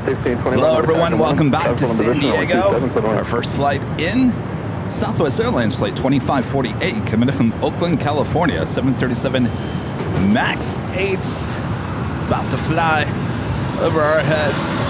Hello everyone, welcome back to San Diego. Our first flight in Southwest Airlines flight 2548 coming in from Oakland, California, 737 MAX 8, about to fly over our heads.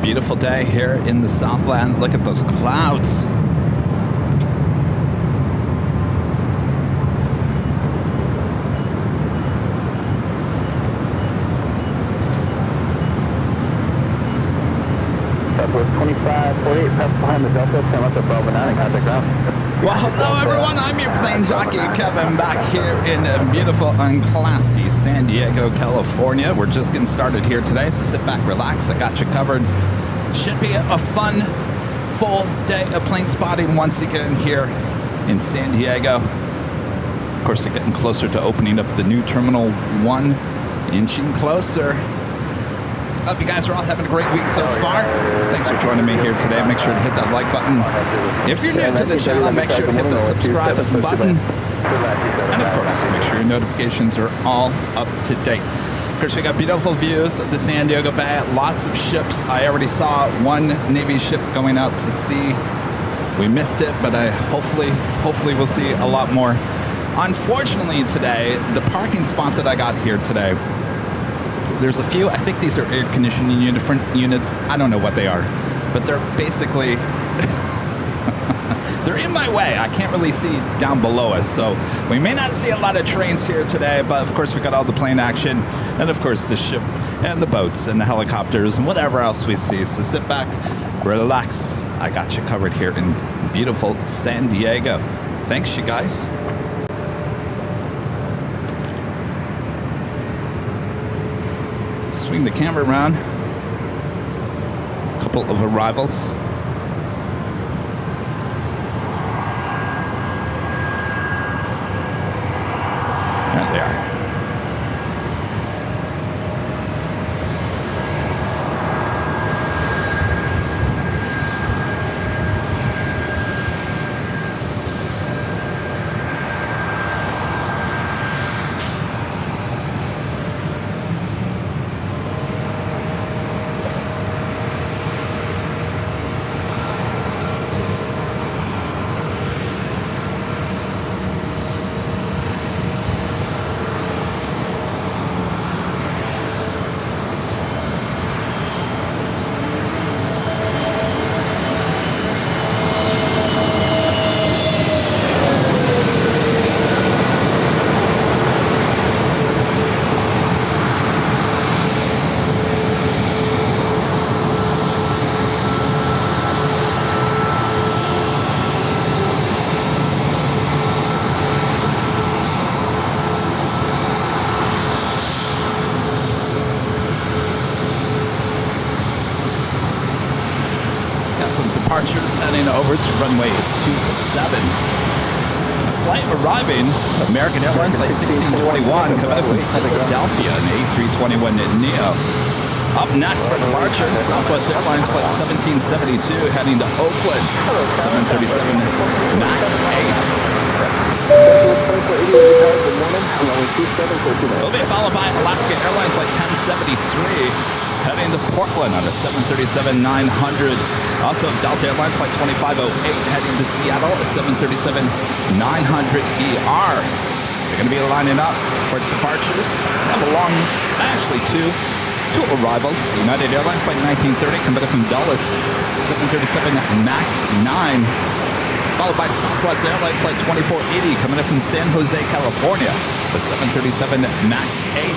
Beautiful day here in the Southland. Look at those clouds. Southwest 2548, pass behind the Delta, 10 left at Bravo 9 and contact ground. Well, hello everyone, I'm your plane jockey Kevin back here in beautiful and classy San Diego, California. We're just getting started here today, so sit back, relax, I got you covered. Should be a fun, full day of plane spotting once again here in San Diego. Of course, we're getting closer to opening up the new Terminal 1, inching closer. Hope you guys are all having a great week so far. Thanks for joining me here today. Make sure to hit that like button. If you're new to the channel, make sure to hit the subscribe button. And of course, make sure your notifications are all up to date. Of course, we got beautiful views of the San Diego Bay, lots of ships. I already saw one Navy ship going out to sea. We missed it, but hopefully we'll see a lot more. Unfortunately today, the parking spot that I got here today, there's a few, I think these are air conditioning units. I don't know what they are, but they're basically, they're in my way. I can't really see down below us, so we may not see a lot of trains here today, but of course we got all the plane action, and of course the ship and the boats and the helicopters and whatever else we see. So sit back, relax. I got you covered here in beautiful San Diego. Thanks, you guys. Swing the camera around. A couple of arrivals. There they are. Departures heading over to runway 27. A flight arriving, American Airlines flight 1621 coming in from Philadelphia, an A321neo. Up next for departure, Southwest Airlines flight 1772 heading to Oakland, 737 MAX 8. Will be followed by Alaska Airlines flight 1073 heading to Portland on a 737-900. Also, Delta Airlines flight 2508 heading to Seattle, a 737-900ER. So they're going to be lining up for departures. Have a long, actually two arrivals. United Airlines flight 1930 coming from Dulles, 737 MAX 9. Followed by Southwest Airlines flight 2480 coming in from San Jose, California, the 737 MAX 8.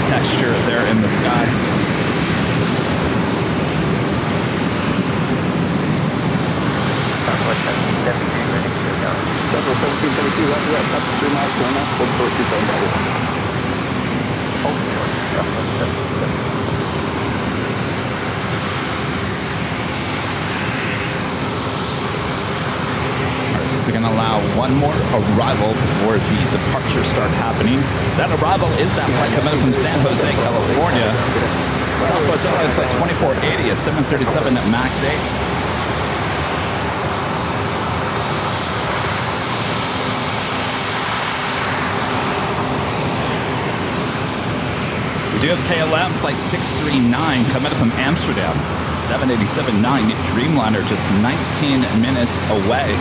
texture there in the sky. Southwest 1772, ready to go down. Southwest 1772, after that, up to 3 miles, going up, 142 Bravo. Oh, Southwest 1772. So they're going to allow one more arrival before the departure start happening. That arrival is that flight coming from San Jose, California. Southwest Airlines flight 2480, a 737 at MAX 8. We do have KLM flight 639 coming from Amsterdam, 787-9 Dreamliner, just 19 minutes away.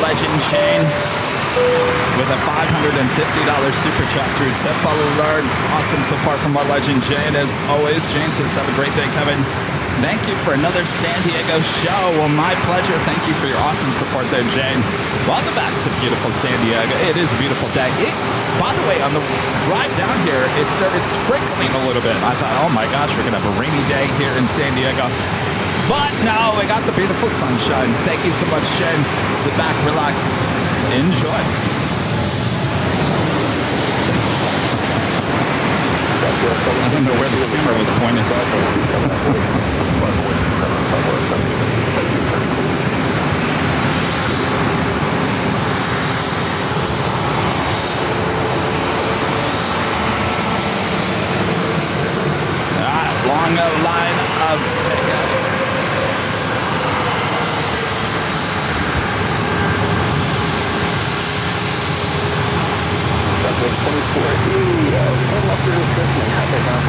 Legend Shane with a $550 super chat through tip alerts. Awesome support from our legend Jane as always. Jane says, have a great day, Kevin. Thank you for another San Diego show. Well, my pleasure. Thank you for your awesome support there, Jane. Welcome back to beautiful San Diego. It is a beautiful day. By the way, on the drive down here, it started sprinkling a little bit. I thought, oh my gosh, we're going to have a rainy day here in San Diego. But no, we got the beautiful sunshine. Thank you so much, Shane. Sit back, relax, enjoy. I don't know where the camera was pointed. Long line of takeoffs. Southwest 2480, come up to discretion, how's that now?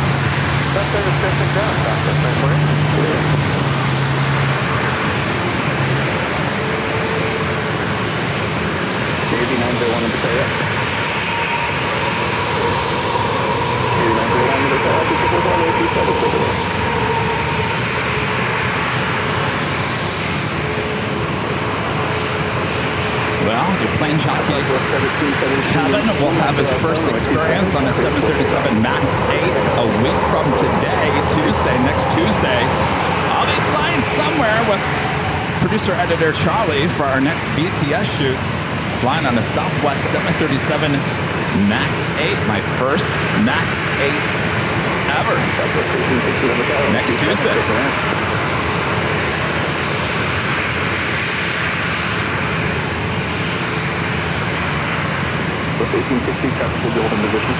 Southwest discretion down, Southwest 2480. Clear. Navy 901 in the tail. Navy 901 in the tail, because we're all over each other over there. Well, your plane jockey Kevin will have his first experience on a 737 MAX 8 a week from today, next Tuesday. I'll be flying somewhere with producer-editor Charlie for our next BTS shoot. Flying on a Southwest 737 MAX 8, my first MAX 8 ever. Next Tuesday. 1860, traffic will be holding position.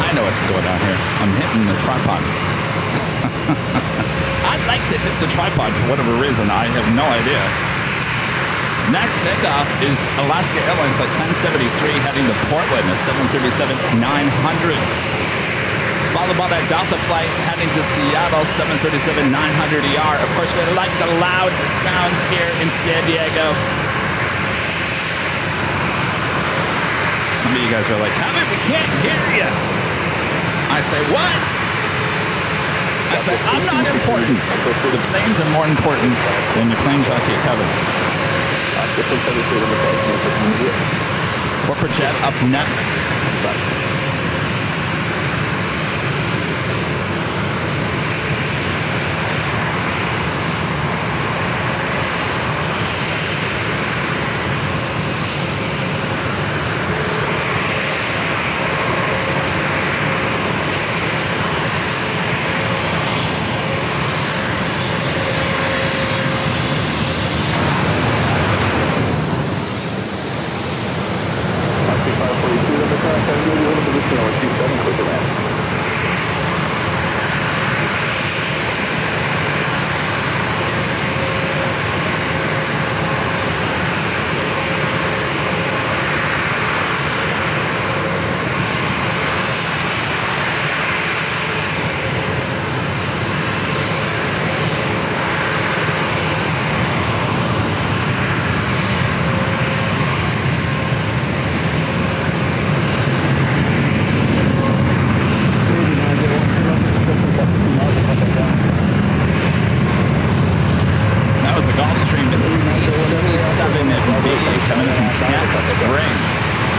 I know what's going on here. I'm hitting the tripod. I like to hit the tripod for whatever reason. I have no idea. Next takeoff is Alaska Airlines flight 1073 heading to Portland, a 737-900. Followed by that Delta flight heading to Seattle, 737-900ER. Of course, we like the loud sounds here in San Diego. Some of you guys are like, Kevin, we can't hear you. I say, what? I say, I'm not important. The planes are more important than your plane jockey, Kevin. Corporate jet up next.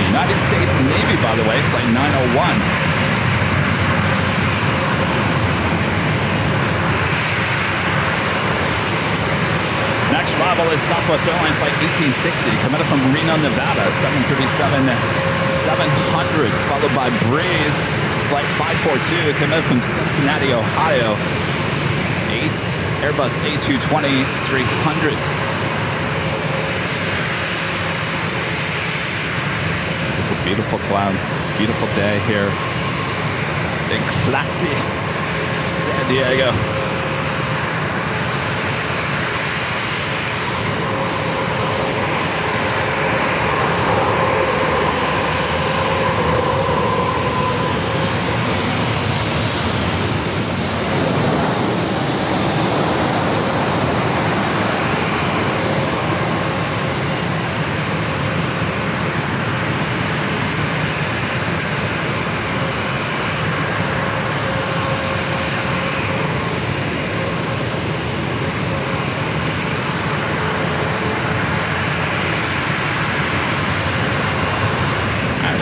United States Navy, by the way, flight 901. Next arrival is Southwest Airlines flight 1860, coming up from Reno, Nevada, 737-700, followed by Breeze flight 542, coming up from Cincinnati, Ohio, Airbus A220-300. It's a beautiful clouds, beautiful day here in classy San Diego.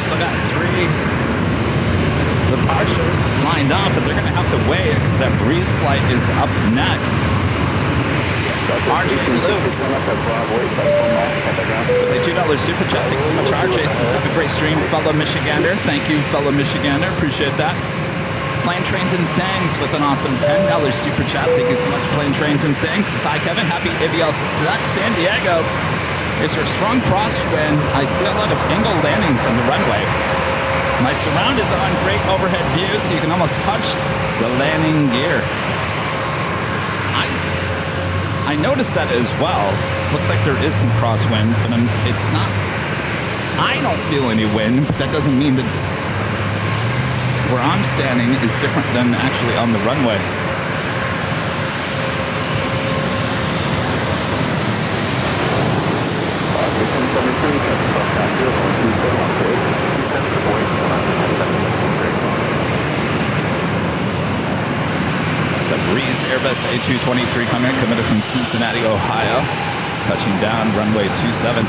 Still got 3 departures lined up, but they're going to have to wait because that Breeze flight is up next. RJ Luke with a $2 super chat. Thanks so much, RJ. Says, have a great stream, fellow Michigander. Thank you, fellow Michigander. Appreciate that. Plane Trains and Things with an awesome $10 super chat. Thank you so much, Plane Trains and Things. Says, hi, Kevin. Happy AVL San Diego. Is there a strong crosswind? I see a lot of angle landings on the runway. My surround is on great overhead view, so you can almost touch the landing gear. I noticed that as well. Looks like there is some crosswind, but it's not. I don't feel any wind, but that doesn't mean that where I'm standing is different than actually on the runway. It's a Breeze Airbus A220-300 coming from Cincinnati, Ohio, touching down runway 27.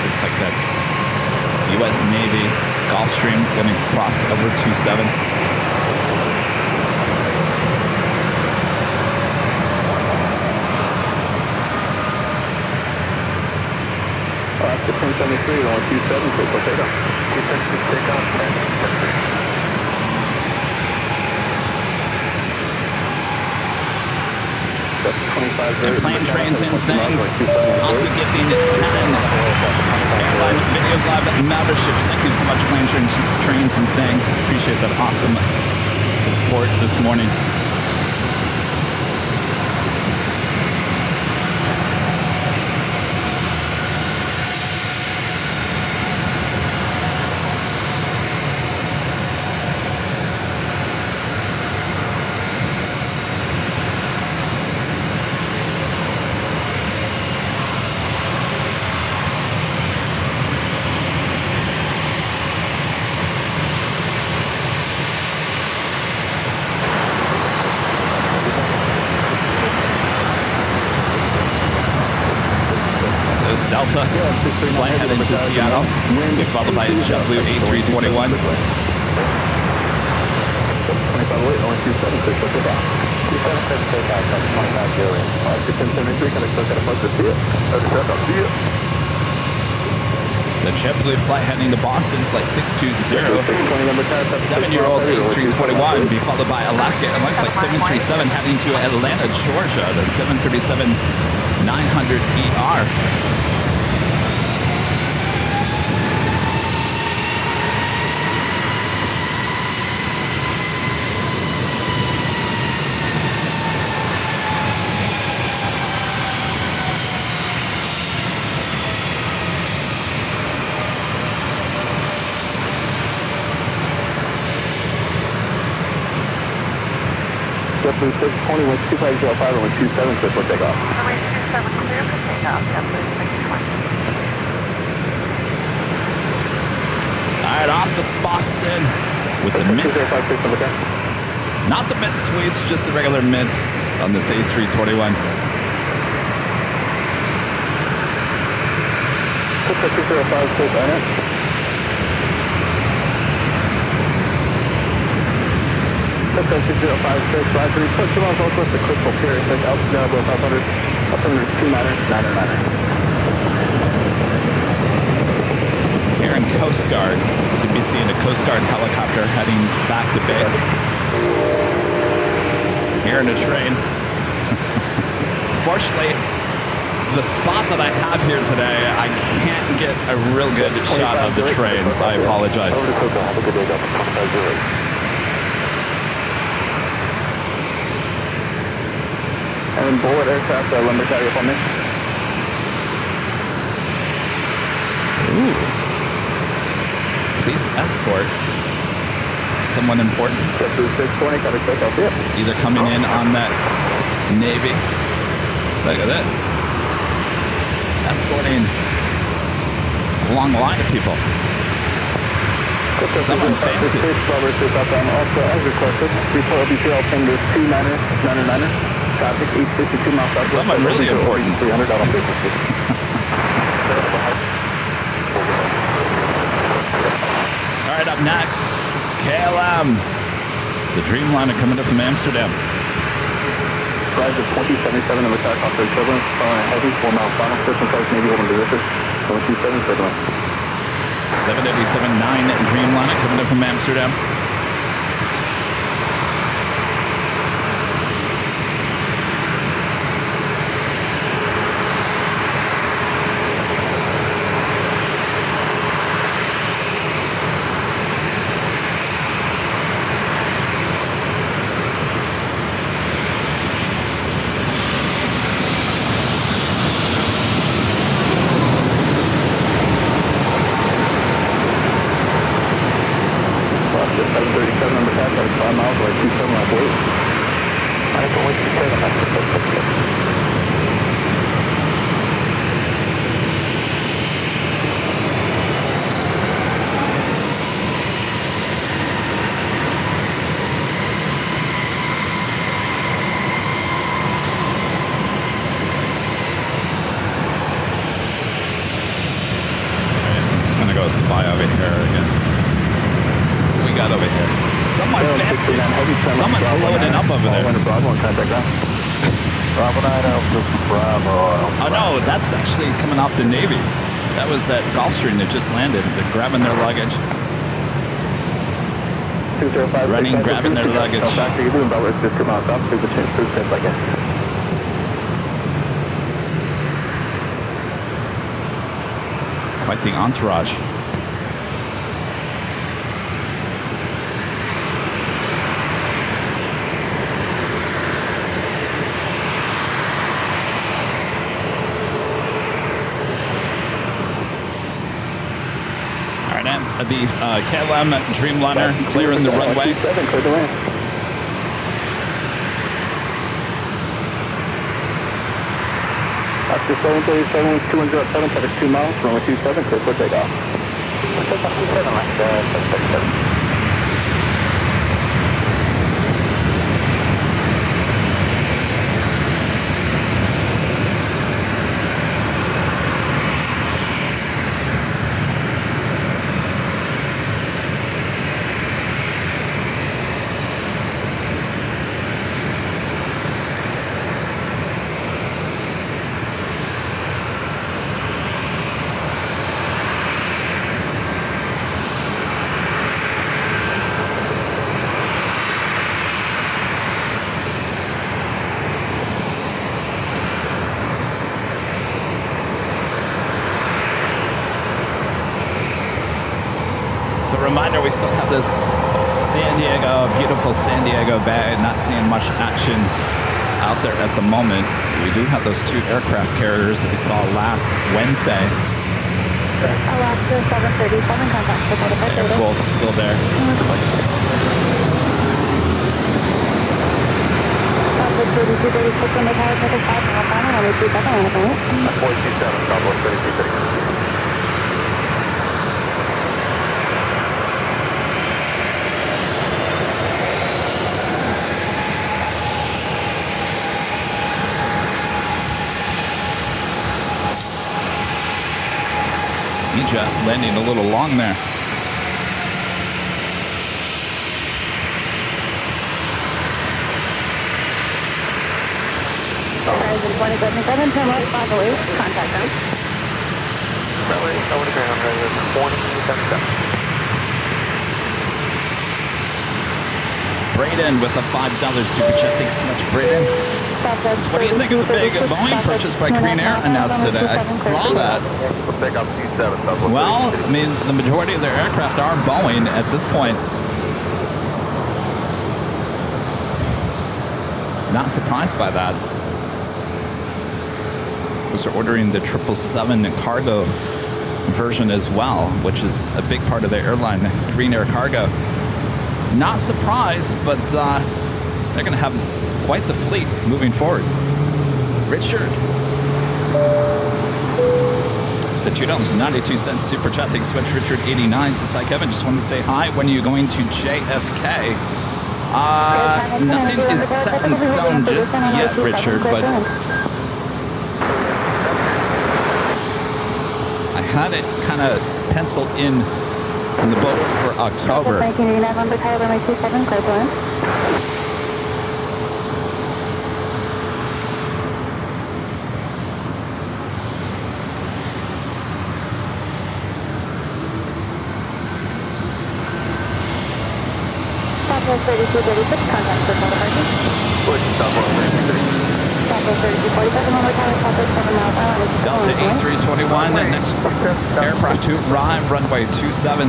Looks like that U.S. Navy Gulfstream going to cross over 27. The 1073 on 27, please, takeoff. 276 takeoff, And Plane Trains and Things, also gifting 10 Airline Videos Live memberships. Thank you so much, Plane Trains and Things. Appreciate that awesome support this morning. Delta, flight heading to Seattle. Be followed by a JetBlue A321. The JetBlue flight heading to Boston, flight 620. 7-year-old A321. Be followed by Alaska Airlines, flight 737, heading to Atlanta, Georgia. The 737-900ER. JetBlue 620, wind 2505 and wind 27, clear for takeoff. Runway 27 clear for takeoff, JetBlue 620. All right, off to Boston with the mint. 2056 on the car. Not the mint suites, just the regular mint on this A321. 2056 on it. 6056, livery, put 2 miles northwest to Crystal Pier, altitude now below 500, altimeter 29er. Here in Coast Guard, you can be seeing a Coast Guard helicopter heading back to base. Here in a train. Fortunately, the spot that I have here today, I can't get a real good shot of the trains. I apologize. Have a good day, Delta. And board aircraft, lumber carrier for me. Ooh. Please escort someone important. JetBlue 620, got a takeoff, yep. Either coming in on that Navy. Look at this. Escorting a long line of people. Someone fancy. Also, as requested, report OBC altimeter 29er. Traffic 852 miles south. Someone really important. $300 All right, up next, KLM. The Dreamliner coming in from Amsterdam. Rise of 2077 of the takeoff for turbulence, following heavy 4 mile final, person cars Navy holding position, 27 turbulence. 787-9 Dreamliner coming in from Amsterdam. Spy over here again. What we got over here? Someone fancy. Someone's loading up over there. Oh no, that's actually coming off the Navy. That was that Gulfstream that just landed. They're grabbing their luggage. Running, grabbing their luggage. Quite the entourage. The KLM Dreamliner clearing the runway. After 737, 207, traffic 2 miles, runway 27, clear for takeoff. 737. So reminder, we still have this San Diego, beautiful San Diego Bay, not seeing much action out there at the moment. We do have those 2 aircraft carriers that we saw last Wednesday. Alaska 737, contact They're both still there. Southwest 3236. Jet landing a little long there. Horizon 2077, turn left, 508, contact them. Runway, over to ground, Horizon 2077. Braden with a $5 super chat. Thanks so much, Braden. Says, what do you think of the big Boeing purchased by Korean Air announced today? I saw that. Well, I mean, the majority of their aircraft are Boeing at this point. Not surprised by that. They're ordering the 777 cargo version as well, which is a big part of their airline, Korean Air Cargo. Not surprised, but they're going to have quite the fleet moving forward. Richard. The $2.92 super chat. Thanks so much, Richard89 says, hi, Kevin. Just wanted to say hi. When are you going to JFK? Nothing is set in stone just yet, Richard, but I had it kind of penciled in the books for October. 1989 on Tower runway 27, close line. Southwest 3236, contact for Delta Parking. Southwest 3236. Southwest 3247, on Tower, Southwest 7 miles island. Delta A321, next aircraft to arrive, runway 27.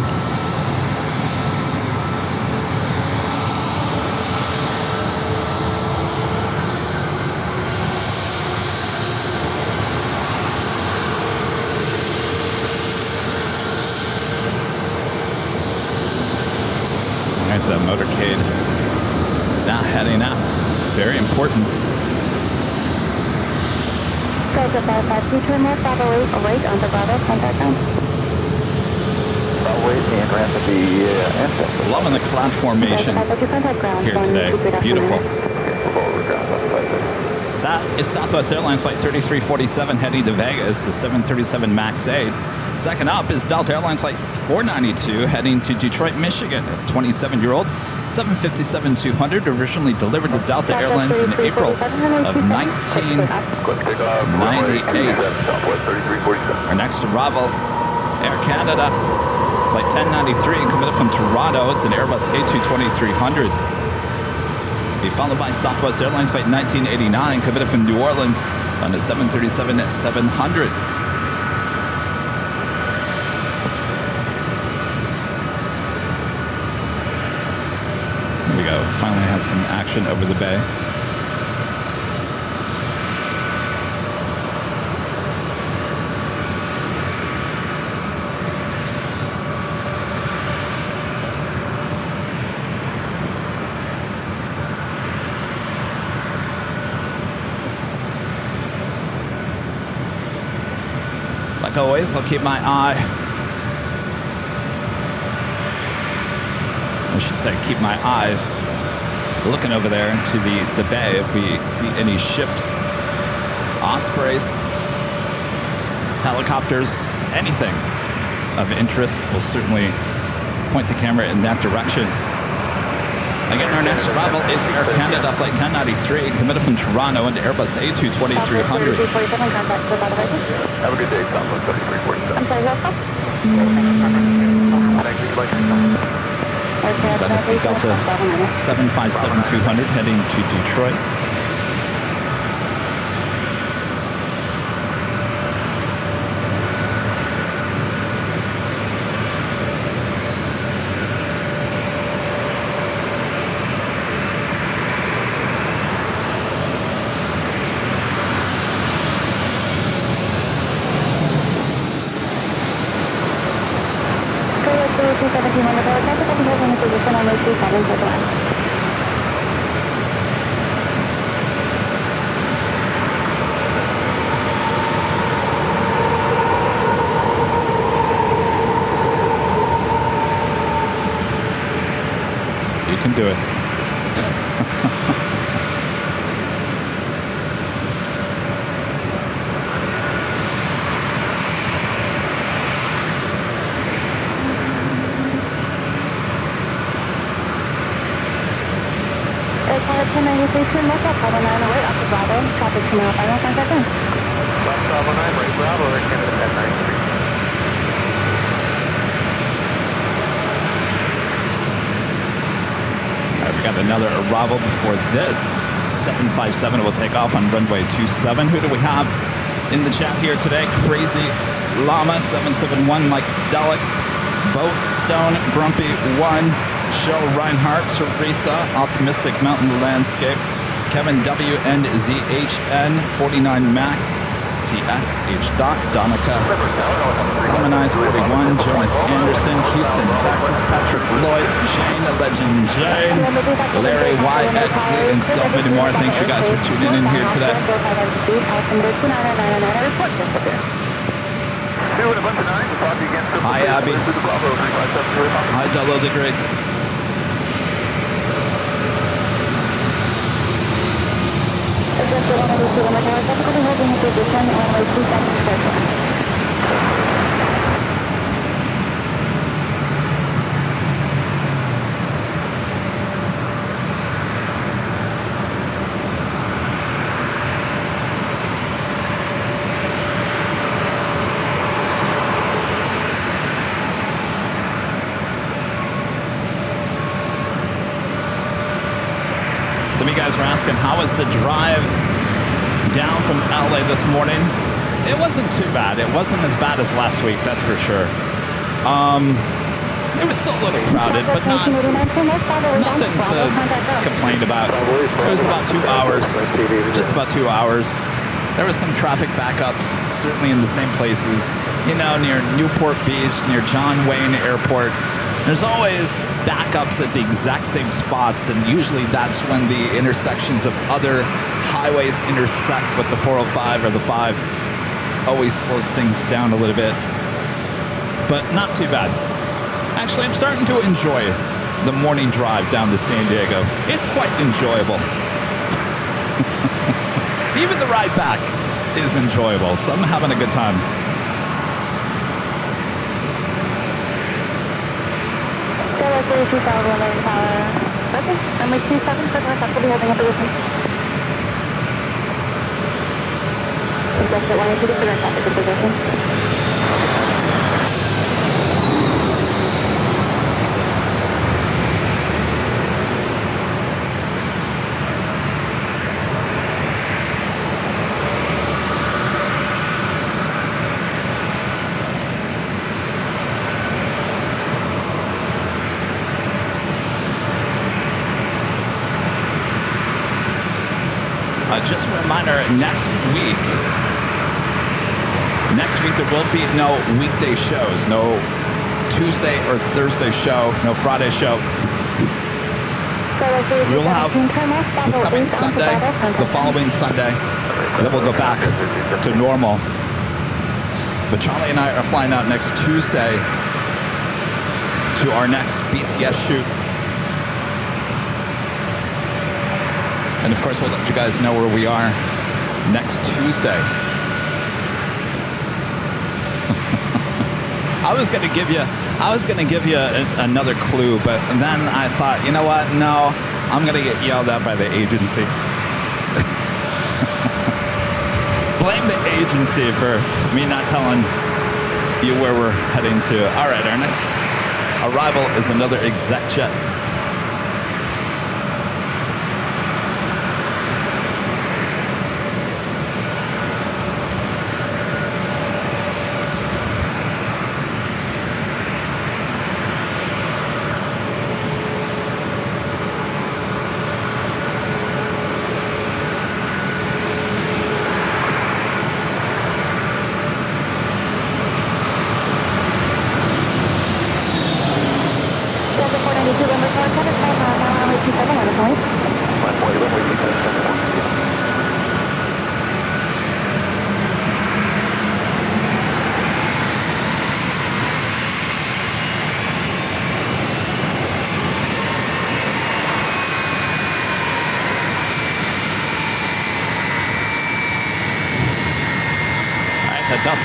The motorcade now heading out. Very important. Delta 552, turn left, 508, await on the Bravo, contact them. Wait and ramp at the airport. Loving the cloud formation here today. Beautiful. That is Southwest Airlines Flight 3347 heading to Vegas, the 737 MAX 8. Second up is Delta Airlines Flight 492 heading to Detroit, Michigan. A 27-year-old 757-200 originally delivered to Delta Airlines in April of 1998. Our next arrival, Air Canada, Flight 1093, committed from Toronto. It's an Airbus A220-300. Be followed by Southwest Airlines Flight 1989, committed from New Orleans on the 737-700. There we go. Finally have some action over the bay. Like always, I'll keep my eye. I should say, keep my eyes looking over there into the bay. If we see any ships, ospreys, helicopters, anything of interest, we'll certainly point the camera in that direction. Again, our next arrival is Air Canada Flight 1093, committed from Toronto into Airbus A220-300. Have a good day, Southwest 3347. I'm sorry, what's up? Thank you, like That is the Delta 757-200 heading to Detroit. can do it. Airport 1093, local Bravo 9, await off the Bravo, traffic to now, final contact in. Left Bravo 9, right Bravo, Air Canada 1093. All right, we got another arrival before this. 757 will take off on runway 27. Who do we have in the chat here today? Crazy Llama 771, Mike Stelic, Boat Stone, Grumpy 1, Shell Reinhardt, Teresa, Optimistic Mountain Landscape, Kevin W and ZHN, 49 Mac, TSH Dot, Donica, Salmonize 41, Jonas Anderson, Houston, Texas, Patrick Lloyd, Jane, Legend Jane, Larry YXZ, and so many more. Thanks you guys for tuning in here today. Hi, Abby. Hi, Dullo the Great. Some of you guys were asking, how was the drive down from LA this morning? It wasn't too bad. It wasn't as bad as last week, that's for sure. It was still a little crowded, but nothing to complain about. It was about 2 hours, just about 2 hours. There was some traffic backups, certainly in the same places. You know, near Newport Beach, near John Wayne Airport. There's always backups at the exact same spots, and usually that's when the intersections of other highways intersect with the 405 or the 5. Always slows things down a little bit, but not too bad. Actually, I'm starting to enjoy the morning drive down to San Diego. It's quite enjoyable. Even the ride back is enjoyable, so I'm having a good time. Okay, runway 27, circle up, we'll be holding a position. Exit 182 to figure traffic position. Just a reminder, next week there will be no weekday shows, no Tuesday or Thursday show, no Friday show. We will have this coming Sunday, the following Sunday, then we'll go back to normal. But Charlie and I are flying out next Tuesday to our next BTS shoot. And of course, we'll let you guys know where we are next Tuesday. I was going to give you another clue, but then I thought, you know what? No, I'm going to get yelled at by the agency. Blame the agency for me not telling you where we're heading to. All right, our next arrival is another exec jet.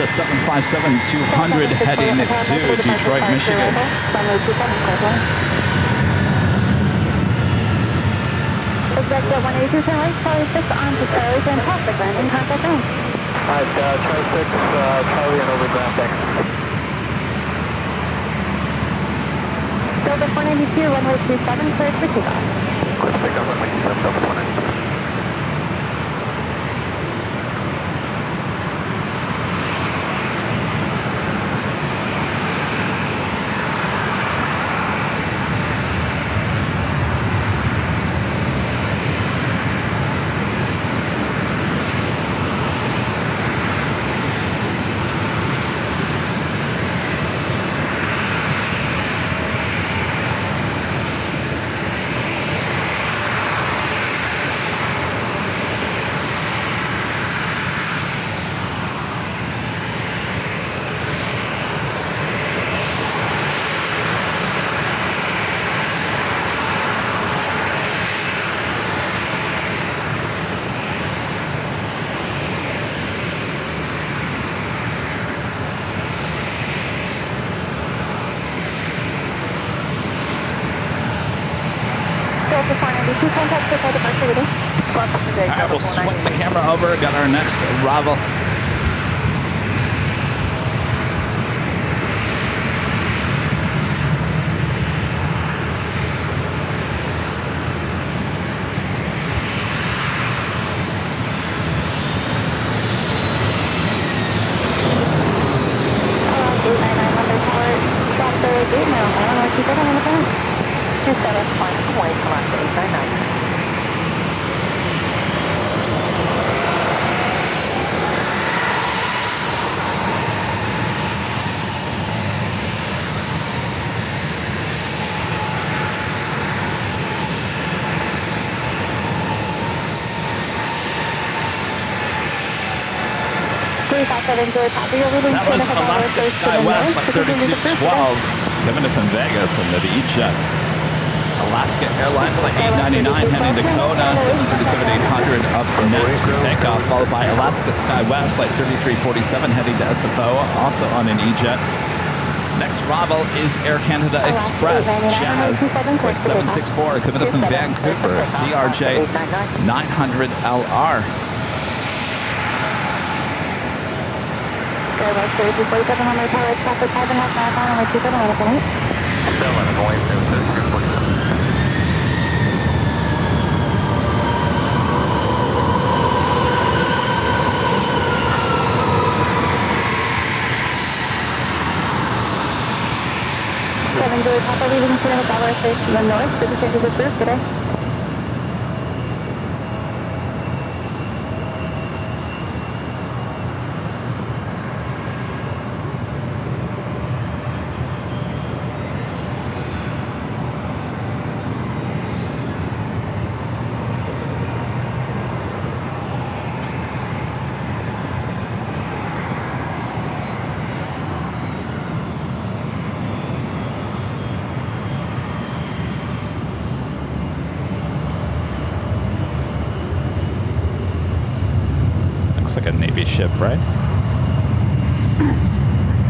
Delta 757-200 heading to Detroit, Michigan. Runway 27, clear. Executive 182, turn right, Charlie 6 on to Charlie, fantastic landing, contact range. Alright, Charlie 6, Charlie and over ground, thanks. Delta 492, runway 27, cleared for takeoff. Clear for takeoff, runway 27, Delta 492. All right, we'll swing the camera over. Got our next arrival. That was Alaska SkyWest Flight 3212, Kevin from Vegas and the E-Jet. Alaska Airlines Flight 899 heading to Kona, 737-800 up next for takeoff, followed by Alaska SkyWest Flight 3347 heading to SFO, also on an E-Jet. Next arrival is Air Canada Express, Jazz, Flight 764, Kevin from Vancouver, CRJ 900LR. West 3247 on my tower, traffic 5.5 miles on runway 27, on the 8. 7, going to 3347. Papa leaving Cinema Tower Space to the north, the change is approved today. Looks like a Navy ship, right?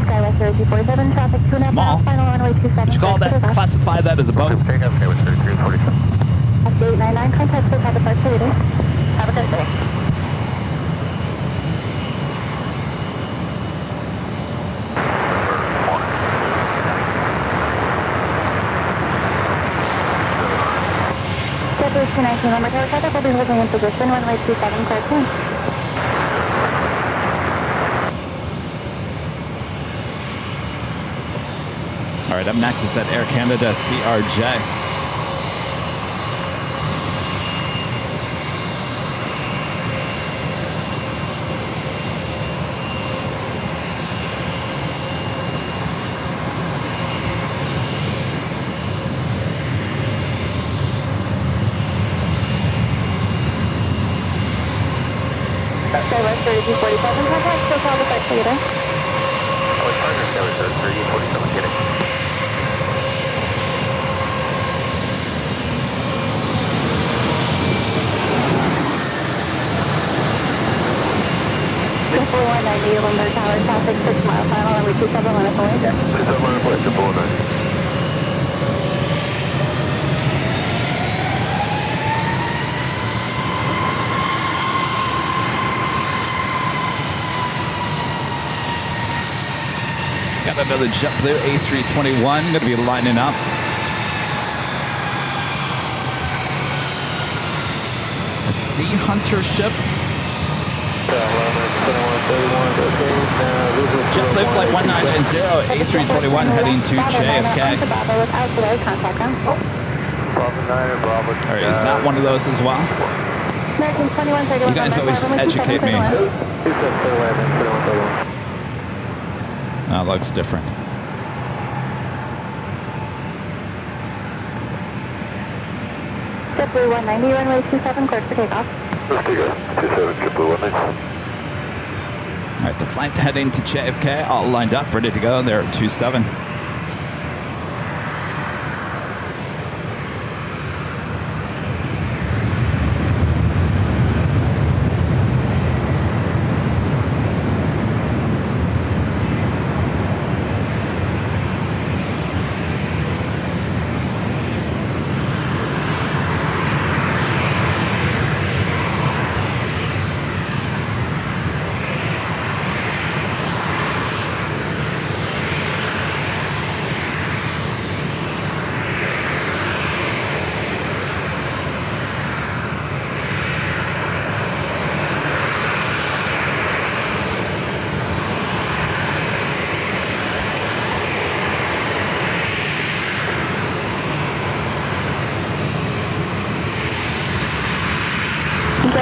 SkyWest 3247, traffic 2.5 Small. miles, final runway 27. Would you call that, classify that as a boat? Takeoff, okay, with 3347. Alaska 899, contact for time departure today. Have a good day. Delta 219, number tower traffic will be holding in position, runway 27, clear clean. All right, up next is that Air Canada CRJ. SkyWest 3247, contact for time departure today. Oh, it's Partner SkyWest 3347, get it. November Tower, traffic 6 mile final, number 27 minutes away. 27 minutes away, 249. Got another JetBlue A321 going to be lining up. A Sea Hunter ship. JetBlue Flight 190, A321 heading to JFK. All right, is that one of those as well? You guys always educate me. That looks different. JetBlue 190, runway 27, cleared for takeoff. Let's take off. 27, JetBlue 190. All right, the flight heading to JFK, all lined up, ready to go. They're at 27.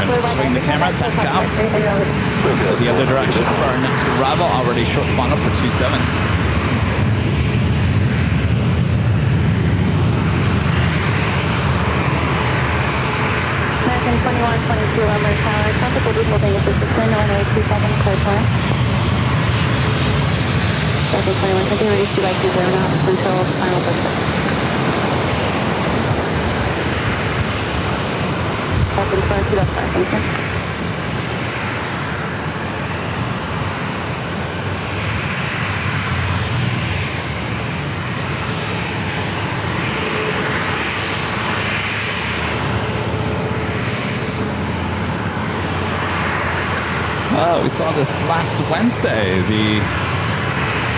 Swing the camera back out to the other direction for our next arrival. Already short funnel for 27. American 2122 Lumber Tower, traffic will be holding at this descent, runway 27, clear for. Delta 21, reduce to like 20 knots until final distance. Thank you. Oh, we saw this last Wednesday, the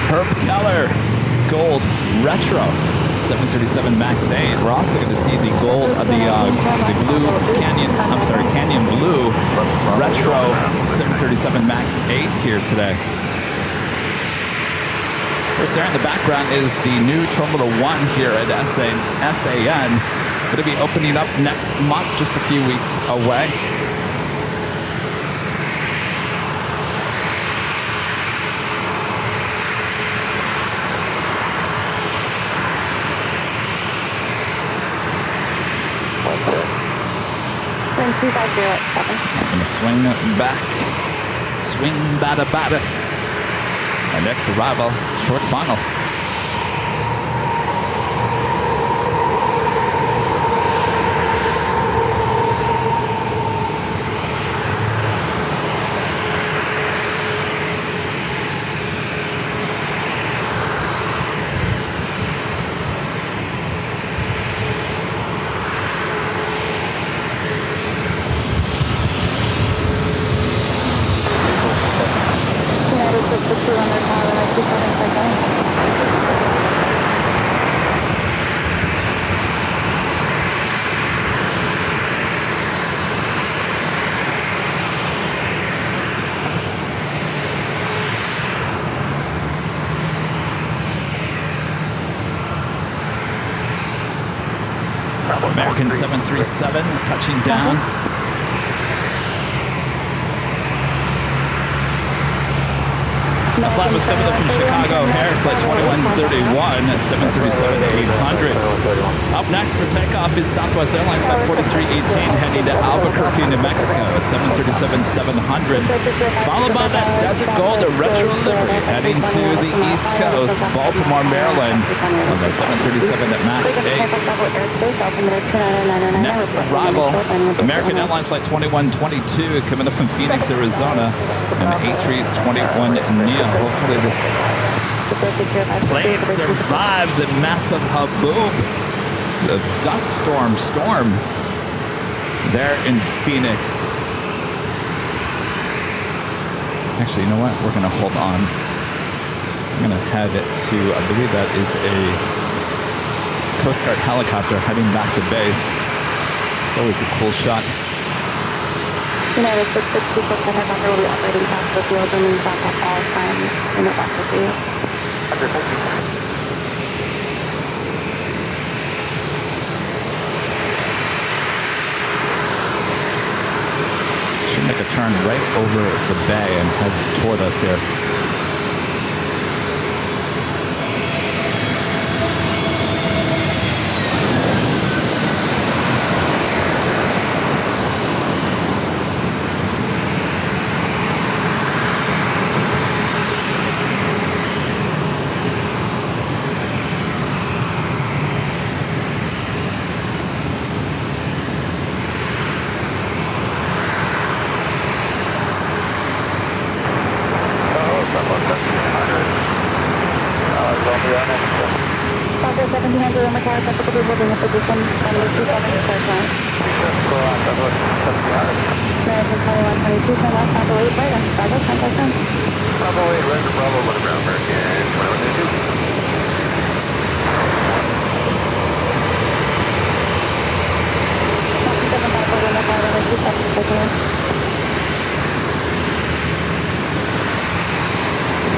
Herb Keller Gold Retro 737 MAX 8. We're also going to see the gold of the blue Canyon, Canyon Blue Retro 737 MAX 8 here today. Of course, there in the background is the new Terminal 1 here at SAN. Going to be opening up next month, just a few weeks away. Swing 250 at 7. I'm going to swing back. Swing bada bada. Our next arrival, short funnel. American 737 touching down. A flight was coming in from Chicago O'Hare, flight 2131, 737-800. Up next for takeoff is Southwest Airlines flight 4318 heading to Albuquerque, New Mexico, 737-700. Followed by that Desert Gold retro livery heading to the East Coast, Baltimore, Maryland, on the 737 at MAX 8. Next arrival, American Airlines flight 2122 coming up from Phoenix, Arizona, and A321 Neo. Hopefully this plane survived the massive haboob, the dust storm there in Phoenix. Actually, you know what? We're going to hold on. I'm going to head to, I believe that is a Coast Guard helicopter heading back to base. It's always a cool shot. United 662 helicopter will be operating past the field and in contact all times in the back with you. Should make a turn right over the bay and head toward us here.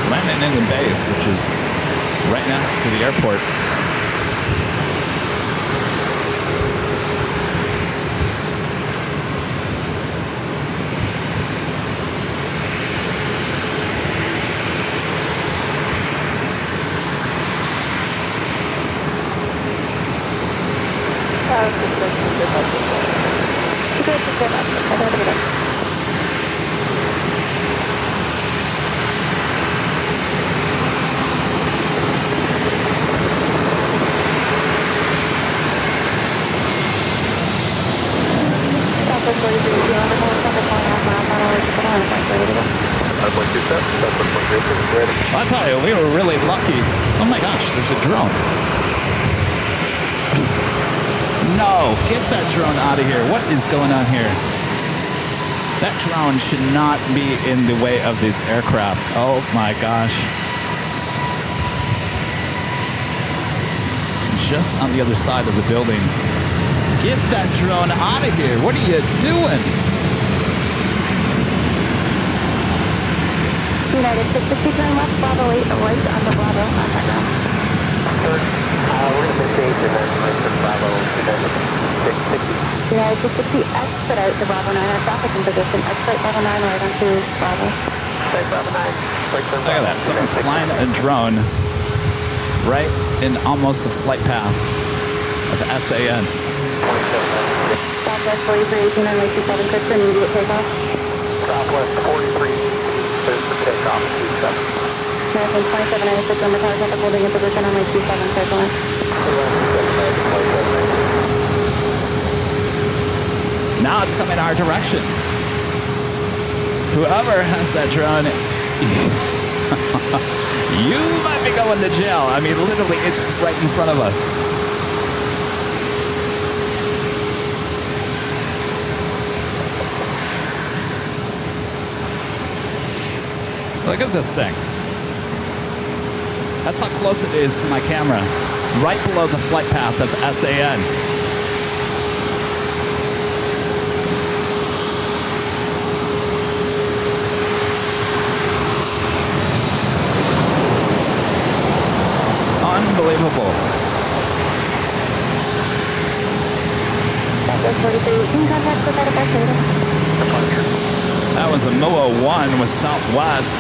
Landing in the base, which is right next to the airport. I'll tell you, we were really lucky. Oh my gosh, there's a drone. No, get that drone out of here. What is going on here? That drone should not be in the way of this aircraft. Oh my gosh. Just on the other side of the building. Get that drone out of here. What are you doing? United 660 turn left, Bravo 8, right on the Bravo, contact ground. We're going to miss 8 and then right to Bravo, and then 660. United 660, expedite to Bravo 9, our traffic in position, expedite Bravo 9, right on to Bravo. Expedite Bravo 9, right to Bravo. Look at that, someone's flying a drone right in almost the flight path of SAN. Southwest 43, 18 on 27, clear for immediate takeoff. Southwest 43. There's the takeoff, 27. American 2796, on the tower traffic holding in position on 27, circling. Now it's coming our direction. Whoever has that drone, you might be going to jail. I mean, literally, it's right in front of us. Look at this thing. That's how close it is to my camera. Right below the flight path of SAN. Unbelievable. That was a MOA 1 with Southwest.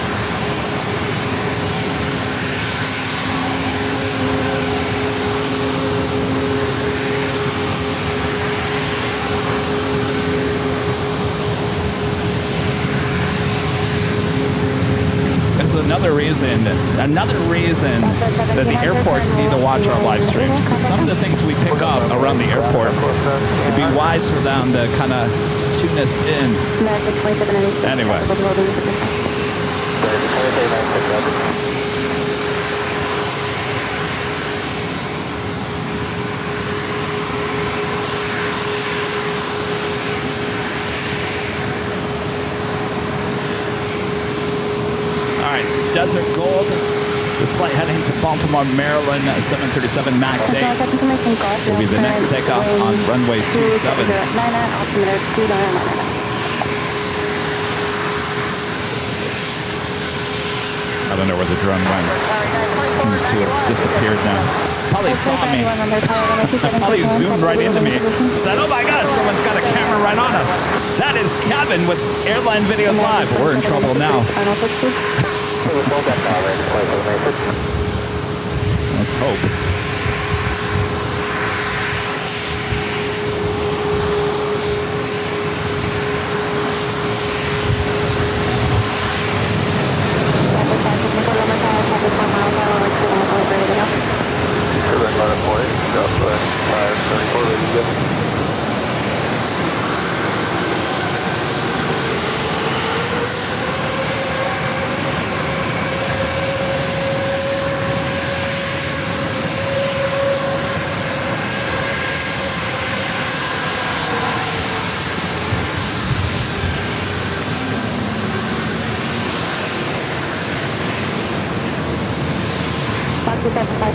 reason that the airports need to watch our live streams. Because some of the things we pick up around the airport, it'd be wise for them to kind of tune us in. Anyway. So Desert Gold, this flight heading to Baltimore, Maryland, 737 MAX 8 will be the next takeoff on runway 27. I don't know where the drone went. Seems to have disappeared now. Probably saw me. Probably zoomed right into me. Said, oh my gosh, someone's got a camera right on us. That is Kevin with Airline Videos Live. We're in trouble now. Let's hope.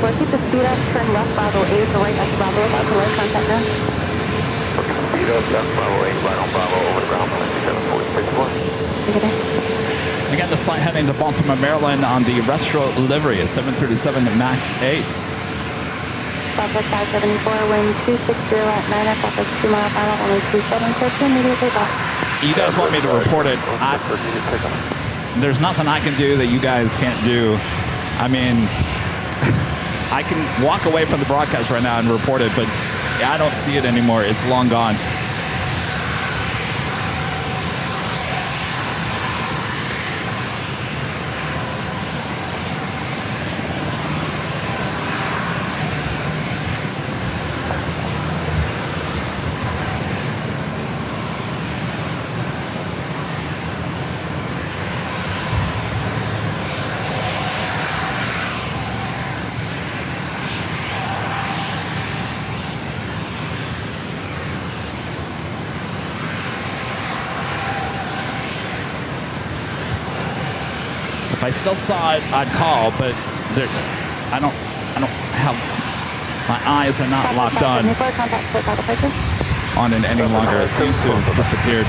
Keep the speed up, turn left Bravo 8 to right left Bravo, about to right contact now. Speed up, left Bravo 8, right on Bravo, over to ground, 746. Again, this flight heading to Baltimore, Maryland on the retro livery, a 737 MAX 8. Southwest 574, wind 260 at 9 o'clock, 2 mile final, only 27, immediate takeoff. You guys want me to report it? There's nothing I can do that you guys can't do. I mean, I can walk away from the broadcast right now and report it, but I don't see it anymore. It's long gone. If I still saw it, I'd call, but I don't have, my eyes are not locked on it any longer. It seems to have disappeared.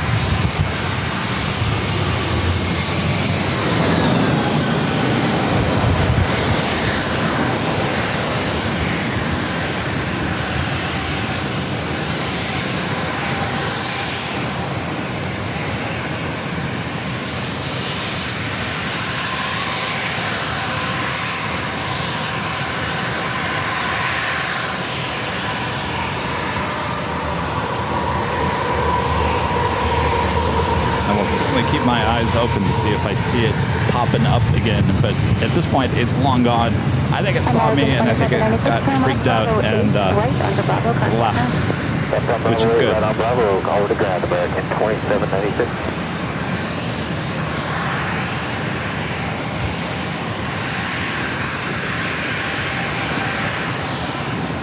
Keep my eyes open to see if I see it popping up again, but at this point it's long gone. I think it saw me and I think it got freaked out and left, which is good.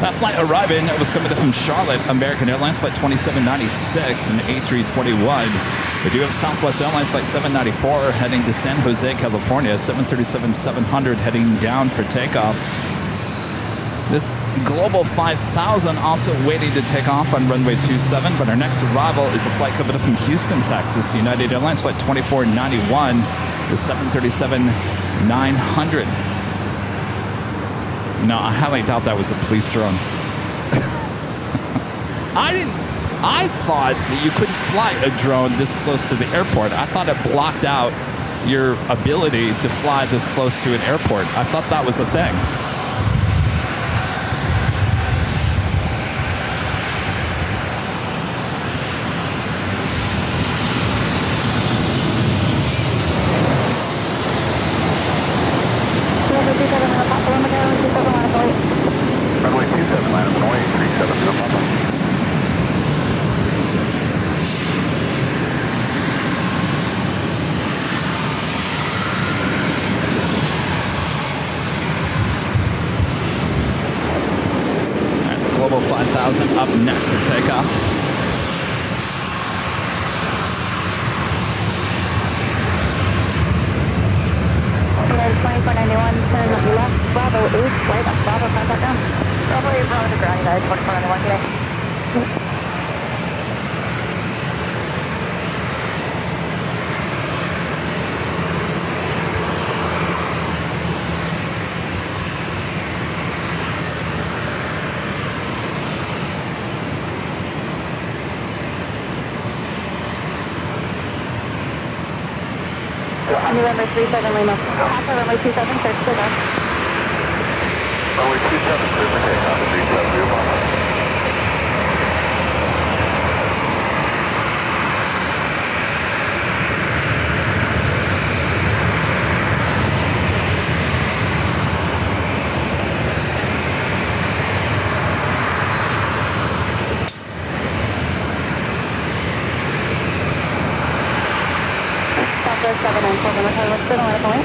That flight arriving was coming in from Charlotte, American Airlines flight 2796 and A321. We do have Southwest Airlines flight 794 heading to San Jose, California, 737-700 heading down for takeoff. This Global 5000 also waiting to take off on runway 27, but our next arrival is a flight coming in from Houston, Texas, United Airlines flight 2491, the 737-900. No, I highly doubt that was a police drone. I thought that you couldn't fly a drone this close to the airport. I thought it blocked out your ability to fly this close to an airport. I thought that was a thing. Runway 27, line up Illinois, 37, no problem. All right, the Global 5000 up next for takeoff. United 2491, turn left, Bravo 8, right up, Bravo, contact down. Bravo 8, Bravo to ground, United 2491, today. November 37 Lima, Alpha runway 27, search for them. Runway 27, clear for takeoff, 37, no problem. Southwest 794, Lima, what's the line of point?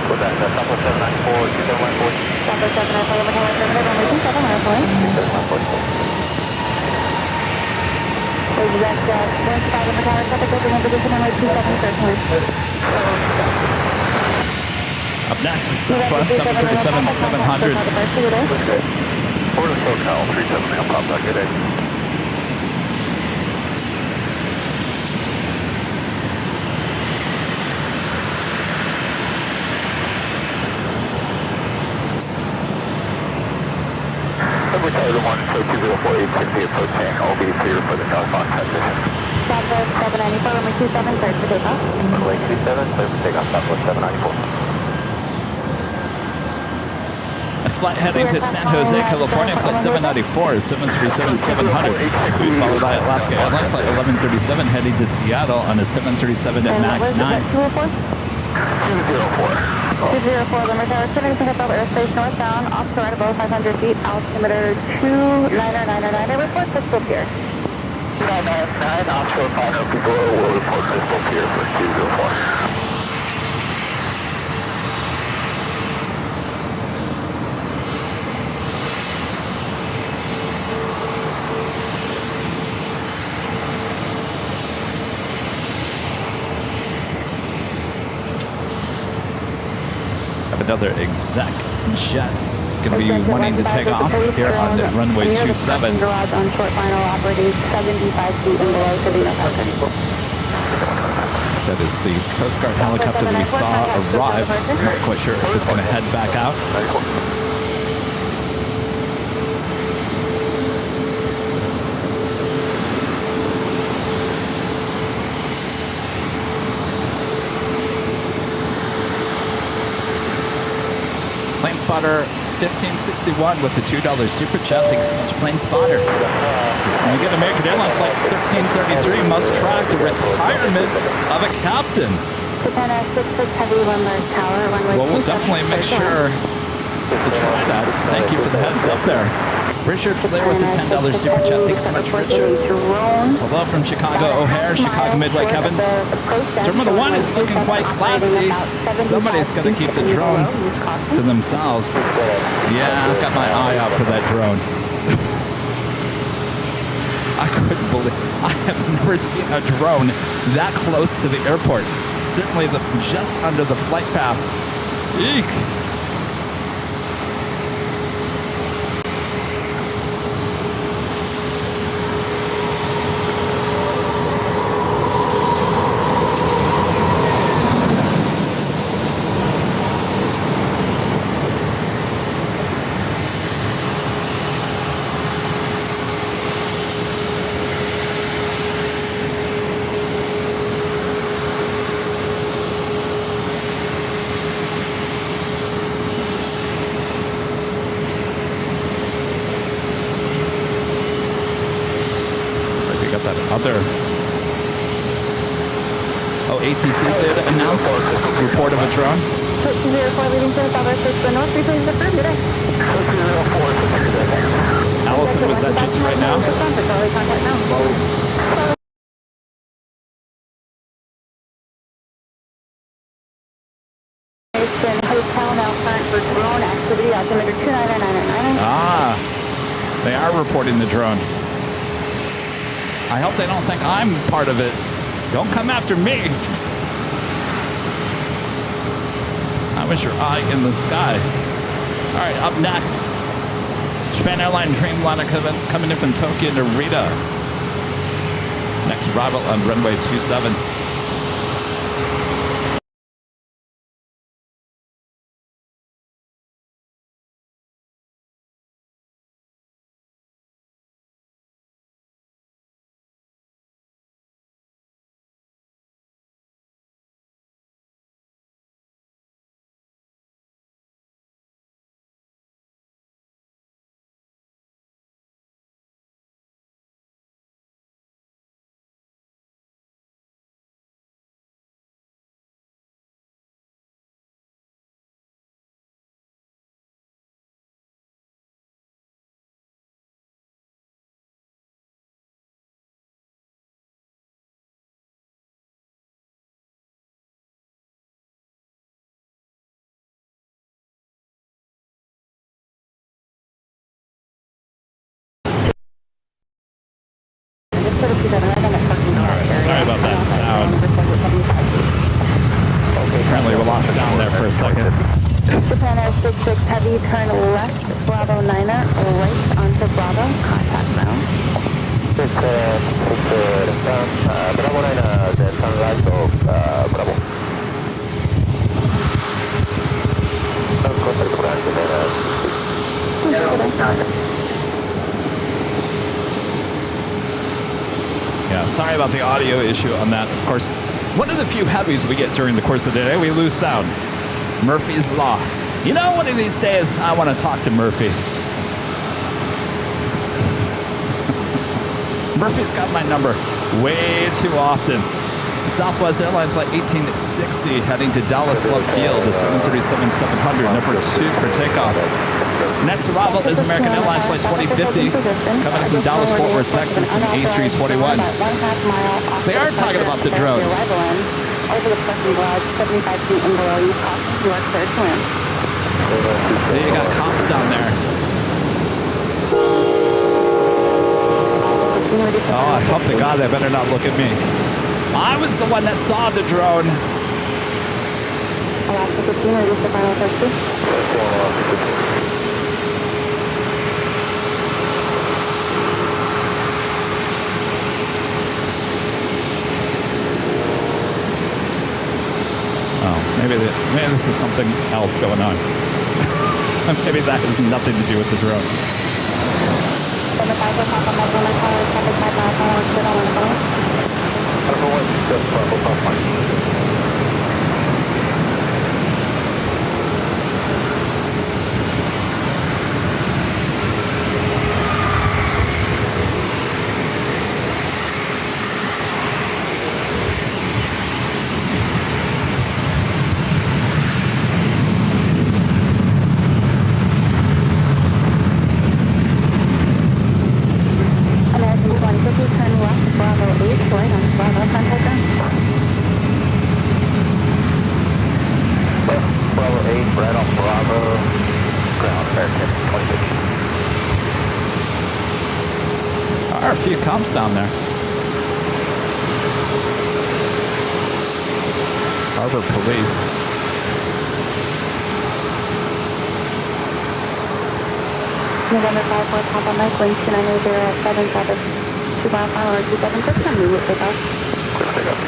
What's that? That's Southwest 794, 2714. Southwest 794, Lima, runway 27, line of point. 2714. Exact 1 Lima, traffic open in position, runway 27, search point. Up next is Southwest 737-700. Port of SoCal, 37, man, pop back, good day. Tower 1, 204-860, approach tank, all be clear for the southbound transition. Southwest 794, runway 27, search for takeoff. Runway 27, clear for takeoff, Southwest 794. A flight heading to San Jose, California, flight 794, 737-700. We followed by Alaska Airlines, flight 1137, heading to Seattle on a 737 at MAX 9. 204. 204, Lima Tower, turning to Hill Airspace northbound, off to right above 500 feet, altimeter 29999, report pistol pier. 999, offshore 500 people will report pistol pier for 204. Another exec jets going to be wanting to take off here on the runway 27. Garage on short final operating 75 feet and below to the That is the Coast Guard helicopter that we saw arrive. Not quite sure if it's going to head back out. Plane Spotter 1561 with the $2 super chat. Thanks so much, Plane Spotter. This is going to get American Airlines flight 1333 must track the retirement of a captain. Well, we'll definitely make sure to try that. Thank you for the heads up there. Richard Flair with the $10 super chat. Thanks so much, Richard. This is hello from Chicago O'Hare, Chicago Midway, Kevin. Terminal 1 is looking quite classy. Somebody's got to keep the drones to themselves. Yeah, I've got my eye out for that drone. I couldn't believe, I have never seen a drone that close to the airport. Certainly just under the flight path. Eek. ATC did announce report of a drone. 604 leading to the southwest for north, replace the first today. 604, Allison, was that just right now? Contact now. Hotel now current for drone activity, altimeter 29999. Ah, they are reporting the drone. I hope they don't think I'm part of it. Don't come after me. I was your eye in the sky. All right, up next, Japan Airline Dreamliner coming in from Tokyo to Narita. Next arrival on runway 27. Alright, sorry about that sound. Apparently we lost sound there for a second. Japan Air 66 Heavy, turn left, Bravo 9er, right onto Bravo, contact ground. Bravo 9, the sunrise of Bravo. Yeah, sorry about the audio issue on that. Of course, one of the few heavies we get during the course of the day, we lose sound. Murphy's Law. You know, one of these days, I want to talk to Murphy. Murphy's got my number way too often. Southwest Airlines Flight 1860 heading to Dallas Love Field, the 737-700, number 2 for takeoff. Next arrival is American Airlines Flight 2050, coming in from Dallas, Fort Worth, Texas, in A321. They are talking about the drone. See, you got cops down there. Oh, I hope to God they better not look at me. I was the one that saw the drone. Maybe this is something else going on. Maybe that has nothing to do with the drone. There are a few comps down there. Harbor Police. November 54, Papa Mike, wind 290 2 mile per hour, 276, immediate takeoff. Quick takeoff,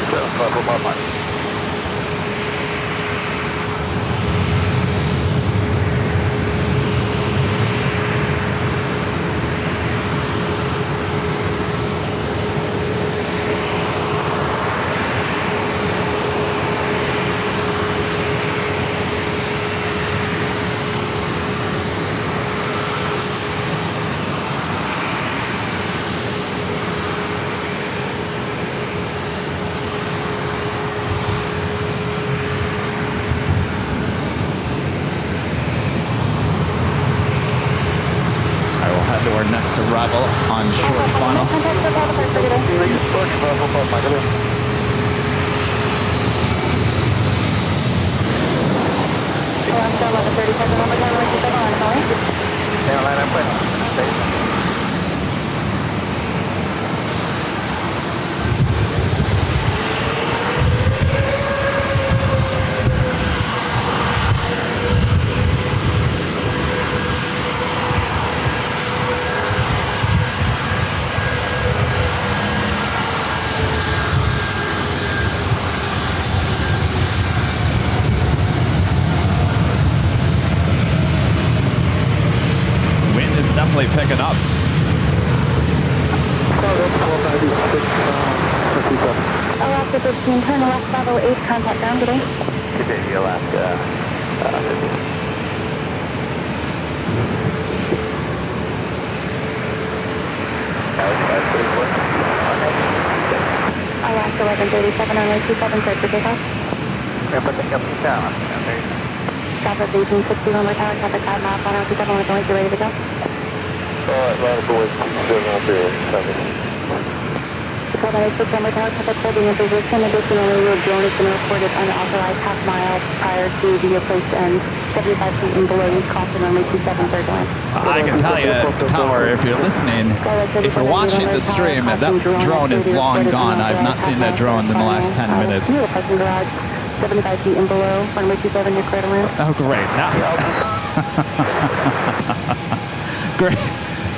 next arrival on short final. Wind is definitely picking up. Alaska 15, turn left 508, contact ground today. Today, Alaska 15. Alaska 1137, runway 27, cleared for takeoff. Southwest 1860, runway tower, traffic 5 miles, final 27, with noise, you ready to go? Runway 6, runway tower, traffic holding in position. Additionally, your drone has been reported unauthorized half mile prior to the approach end. 75 feet and below, use caution, runway 27, third line. I can tell you, Tower, if you're listening, if you're watching the stream, that drone is long gone. I've not seen that drone in the last 10 minutes. 75 feet and below, runway 27, you're clear to land. Oh, great. Now, great.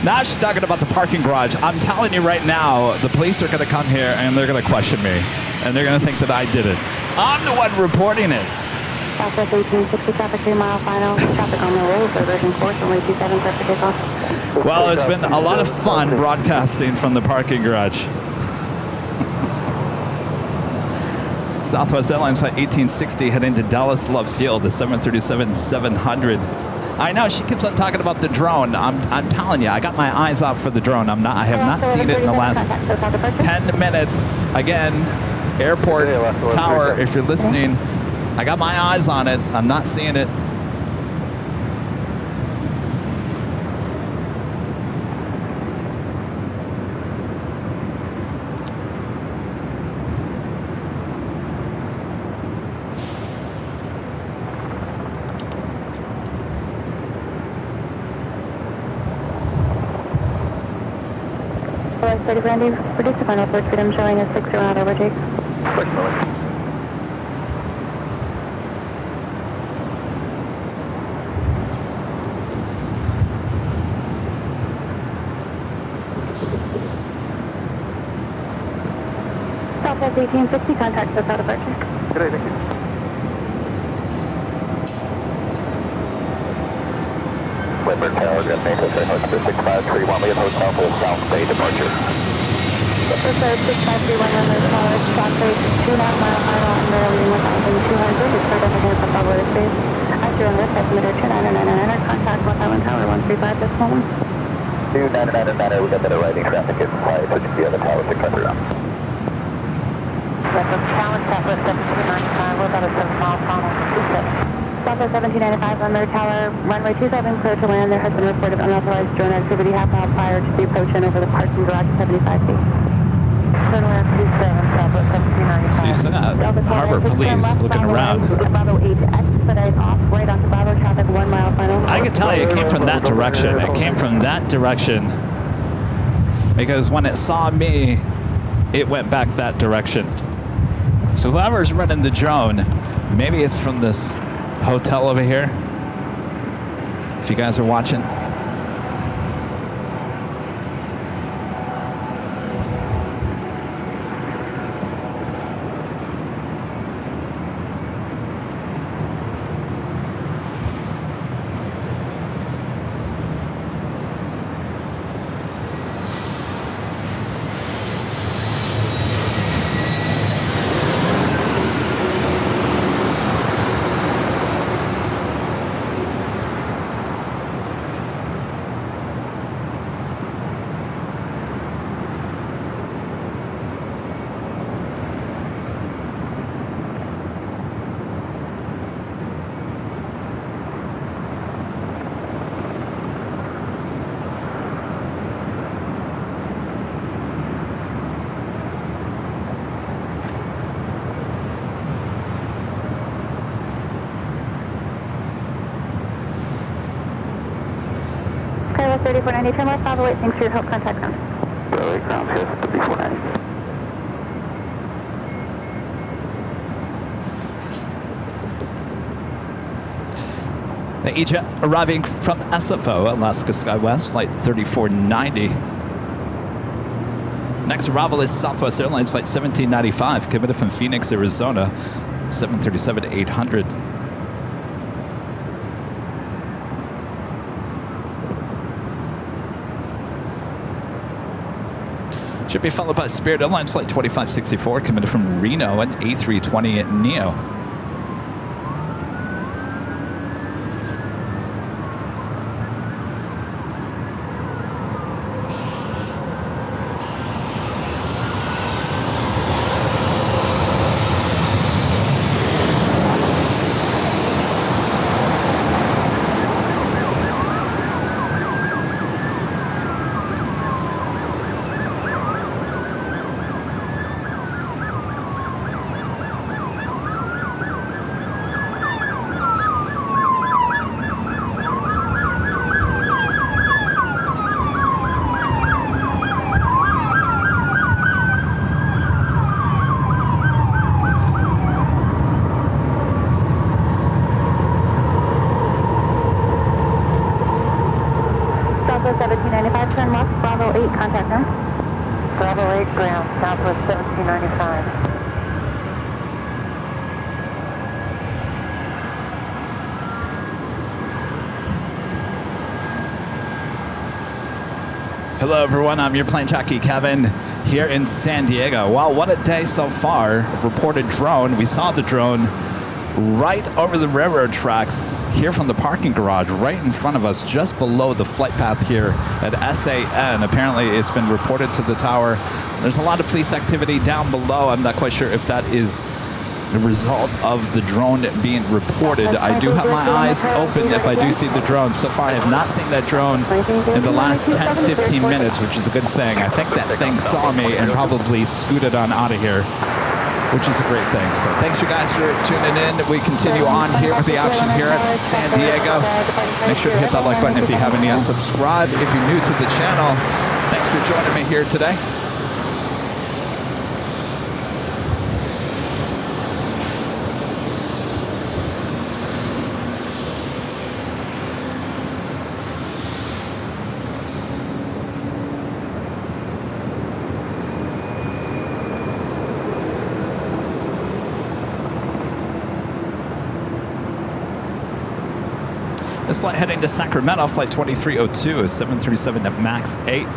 Now she's talking about the parking garage. I'm telling you right now, the police are going to come here and they're going to question me. And they're going to think that I did it. I'm the one reporting it. Southwest 1860, traffic 3 mile final. Traffic on the road, diversion course, runway 27, clear for takeoff. Well, it's been a lot of fun broadcasting from the parking garage. Southwest Airlines Flight 1860 heading to Dallas Love Field, the 737-700. I know, she keeps on talking about the drone. I'm telling you, I got my eyes out for the drone. I have not seen it in the last 10 minutes. Again, airport tower, if you're listening, I got my eyes on it. I'm not seeing it. Ready, Brandy. Reduce the final approach freedom showing a 6 around overtake. Southwest 1860, contact us out of departure. Good day, thank you. Weber Tower, good day, Hotel 6531, Leah Hotel for South Bay departure. Weber 6531, runway tower, traffic 2.5 mile final, nearly 1,200, it's for designated for Bravo airspace. After on this, altimeter 29999, contact North Island Tower 135, decimal 1. 29999, we got better writing traffic is quiet, switch to the other tower 600 up. Southwest Tower, Southwest 1795, we're about a 7 mile final, 27. Southwest 1795, runway tower, runway 27, clear to land. There has been a report of unauthorized drone activity half mile prior to the approach and over the parking garage at 75 feet. Clear to land 27, Southwest 1795. See, Harbor Police looking around. Bravo 8, expedite off right onto Bravo traffic, 1 mile final. I can tell you it came from that direction. It came from that direction. Because when it saw me, it went back that direction. So whoever's running the drone, maybe it's from this hotel over here. If you guys are watching. 3490, turn left, Bravo 8, thanks for your help, contact ground. Bravo 8, ground, yes, 3490. The E-Jet arriving from SFO, Alaska SkyWest, flight 3490. Next arrival is Southwest Airlines, flight 1795, committed from Phoenix, Arizona, 737-800. Should be followed by Spirit Airlines, flight 2564, committed from Reno, an A320neo. Southwest 1795, turn left, Bravo 8, contact ground. Bravo 8, ground, Southwest 1795. Hello, everyone. I'm your plane jockey, Kevin, here in San Diego. Wow, what a day so far of reported drone. We saw the drone right over the railroad tracks here from the parking garage, right in front of us, just below the flight path here at SAN. Apparently, it's been reported to the tower. There's a lot of police activity down below. I'm not quite sure if that is the result of the drone being reported. I do have my eyes open if I do see the drone. So far, I have not seen that drone in the last 10, 15 minutes, which is a good thing. I think that thing saw me and probably scooted on out of here, which is a great thing. So thanks you guys for tuning in. We continue on here with the action here at San Diego. Make sure to hit that like button if you haven't yet. Subscribe if you're new to the channel. Thanks for joining me here today. This flight heading to Sacramento, flight 2302, is 737 at MAX 8.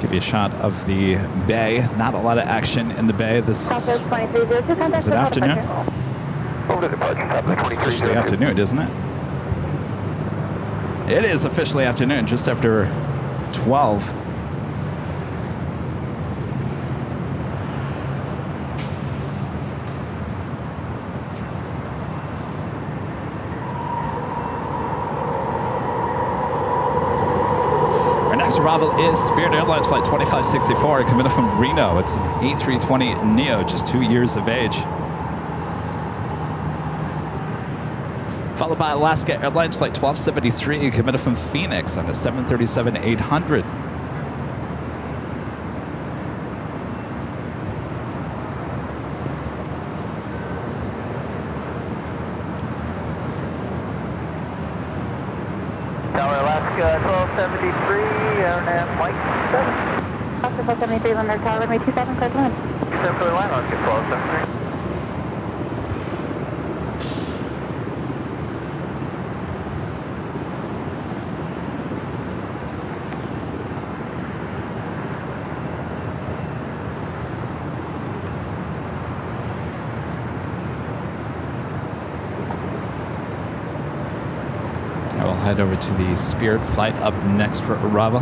Give you a shot of the bay. Not a lot of action in the bay. This is it afternoon? Over to departure, It's officially afternoon, isn't it? It is officially afternoon, just after 12. Next arrival is Spirit Airlines flight 2564, coming from Reno. It's an A320neo, just 2 years of age. Followed by Alaska Airlines flight 1273, coming from Phoenix on a 737-800. Tower Alaska 1273, airnav Mike 7. Alaska 1273, London Tower, runway 27, clear to land. 27 for the line, Alaska 1273. I will head over to the Spirit flight up next for arrival.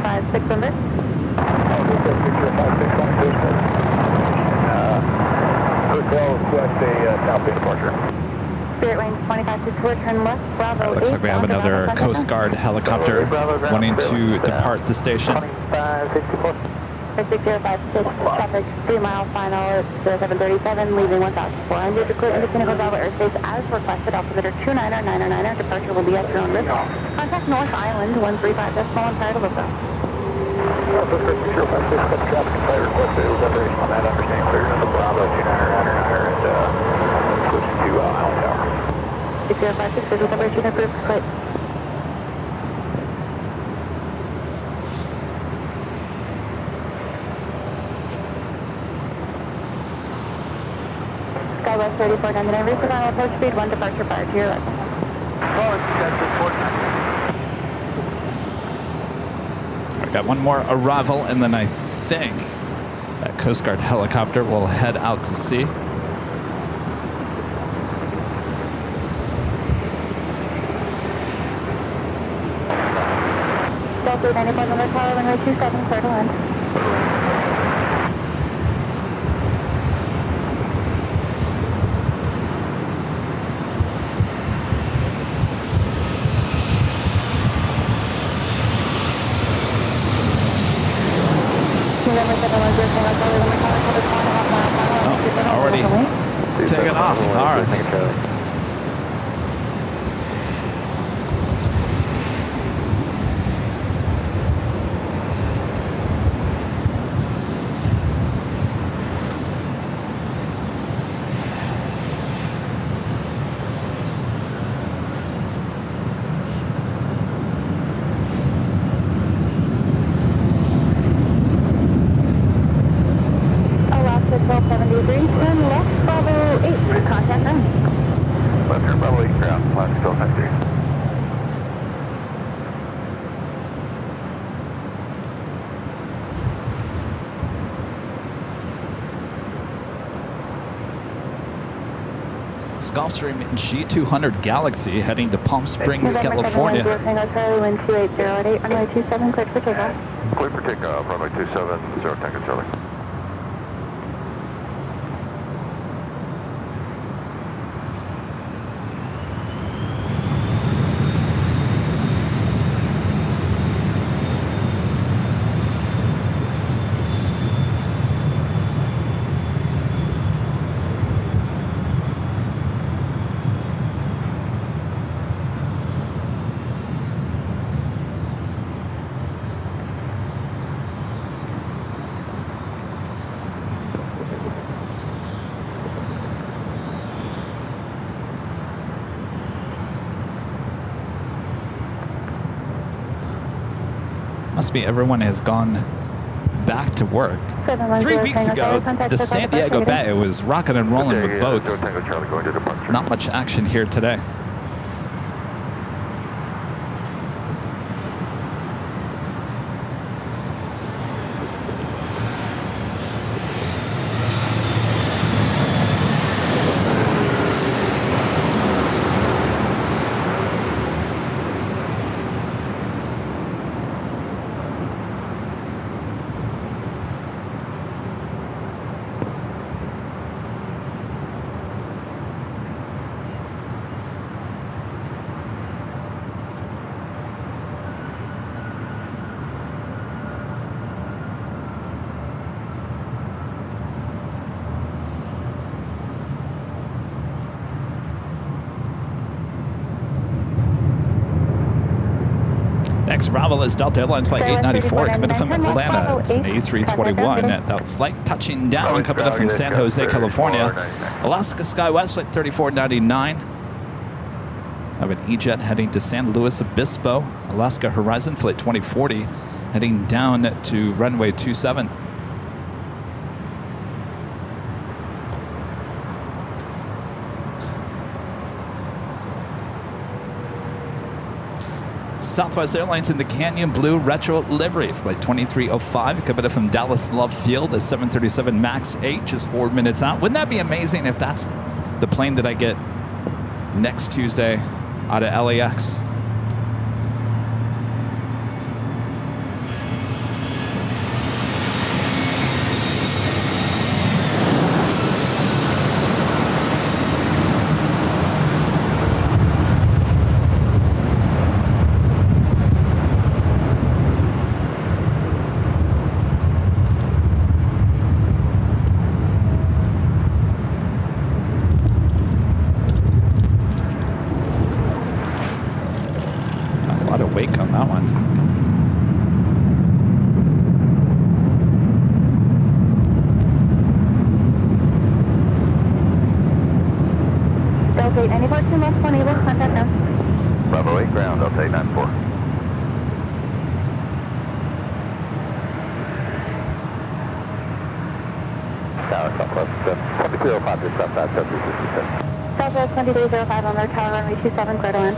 Guard 6056 under. Hotel request a southbound departure. Spirit range 2564, turn left, Bravo. Looks like we have another Coast Guard helicopter wanting to depart the station. 2564. 6056, traffic 3 mile final at 0737, leaving 1400 to clear into Pinnacle Bravo airspace as requested. Altimeter 29099er, departure will be at your own risk. Contact North Island 135 decimal and prior to liftoff. Traffic flight requested. Operation on that. Understand clear to Bravo 29099er and switch to Island Tower. 6056, visual separation approved, flight. Skywest 3499, reach the final approach speed, 1 departure prior to your arrival. I got one more arrival, and then I think that Coast Guard helicopter will head out to sea. Delta 95 on the tower, runway 27, clear to land. Oh, already taken off. All right. Alaska 1273, turn left, Bravo 8, contact them. Left turn Bravo 8 ground, Alaska 1273. Gulfstream G200 Galaxy heading to Palm Springs, California. Charlie, wind 2808, runway 27, cleared for takeoff. Clear for takeoff, runway 27, 0 Tango Charlie. Must be everyone has gone back to work. 3 weeks ago, the San Diego Bay was rocking and rolling with boats. Not much action here today. Next arrival is Delta Airlines Flight 894 coming from Atlanta. It's an A321. The flight touching down coming up from San Jose, California. Alaska SkyWest Flight 3499. I have an E-Jet heading to San Luis Obispo. Alaska Horizon Flight 2040 heading down to runway 27. Southwest Airlines in the Canyon Blue Retro Livery, Flight 2305, coming up from Dallas Love Field, a 737 MAX 8, just 4 minutes out. Wouldn't that be amazing if that's the plane that I get next Tuesday out of LAX? Wake on that one. Delta 894, 2 left, 1 able, contact now. Bravo 8 ground, Delta 894. Tower Southwest 2305 to Southwest 7366. Southwest 2305 on their tower, runway 27, clear to land.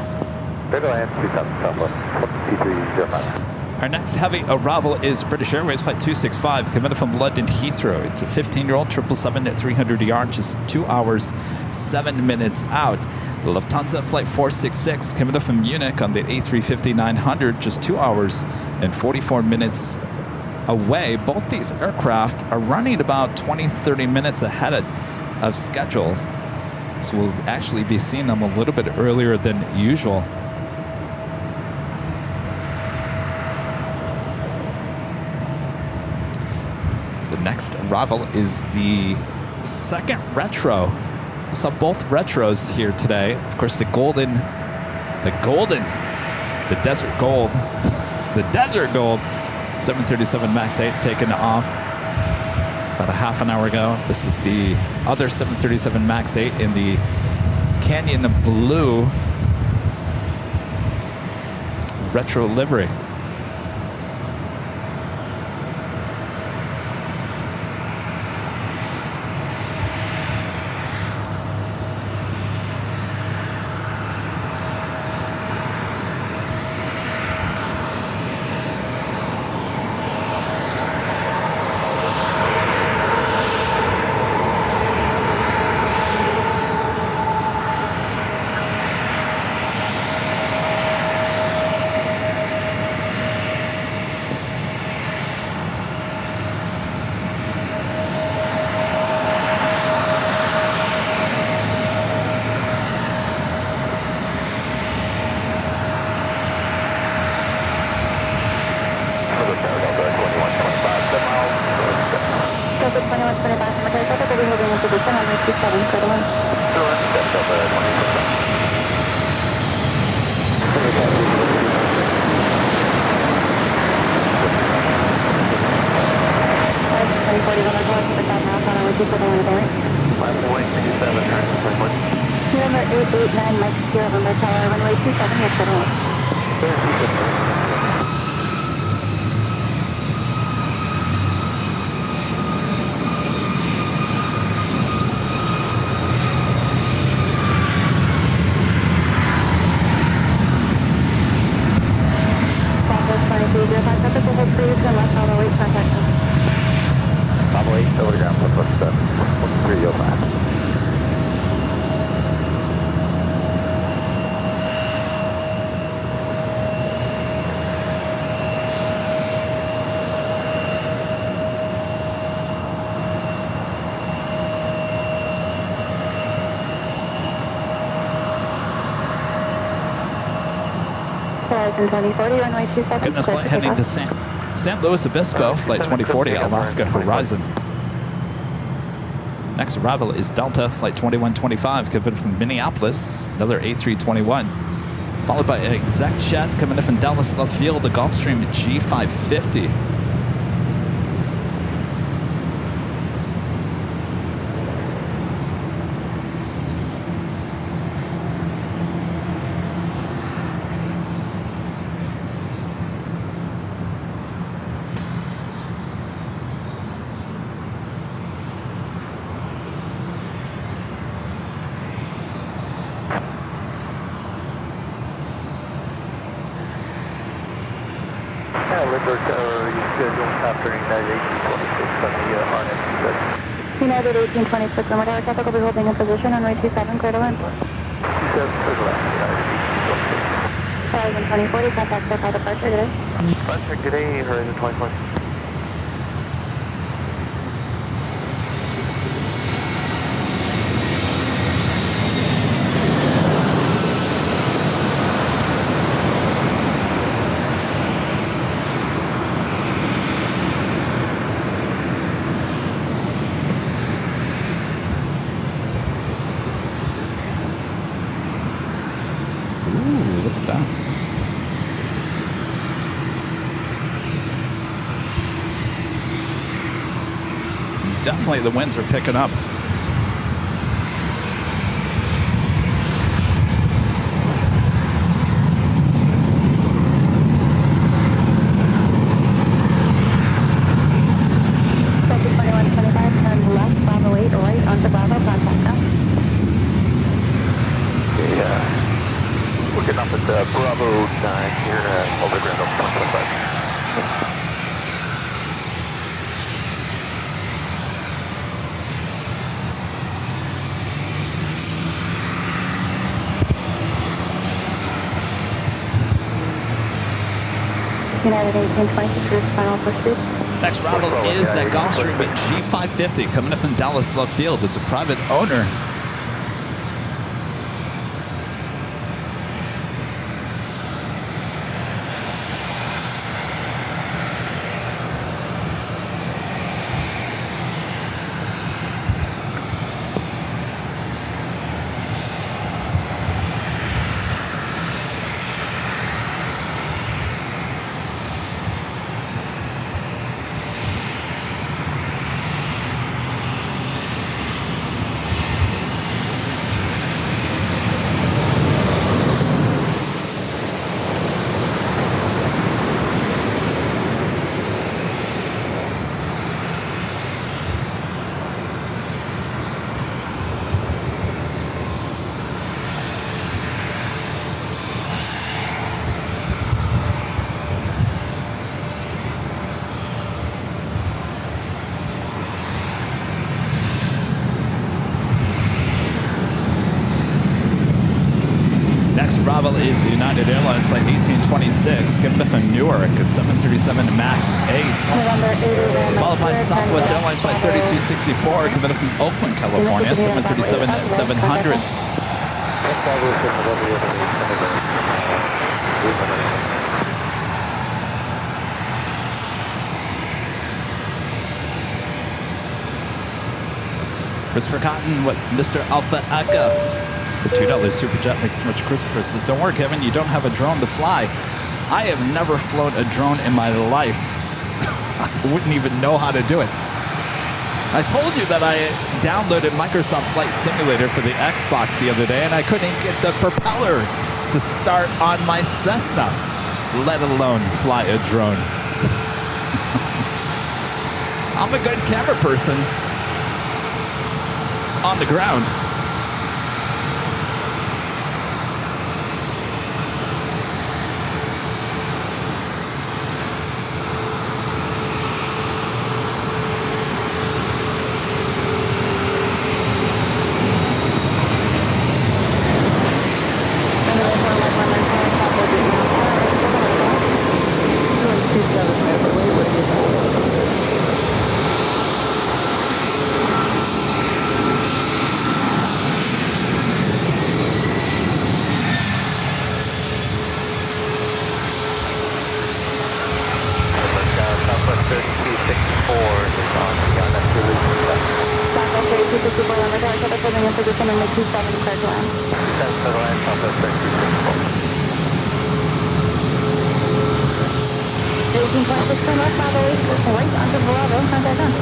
Clear to land, 27 Southwest 2305. Our next heavy arrival is British Airways Flight 265, coming from London Heathrow. It's a 15-year-old 777 at 300 yards, just 2 hours, 7 minutes out. Lufthansa Flight 466, coming from Munich on the A350-900, just 2 hours and 44 minutes away. Both these aircraft are running about 20-30 minutes ahead of schedule. So we'll actually be seeing them a little bit earlier than usual. The next arrival is the second retro. We saw both retros here today. Of course, the desert gold, the desert gold 737 MAX 8 taken off about a half an hour ago. This is the other 737 MAX 8 in the Canyon Blue retro livery. Getting this flight heading to San Luis Obispo, Flight 2040, Alaska Horizon. Next arrival is Delta Flight 2125, coming from Minneapolis, another A321. Followed by exec jet coming in from Dallas Love Field, the Gulfstream G550. Liver Tower, you schedule after United 1826 on the RNS. United 1826, Runway Tower traffic will be holding in position on runway 27, clear to land. 27, clear to land, United 1826. Horizon 2040, contact SoCal departure today. Departure today, Horizon 2040. Ooh, look at that. Definitely the winds are picking up. Second 2125, turn left, Bravo 8, right onto Bravo, contact now. We're getting up at Bravo 9 here over Grand Oaks 125. United 1826, route final pursuit. Next rival is that Gulfstream G550 coming in from Dallas Love Field. It's a private owner. Rival is United Airlines Flight 1826, coming in from Newark, a 737 MAX 8. Followed by Southwest Airlines Flight 3264, coming in from Oakland, California, 737-700. Christopher Cotton, what Mr. Alpha Echo. For $2 Super Jet. Thanks so much, Christopher. Says, don't worry, Kevin, you don't have a drone to fly. I have never flown a drone in my life. I wouldn't even know how to do it. I told you that I downloaded Microsoft Flight Simulator for the Xbox the other day, and I couldn't get the propeller to start on my Cessna, let alone fly a drone. I'm a good camera person on the ground. 18.6 from left, Bravo 8, right onto Bravo, contact on.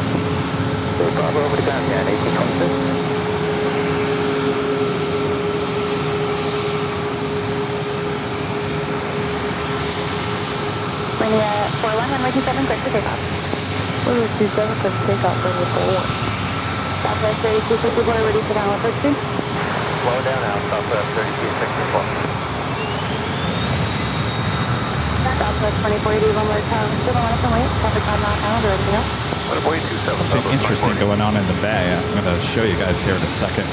So Bravo over to ground, yeah, 1826. Linear 41, runway 27, clear for takeoff. Runway 27, clear for takeoff, runway 41. Southwest 3264, ready for downward approach speed. Slow down now, Southwest 3264. Southwest 2480, runway tower, still on up and wait. Traffic on not now, directing up. Something interesting going on in the bay. I'm going to show you guys here in a second.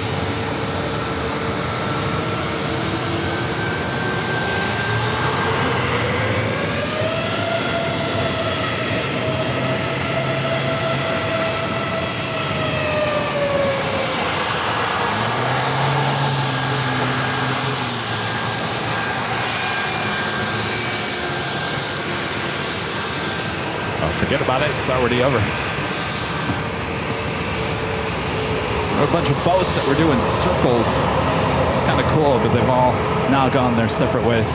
Forget about it, it's already over. There are a bunch of boats that were doing circles. It's kind of cool, but they've all now gone their separate ways.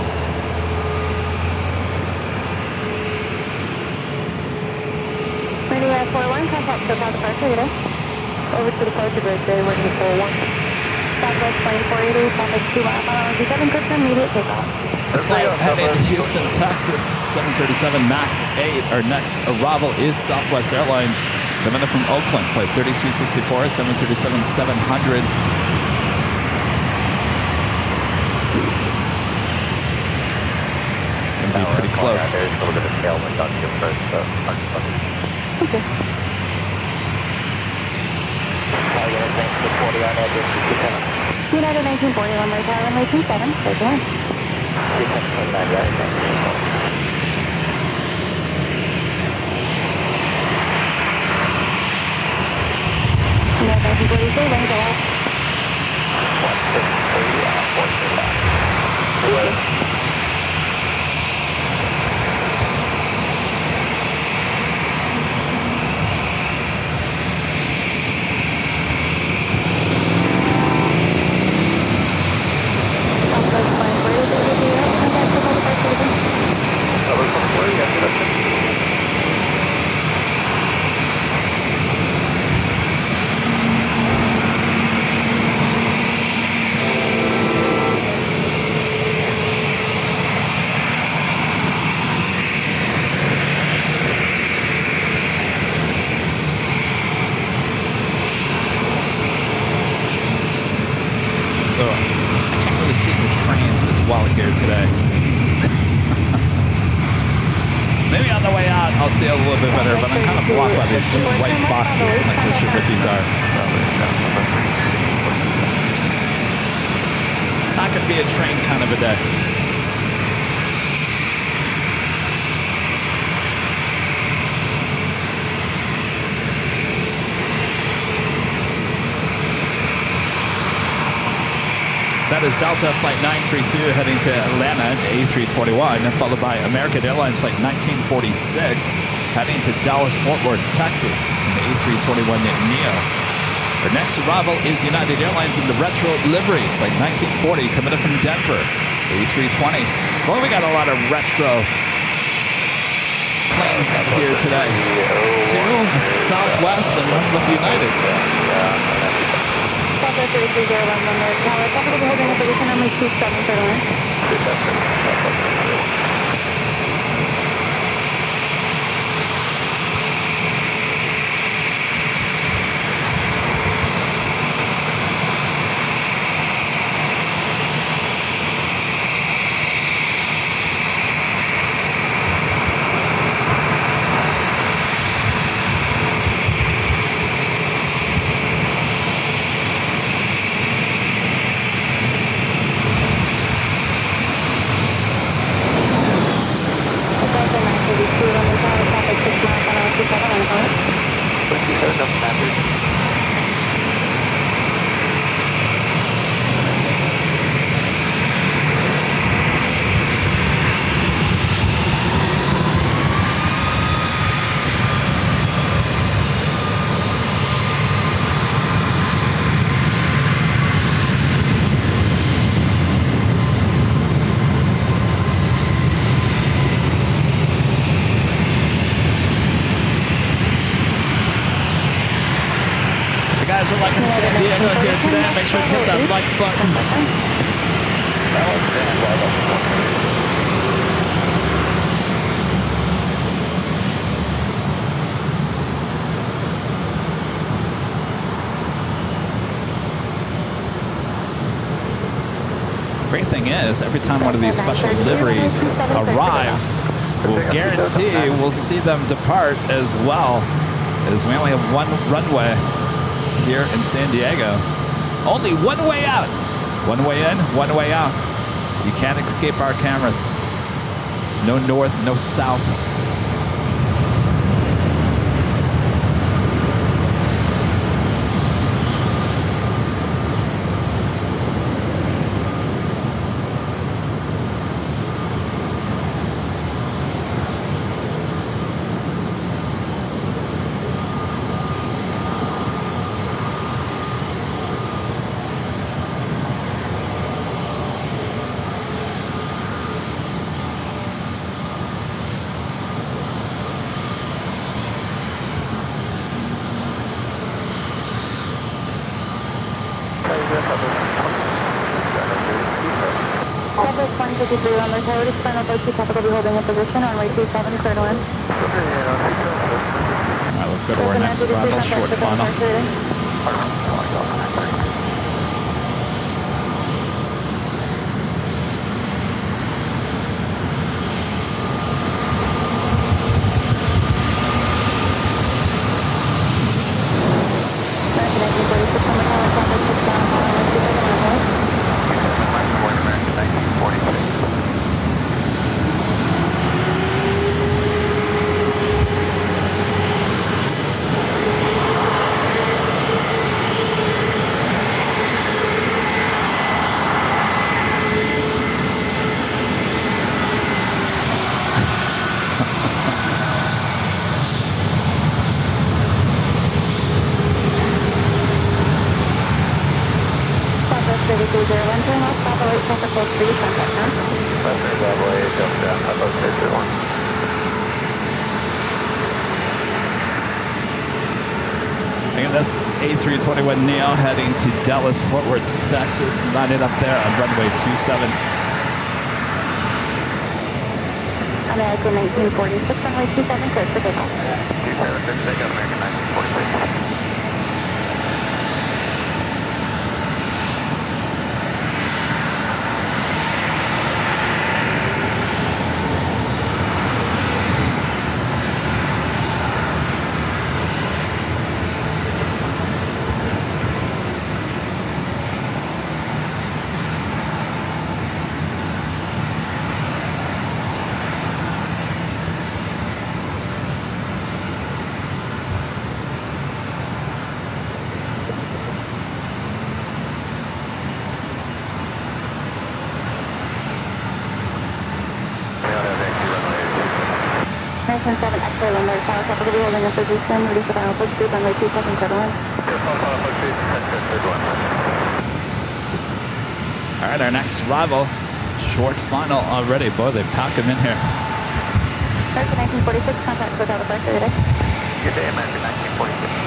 Ready at 41, contact SoCal departure, good day. Over to departure bridge, ready, working 41. Southwest 2480, traffic 2 mile per hour, 7 clear for immediate takeoff. This flight heading to Houston, Texas, 737 MAX 8. Our next arrival is Southwest Airlines, coming in from Oakland, flight 3264, 737-700. This is going to be pretty close. There's a little bit of tailwind on you first, so Okay. United 1940, runway tower, runway 27, clear to land. United 1943, runway to left. 163, So I can't really see the trains as well here today. Maybe on the way out I'll see a little bit better, but I'm kind of blocked by these two white boxes. I'm not quite sure what these are. Not going to be a train kind of a day. That is Delta Flight 932 heading to Atlanta, A321, followed by American Airlines Flight 1946 heading to Dallas-Fort Worth, Texas. It's an A321 NEO. Our next arrival is United Airlines in the retro livery, Flight 1940, coming in from Denver, A320. Well, we got a lot of retro planes out here today. 2 Southwest and 1 with United. Southwest 3301, runway tower, traffic will be holding a position runway 27 for the line. guys are liking San Diego here today, make sure to hit that like button. Great thing is, every time one of these special liveries arrives, we'll guarantee we'll see them depart as well, as we only have one runway here in San Diego. Only one way out. One way in, one way out. You can't escape our cameras. No north, no south. Southwest 153 on the tower, final approach to capital, be holding a position, runway 27, clear to land. All right, let's go to our next arrival, short funnel. Again, this A321neo heading to Dallas, Fort Worth, Texas, lining up there on runway 27. American 1946, runway 27, clear for takeoff. 276, take out American 1946. American 7, X-ray, London, tower, capital, be holding a position, reduce the final approach to runway 27, clear to land. All right, our next arrival, short final already. Boy, they pack them in here. American 1946, contact with out of departure today. Good day, American 1946.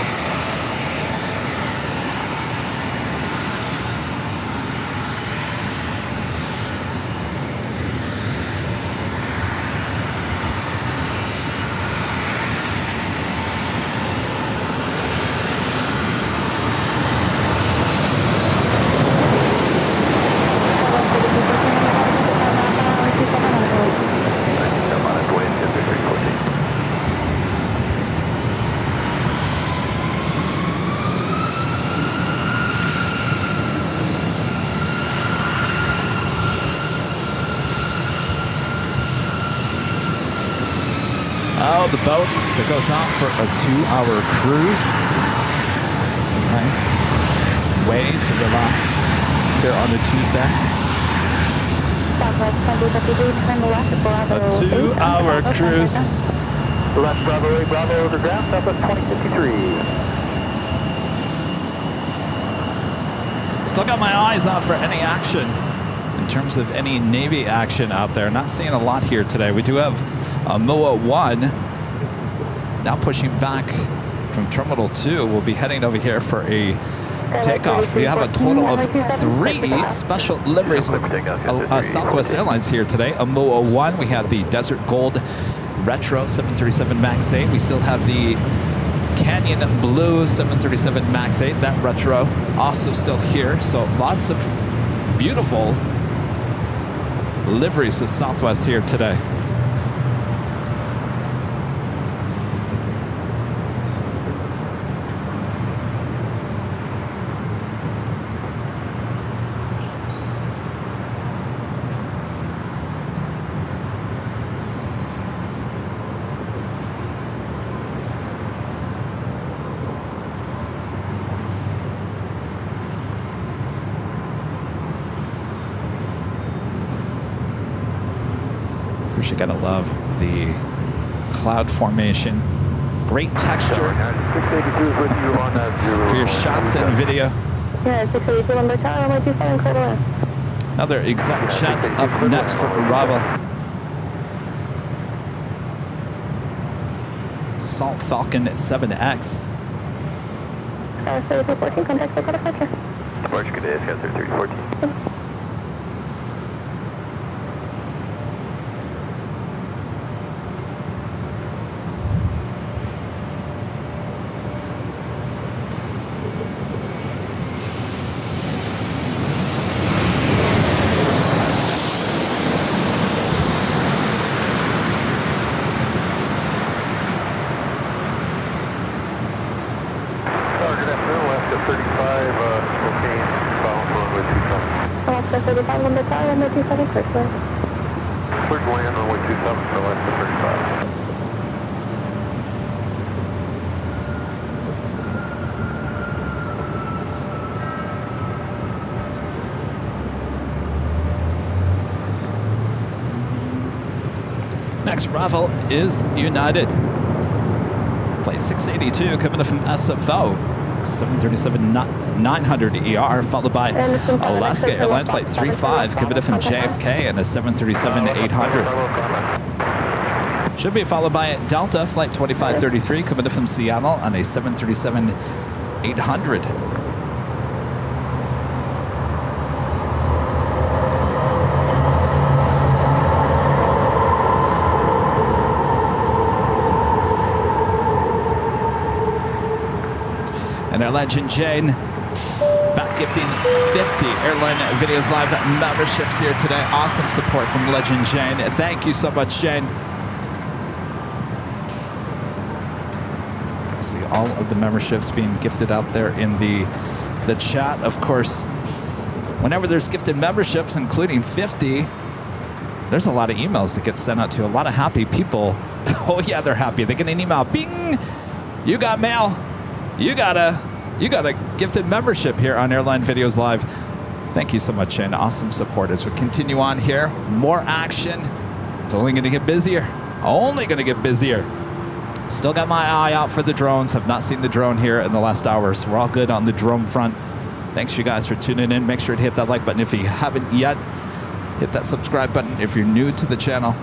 Oh, the boat that goes out for a 2-hour cruise. Nice way to relax here on a Tuesday. A 2-hour cruise. Left Bravo 8, Bravo over ground, Southwest 2053. Still got my eyes out for any action in terms of any Navy action out there. Not seeing a lot here today. We do have MOA 1 now pushing back from Terminal 2 will be heading over here for a takeoff. We have a total of 3 special liveries with Southwest Airlines here today. A MOA 1, we have the Desert Gold Retro 737 MAX 8. We still have the Canyon Blue 737 MAX 8, that retro also still here. So lots of beautiful liveries with Southwest here today. You gotta love the cloud formation. Great texture for your shots and video. Yeah, 682 number tower, runway 27, clear to land. Another exec chat up next for arrival. Salt Falcon 7X. 3314, contact for departure. Departure, good day, Sky 3314. Alaska 35, number tower, runway 27, clear to land. Clear to land, runway 27 for Alaska 35. Next arrival is United. Flight 682 coming up from SFO. It's a 737-900 ER, followed by Alaska Airlines Flight 35 coming up from JFK and a 737-800. Should be followed by Delta Flight 2533 coming up from Seattle on a 737-800. And our legend Jane back gifting 50 Airline Videos Live memberships here today. Awesome support from legend Jane. Thank you so much, Jane. I see all of the memberships being gifted out there in the chat. Of course, whenever there's gifted memberships, including 50, there's a lot of emails that get sent out to a lot of happy people. Oh yeah, they're happy. They get an email. Bing! You got mail. You got a gifted membership here on Airline Videos Live. Thank you so much, Shane. Awesome support as we continue on here. More action. It's only going to get busier. Only going to get busier. Still got my eye out for the drones. Have not seen the drone here in the last hour, so we're all good on the drone front. Thanks, you guys, for tuning in. Make sure to hit that like button if you haven't yet. Hit that subscribe button if you're new to the channel.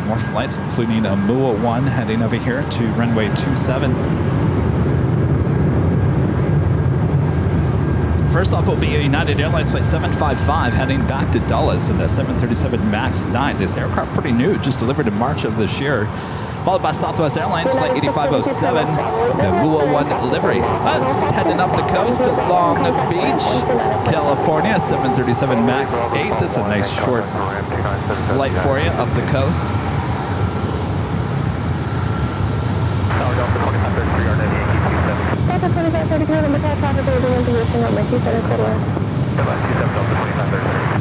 More flights, including a MOA 1 heading over here to runway 27. First up will be a United Airlines Flight 755 heading back to Dulles in the 737 MAX 9. This aircraft pretty new, just delivered in March of this year. Followed by Southwest Airlines Flight 8507, the MOA 1 livery. It's just heading up the coast to Long Beach, California, 737 MAX 8. That's a nice short flight for you up the coast. Delta 2533, number tower, traffic is in position, runway 27, clear to land. Goodbye, 27 Delta 2533.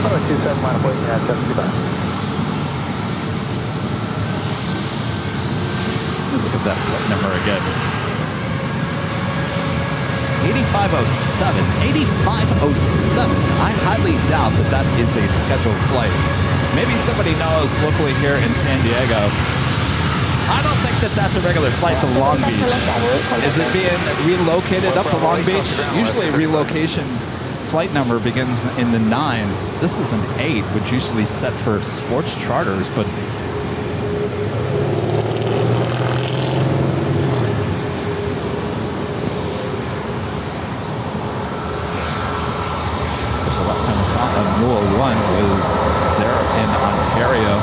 Runway 27, line of United 725. Look at that flight number again. 8507. 8507. I highly doubt that that is a scheduled flight. Maybe somebody knows locally here in San Diego. I don't think that that's a regular flight to Long Beach. Is it being relocated up to Long Beach? Usually a relocation flight number begins in the 9s. This is an 8, which usually set for sports charters, but of course, the last time I saw a Newell 1 was there in Ontario.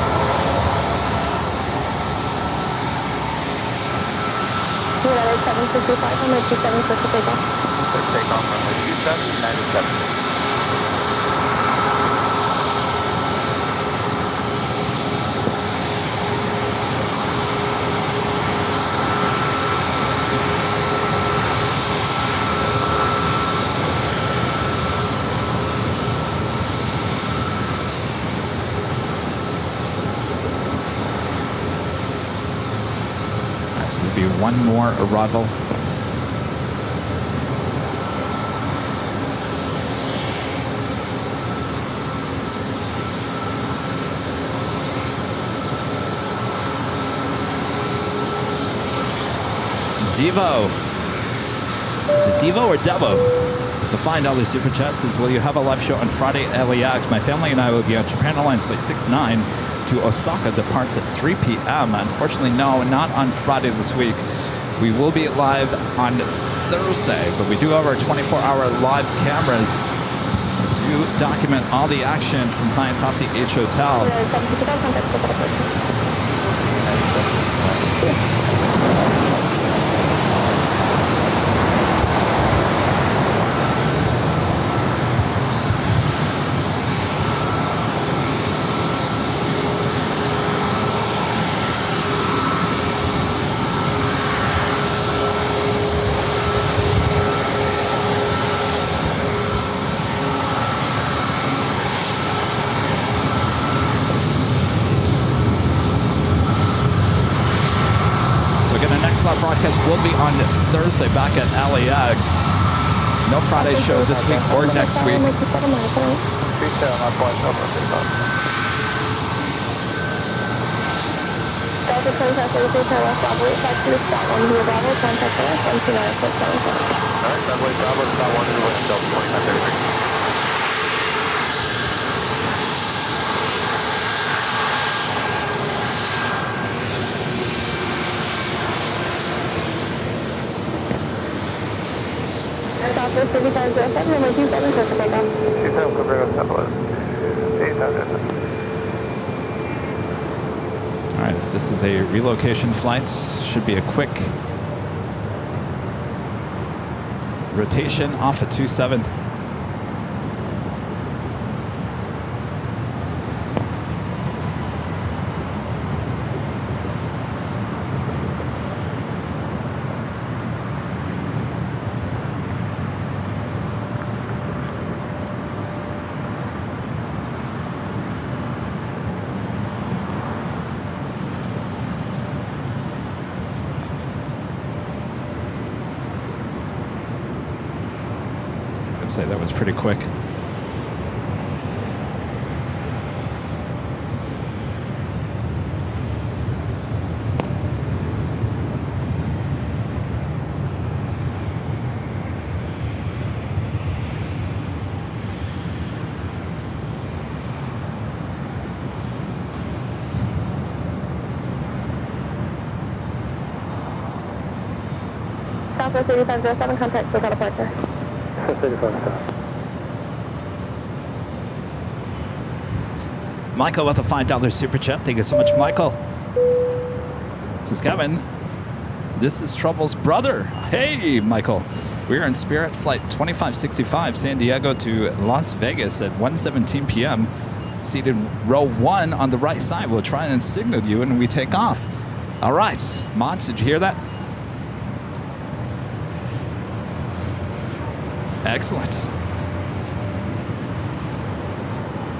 United 755, runway 27 for takeoff. Takeoff runway 27, United 7. There'll be one more arrival. Devo. Is it Devo or Devo? To find all the super chats says, will you have a live show on Friday at LAX? My family and I will be on Japan Airlines Flight 69 to Osaka, departs at 3 p.m. Unfortunately, no, not on Friday this week. We will be live on Thursday, but we do have our 24-hour live cameras that do document all the action from high atop the H Hotel. Broadcast will be on Thursday back at LAX. No Friday show this week or next week. Southwest 3507, runway 27 for takeoff. 27 covering Southwest. 8507. All right, if this is a relocation flight, should be a quick rotation off at 27. I'd say that was pretty quick. Southwest 8507, contact for departure. 8507. Michael with a $5 super chat. Thank you so much, Michael. This is Kevin. This is Trouble's brother. Hey, Michael. We're in Spirit Flight 2565, San Diego to Las Vegas at 1:17 p.m. Seated row 1 on the right side. We'll try and signal you and we take off. All right. Mons, did you hear that? Excellent.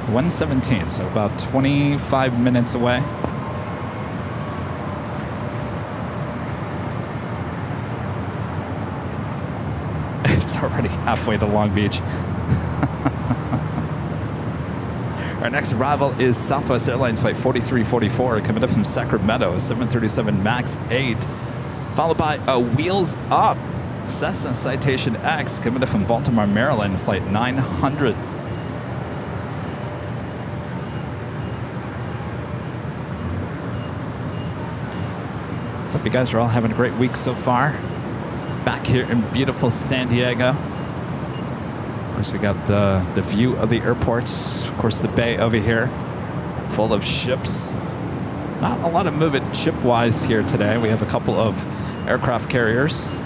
1:17, so about 25 minutes away. It's already halfway to Long Beach. Our next arrival is Southwest Airlines Flight 4344, coming up from Sacramento, 737 MAX 8, followed by a Wheels Up Cessna Citation X, coming up from Baltimore, Maryland, Flight 900. Hope you guys are all having a great week so far. Back here in beautiful San Diego. Of course, we got the view of the airports. Of course, the bay over here, full of ships. Not a lot of movement ship-wise here today. We have a couple of aircraft carriers.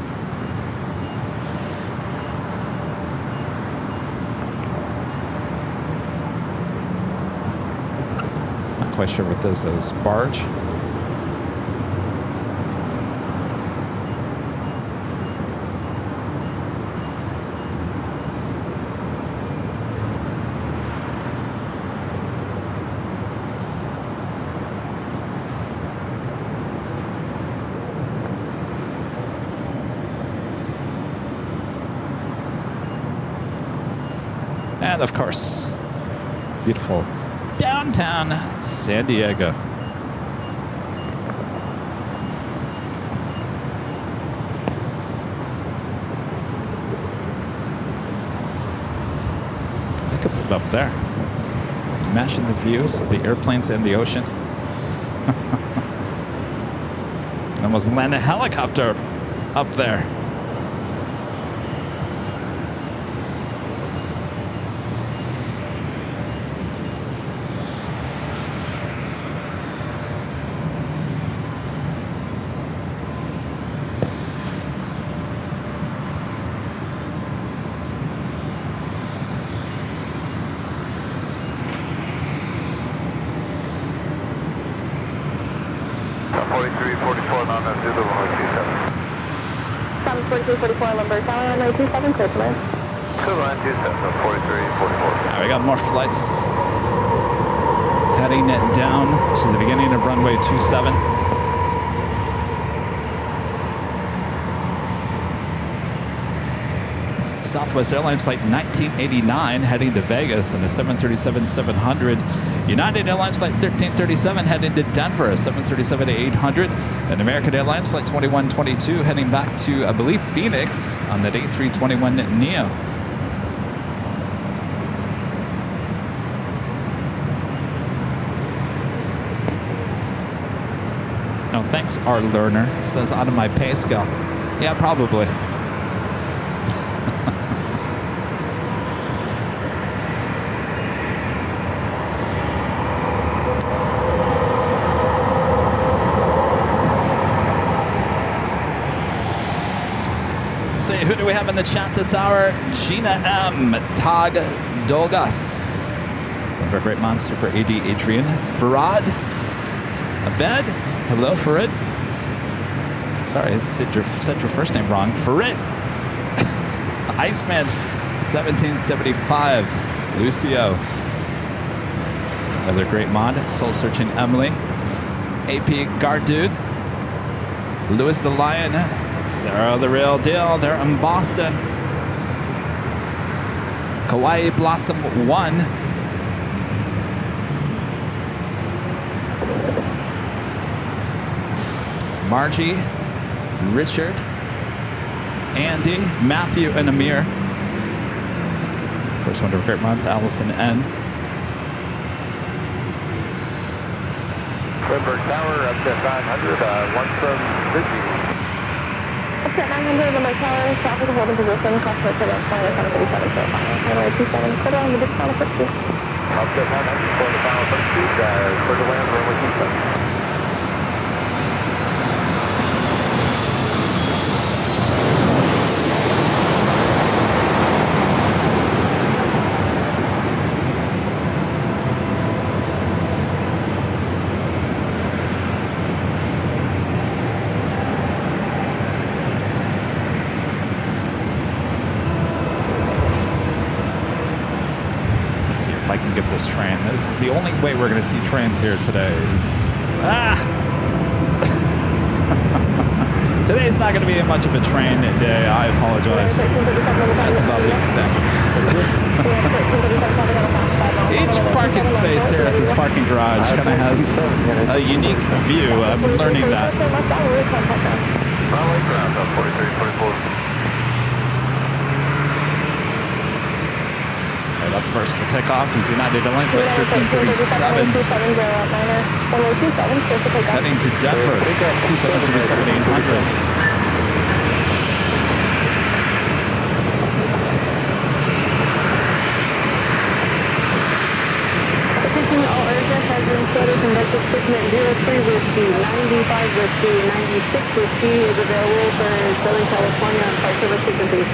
Not quite sure what this is. Barge. And of course, beautiful downtown San Diego. I could move up there. Imagine the views of the airplanes and the ocean. And almost land a helicopter up there. From 4344 Lumber Tower, runway 27, clear to land. Clear line 27, 4344. Now we got more flights heading it down to the beginning of runway 27. Southwest Airlines Flight 1989 heading to Vegas on the 737-700. United Airlines Flight 1337 heading to Denver, 737-800. And American Airlines Flight 2122 heading back to, I believe, Phoenix on that A321neo. Oh, thanks, our learner. Says out of my pay scale. Yeah, probably. Say, who do we have in the chat this hour? Gina M. Tag Dolgas. One of our great moms, Super AD Adrian. Farad Abed. Hello, Farid. Sorry, I said your first name wrong. Farid. Iceman 1775. Lucio. Another great mod. Soul Searching Emily. AP Guard Dude. Louis the Lion. Sarah the Real Deal. They're in Boston. Kawaii Blossom 1. Margie, Richard, Andy, Matthew, and Amir. Of course, one of our great mods, Allison N. Redbird Tower up to 900, one from Sydney. Okay, 900, Runway Tower, traffic holding position, Crosswind to the final 737, so final. Runway 27, clear to land, you just final approach. Offset 900 for the final approach, clear to land, runway 27. If I can get this train. This is the only way we're going to see trains here today. Today's not going to be much of a train day. I apologize. That's about the extent. Each parking space here at this parking garage kind of has a unique view. I'm learning that. Up first for takeoff is United Airlines with 1337. Heading to Denver, 737-800. All urgent has been started conducted shipment 03 Whiskey, 95 Whiskey, 96 Whiskey is available for Southern California on flight service frequencies.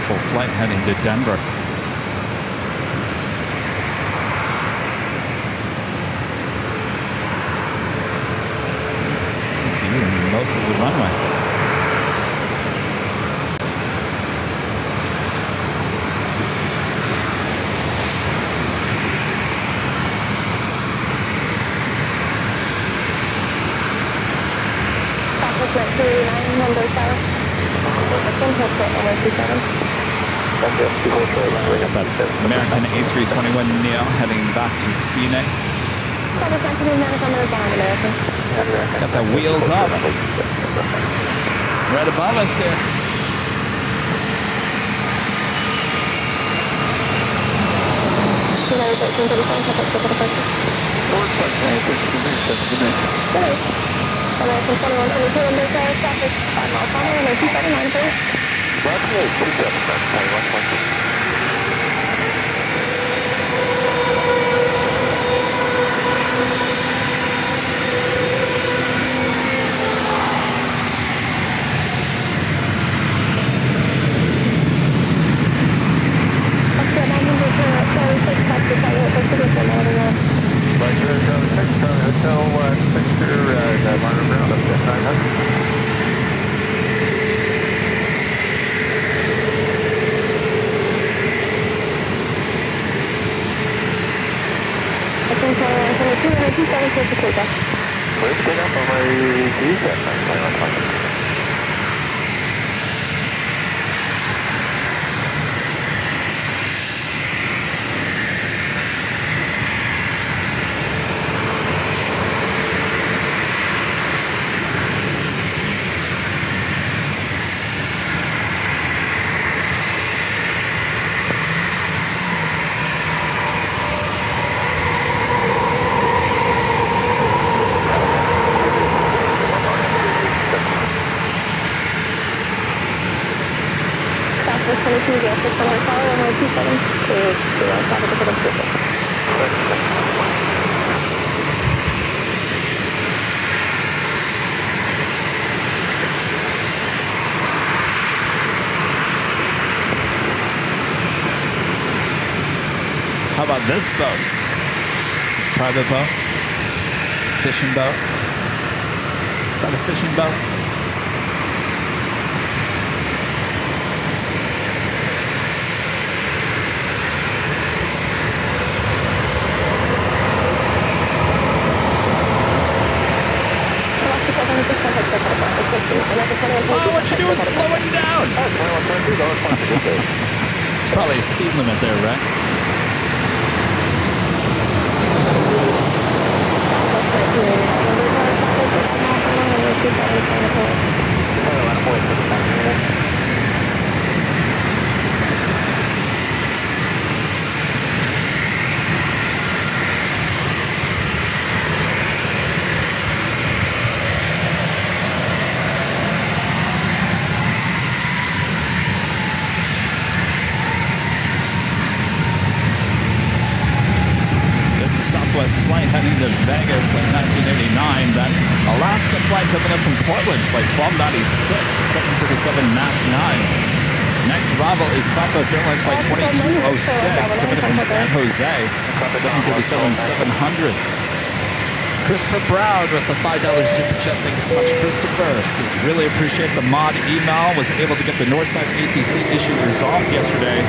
Full flight heading to Denver. He's using most of the runway. We got that American A321neo heading back to Phoenix. Got the wheels up. Right above us here. How about this boat? Is this a private boat? Fishing boat? Is that a fishing boat? Oh, what you doing slowing down? It's probably a speed limit there, right? Southwest flight heading to Vegas, flight 1989. Then Alaska flight coming up from Portland, flight 1296, a 737 MAX 9. Next arrival is Southwest Airlines flight 2206, coming in from San Jose, 737-700. Christopher Brown with the $5 super chat. Thank you so much, Christopher. Says, really appreciate the mod email. Was able to get the Northside ATC issue resolved yesterday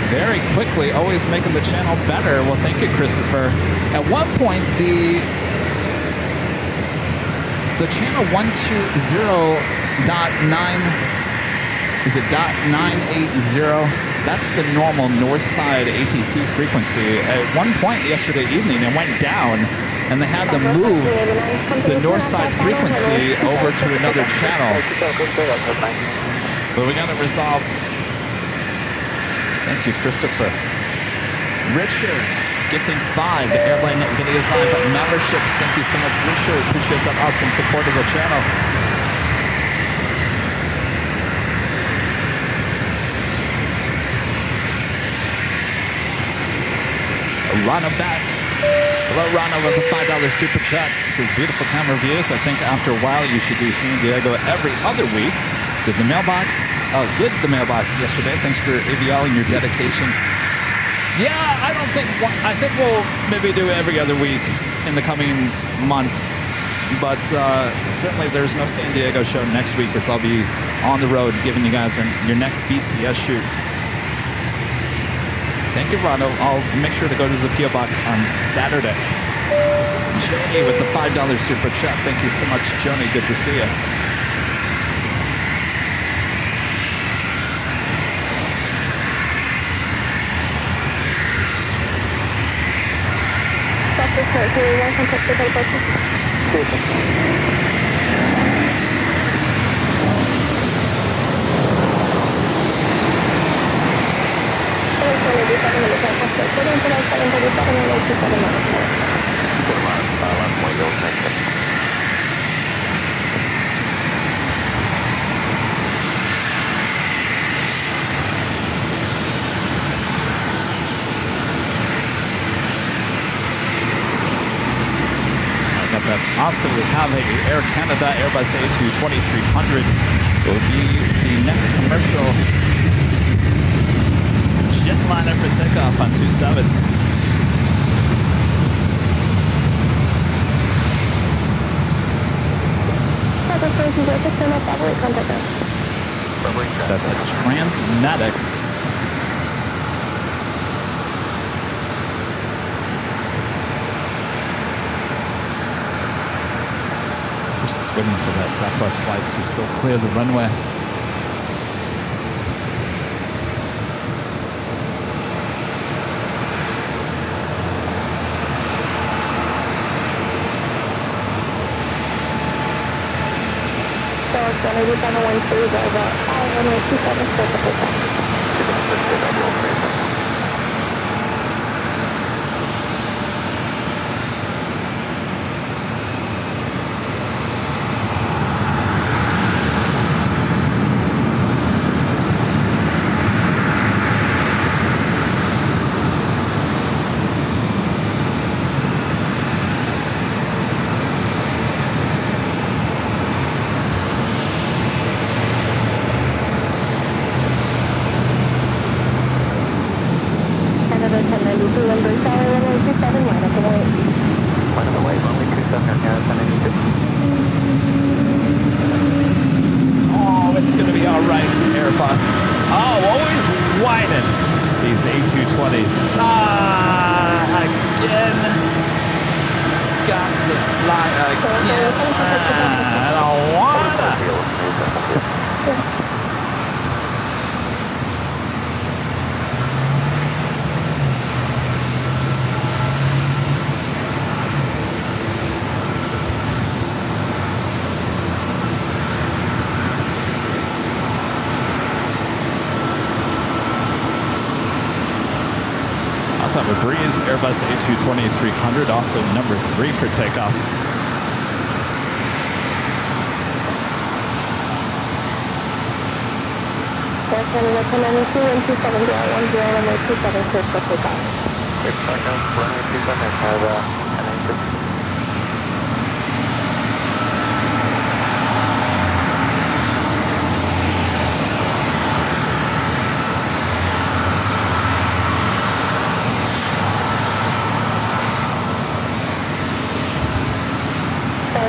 very quickly, always making the channel better. Well, thank you, Christopher. At one point, the channel 120.9, is it .980? That's the normal Northside ATC frequency. At one point yesterday evening, it went down, and they had to move the Northside frequency over to another channel. But we got it resolved. Thank you, Christopher. Richard, gifting 5 Airline Videos Live memberships. Thank you so much, Richard. Appreciate that awesome support of the channel. Rana back. Hello, Rana with the $5 super chat. Says, beautiful camera views. I think after a while you should do San Diego every other week. Did the mailbox yesterday. Thanks for AVL and your dedication. Yeah, I think we'll maybe do every other week in the coming months. But certainly there's no San Diego show next week, as I'll be on the road giving you guys your next BTS shoot. Thank you, Rondo. I'll make sure to go to the P.O. Box on Saturday. Joni with the $5 super chat. Thank you so much, Joni. Good to see you. Also, we have a Air Canada Airbus A220-300. It will be the next commercial jetliner for takeoff on 27. That's a Transmedics. Just waiting for that Southwest flight to still clear the runway. So it's going to be on the 130 over 527. Oh, it's going to be all right, Airbus. Oh, always whining these A220s. Again. got to fly again. I don't wanna. Also have a Breeze Airbus A220-300, also number 3 for takeoff. Runway 270, runway 27 clear for takeoff. Runway 27 has an engine.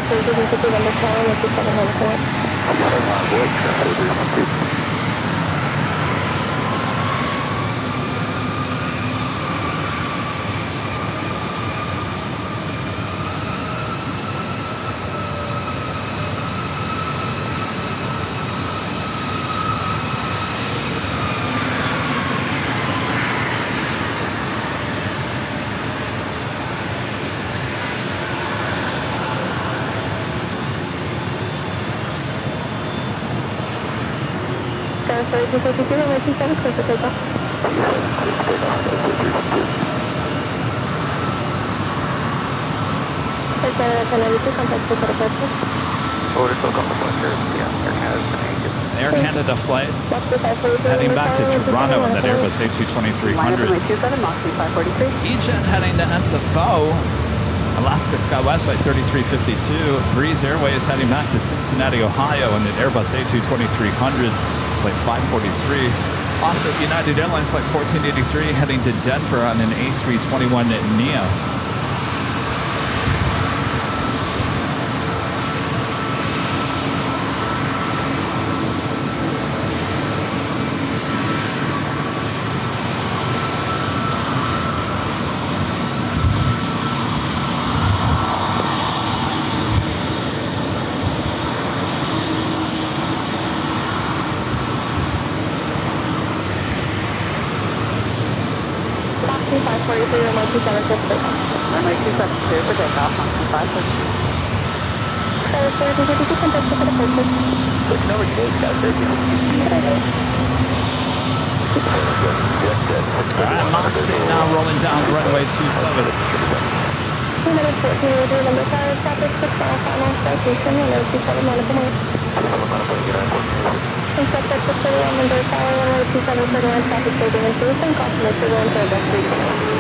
So you can put on the tower with the 714. So you can take runway 27 clear for takeoff. Air Canada flight heading back to Toronto on that Airbus A220-300. It's E-Jet heading to SFO. Alaska SkyWest flight 3352. Breeze Airways heading back to Cincinnati, Ohio on the Airbus A220-300, flight 543. Also, United Airlines flight 1483 heading to Denver on an A321neo. Runway 27 clear for takeoff, Monkey 543. Alright, Moxie now rolling down runway 27. 2 minutes 14, number 5, traffic 6 mile final citation, runway 27, Monaco. Inspector 631, number 5, runway 27, 31, traffic building and solution, customer 31, Airbus 320.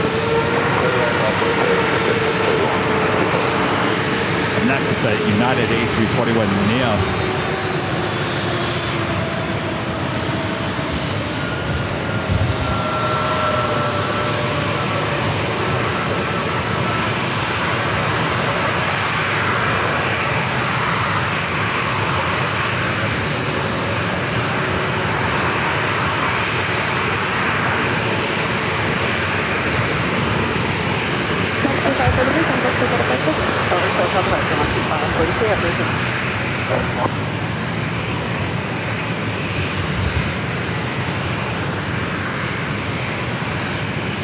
Next, it's a United A321neo.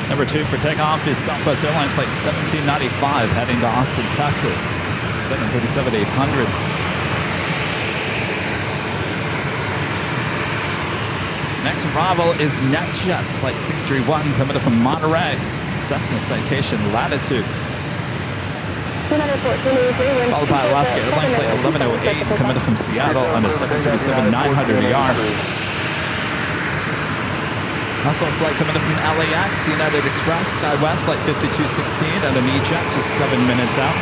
Number 2 for takeoff is Southwest Airlines flight 1795 heading to Austin, Texas. 737-800. Next arrival is NetJets flight 631 coming from Monterey. Cessna citation latitude. Followed by Alaska Airlines flight 1108 coming from Seattle on a 737-900ER. Also a flight coming in from LAX, United Express, SkyWest flight 5216 and an E-Jet just 7 minutes out.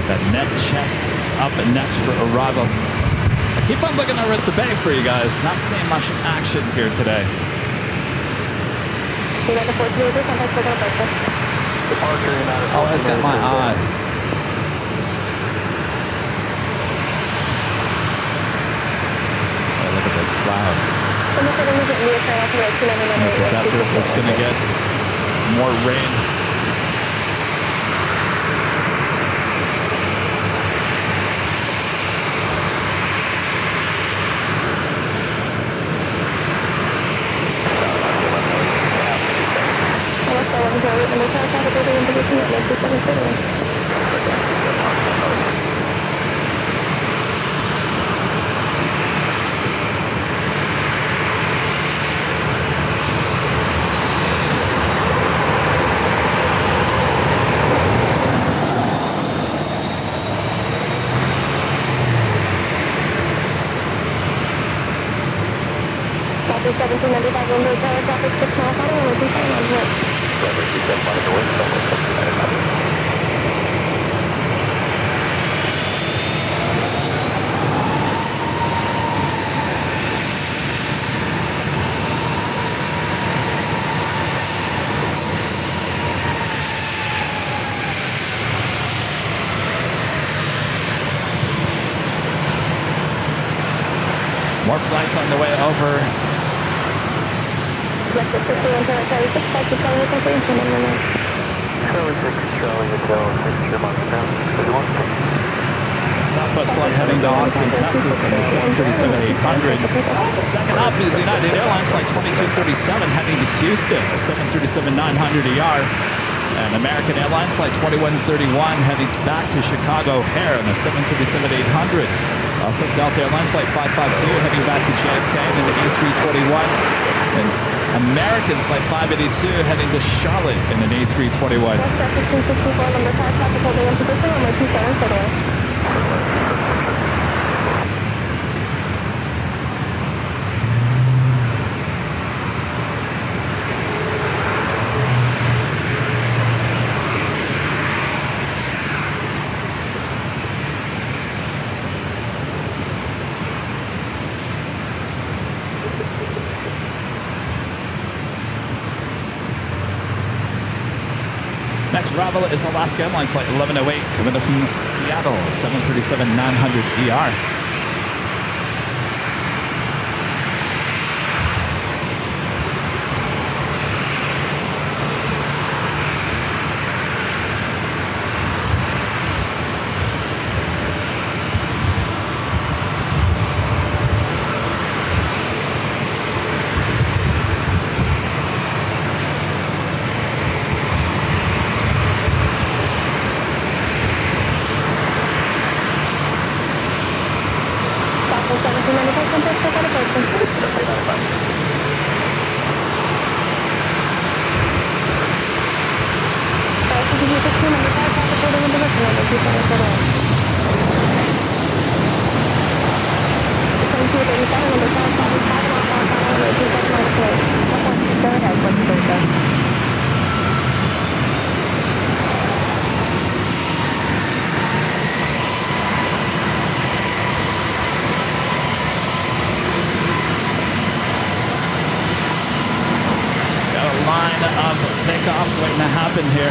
got the net checks up and next for arrival. I keep on looking over at the bay for you guys. Not seeing much action here today. Always got my eye. Hey, look at those clouds. The desert is going to get more rain. More flights on the way over. Southwest flight heading to Austin, Texas on the 737-800. Second up is United Airlines flight 2237 heading to Houston, the 737-900ER. And American Airlines flight 2131 heading back to Chicago O'Hare on the 737-800. Also Delta Airlines flight 552 heading back to JFK in the A321. And American flight 582 heading to Charlotte in an A321. Next arrival is Alaska Airlines flight 1108 coming in from Seattle, 737-900ER. Takeoffs waiting to happen here.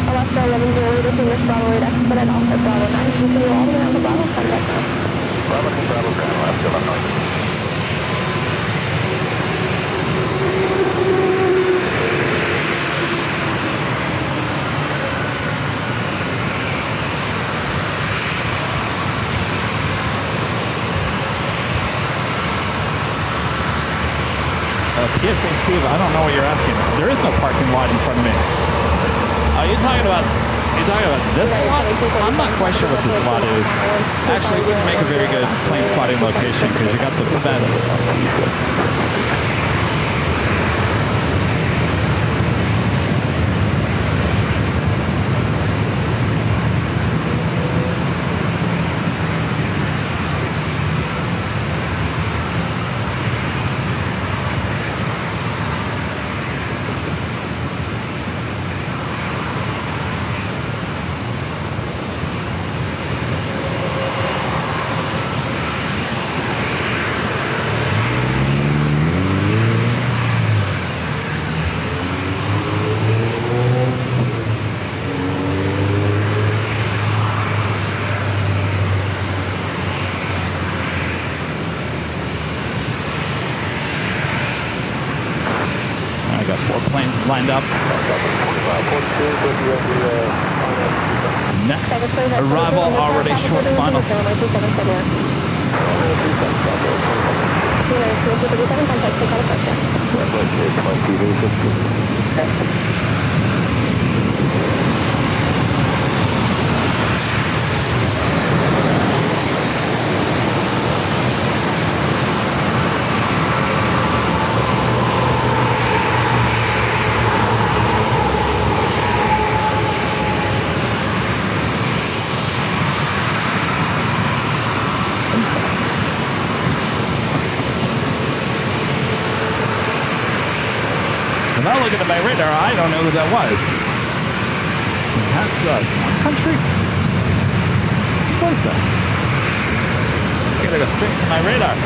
Alaska 1108 is English Bravo 8 expert and also Bravo 9. Continue all the way on the Bravo side right now. Bravo to Bravo Ground, Alaska 1108. PSA Steve, I don't know what you're asking. There is no parking lot in front of me. Are you talking about this lot? I'm not quite sure what this lot is. Actually, it wouldn't make a very good plane spotting location because you got the fence. lined up. Next arrival already short final. Without looking at my radar, I don't know who that was. Is that Sun Country? Who was that? I gotta go straight to my radar.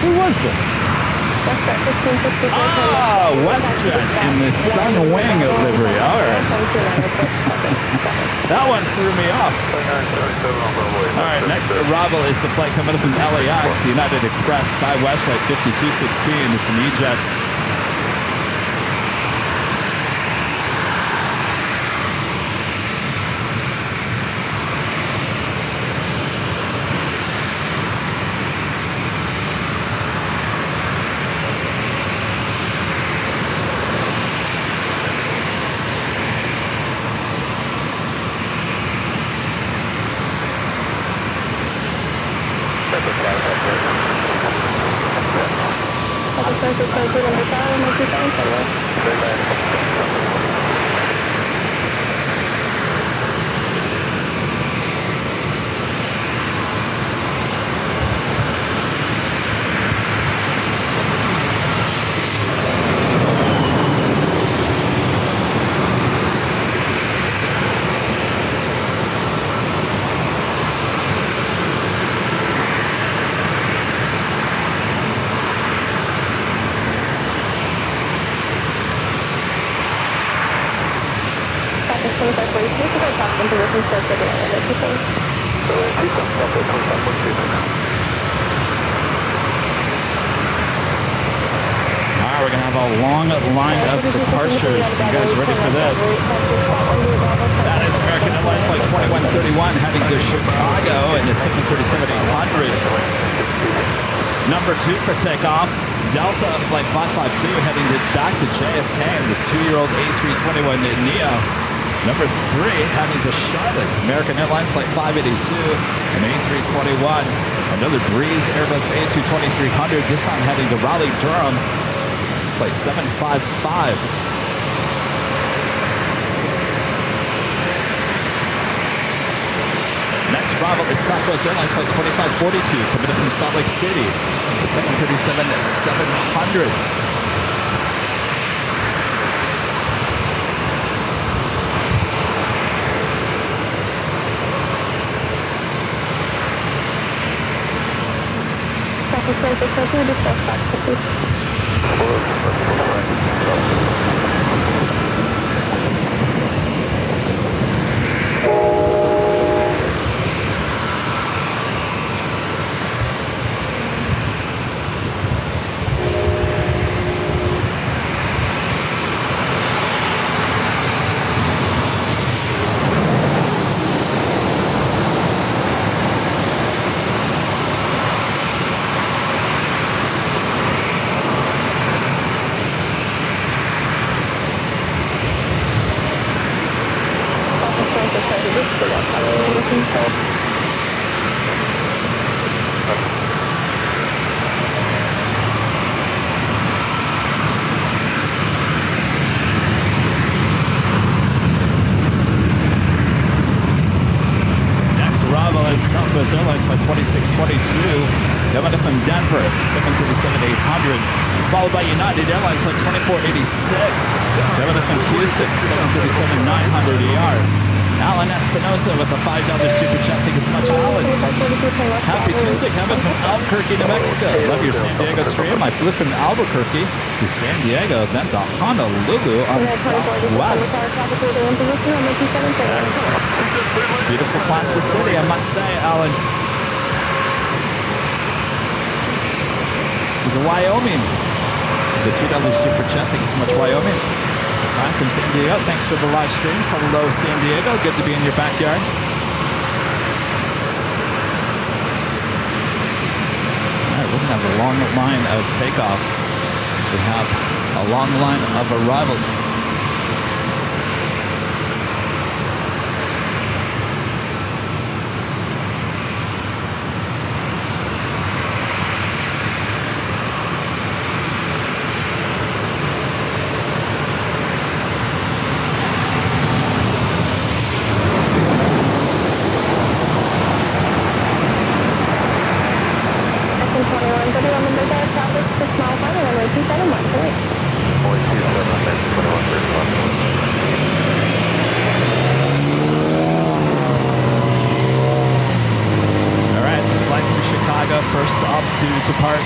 Who was this? Ah, WestJet in the Sun Wing livery. All right. That one threw me off. All right, next arrival is the flight coming from LAX, United Express, SkyWest Flight 5216. It's an E-Jet. We're going to have a long line of departures. You guys ready for this? That is American Airlines Flight 2131 heading to Chicago in the 737-800. Number 2 for takeoff, Delta Flight 552 heading back to JFK in this 2-year-old A321neo. Number 3 heading to Charlotte, American Airlines Flight 582, an A321. Another Breeze Airbus A220-300, this time heading to Raleigh-Durham. Flight 755. Next arrival is Southwest Airlines Flight 2542, coming in from Salt Lake City, the 737-700. Southwest Airlines Flight 2622, coming in from Denver. It's a 737-800, followed by United Airlines Flight 2486, coming in from Houston, 737-900ER. Alan Espinosa with a $5 super chat. Thank you so much, Alan. Happy Tuesday, Kevin from Albuquerque, New Mexico. Love your San Diego stream. I flew from Albuquerque to San Diego, then to Honolulu on Southwest. Excellent. It's a beautiful, classy city, I must say, Alan. He's a Wyoming. The $2 super chat. Thank you so much, Wyoming. says hi from San Diego. Thanks for the live streams. Hello, San Diego. Good to be in your backyard. All right, we're going to have a long line of takeoffs as we have a long line of arrivals. First up to depart.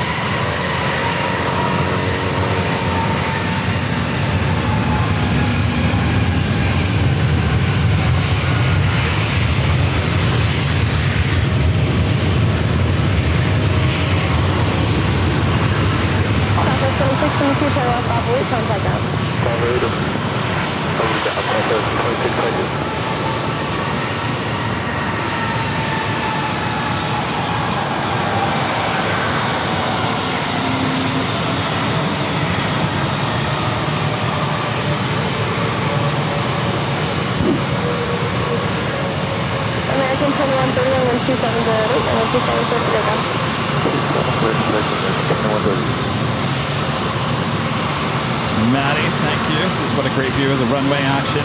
Maddie, thank you. This is what a great view of the runway action.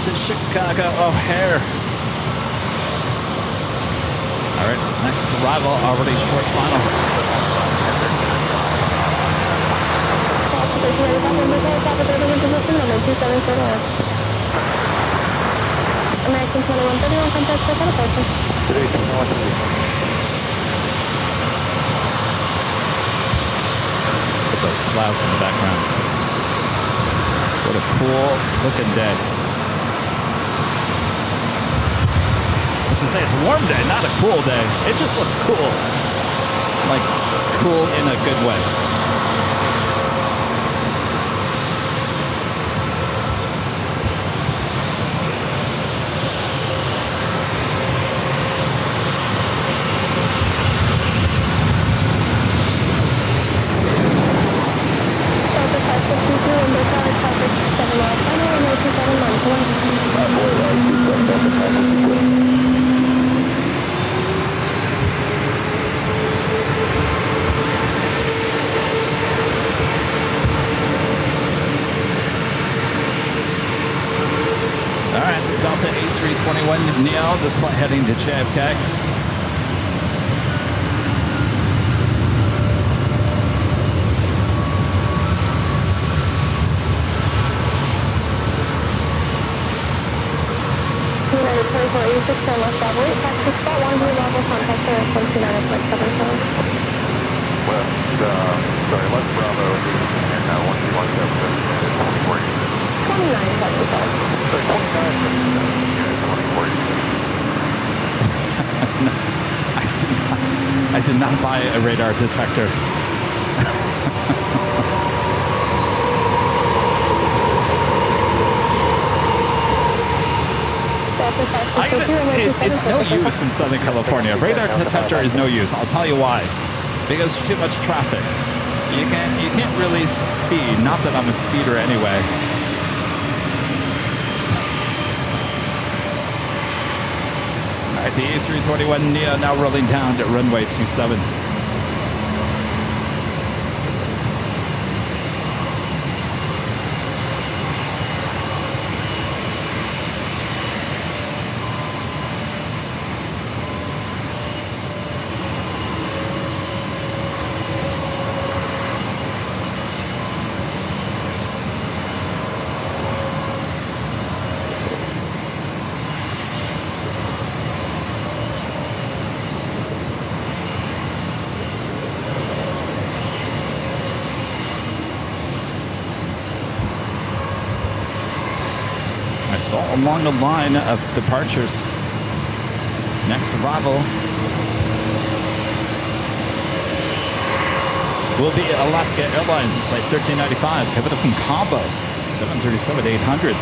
To Chicago O'Hare. All right, next arrival, already short final. American 2131, contact for teleportation. Look at those clouds in the background. What a cool looking day. To say it's a warm day, not a cool day. It just looks cool. Like, cool in a good way. Delta A321 Neo, this flight heading to JFK. United 2486 and West Bravo 8, taxi spot 1, blue level, contact there, 129.77. West, sorry, West Bravo, and 121.77, 29.77. Sorry, 29, I did not buy a radar detector. It's no use in Southern California. Radar detector is no use. I'll tell you why. Because there's too much traffic. You can't really speed. Not that I'm a speeder anyway. All right, the A321 Neo now rolling down to runway 27. Almost all along the line of departures. Next arrival will be Alaska Airlines Flight 1395, coming from Cabo, 737-800.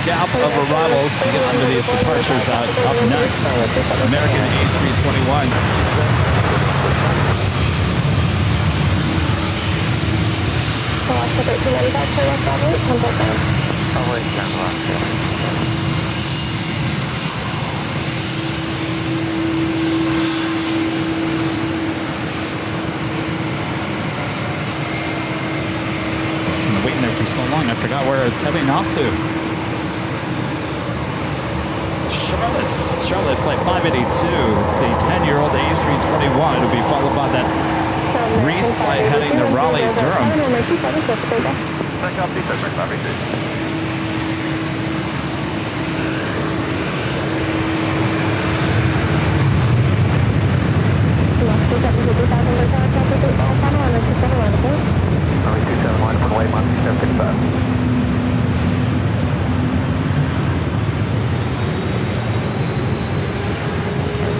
Gap of arrivals to get some of these departures out. Up next, this is American A321. It's been waiting there for so long, I forgot where it's heading off to. Charlotte Flight 582. It's a 10-year-old A321. It'll be followed by that Greece flight heading to Raleigh, Durham.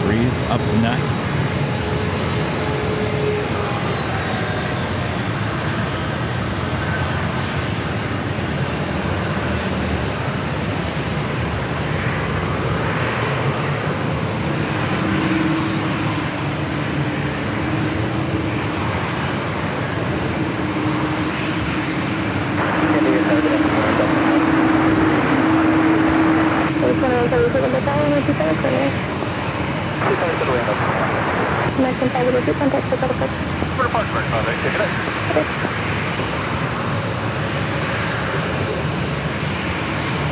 Breeze up next.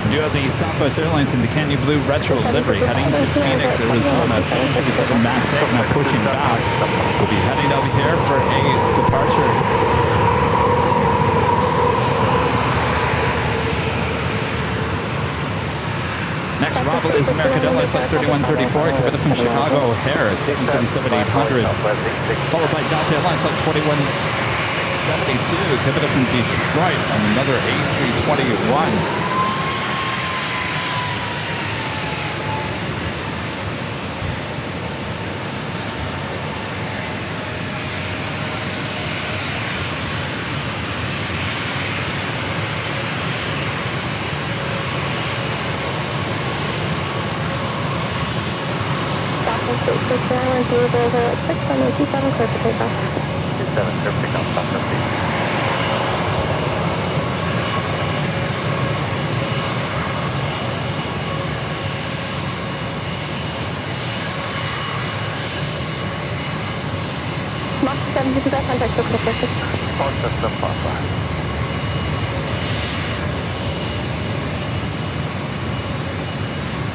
We do have the Southwest Airlines in the Canyon Blue Retro livery heading to Phoenix, Arizona, 737 MAX 8, now pushing back. We'll be heading over here for a departure. Next arrival is American Airlines Flight 3134, committed from Chicago O'Hare, 737-800, followed by Delta Airlines Flight 2172, committed from Detroit on another A321.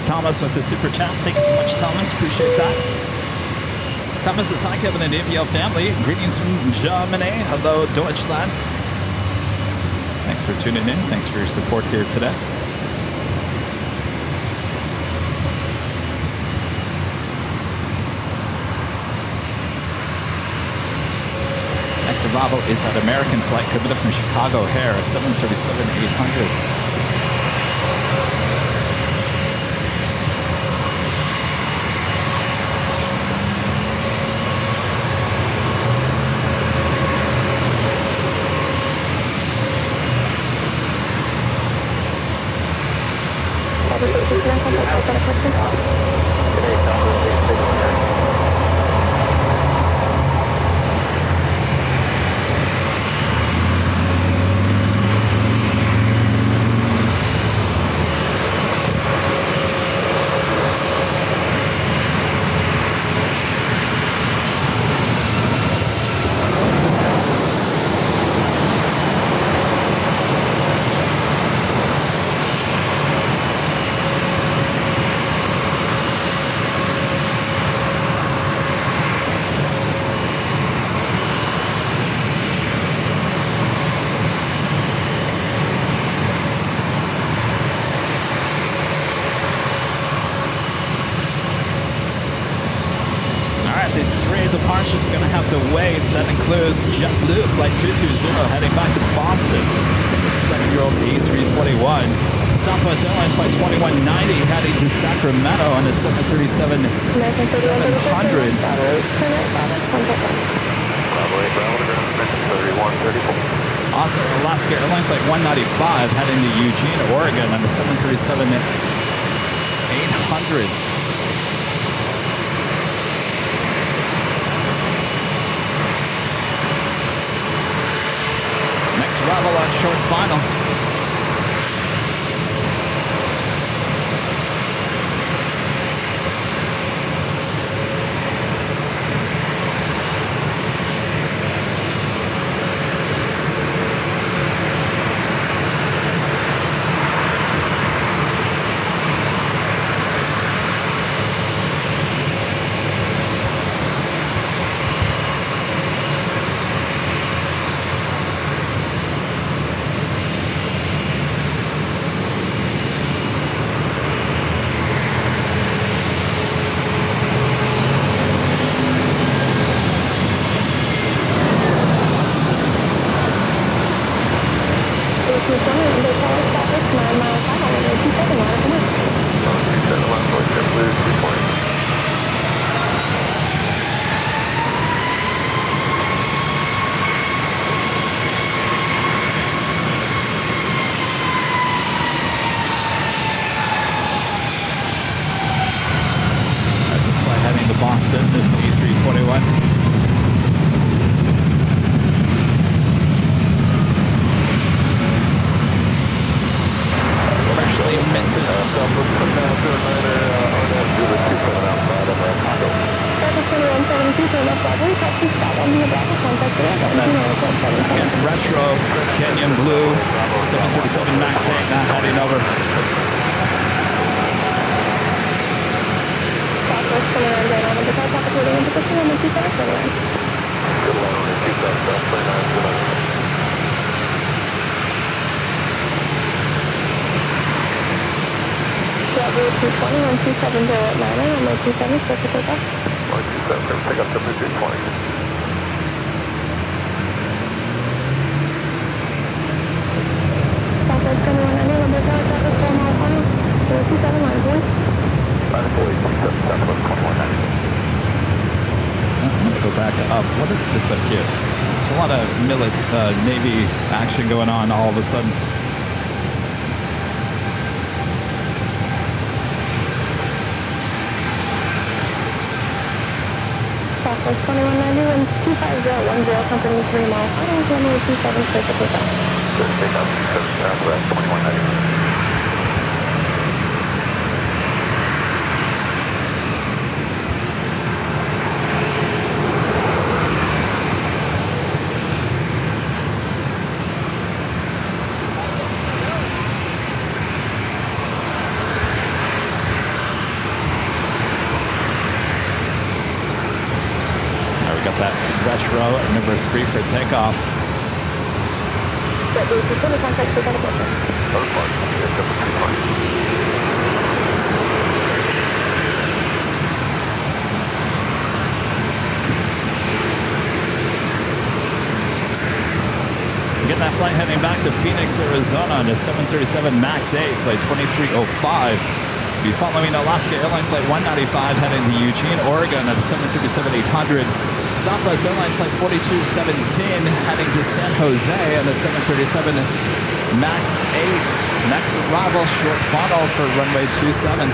Thomas with the super chat. Thank you so much, Thomas. Appreciate that. Thomas says, hi, Kevin and AVL family. Greetings from Germany. Hello, Deutschland. Thanks for tuning in. Thanks for your support here today. Next arrival is that American flight committed from Chicago O'Hare, a 737-800. departure is going to have to wait. That includes JetBlue Flight 220 heading back to Boston with the 7-year-old A321. Southwest Airlines Flight 2190 heading to Sacramento on a 737-700. Also, Alaska Airlines Flight 195 heading to Eugene, Oregon on the 737-800. Next arrival on short final. Boston, this A321. Freshly minted. That second retro Canyon Blue 737 MAX 8 now heading over. Pick up the Bridget 20. I'm going to go back up. What is this up here? There's a lot of Navy action going on all of a sudden. Southwest 2190 and 25010, company 3 miles. I don't know, 27 straight to pick up. Good, take up 27 Southwest 2190. That retro at number 3 for takeoff. Getting that flight heading back to Phoenix, Arizona on a 737 MAX 8, flight 2305. Be following Alaska Airlines Flight 195 heading to Eugene, Oregon at 737-800. Southwest Airlines Flight 4217 heading to San Jose on the 737 MAX 8. Next arrival, short funnel for runway 27.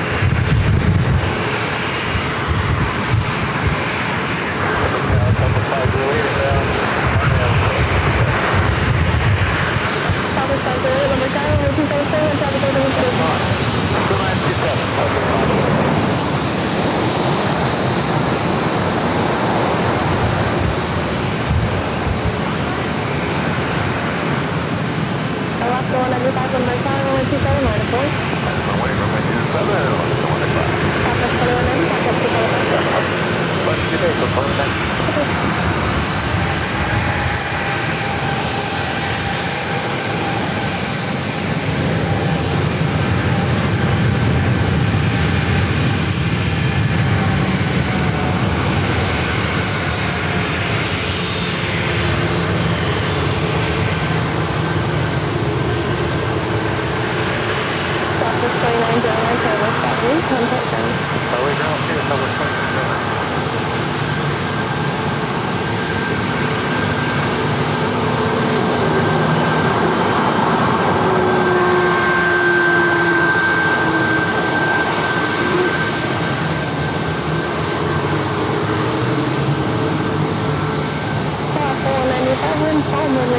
Runway 27,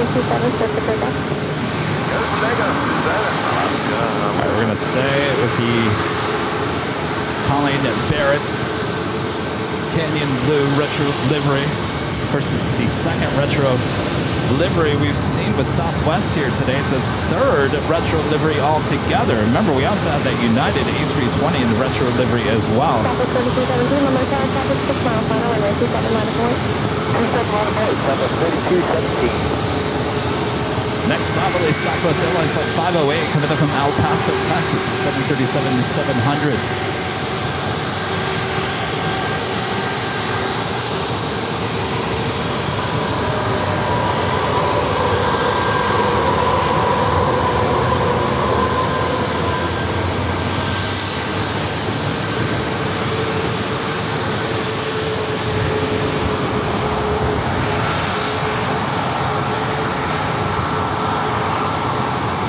All right, we're going to stay with the Colleen Barrett's Canyon Blue Retro Livery. Of course, it's the second retro livery we've seen with Southwest here today, the third retro livery altogether. Remember, we also had that United A320 in the retro livery as well. Next arrival is Southwest Airlines Flight 508 coming up from El Paso, Texas, 737-700.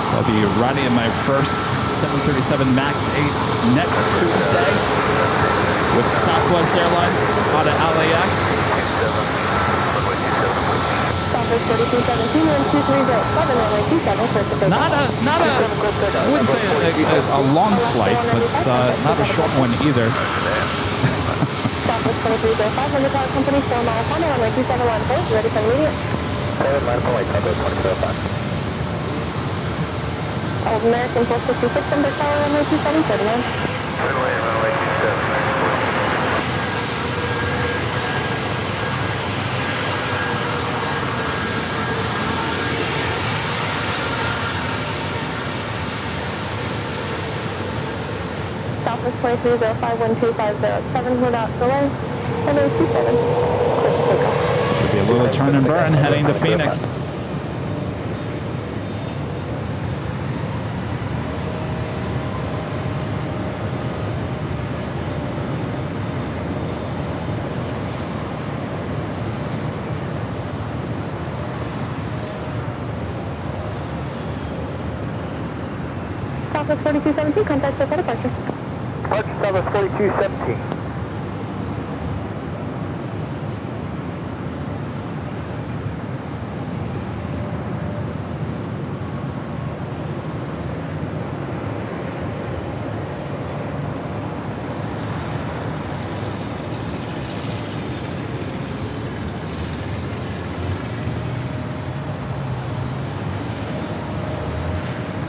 I'll be riding in my first 737 MAX 8 next Tuesday with Southwest Airlines out of LAX. Not a, I wouldn't say a long flight, but not a short one either. Southwest 2305, the power company, 4 miles, runway 2715, ready for immediate. 7 miles away, Southwest 2305. American 456, under tower, runway 2739. Runway 27. Southwest 2305, 1250, without delay, runway 27. Should be a little turn and burn heading to Phoenix. Southwest 4217, contact for departure. Departure Southwest 4217.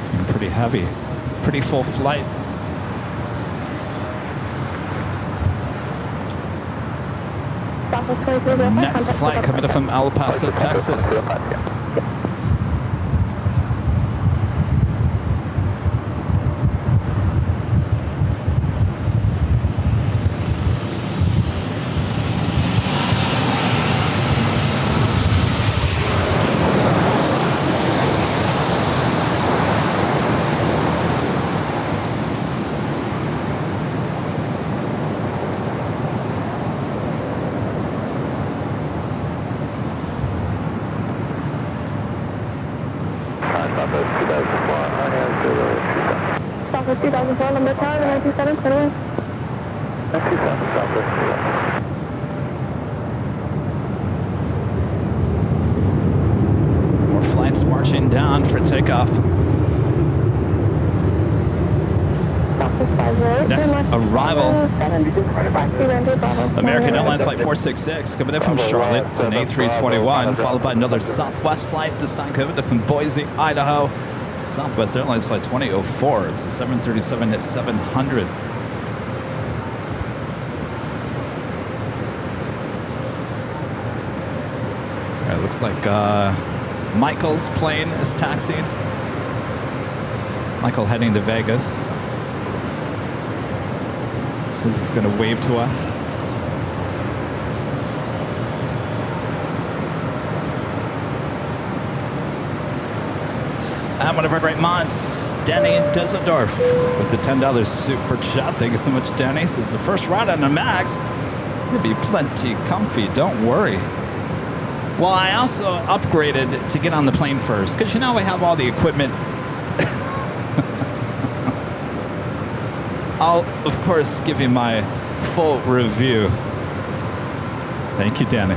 Seemed pretty heavy. Pretty full flight. Next flight coming up from El Paso, Texas. Southwest 2004, number tower, runway 27, clear away. 27, Southwest 27. More flights marching down for takeoff. Next arrival, American Airlines Flight 466 coming in from Charlotte. It's an A321, followed by another Southwest flight, this time coming in from Boise, Idaho. Southwest Airlines Flight 2004. It's the 737-700. It looks like Michael's plane is taxiing. Michael heading to Vegas. Says he's going to wave to us. And one of our great mods, Danny in Düsseldorf, with the $10 super chat. Thank you so much, Danny. Says the first ride on the MAX, you'll be plenty comfy, don't worry. Well, I also upgraded to get on the plane first, because you know I have all the equipment. I'll, of course, give you my full review. Thank you, Danny.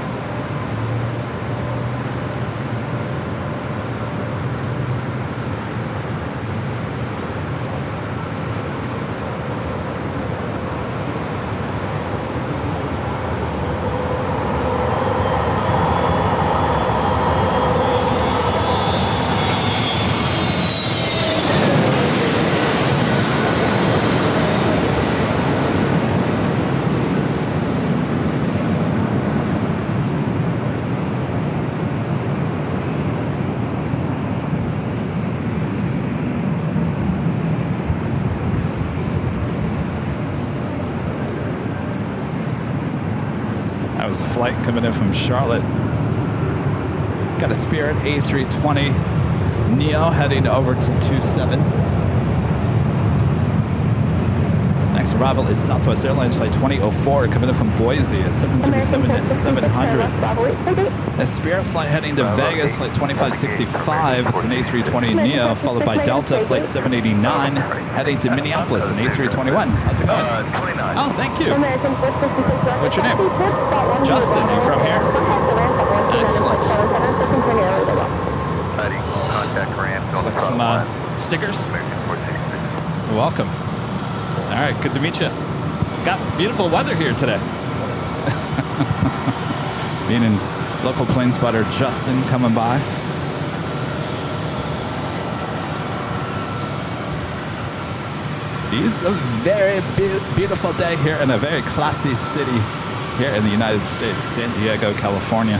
That was a flight coming in from Charlotte. Got a Spirit A320 Neo heading over to 27. Next arrival is Southwest Airlines Flight 2004 coming in from Boise, a 737-700. A Spirit flight heading to Vegas, Flight 2565. It's an A320 Neo, followed by Delta Flight 789 heading to Minneapolis, an A321. How's it going? 29. Oh, thank you. What's your name? Justin, you from here? Excellent. Contact ramp. Looks like some stickers. You're welcome. All right, good to meet you. Got beautiful weather here today. Meaning local plane spotter Justin coming by. It is a very beautiful day here in a very classy city here in the United States, San Diego, California.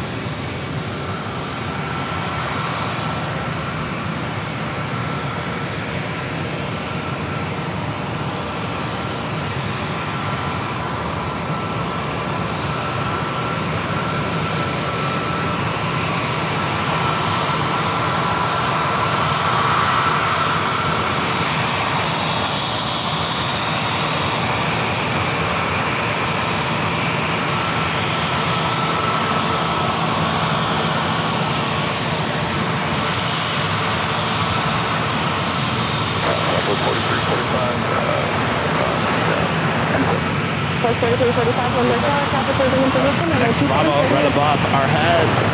Next Bravo right above our heads.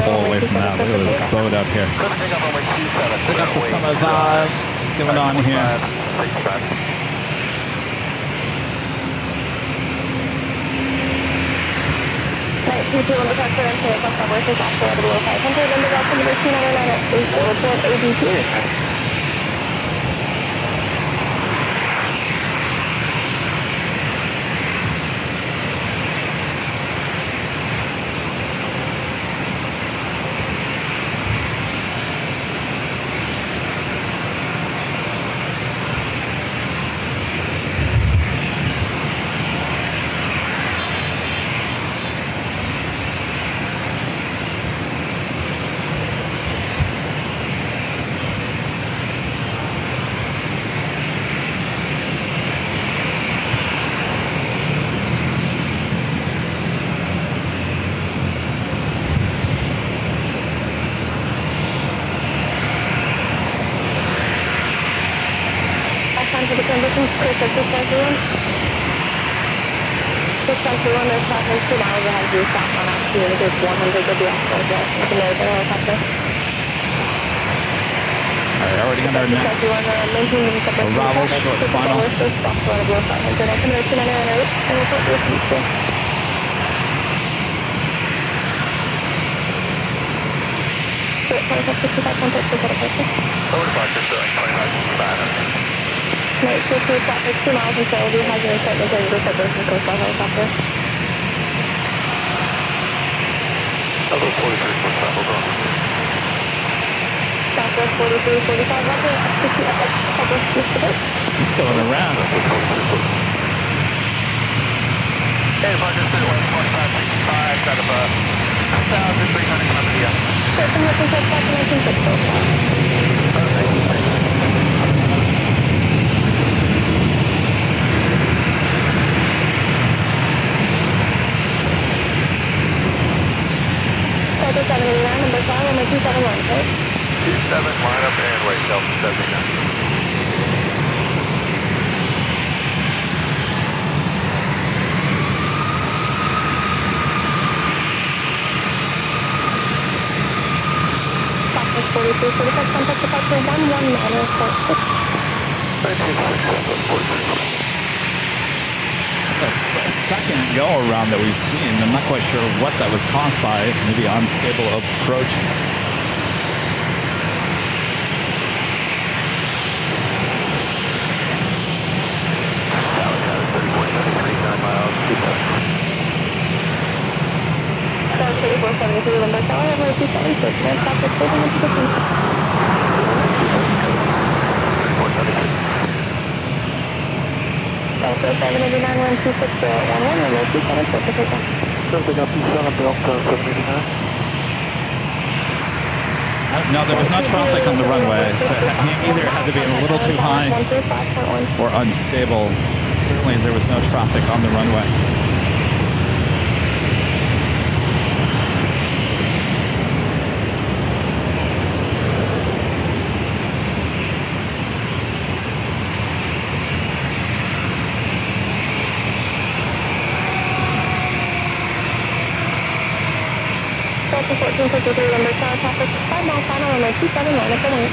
Pull away from that. Look at this boat out here. Check out the summer vibes going on here. Alright, already got our next arrival, short final. Night 2 traffic 2 miles until we have your equipment and the separation coast level helicopter. Level 43, what's that? Hold on. Southwest 43, 45, roger, 60, Southwest, It's going around. Hey, Roger, 4565 out of 2,300 coming to you. Delta 789, number 5, runway 271, okay? 27, line up and wait, Delta 79. Southwest 43, 45, contact departure 119, It's our second go around that we've seen. I'm not quite sure what that was caused by. Maybe unstable approach. number 5, runway 276, man, Southwest holding into the Delta 789, 126, 011, runway 276, to take off. Delta got Delta 789. No, there was no traffic on the runway, so he either had to be a little too high or unstable. Certainly there was no traffic on the runway. Delta 1453, number 5, traffic 5 mile final, runway 27, line up and wait.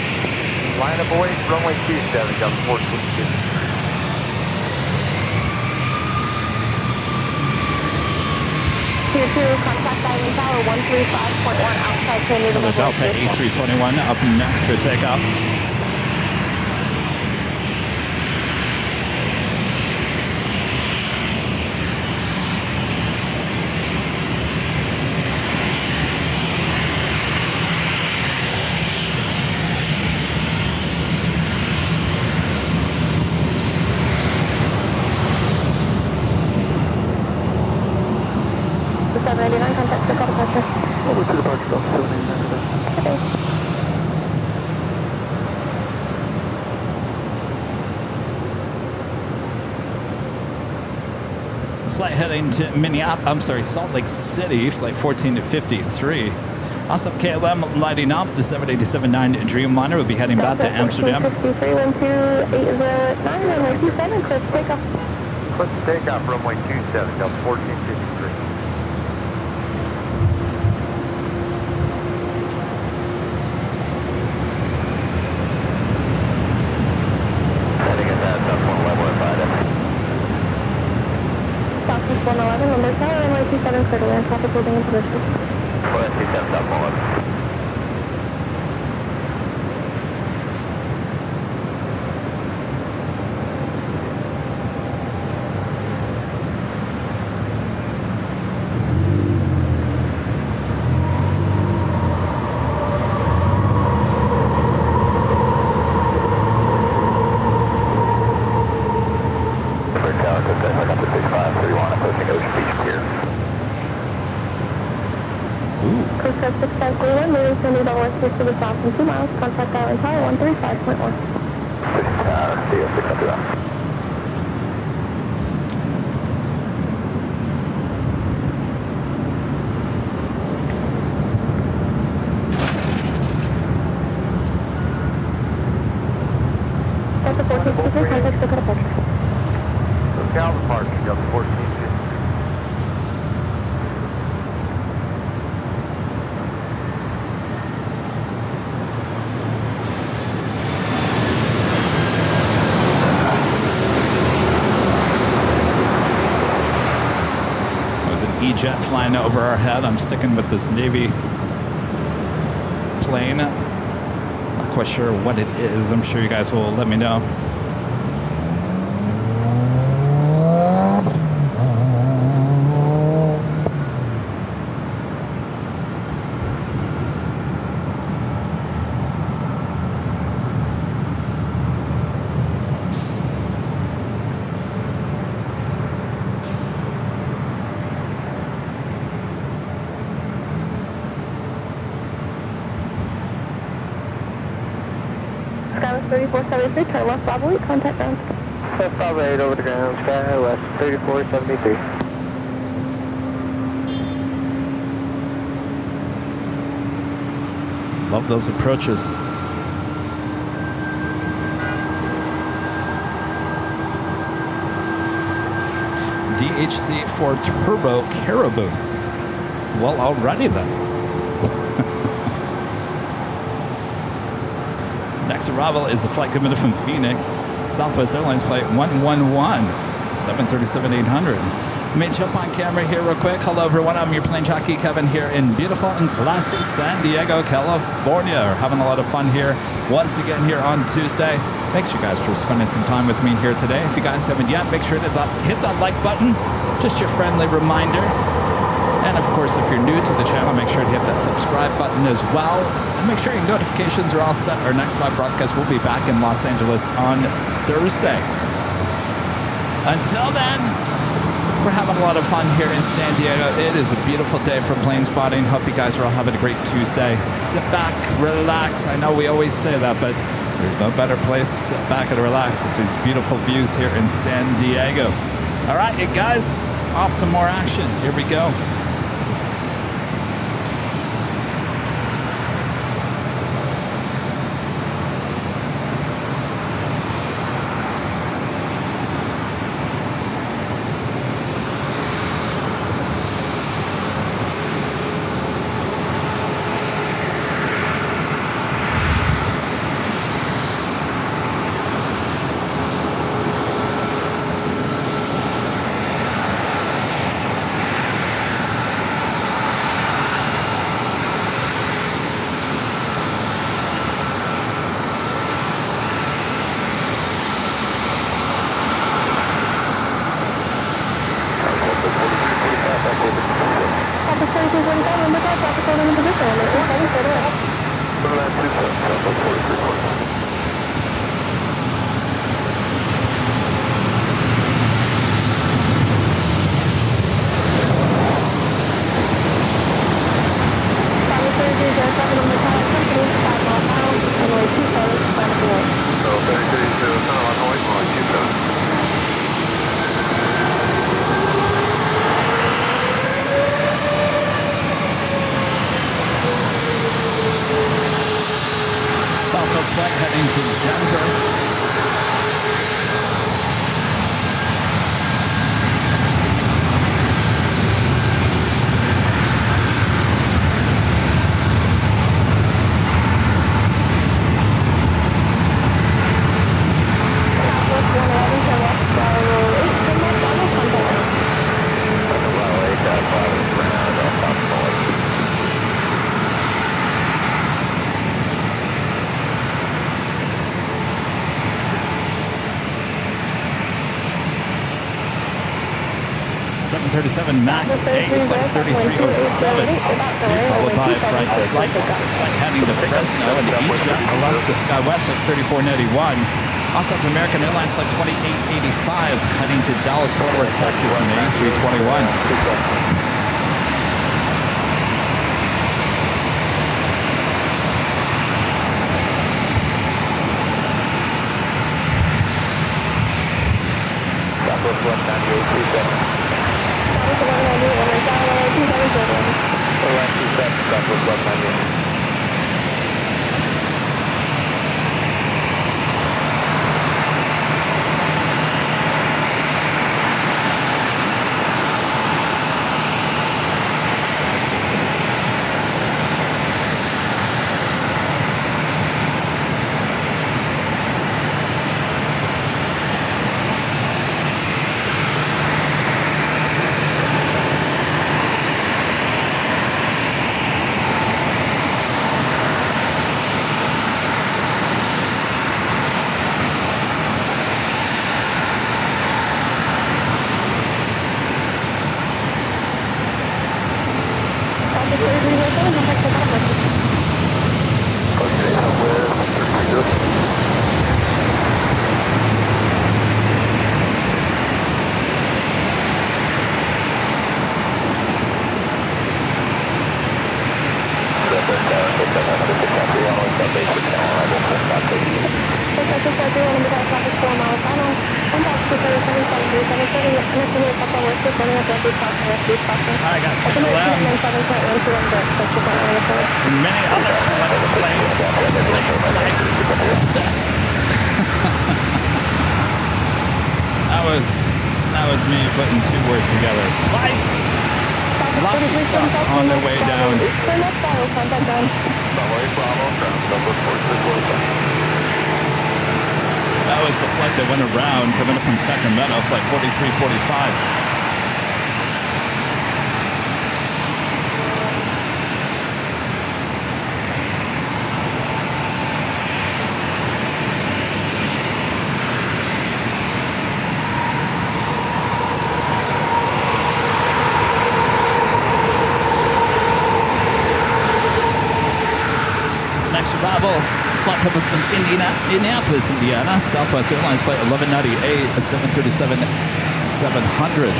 Line up away, runway 27, Delta 1453. Tier 2, contact diving tower 135.1 outside to new The Delta A321 up next for takeoff. Contact the departure. Over to departure, Delta 789. Okay. Flight heading to Salt Lake City, flight 14 to 53. Also, KLM lighting up, the 787-9 Dreamliner will be heading back to Amsterdam. 53128089, runway 27, clear to takeoff. Clear to takeoff, runway 27, Delta 1453. Southwest 111, number 7, runway 27, clear to land, traffic holding in position. 27, South 111. Coast 6531, moving to Naval and Coast to the south in 2 miles, contact Island Tower 135.1. Delta 1453, contact Stoke departure. Lookout departure, Delta 1453. E-jet flying over our head. I'm sticking with this Navy plane. Not quite sure what it is. I'm sure you guys will let me know. 3473, turn left Bravo 8, contact ground. West Bravo 8 over the ground, sky high west, 3473. Love those approaches. DHC for Turbo Caribou. Well, alrighty then. Next arrival is a flight committed from Phoenix, Southwest Airlines flight 111, 737-800. Let me jump on camera here real quick. Hello everyone, I'm your plane jockey Kevin here in beautiful and classy San Diego, California. We're having a lot of fun here once again here on Tuesday. Thanks you guys for spending some time with me here today. If you guys haven't yet, make sure to hit that like button. Just your friendly reminder. And of course, if you're new to the channel, make sure to hit that subscribe button as well. And make sure your notifications are all set. Our next live broadcast will be back in Los Angeles on Thursday. Until then, we're having a lot of fun here in San Diego. It is a beautiful day for plane spotting. Hope you guys are all having a great Tuesday. Sit back, relax. I know we always say that, but there's no better place to sit back and relax at these beautiful views here in San Diego. All right, you guys, off to more action. Here we go. Southwest flight heading to Denver. Max A, flight 3307, followed by flight heading to Fresno and Egypt, Alaska Skywest, flight 3491. Also have American Airlines flight 2885 heading to Dallas, Fort Worth, Texas in the A321. I got KLM and many other flights. That was me putting two words together. Flights. Lots of stuff on their way down. That was the flight that went around coming in from Sacramento, flight 4345. Flight coming from Indianapolis, Indiana, Southwest Airlines flight 1190A, 737-700.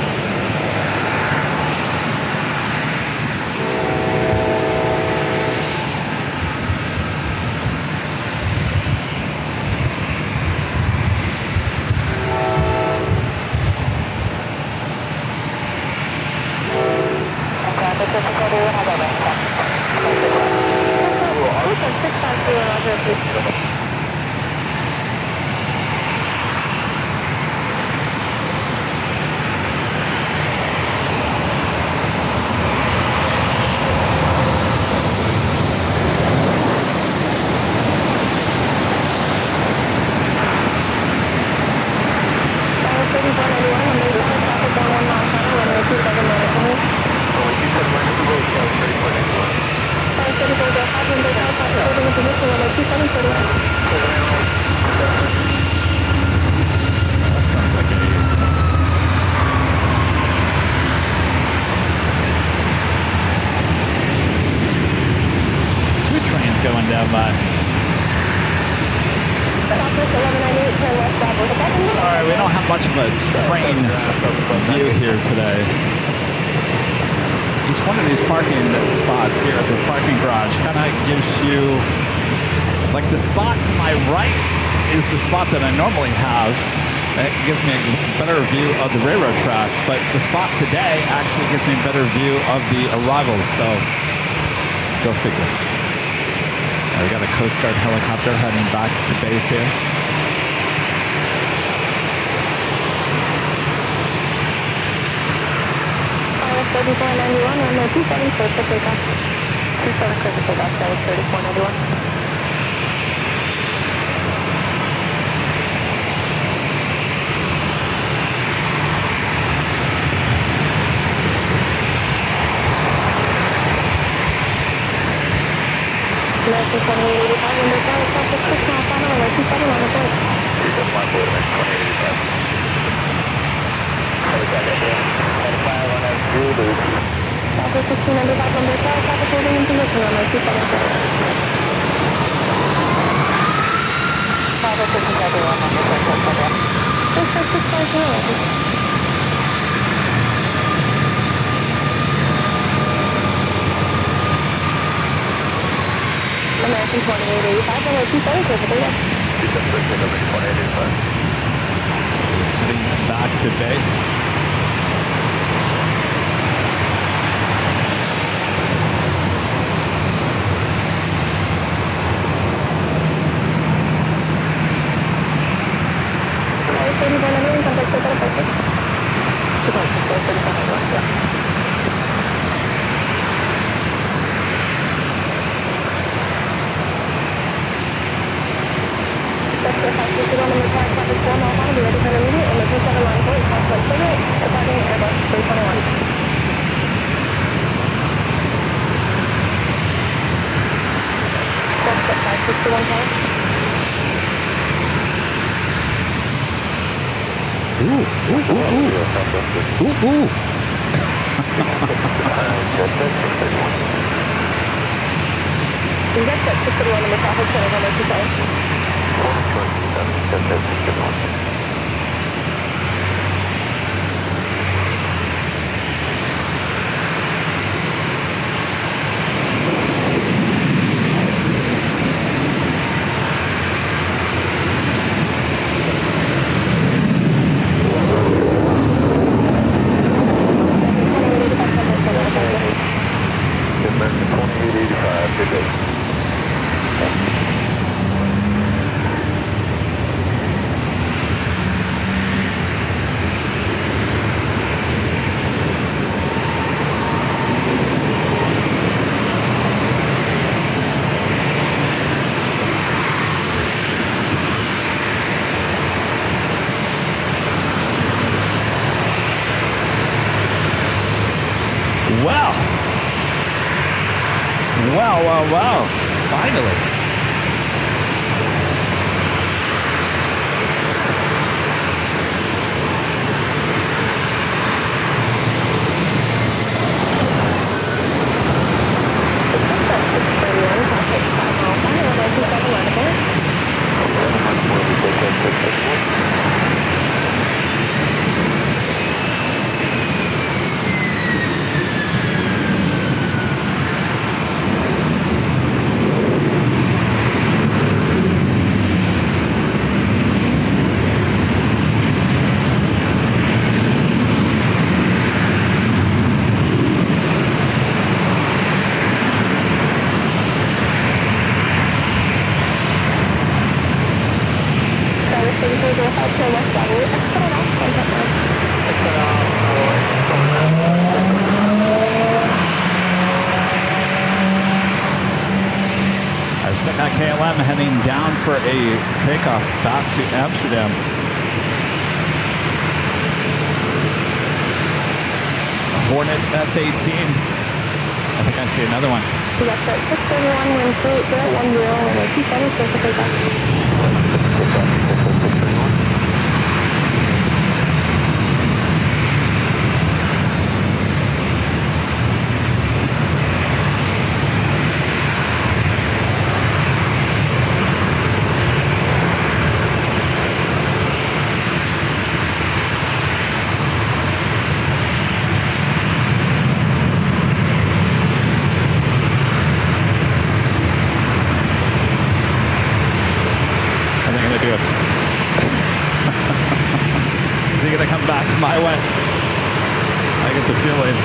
Sorry, we don't have much of a train view here today. Each one of these parking spots here at this parking garage kind of gives you, like the spot to my right is the spot that I normally have. It gives me a better view of the railroad tracks, but the spot today actually gives me a better view of the arrivals, so go figure. We got a Coast Guard helicopter heading back to base here. American 2885, runway 27, clear for takeoff. So he's heading back to base. Wow. Finally. Our stick on KLM heading down for a takeoff back to Amsterdam. A Hornet F-18. I think I see another one. Yes, sir. 631, wind 3010, runway 27, clear for takeoff. Is he going to come back my way? I get the feeling.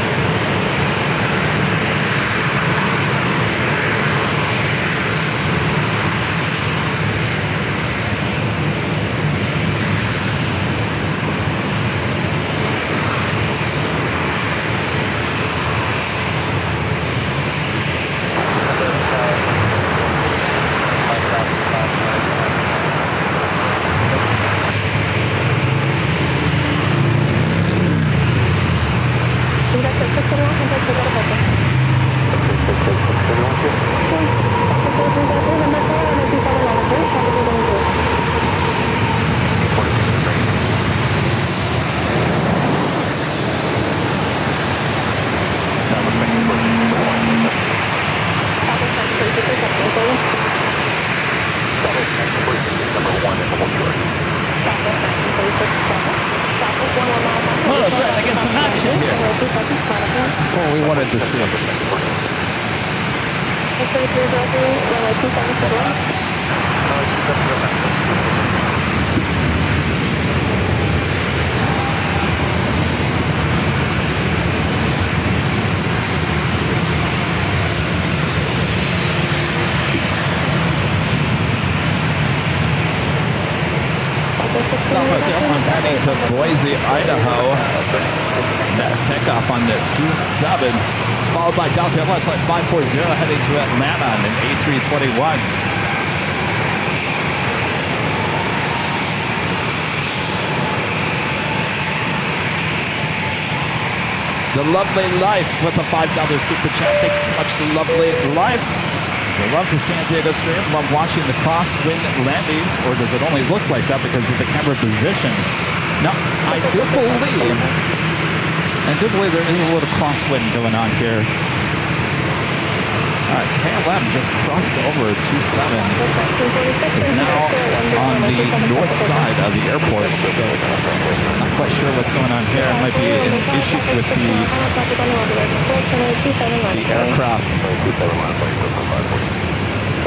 Well, starting to get some action here. That's what we wanted to see. Southwest Airlines heading to Boise, Idaho. Next takeoff on the 27, followed by Delta Airlines Flight 540 heading to Atlanta on an A321. The Lovely Life with a $5 super chat. Thanks so much to Lovely Life. Says, I love the San Diego stream. Love watching the crosswind landings. Or does it only look like that because of the camera position? Now, I do believe there is a little crosswind going on here. All right, KLM just crossed over 27. Is now on the north side of the airport. So, not quite sure what's going on here. It might be an issue with the aircraft.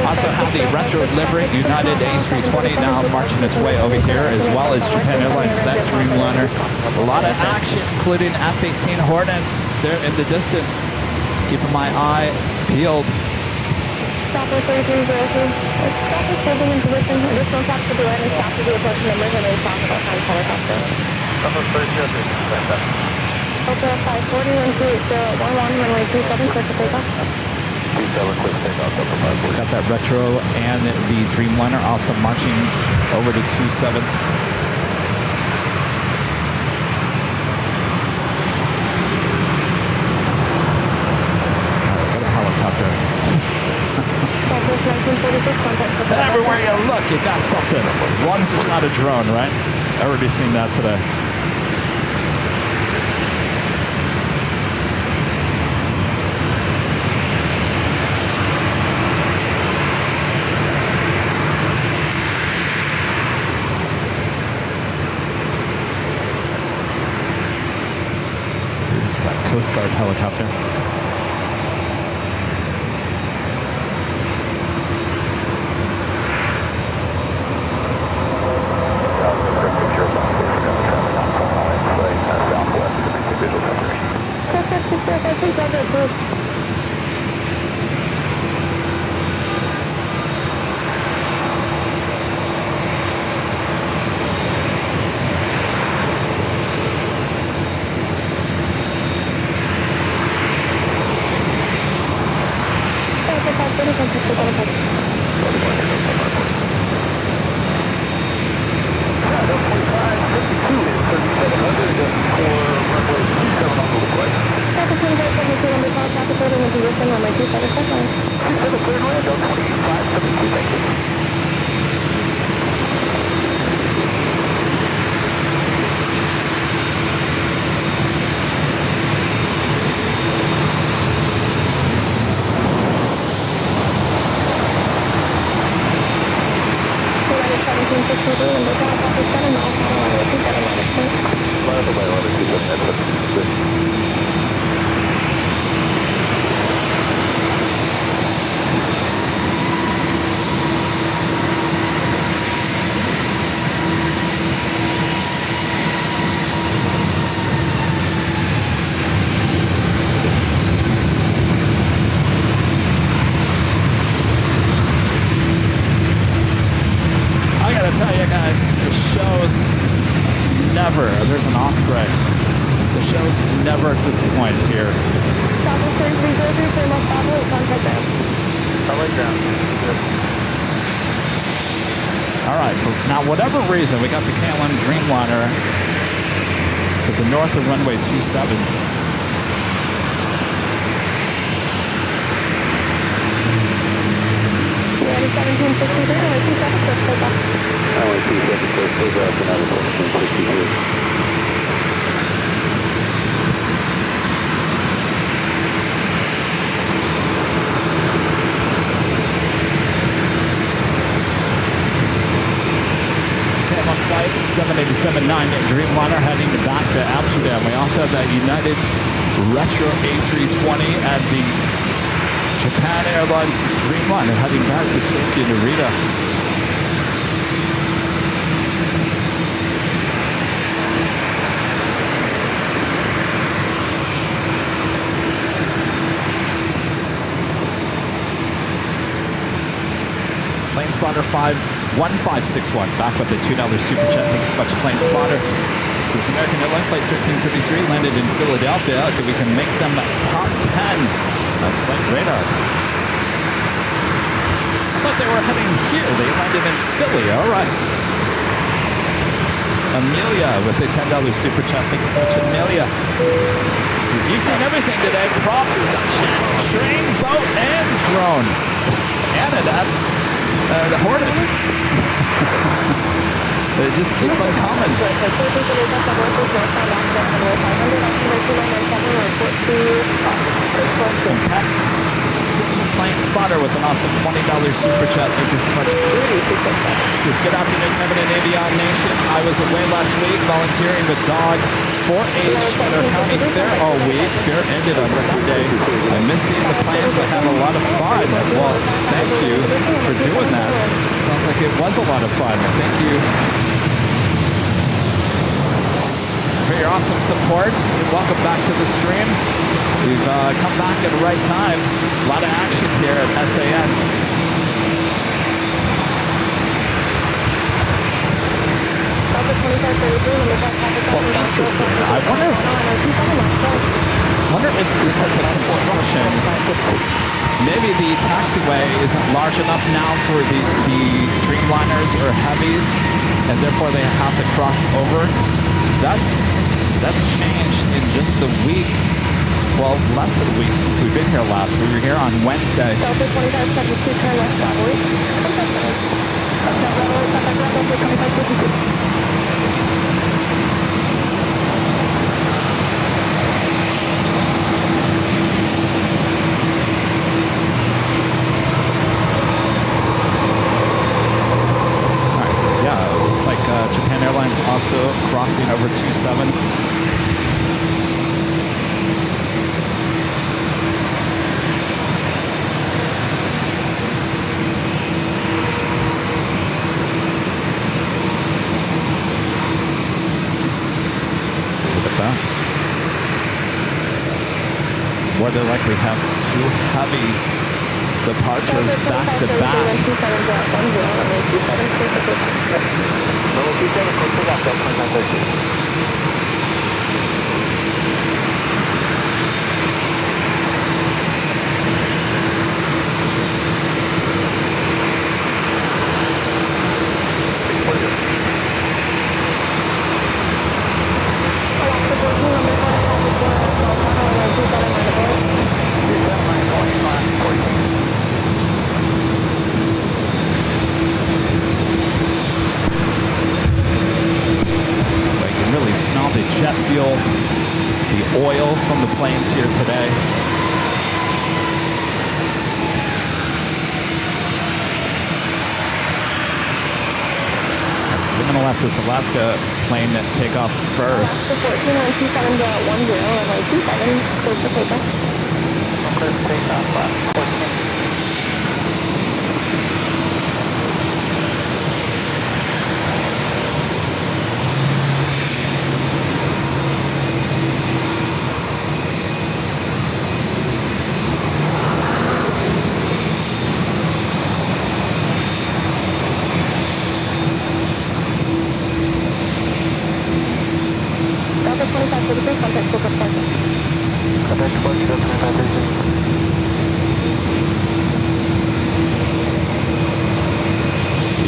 Also have the retro livery United A320 now marching its way over here, as well as Japan Airlines, that Dreamliner. A lot of action, including F-18 Hornets. They're in the distance. Keeping my eye peeled. Chopper 3303. Stop is holding in position. Additional taps to the end and stop to the approach numbers and then stop about time helicopter. Chopper 3303. Hotel 540, wind 28011, runway 27, clear for takeoff. So got that retro and the Dreamliner also marching over to 27. Got a helicopter. as there's not a drone, right? I've already seen that today. Here's that Coast Guard helicopter. There's an Osprey. The shows never disappoint here. All right, for now, whatever reason, we got the KLM Dreamliner to the north of runway 27. Flight 787-9 Dreamliner heading back to Amsterdam. We also have that United Retro A320 and the Japan Airlines Dreamliner heading back to Tokyo Narita. Plane Spotter 1561 back with a $2 super chat. Thanks so much, Plane Spotter. This is American Airlines Flight 1333 landed in Philadelphia. Okay, we can make them top 10 of Flight Radar. I thought they were heading here. They landed in Philly. All right. Amelia with a $10 super chat. Thanks so much, Amelia. Says, you've seen everything today. Prop, jet, train, boat, and drone. And that's the Hornet. They just keep on coming. Plane Spotter with an awesome $20 super chat. Thank you so much. Says, good afternoon, Kevin and Avion Nation. I was away last week volunteering with Dog 4-H at our county fair all week. Fair ended on Sunday. I missed seeing the planes, but had a lot of fun. Well, thank you for doing that. Sounds like it was a lot of fun. Thank you for your awesome support. Welcome back to the stream. We've come back at the right time. A lot of action here at SAN. Well, interesting. I wonder if because of construction, maybe the taxiway isn't large enough now for the Dreamliners or heavies, and therefore they have to cross over. That's changed in just a week. Well, less than a week since we've been here last. We were here on Wednesday. Japan Airlines also crossing over 27. Let's look at that. More than likely have two heavy departures back to back. The jet fuel, the oil from the planes here today. So they're going to let this Alaska plane take off first. 14-127 runway 27, close to takeoff. Okay, takeoff, 14.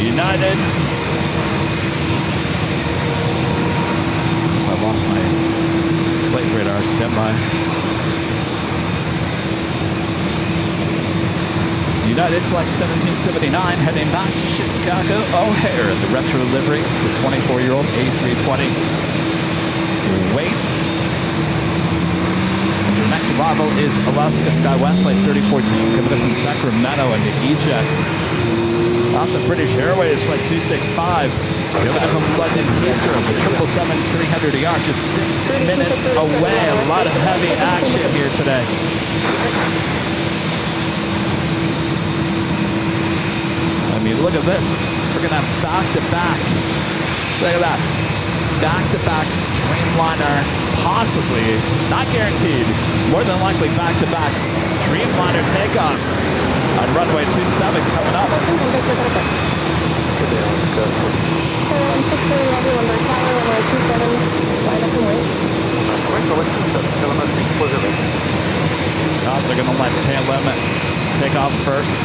United. Of course, I lost my flight radar. Stand by. United Flight 1779 heading back to Chicago O'Hare in the retro livery. It's a 24-year-old A320. Waits. Your next arrival is Alaska SkyWest Flight 3014, coming in from Sacramento into EJet. Also British Airways Flight 265, coming in from London Heathrow, the 777-300ER, just 6 minutes away. A lot of heavy action here today. I mean, look at this. We're going to have back-to-back. Look at that. Back-to-back Dreamliner, possibly, not guaranteed, more than likely back-to-back Dreamliner takeoffs on runway 27 coming up. They're going to let KLM take off first.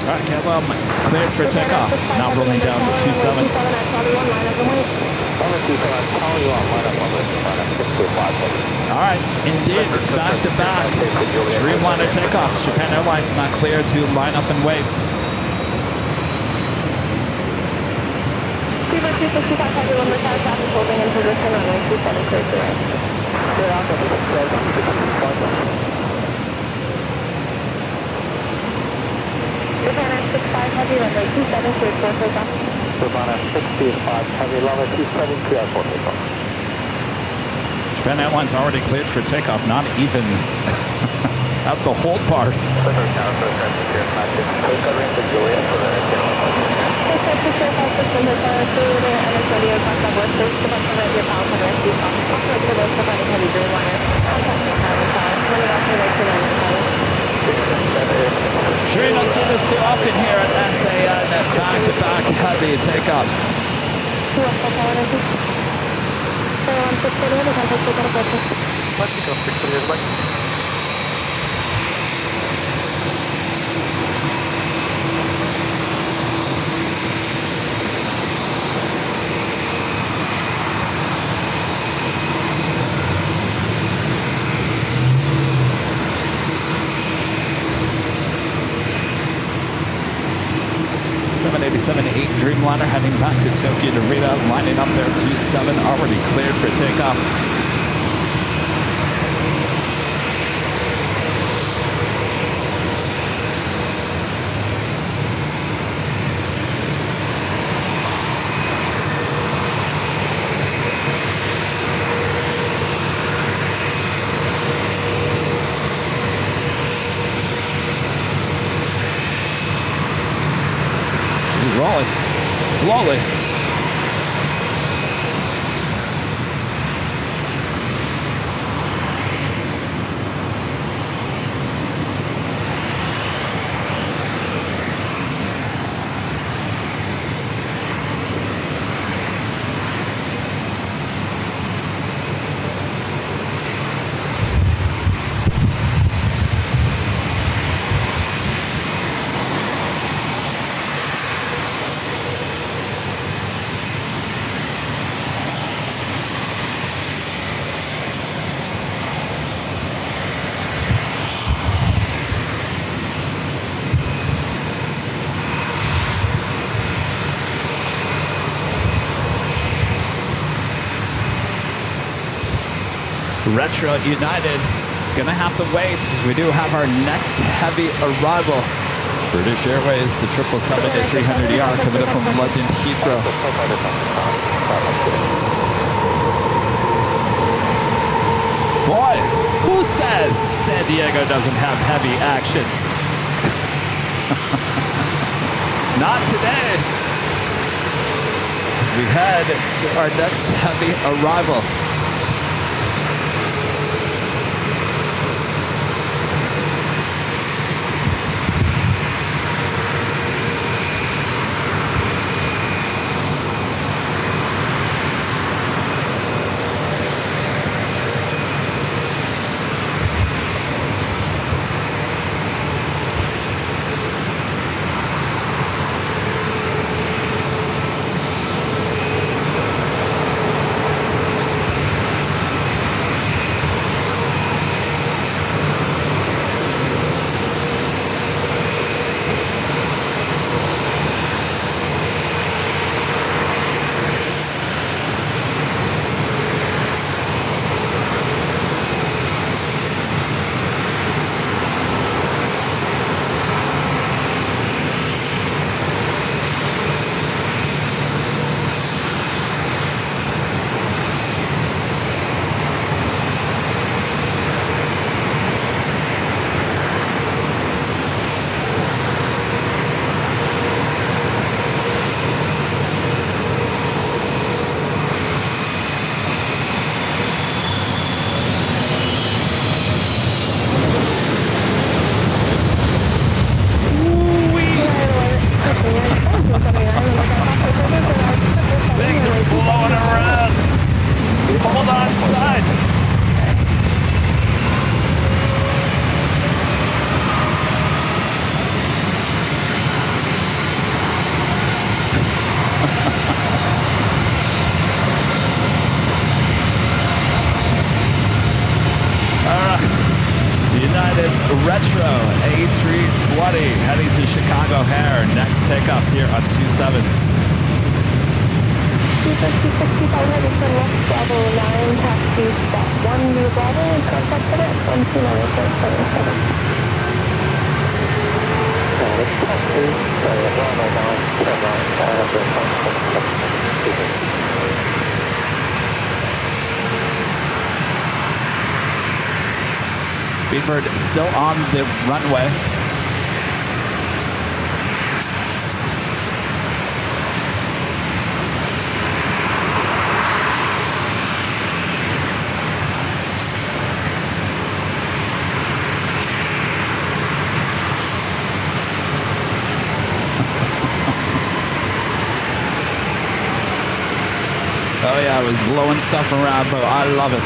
All right, KLM cleared for takeoff. Now rolling down to 27. All right, indeed, back-to-back Dreamliner takeoffs. Japan Airlines not clear to line up and wait. Holding in position runway 27 clear to right. Japan 65 heavy runway 27 clear for takeoff. Japan 65 heavy runway 27 clear for takeoff. Japan Airlines already cleared for takeoff, not even at the hold bars. Liver Tower, so traffic here, 56, covering the Juliet for the Sure you don't see this too often here at SAN, back-to-back heavy takeoffs. .787-8 Dreamliner heading back to Tokyo to read out, lining up there 27, already cleared for takeoff. Rolling slowly. Retro United gonna have to wait as we do have our next heavy arrival. British Airways to 777-300ER coming in from London Heathrow. Boy, who says San Diego doesn't have heavy action? Not today. As we head to our next heavy arrival. Things are blowing around. Hold on tight. All right. United's Retro A320 heading to Chicago O'Hare. Next takeoff here on 27. Bravo 9, taxi spot 1 New Bravo, and contact FedEx 1294777. Speedbird still on the runway. Oh yeah, I was blowing stuff around, but I love it.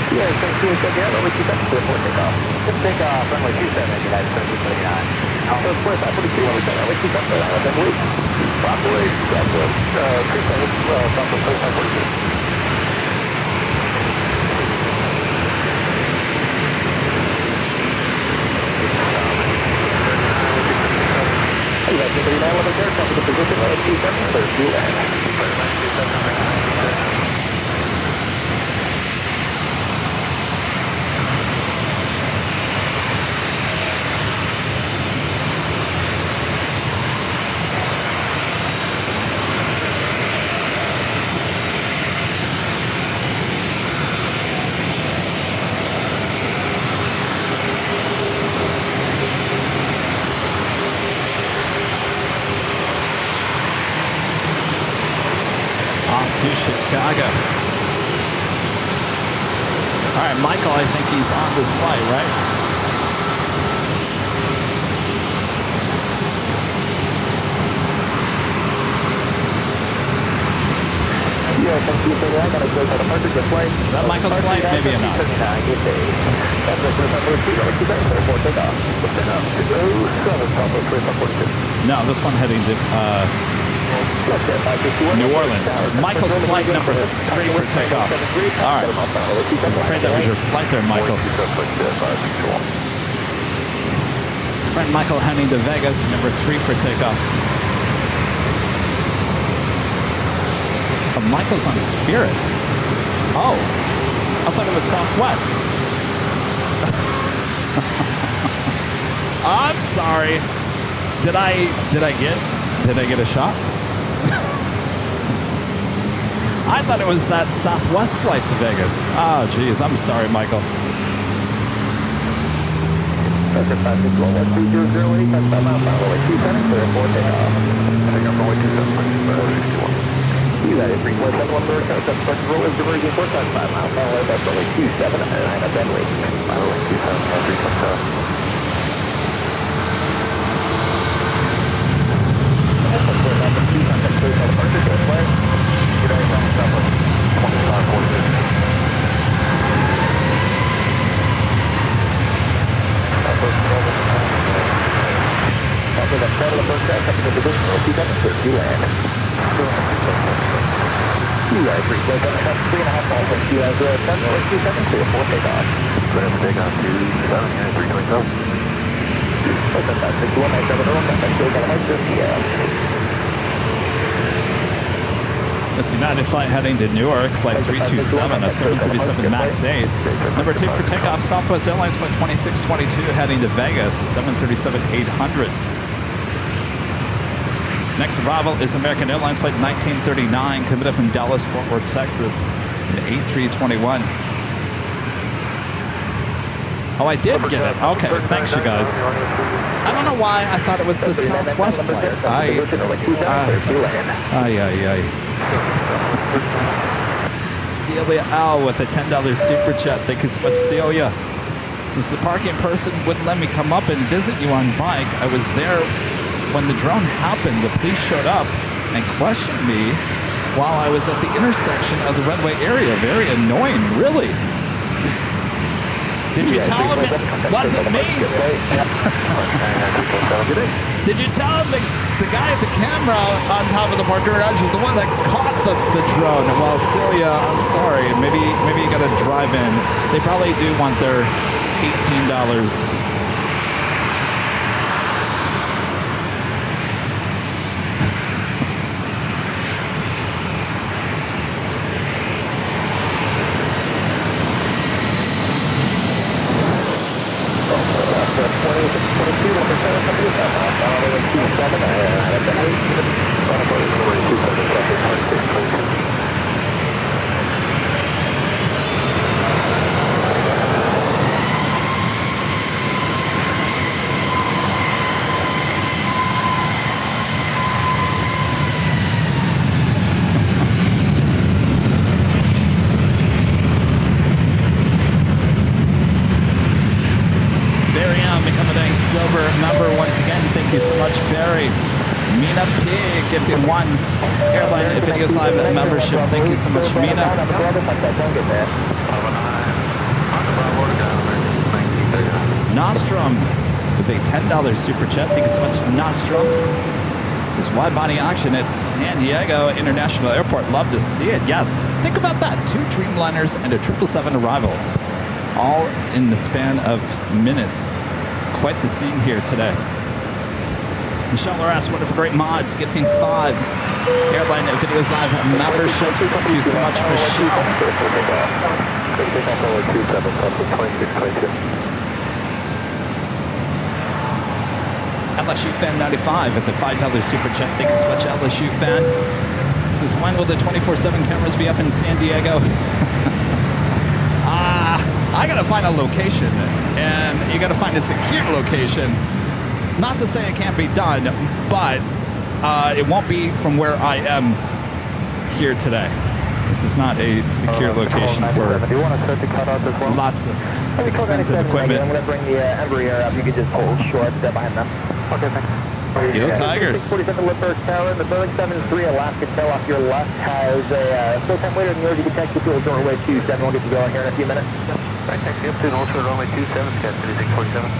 Yeah, thank you. So, yeah, over 2 seconds for takeoff. Just take off, runway 27, United 3039. Alpha Square 542, over 7, over 2 seconds, then wait. Rockaway, Southwest, 3 seconds, Southwest 542. United 39, level there, top of the position, runway 27, clear to land. Runway 27, to Chicago. All right, Michael, I think he's on this flight, right? Yeah, thank you for that. Gotta go to the departure, good flight. Is that Michael's flight? Maybe or not. Good day. That's the first number 3, over 2 seconds, airport takeoff. Lifting up to 07, Southwest 342. No, this one heading to New Orleans. Michael's flight number 3 for takeoff. All right. I was afraid that was your flight there, Michael. Friend Michael heading to Vegas, number 3 for takeoff. Oh, Michael's on Spirit. Oh, I thought it was Southwest. I'm sorry. Did I get a shot? I thought it was that Southwest flight to Vegas. Oh, geez. I'm sorry, Michael. United 3.71 bird, contact roll is diverging 4 times 5 miles an hour, that's only 27 and 9 of Bentley. Mile 27, 3 This United flight heading to Newark, flight 327, a 737 MAX 8. Number 2 for takeoff, Southwest Airlines flight 2622 heading to Vegas, a 737-800. Next arrival is American Airlines flight 1939, coming from Dallas, Fort Worth, Texas, an A321. Oh, I did get it. Okay, thanks, you guys. I don't know why I thought it was the Southwest flight. Celia L with a $10 super chat. Thank you so much, Celia. This is the parking person wouldn't let me come up and visit you on bike. I was there when the drone happened. The police showed up and questioned me while I was at the intersection of the Runway area. Very annoying, really. Did you tell him it wasn't me? Did you tell him the guy at the camera on top of the parking garage is the one that caught the drone? Well, Celia, I'm sorry. Maybe you got to drive in. They probably do want their $18. Silver member once again. Thank you so much, Barry. Mina P gifting 1 Airline Videos Live membership. Thank you so much, Mina. Nostrum with a $10 super chat. Thank you so much, Nostrum. This is wide body action at San Diego International Airport. Love to see it. Yes, think about that. 2 Dreamliners and a 777 arrival, all in the span of minutes. Quite the scene here today. Michelle Loras, wonderful great mods, gifting 5 Airline Videos Live memberships. Thank you so much, Michelle. LSU Fan 95 at the $5 super chat. Thank you so much, LSU Fan. This is when will the 24/7 cameras be up in San Diego? I gotta find a location, and you gotta find a secure location. Not to say it can't be done, but it won't be from where I am here today. This is not a secure location for lots of expensive equipment. I'm going to bring the Embraer up. You can just hold short, step behind them. Okay, thanks. Go Tigers. 47 Lippert Tower, the Boeing 73 Alaska tail off your left has a full time later than yours. You can text the fuel to runway 27. We'll get you going here in a few minutes. Right, taxi up to also runway 27, scan 3647.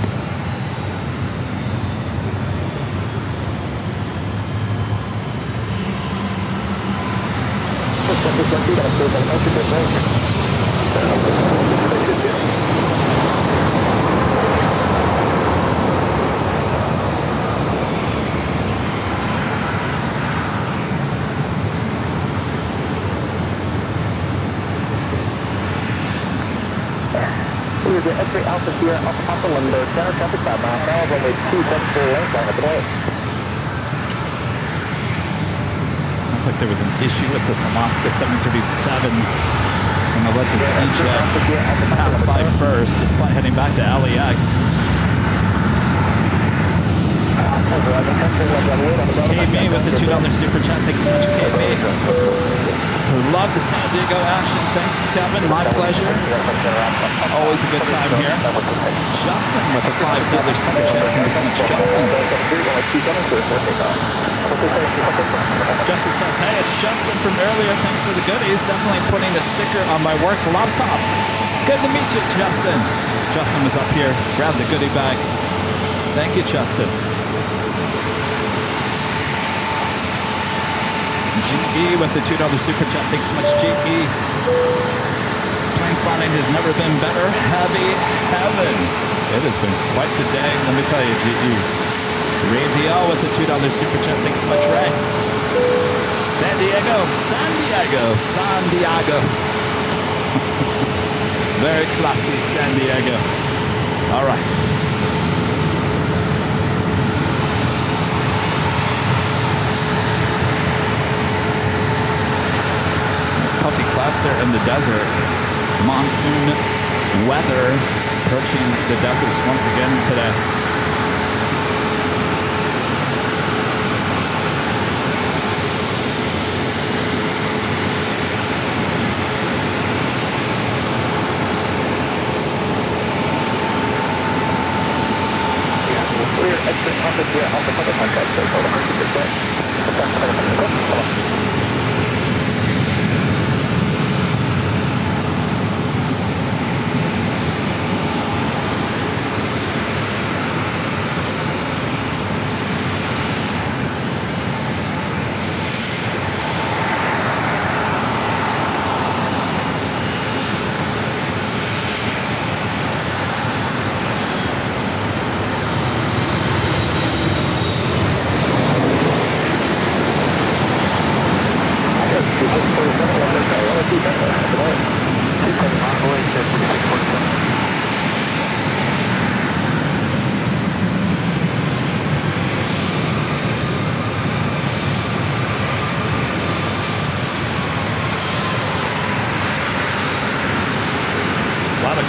Here's the X-ray Alpha Sierra Alpha Limiter, center traffic 5 miles now, runway 274 length line at the way. Sounds like there was an issue with this Alaska 737. So I'm going to let this E-Jet pass by first. This flight heading back to LAX. KB with the $2 super chat. Thanks so much, KB. Love the San Diego action. Thanks, Kevin. My pleasure. Always a good time here. Justin with the $5 super chat. Thank you so much, Justin. Justin says, hey, it's Justin from earlier. Thanks for the goodies. Definitely putting a sticker on my work laptop. Good to meet you, Justin. Justin was up here. Grabbed the goodie bag. Thank you, Justin. GE with the $2 super chat. Thanks so much, GE. This plane spotting has never been better. Heavy heaven. It has been quite the day, let me tell you, GE. Ray VL with the $2 super chat. Thanks so much, Ray. San Diego. San Diego. San Diego. Very classy, San Diego. All right. Puffy clouds there in the desert. Monsoon weather approaching the deserts once again today.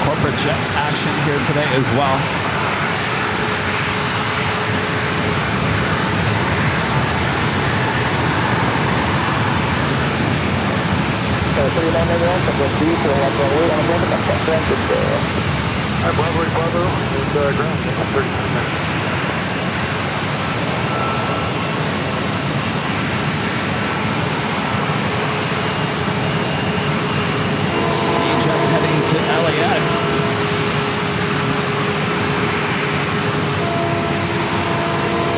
corporate jet action here today as well. 39 everyone, Southwest 3, so that's one way on the moment, that's that transit. Bravo is ground, 30 minutes. Egypt heading to LAX.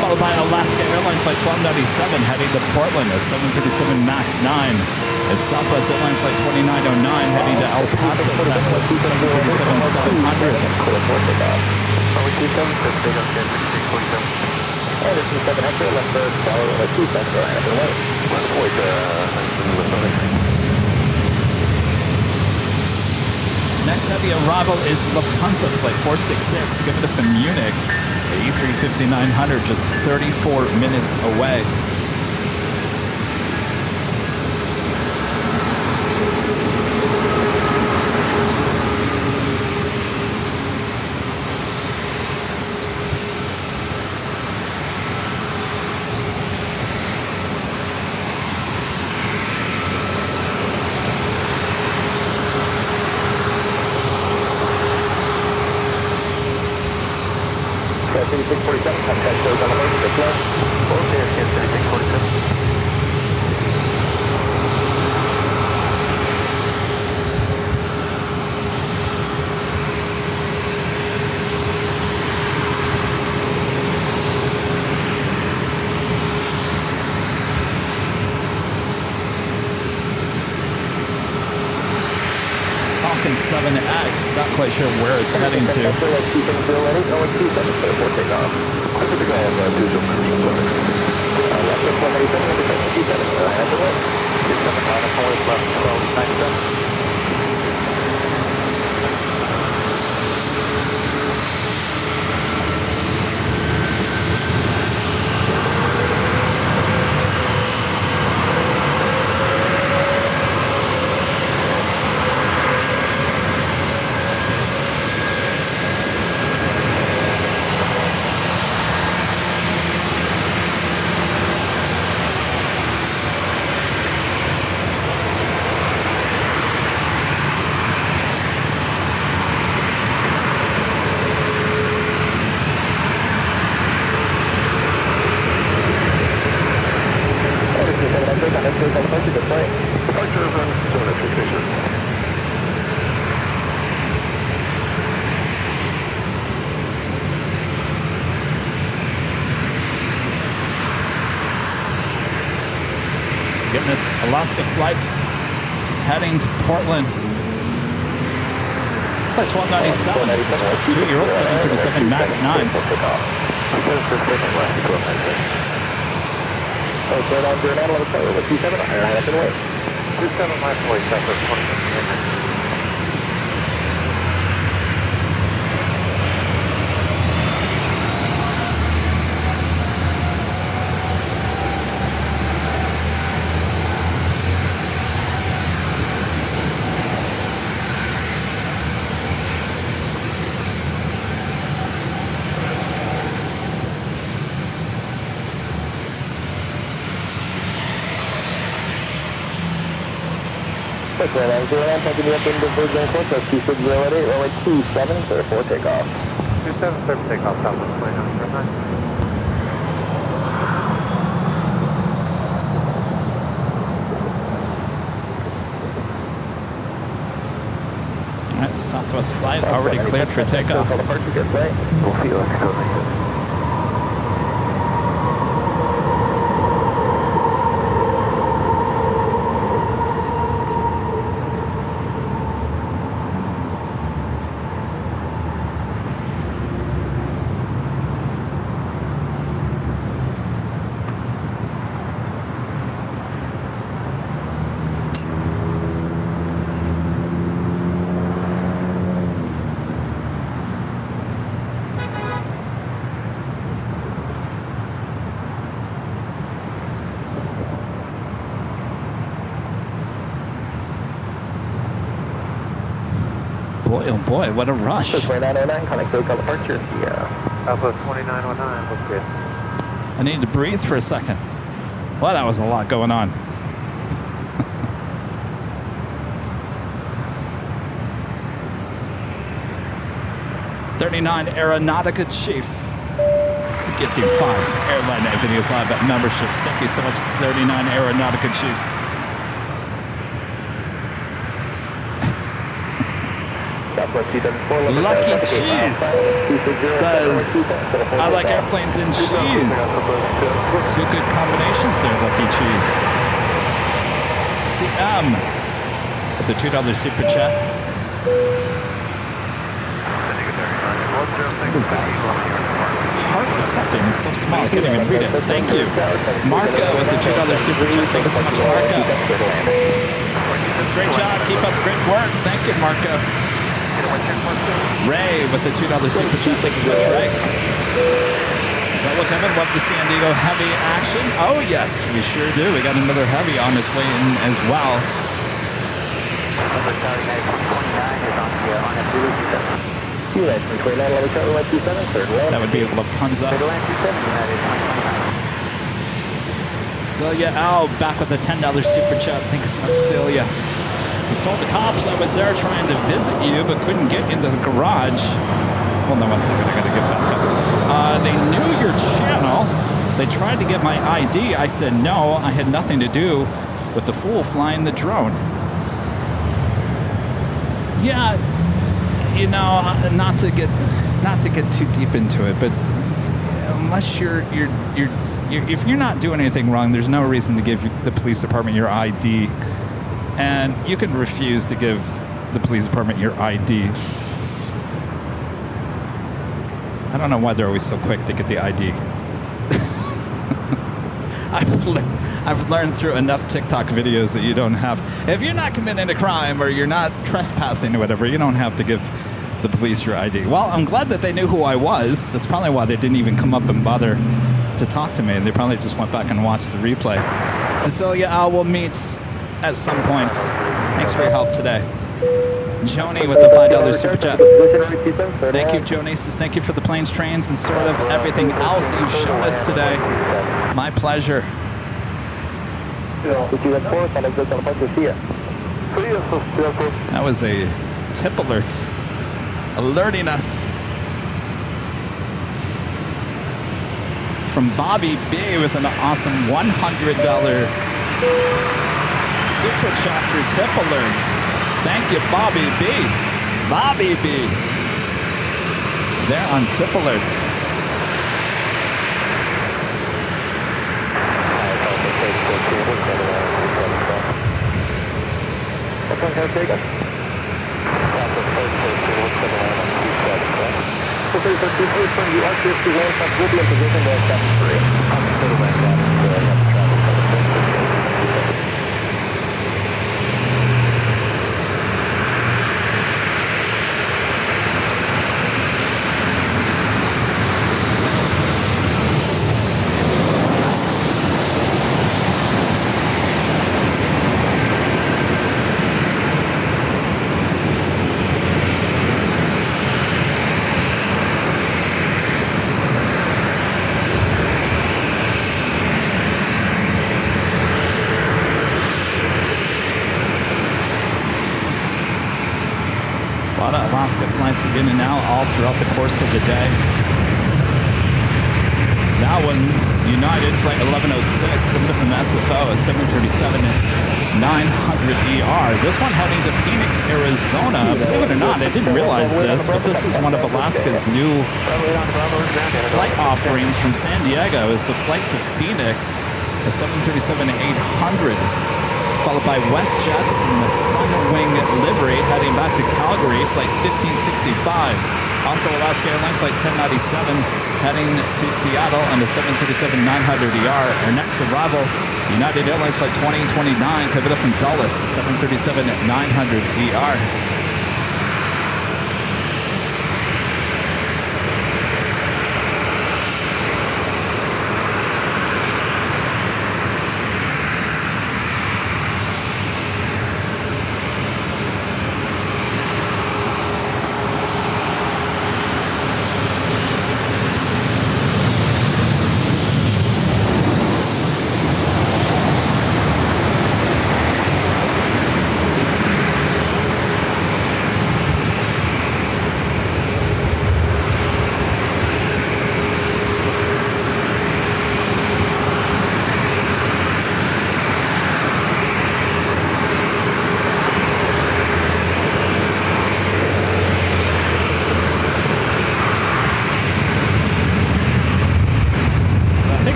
Followed by Alaska Airlines Flight 1297 heading to Portland, a 737 MAX 9. It's Southwest Airlines Flight 2909 heading to El Paso, Texas, 737-700. Next heavy arrival is Lufthansa Flight 466, coming from Munich, the E350-900, just 34 minutes away. Falcon 7X, not quite sure where it's heading to. Getting this Alaska flights heading to Portland. Flight 1297 is a 2-year-old 737 MAX 9. Airline 09, taking you up into Virgin Coast, 2608, runway 27, clear for takeoff. 27, clear for takeoff, Southwest Plane Jockey Kevin. All right, Southwest flight already cleared for takeoff. We'll feel it. oh boy, what a rush. 2909, connect SoCal departure. Yeah. Alpha 2919, looks good. I need to breathe for a second. Well, that was a lot going on. $39 Aeronautica Chief. Gifting 5 Airline videos live at memberships. Thank you so much, 39 Aeronautica Chief. Lucky Cheese says, I like airplanes and cheese. Two good combinations there, Lucky Cheese. CM with the $2 super chat. What is that? Heart was something. It's so small, I can't even read it. Thank you. Marco with the $2 super chat. Thank you so much, Marco. This is a great job. Keep up the great work. Thank you, Marco. Ray with the $2 super chat. Thank you so much, Ray. This is hello, Kevin. Love the San Diego heavy action. Oh, yes, we sure do. We got another heavy on its way in as well. That would be Lufthansa. Celia Al back with a $10 super chat. Thank you so much, Celia. Says, told the cops I was there trying to visit you, but couldn't get into the garage. Hold on 1 second, I gotta get back up. They knew your channel. They tried to get my ID. I said no, I had nothing to do with the fool flying the drone. Yeah, you know, not to get too deep into it, but unless if you're not doing anything wrong, there's no reason to give the police department your ID. And you can refuse to give the police department your ID. I don't know why they're always so quick to get the ID. I've learned through enough TikTok videos that you don't have. If you're not committing a crime or you're not trespassing or whatever, you don't have to give the police your ID. Well, I'm glad that they knew who I was. That's probably why they didn't even come up and bother to talk to me. And they probably just went back and watched the replay. Cecilia, I will meet at some point. Thanks for your help today. Joni with the $5 super chat. Thank you, Joni. Says thank you for the planes, trains, and sort of everything else you've shown us today. My pleasure. That was a tip alert alerting us from Bobby B with an awesome $100 super chat through tip alert. Thank you, Bobby B. Bobby B. They're on tip alert. Alaska flights in and out all throughout the course of the day. That one, United Flight 1106, coming in from SFO, a 737 at 900ER. This one heading to Phoenix, Arizona. Believe it or not, I didn't realize this, but this is one of Alaska's new flight offerings from San Diego, is the flight to Phoenix, a 737-800. Followed by WestJet's in the Sunwing livery heading back to Calgary, flight 1565. Also Alaska Airlines flight 1097 heading to Seattle on the 737-900ER. Our next arrival, United Airlines flight 2029 coming up from Dulles, the 737-900ER.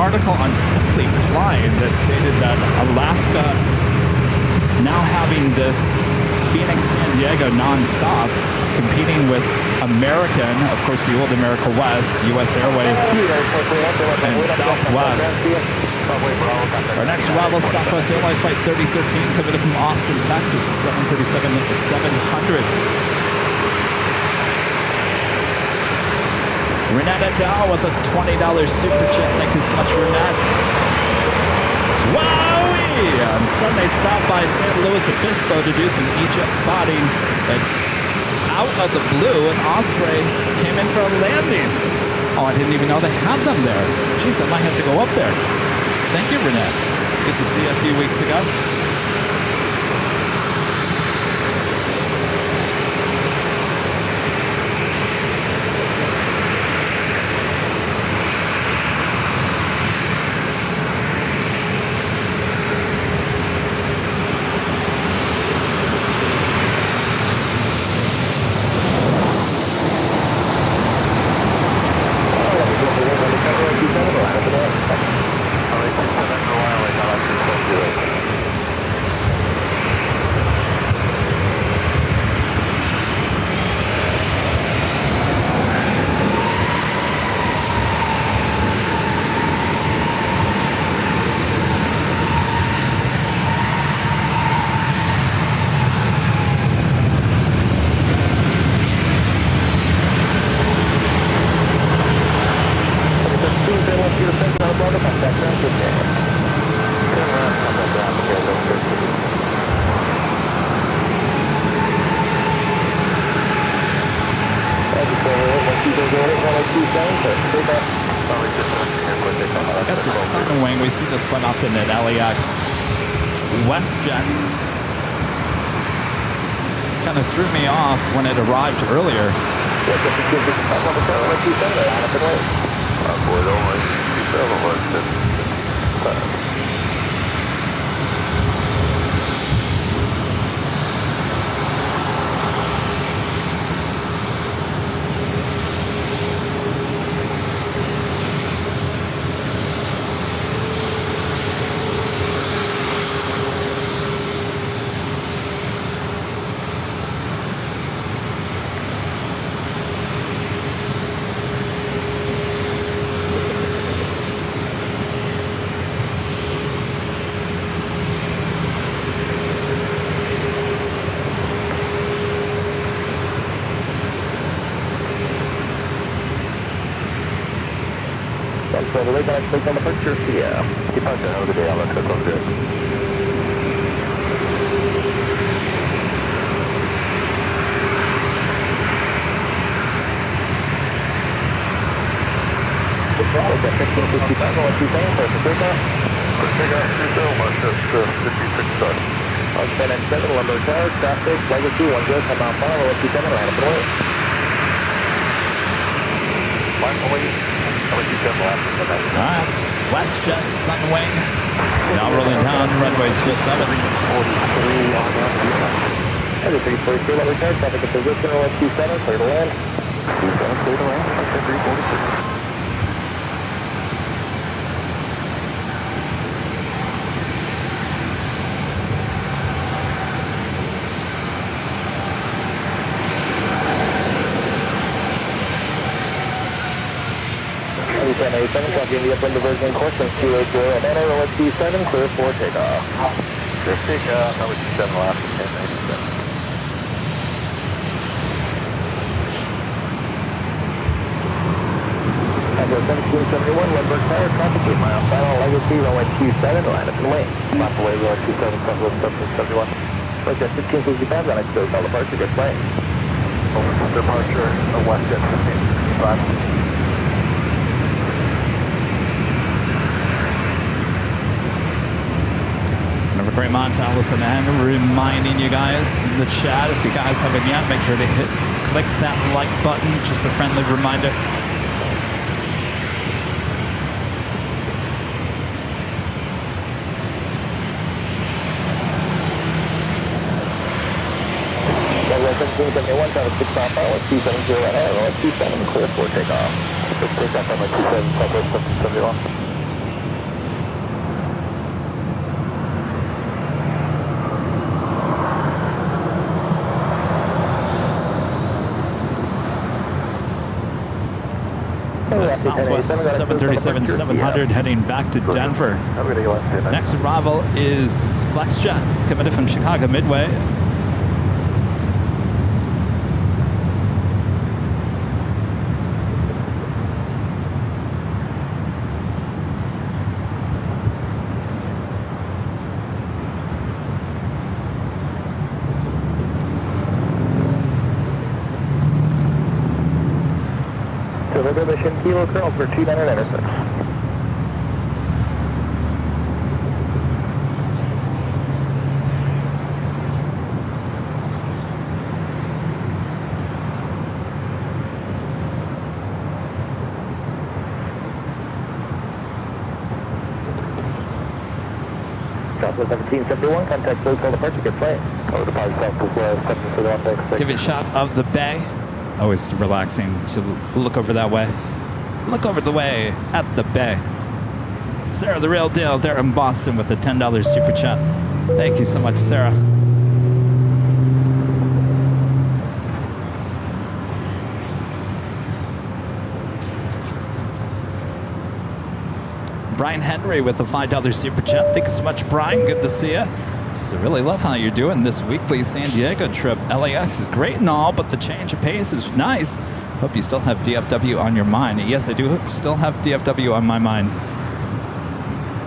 article on Simply Flying that stated that Alaska now having this Phoenix San Diego nonstop, competing with American, of course the old America West, US Airways, and Southwest. Our next arrival is Southwest Airlines Flight 3013 coming in from Austin, Texas, 737-700. Renetta Dow with a $20 super chat. Thank you so much, Renette. Wowee! On Sunday, stopped by San Luis Obispo to do some E-jet spotting, and out of the blue, an Osprey came in for a landing. Oh, I didn't even know they had them there. Jeez, I might have to go up there. Thank you, Renette. Good to see you a few weeks ago. So I got the Sunwing. We see this quite often at LAX. WestJet kind of threw me off when it arrived earlier. So the way back, click on the departure. Yeah. Departure, have a good day. I'll let you go good. Okay, 1565, what you saying? For takeoff? For takeoff, 201, just 56 done. Okay, then 7, Lumber Tower, traffic, legacy, 10, come out, follow, 27, line up and away. Line away. Alright, WestJet Sunwing. Now rolling down runway 27. 43 on Heavy 343, let me turn, traffic in position, 27, clear to land. 27, clear to land, 343. Copy the upwind diversion course from 280 and enter OSD7, clear for takeoff. Clear takeoff, number 27, last 1087. Number 1771, Lindbergh Tower, traffic 8 mile final, legacy, runway 27, line up and wait. Map away, runway 27, Southwest 1771. WestJet 1565, on exterior call departure, good plane. Over departure, WestJet 1565. Remember, great Montana, listen, and reminding you guys in the chat, if you guys haven't yet, make sure to click that like button, just a friendly reminder. Runway 1771, traffic 6 mile final, 270 and enter OSD7, clear for takeoff. Takeoff, runway 27, Southwest 1771. Southwest 737-700 heading back to Denver. Next arrival is FlexJet coming in from Chicago Midway. Mission Kilo Colonel for 2996. Southwest 1771, contact Blue Call departure, good flight. Over deposit Southwest 741. Give you a shot of the bay. Always relaxing to look over that way. Look over the way at the bay. Sarah, the real deal, there in Boston with the $10 super chat. Thank you so much, Sarah. Brian Henry with the $5 super chat. Thanks so much, Brian. Good to see you. I really love how you're doing this weekly San Diego trip. LAX is great and all, but the change of pace is nice. Hope you still have DFW on your mind. Yes, I do still have DFW on my mind.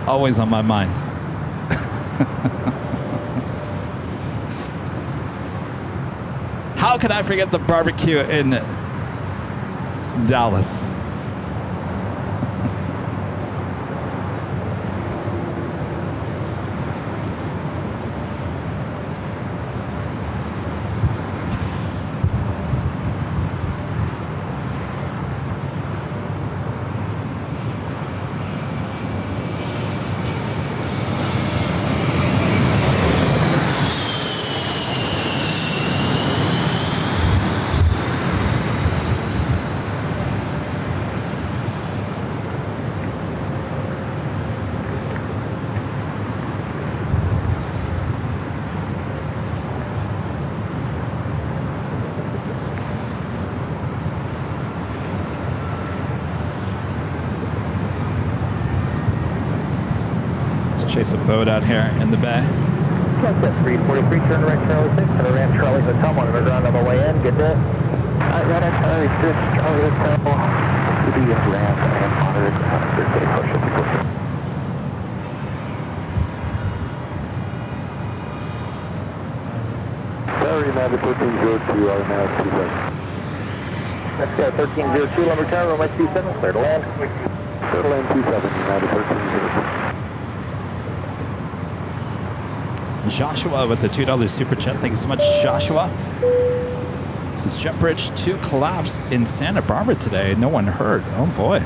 Always on my mind. How could I forget the barbecue in Dallas? Chase a boat out here in the bay. Southwest 343, turn right Charlie 6, and around Charlie Hotel, monitor ground on the way in, good day. Right at Charlie 6, Charlie Hotel, to the ramp and monitor ground, good day, push it, push it. Sorry, United 1302, Automatic 27. Let's go, 1302, Lumber Tower, runway 27, clear to land. Clear to land 27, United 1302. Joshua with the $2 super chat. Thank you so much, Joshua. This is Jet Bridge 2 collapsed in Santa Barbara today. No one hurt. Oh boy.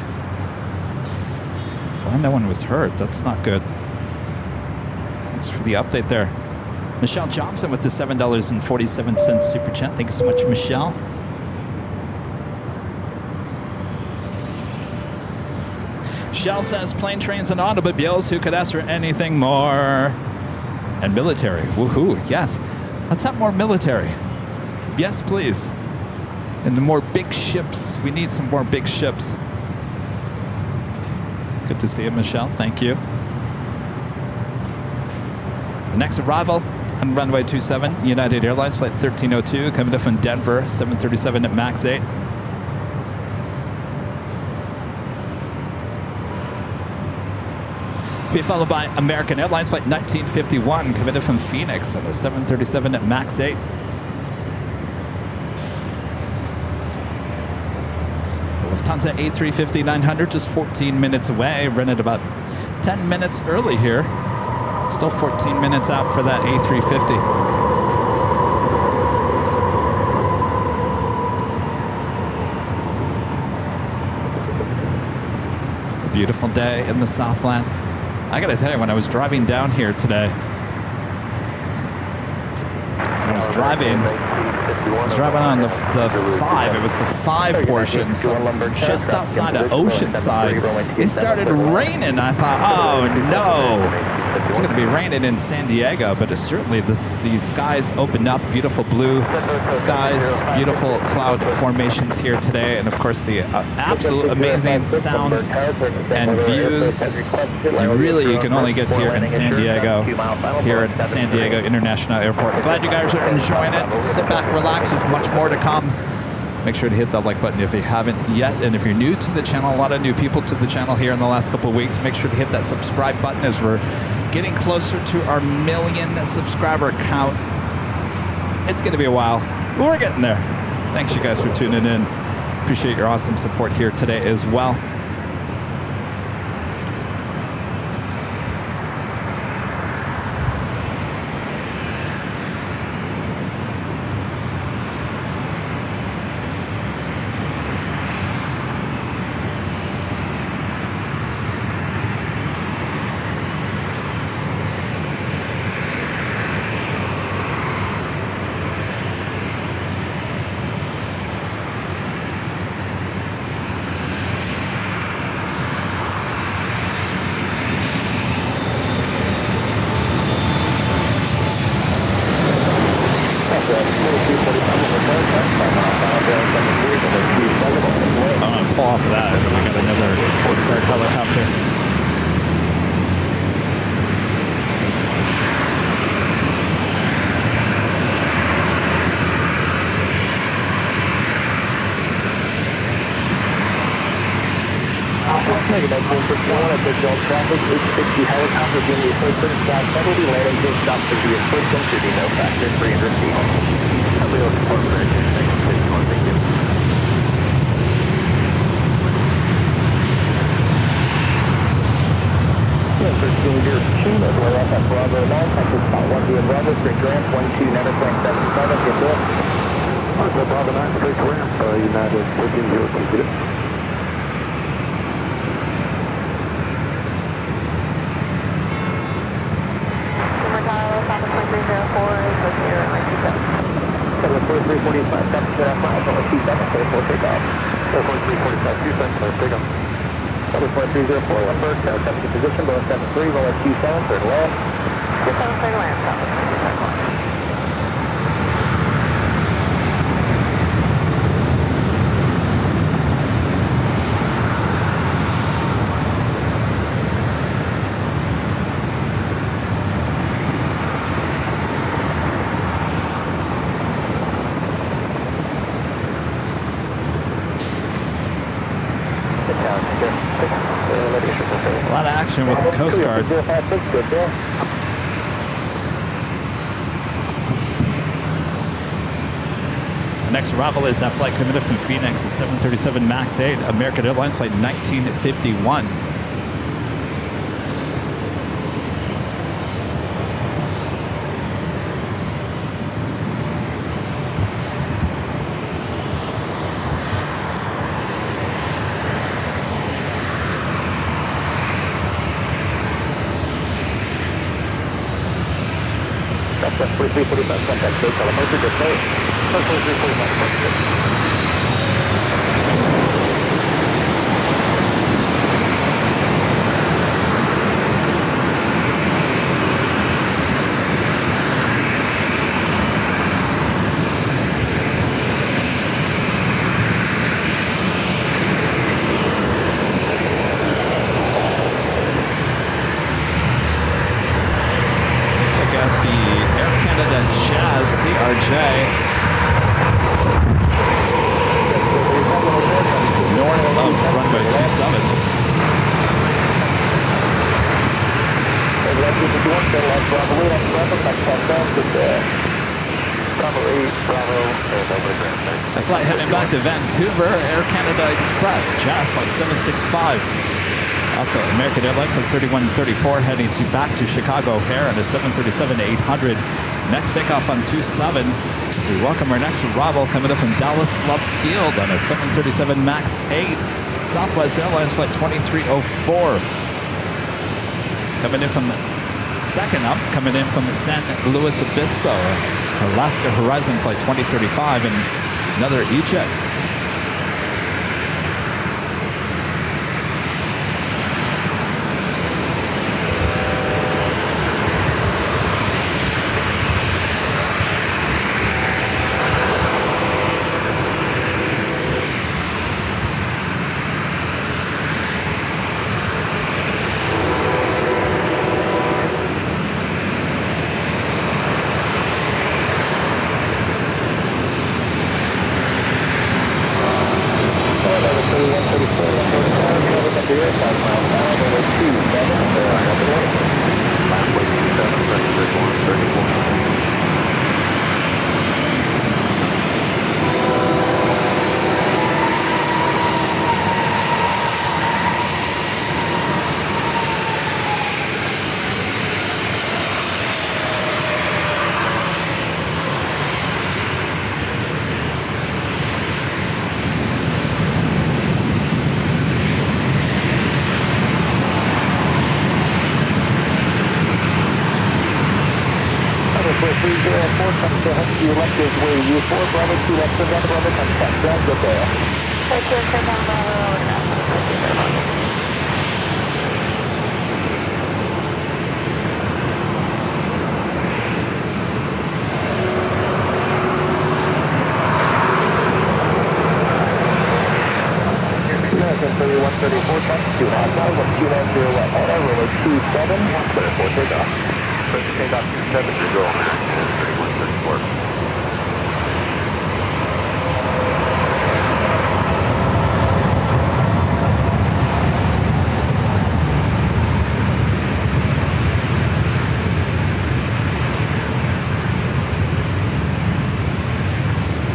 Glad no one was hurt. That's not good. Thanks for the update there. Michelle Johnson with the $7.47 super chat. Thank you so much, Michelle. Michelle says plane, trains, and automobiles. Who could ask for anything more? And military. Woohoo, yes. Let's have more military. Yes, please. And the more big ships. We need some more big ships. Good to see you, Michelle. Thank you. The next arrival on runway 27, United Airlines flight 1302, coming in from Denver, 737 at max 8. Be followed by American Airlines flight 1951, coming in from Phoenix on the 737 at max 8. The Lufthansa A350-900 just 14 minutes away, rented about 10 minutes early here. Still 14 minutes out for that A350. A beautiful day in the Southland. I gotta tell you, when I was driving down here today, I was driving on the 5. It was the 5 portion, so just outside of Oceanside, it started raining. I thought, oh no. It's going to be raining in San Diego, but it's certainly these skies opened up. Beautiful blue skies, beautiful cloud formations here today, and of course the absolute amazing sounds and views. You can only get here in San Diego, here at San Diego International Airport. Glad you guys are enjoying it. Sit back, relax. There's much more to come. Make sure to hit that like button if you haven't yet. And if you're new to the channel, a lot of new people to the channel here in the last couple of weeks, make sure to hit that subscribe button as we're getting closer to our 1 million subscriber count. It's going to be a while, but we're getting there. Thanks you guys for tuning in. Appreciate your awesome support here today as well. I'm going to pull off of that. I think we got another Coast Guard helicopter. Negative 161 at visual traffic, 860 helicopter being the approaching south penalty, landing just stop to the approaching, should be no factor 300 feet. Hello, support for thank you. Passenger 2, way up at Bravo 9, Texas Spot 1 via Bravo, straight ramp, 12, never point 77, get there. Bravo 9, straight ramp, United 14-0, Airline 4345, 7.5 miles, only 27, clear for takeoff. 4345, 27, clear takeoff. 4304, left first, temperature position, below 73, roll at 27, third land. 27, third land, stop at 25. A lot of action with the Coast Guard. The next arrival is that flight coming in from Phoenix, the 737 MAX 8, American Airlines flight 1951. That's 4345, contact base, telemetry, display. 4345, A flight heading back to Vancouver, Air Canada Express, Jazz Flight 765. Also, American Airlines Flight 3134 heading back to Chicago O'Hare on a 737-800. Next takeoff on 27 as we welcome our next arrival coming up from Dallas Love Field on a 737 MAX 8. Southwest Airlines Flight 2304. Coming in from second up, coming in from San Luis Obispo, Alaska Horizon Flight 2035 and another E-Jet.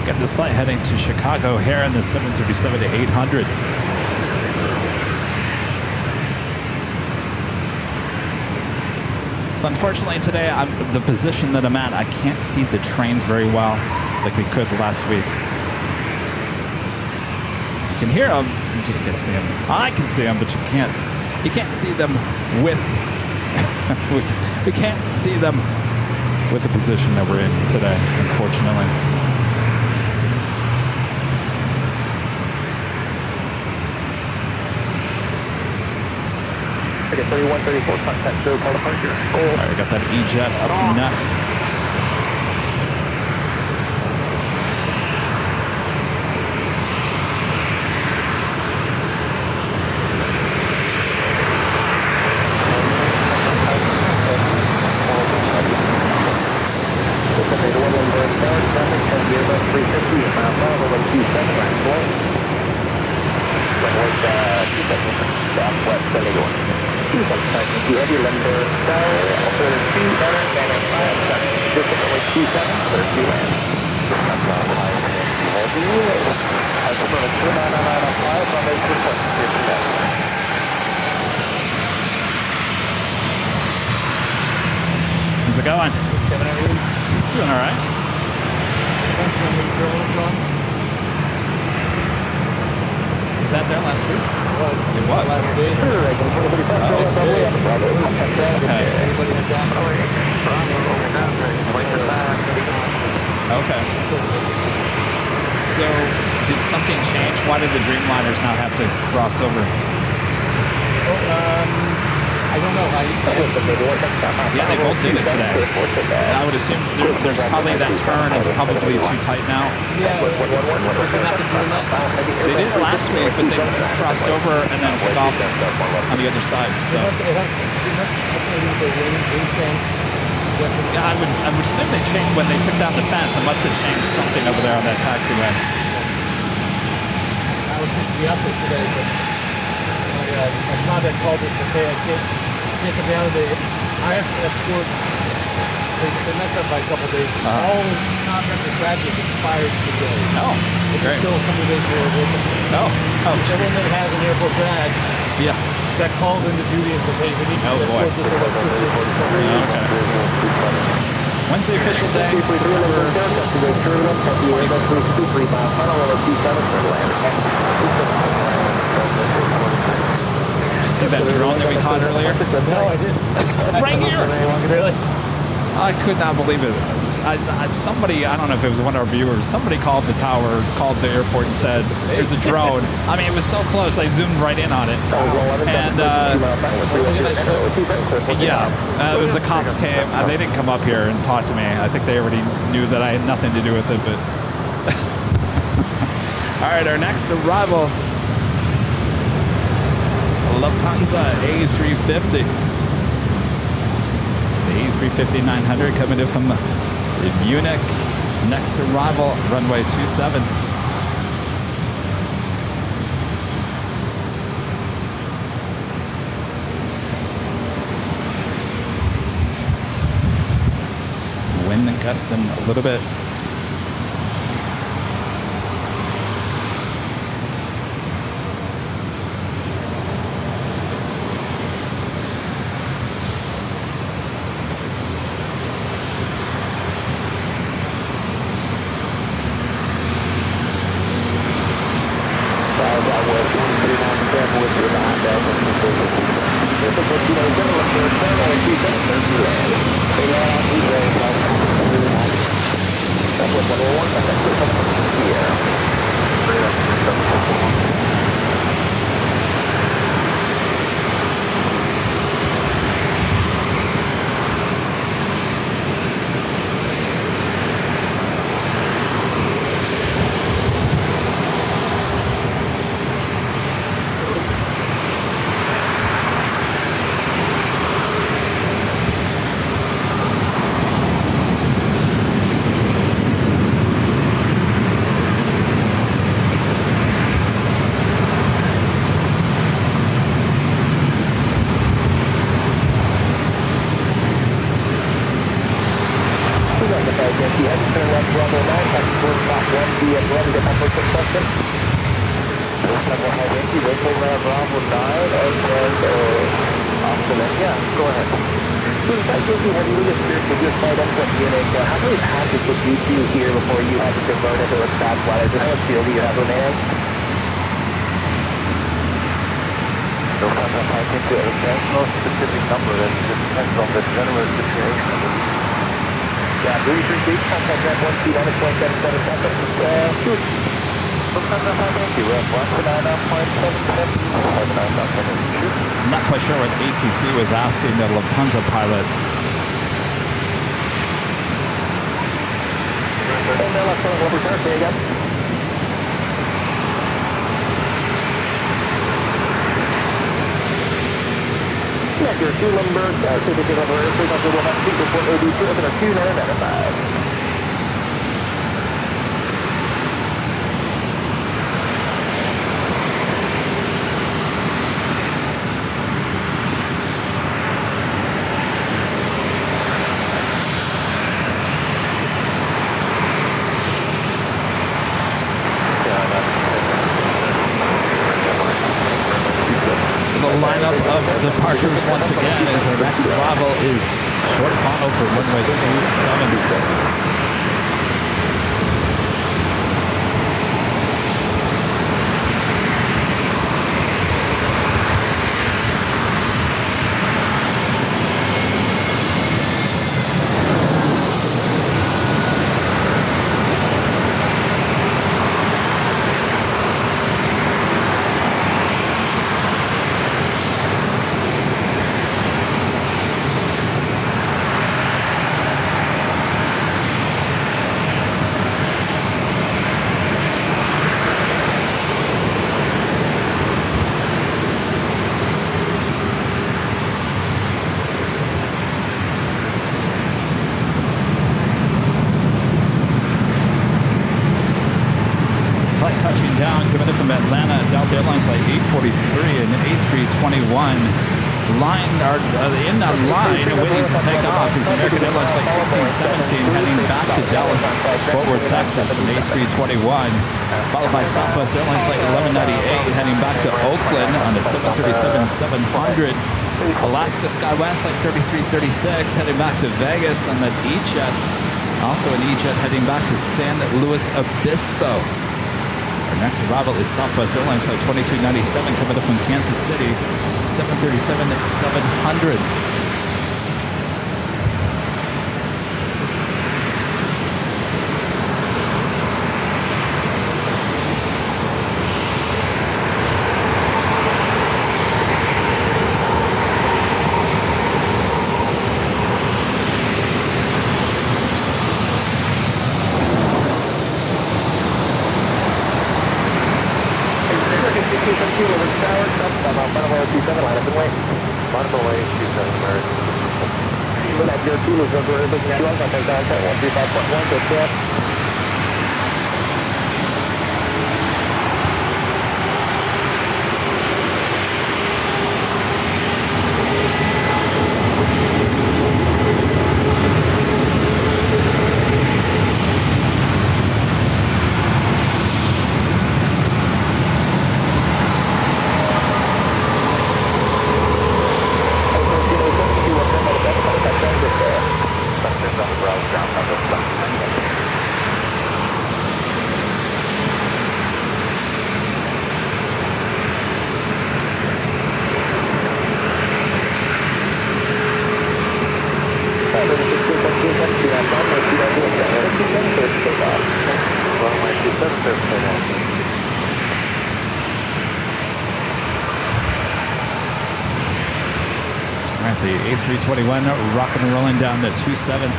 Got this flight heading to Chicago here in the 737-800. So unfortunately today, the position that I'm at, I can't see the trains very well like we could last week. You can hear them, you just can't see them. I can see them, but you can't see them with, we can't see them with the position that we're in today, unfortunately. Okay, 3134, contact show, call departure. All right, I got that E-Jet up next. How's it going? Kevin, how are you? Doing all right. Thanks for the journalist going. Was that there last week? It was. It was. Last day. Okay. Everybody has that. Okay. So, did something change? Why did the Dreamliners now have to cross over? I don't know. Yeah, they both did it today. And I would assume there's probably that turn is probably too tight now. Yeah, we're not doing that. They did it last week, but they just crossed over and then took off on the other side. So It has something to do with the wingspan. yeah, I would assume they changed when they took down the fence. It must have changed something over there on that taxiway. I was supposed to be out there today, but my contact called me to say I can't come down today. I have to escort. They messed up by a couple days. All the contractors' badges expired today. Oh, But great. there's still a couple of days more working. Oh, Everyone that has an airport badge yeah. that called into duty and said, hey, we need to Oh, boy. escort this electricity. Okay. When's the official day? September 24th. See that drone that we caught earlier? No, I didn't. Right here! Really? I could not believe it. Somebody, I don't know if it was one of our viewers, somebody called the tower, called the airport and said, there's a drone. I mean, it was so close, I zoomed right in on it. And, the cops came. They didn't come up here and talk to me. I think they already knew that I had nothing to do with it, but... All right, our next arrival, Lufthansa A350. The A350-900 coming in from Munich. Next arrival, runway 27. chest in a little bit. I'm not quite sure what ATC was asking the Lufthansa pilot. Your 2 Limburg, certificate of airport, number 1 report OD2, open a 2995. Departures once again as our next arrival is short final for runway 27. Airlines flight 843 and A321 line are in that line waiting to take off is American Airlines flight 1617 heading back to Dallas, Fort Worth, Texas, an A321, followed by Southwest Airlines flight 1198 heading back to Oakland on a 737-700. Alaska SkyWest flight 3336 heading back to Vegas on that E-Jet, also an E-Jet heading back to San Luis Obispo. Our next arrival is Southwest Airlines flight 2297 coming up from Kansas City, 737-700. Got the A321 rocking and rolling down to 27.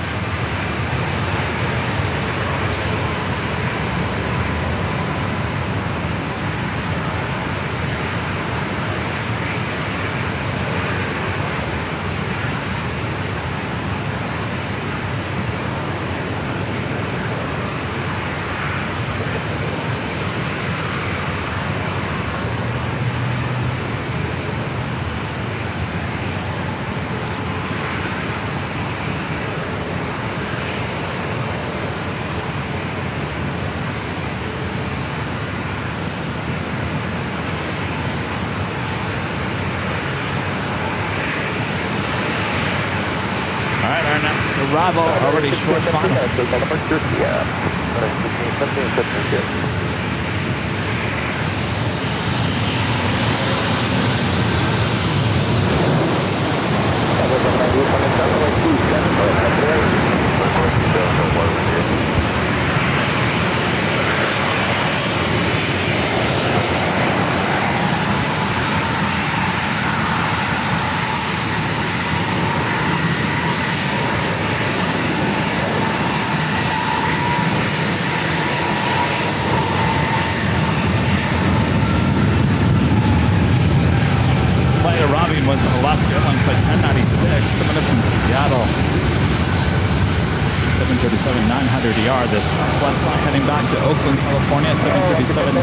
Arrival, already short final. Was an Alaska Airlines flight 1096 coming in from Seattle. 737-900ER, the Southwest flight heading back to Oakland, California. 737-700.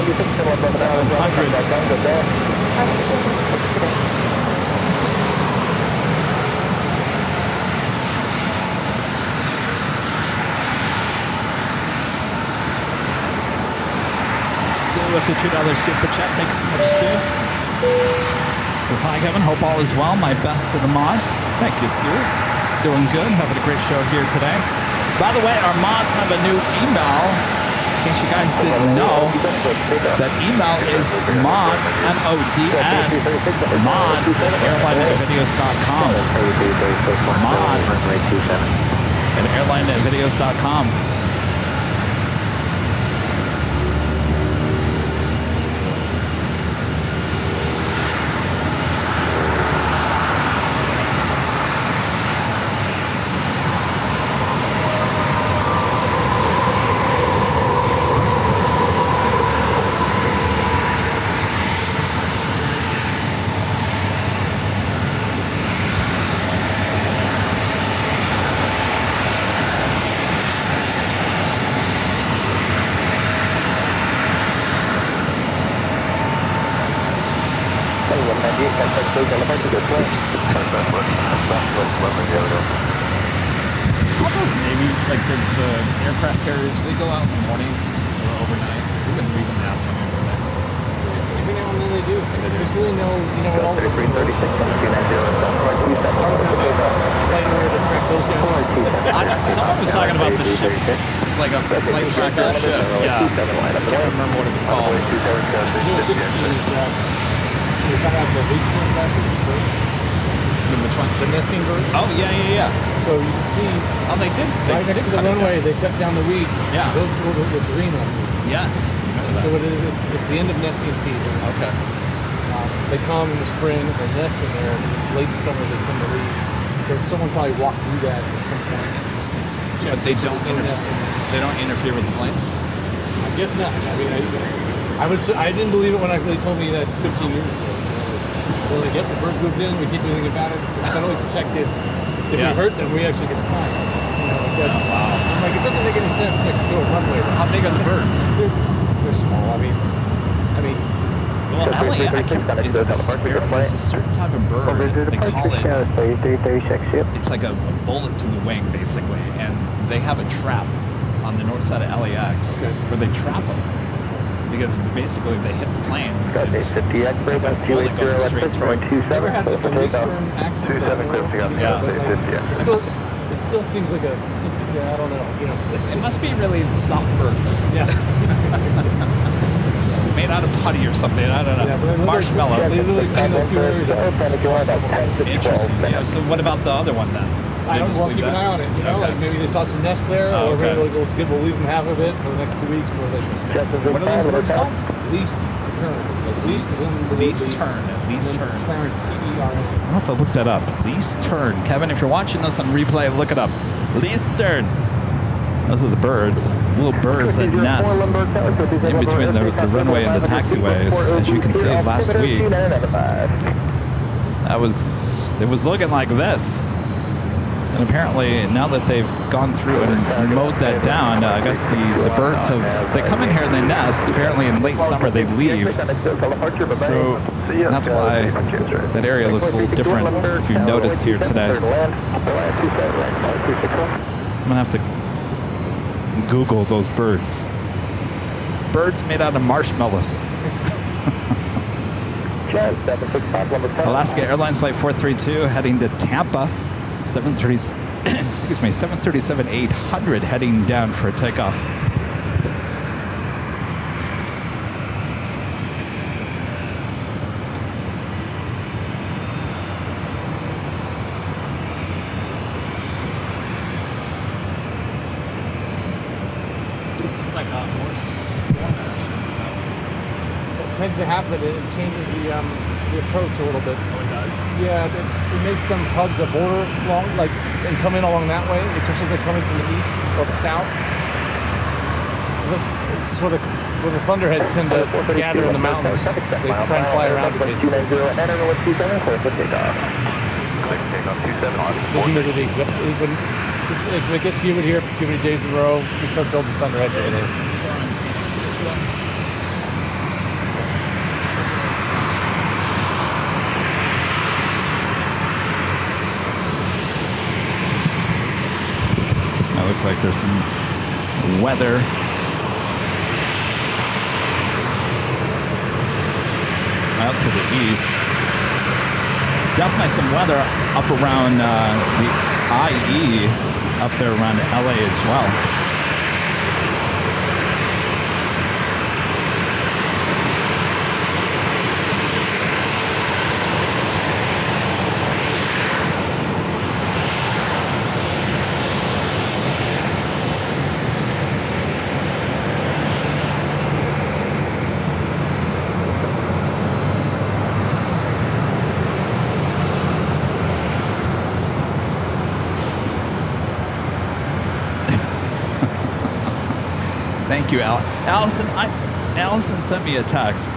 Sue with the $2 super chat. Thanks so much, Sue. Says, hi, Kevin. Hope all is well. My best to the mods. Thank you, Sue. Doing good. Having a great show here today. By the way, our mods have a new email. In case you guys didn't know, that email is mods, M-O-D-S, mods at airlinevideos.com. Mods at airlinevideos.com. All those Navy, like the aircraft carriers, they go out in the morning or overnight. We wouldn't leave in the afternoon, would they? Every now and then they do. There's really no, all the flight where to track those guys. Someone was talking about the ship, like a flight tracker ship. Yeah. I can't remember what it was called. You know, 16 is, we were talking about the least ones last week, Which one? the nesting birds. Oh, yeah. So you can see Oh, they did. right next to the runway, they cut down the weeds. Yeah. Those were green last week. Yes. So it's the end of nesting season. Okay. They come in the spring, they nest in there, and late summer they tend to leave. So someone probably walked through that at some point. Interesting. But they don't interfere with the planes? I guess not. I mean, I didn't believe it when they told me that 15 years ago. They're like, yep, the birds moved in, we can't do anything about it. It's federally protected. If we hurt them, we actually get fined. You know, that's, I'm like, it doesn't make any sense next to a runway. How big are the birds? They're small. I mean, well, I can't, is it a sparrow? There's a certain type of bird, they call it, it's like a bullet to the wing, basically, and they have a trap on the north side of LAX where they trap them. Because basically, if they hit the plane, it's like a bullet going straight through. Never had the police term accident. It still seems like I don't know. You know, it must be really soft birds. Yeah. Made out of putty or something. I don't know. Yeah, marshmallow. They literally clean those two areas up. Interesting. Yeah. So what about the other one then? I don't know. Keep an eye on it. You know, like maybe they saw some nests there, or maybe like, we'll leave them half of it for the next 2 weeks. Interesting. What are those birds called? Least. turn. Like least is in the word Least turn. Least turn. Turn, T-E-R-N. I'll have to look that up. Least turn. Kevin, if you're watching this on replay, look it up. Least turn. Those are the birds. Little birds that nest in between the runway and the taxiways. As you can see, last week, it was looking like this. And apparently, now that they've gone through and mowed that down, I guess the birds they come in here and they nest. Apparently, in late summer, they leave. So that's why that area looks a little different, if you've noticed here today. I'm going to have to Google those birds. Birds made out of marshmallows. Alaska Airlines Flight 432 heading to Tampa. 737-800 heading down for a takeoff. It's like a more storm action. What tends to happen, it changes the approach a little bit. Oh, it does? Yeah, it makes them hug the border and come in along that way, especially if they're coming from the east or the south. It's sort of where the thunderheads tend to gather in the mountains. They try and fly around it, basically. It's the humidity. If it gets humid here for too many days in a row, we start building thunderheads. Looks like there's some weather. Out to the east. Definitely some weather up around the IE, up there around LA as well. Thank you, Allison. Allison sent me a text.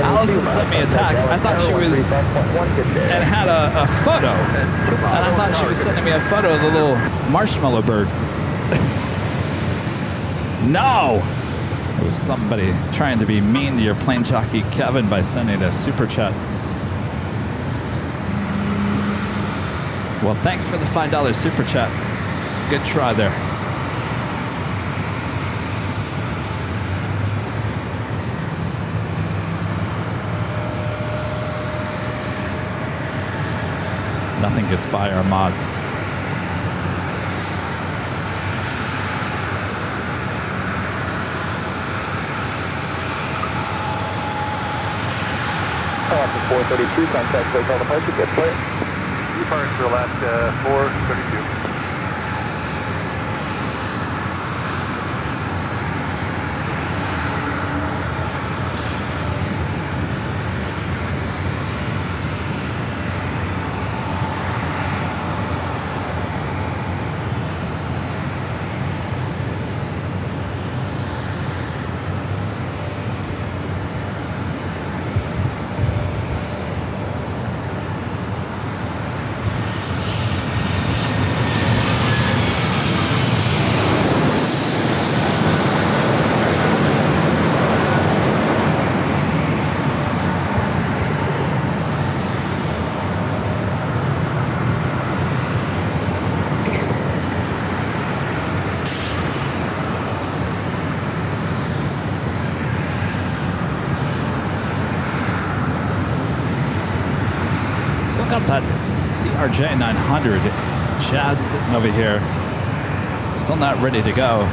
Allison sent me a text. I thought she was, and had a photo. And I thought she was sending me a photo of the little marshmallow bird. No! It was somebody trying to be mean to your plane jockey Kevin by sending a super chat. Well, thanks for the $5 super chat. Good try there. Nothing gets by our mods. Alaska 432, contact hotel departure, good flight. Departure for Alaska 432. Still got that CRJ 900 Jazz sitting over here. Still not ready to go.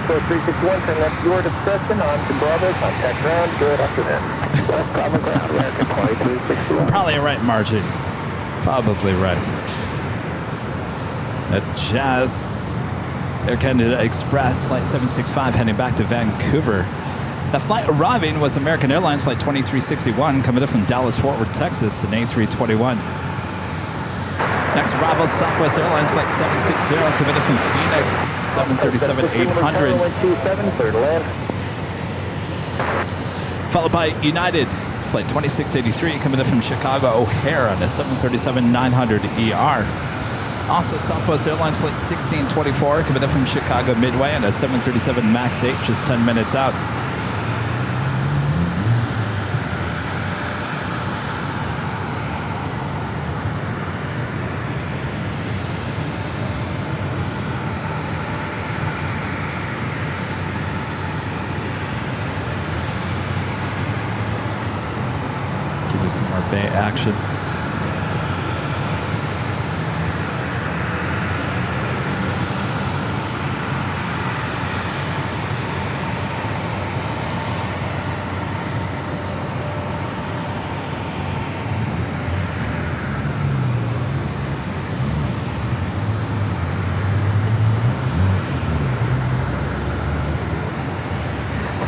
code 361, turn left your discretion on to Bravo, contact ground, good afternoon. West Bravo ground, American 2361. Probably right, Margie. Probably right. At Jazz Air Canada Express, Flight 765, heading back to Vancouver. That flight arriving was American Airlines Flight 2361, coming in from Dallas, Fort Worth, Texas, an A321. Next arrival, Southwest Airlines Flight 760, coming in from Phoenix, 737-800. Followed by United Flight 2683, coming in from Chicago O'Hare on a 737-900ER. Also, Southwest Airlines Flight 1624, coming in from Chicago Midway on a 737 MAX 8, just 10 minutes out. Some more bay action.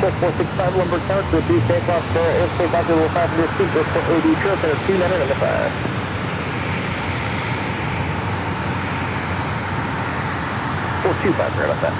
Check 465 Lumber Tower to repeat takeoff for airspace after will passenger seat for OD trip and a 2 minute and a 5. 425 right about that.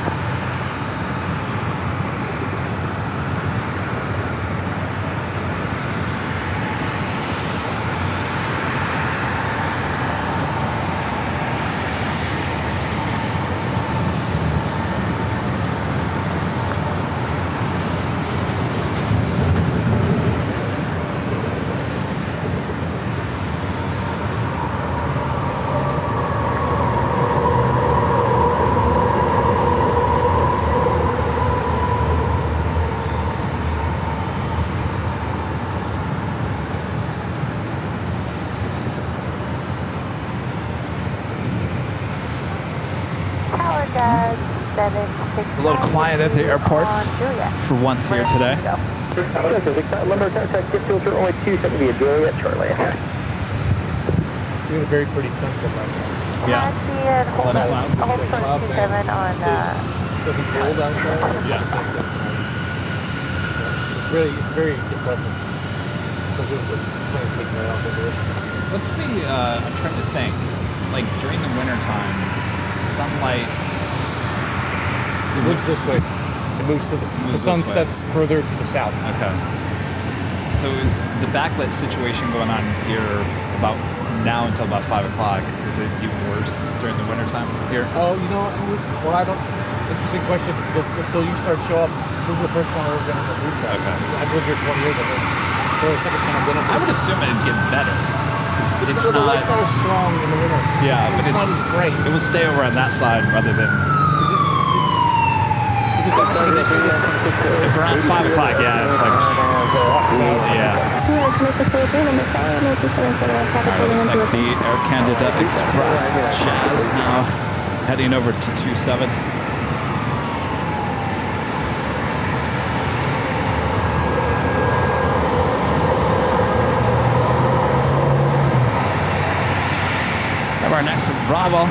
A little quiet at the airports for once here today. Lumber Tower, check gift filter only 270 via Juliet, Charlie. You had a very pretty sunset last night. Yeah. Hold clouds. on 27 on, Does it cold out there? Yeah. It's very impressive. Especially with the planes taking right off into it. What's the, I'm trying to think, like during the wintertime, sunlight... It moves this way. It moves to the sun sets further to the south. Okay. So is the backlit situation going on here about now until about 5 o'clock? Is it even worse during the wintertime here? Oh, you know, well, I don't. Interesting question. Because until you start to show up, this is the first time I've ever been on this rooftop. Okay. I've lived here 20 years. I think. So the second time I've been up here. I would assume it'd get better. It's the not. light's not as strong in the winter. Yeah, but it's not as bright. It will stay over on that side rather than. Is it that much of an issue? If around 5 o'clock, yeah, it's like. Yeah. Alright, looks like the Air Canada Express Jazz now heading over to 27. Have our next arrival.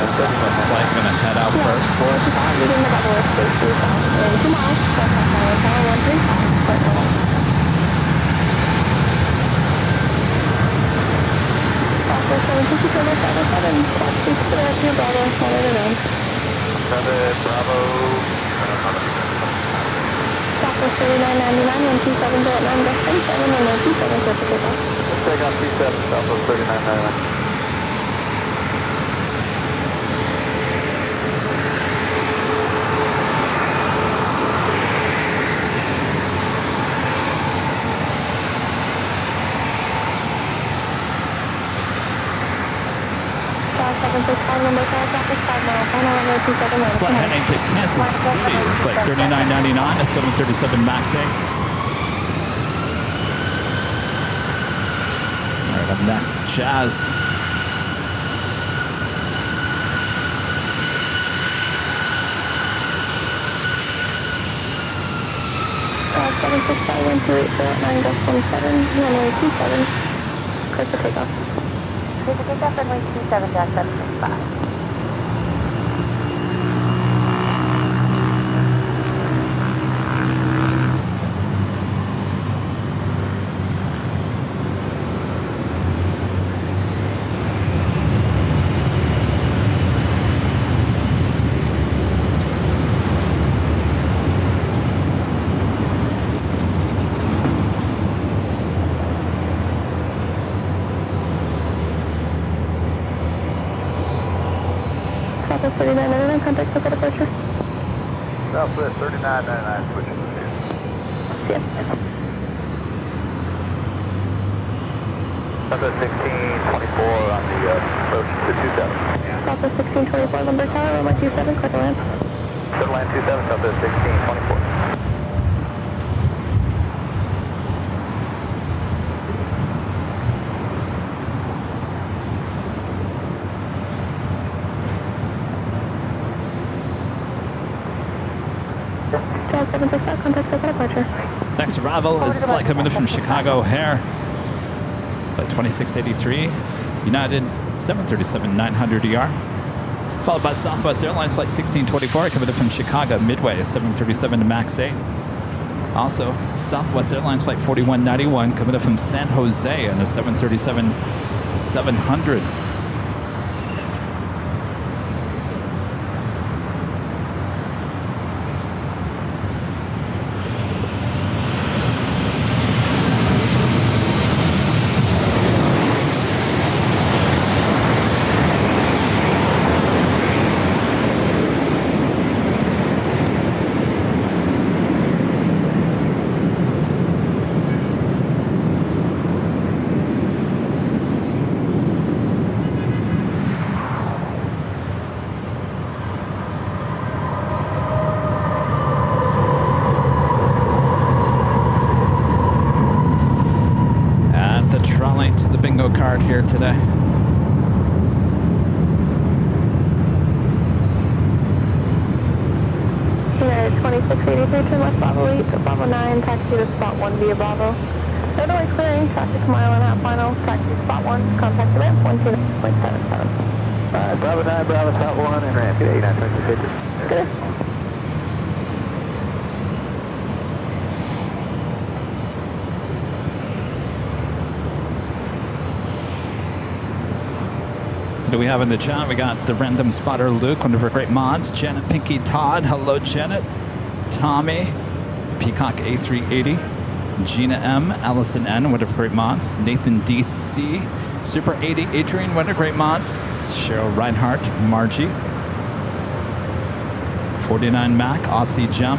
Southwest flight going to head out first. Bravo. Southwest 3999, 127.9 destination, 7, runway 27, clear for takeoff. Takeoff 27, Southwest 3999. It's flight heading to Kansas City, flight 3999, a 737 MAX 8. All right, up next, Jazz. Seven six five one two eight four nine Gulf 27, runway 27, clear for takeoff. Clear for takeoff, runway 27-765. Southwest 3999, contact for departure. Southwest 3999, switching to here. Yes. Southwest 1624 on the approach to 27. Southwest 1624, Lumber Tower, runway 27, clear to land. Clear to land 27, Southwest 1624. Next arrival is a flight coming in from Chicago O'Hare. Flight 2683, United 737-900ER. Followed by Southwest Airlines Flight 1624 coming in from Chicago Midway, a 737 MAX 8. Also, Southwest Airlines Flight 4191 coming in from San Jose and a 737-700. To the bingo card here today. United 2683, turn left Bravo 8 to Bravo 9, taxi to spot 1 via Bravo. Noise clearing, traffic mile and a half final, taxi spot 1, contact the ramp 12.77. Alright, Bravo 9, Bravo spot 1, and ramp at 8926. Good. What do we have in the chat? We got the random spotter Luke, one of our great mods. Janet Pinky Todd. Hello, Janet. Tommy, the Peacock A380. Gina M, Allison N, one of our great mods. Nathan DC, Super 80, Adrian, one of our great mods. Cheryl Reinhardt, Margie. 49 Mac, Aussie Gem.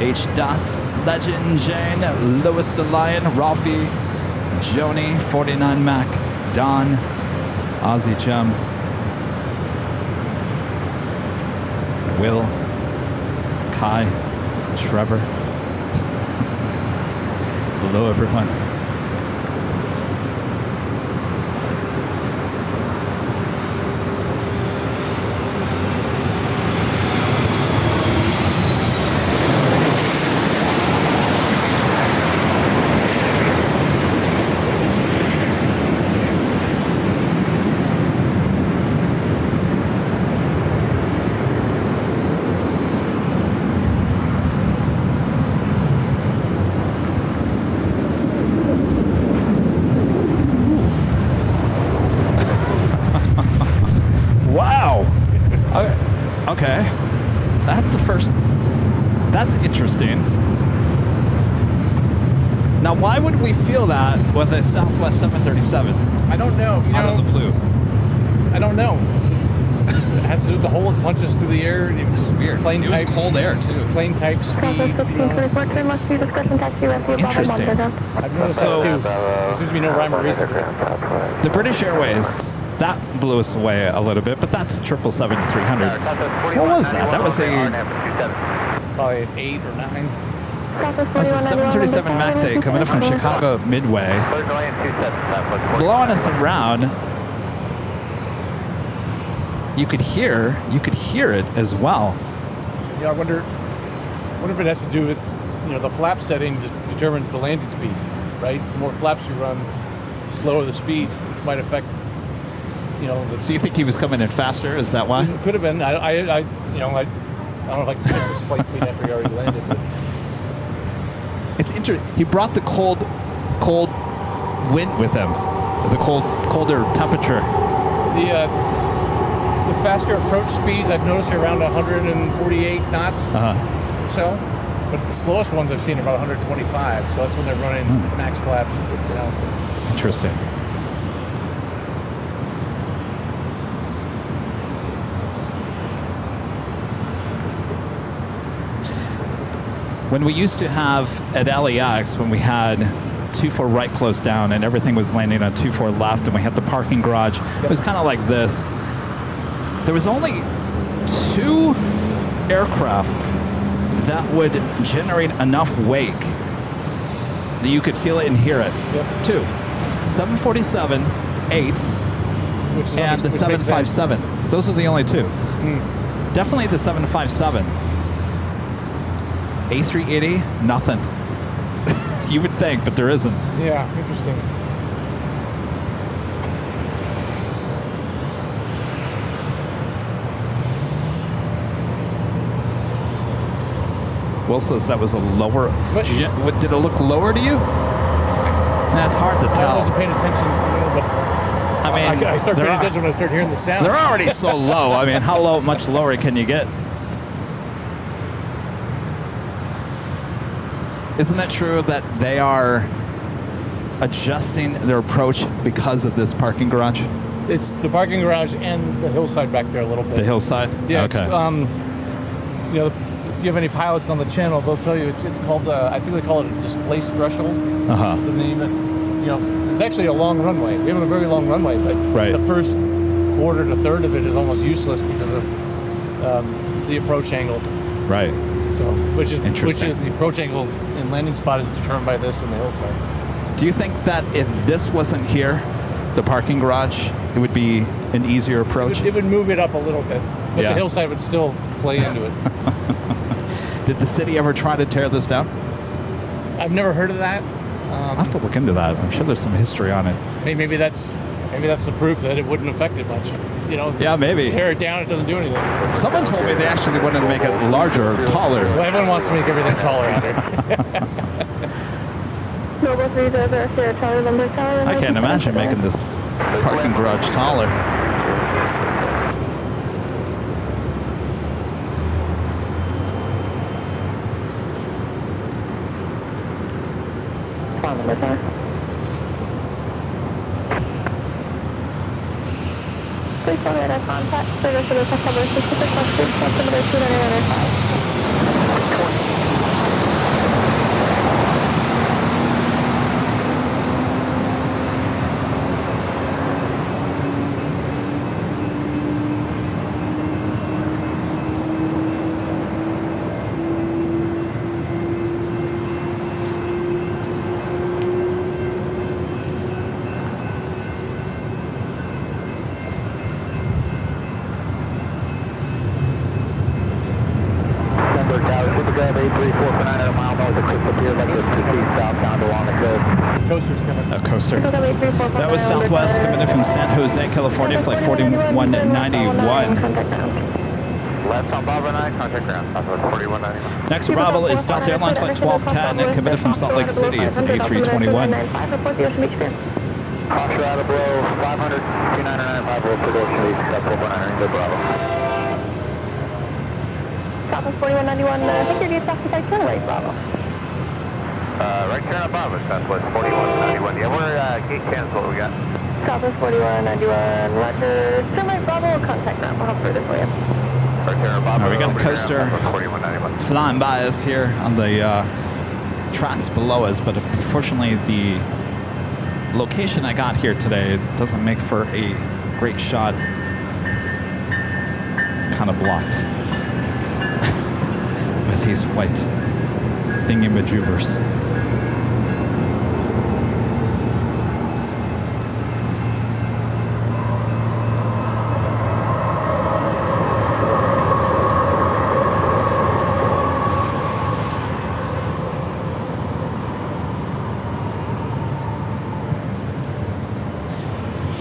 H. Dots, Legend, Jane, Lewis the Lion, Ralphie, Joni, 49 Mac, Don, Aussie Chum, Will, Kai, Trevor. Hello, everyone. That's the first. That's interesting. Now, why would we feel that with a Southwest 737 I don't know. You out know, of the blue? I don't know. It has to do with the hole it punches through the air. It was just Weird. plane It type. was cold air too. Plane type speed. Interesting. I've noticed So- that too. There seems to be no rhyme or reason. The British Airways, that blew us away a little bit, but that's 777-300. What was that? That was Probably an 8 or 9. a 737 MAX 8 coming in from Chicago Midway, blowing us around. You could hear it as well. Yeah, I wonder if it has to do with, the flap setting determines the landing speed, right? The more flaps you run, the slower the speed, which might affect, So you think he was coming in faster? Is that why? It could have been. I don't know if I can check this flight speed after he already landed, but It's interesting. He brought the cold wind with him, the colder temperature. the faster approach speeds I've noticed are around 148 knots or so, but the slowest ones I've seen are about 125. So that's when they're running max flaps. Interesting. When we used to have at LAX, when we had 24 right close down and everything was landing on 24 left and we had the parking garage, it was kind of like this. There was only 2 aircraft that would generate enough wake that you could feel it and hear it. Yep. 2. 747, 8, and the 757. Those are the only 2. Definitely the 757. A380, nothing. You would think, but there isn't. Yeah, interesting. Will says that was a lower. But- Did it look lower to you? That's hard to I tell. wasn't paying attention, but I mean, I start paying attention when I start hearing the sound. they're already so low. I mean, how much lower can you get? Isn't it true that they are adjusting their approach because of this parking garage? It's the parking garage and the hillside back there a little bit. The hillside? Yeah. Okay. If you have any pilots on the channel, they'll tell you it's called. I think they call it a displaced threshold. Is the name. It's actually a long runway. We have a very long runway, but Right. the first quarter to third of it is almost useless because of the approach angle. Right. So, which is Interesting. the approach angle and landing spot is determined by this and the hillside. Do you think that if this wasn't here, the parking garage, it would be an easier approach? It would move it up a little bit, but Yeah. the hillside would still play into it. Did the city ever try to tear this down? I've never heard of that. I'll have to look into that. I'm sure there's some history on it. Maybe that's the proof that it wouldn't affect it much. Yeah, maybe. Tear it down, it doesn't do anything. Someone told me they actually wanted to make it larger or taller. Well, everyone wants to make everything taller out here. I can't imagine making this parking garage taller. Contact service for the September 66 September 349 mile north of Crystal Pier, like this is southbound along the coast. Coaster's coming. A coaster. That was Southwest coming in from San Jose, California, flight 4191. Left on Bravo 9, contact ground, Southwest 4191. Next arrival is Delta Airlines flight 1210, coming in from Salt Lake City. It's an A321. Posture out of below 500, 2995, roll for door, please, 4190, Bravo. Southwest 4191, I think your gate's off the side turn right, Bravo. Right turn on Bravo, Southwest 4191. Yeah, we're gate cancel, what we got? Southwest 4191, roger. Turn right, Bravo, contact map. We'll help further for you. Right turn on Bravo. We got a coaster 4191. flying by us here on the tracks below us, but unfortunately the location I got here today doesn't make for a great shot. Kind of blocked by these white thingy-majoovers.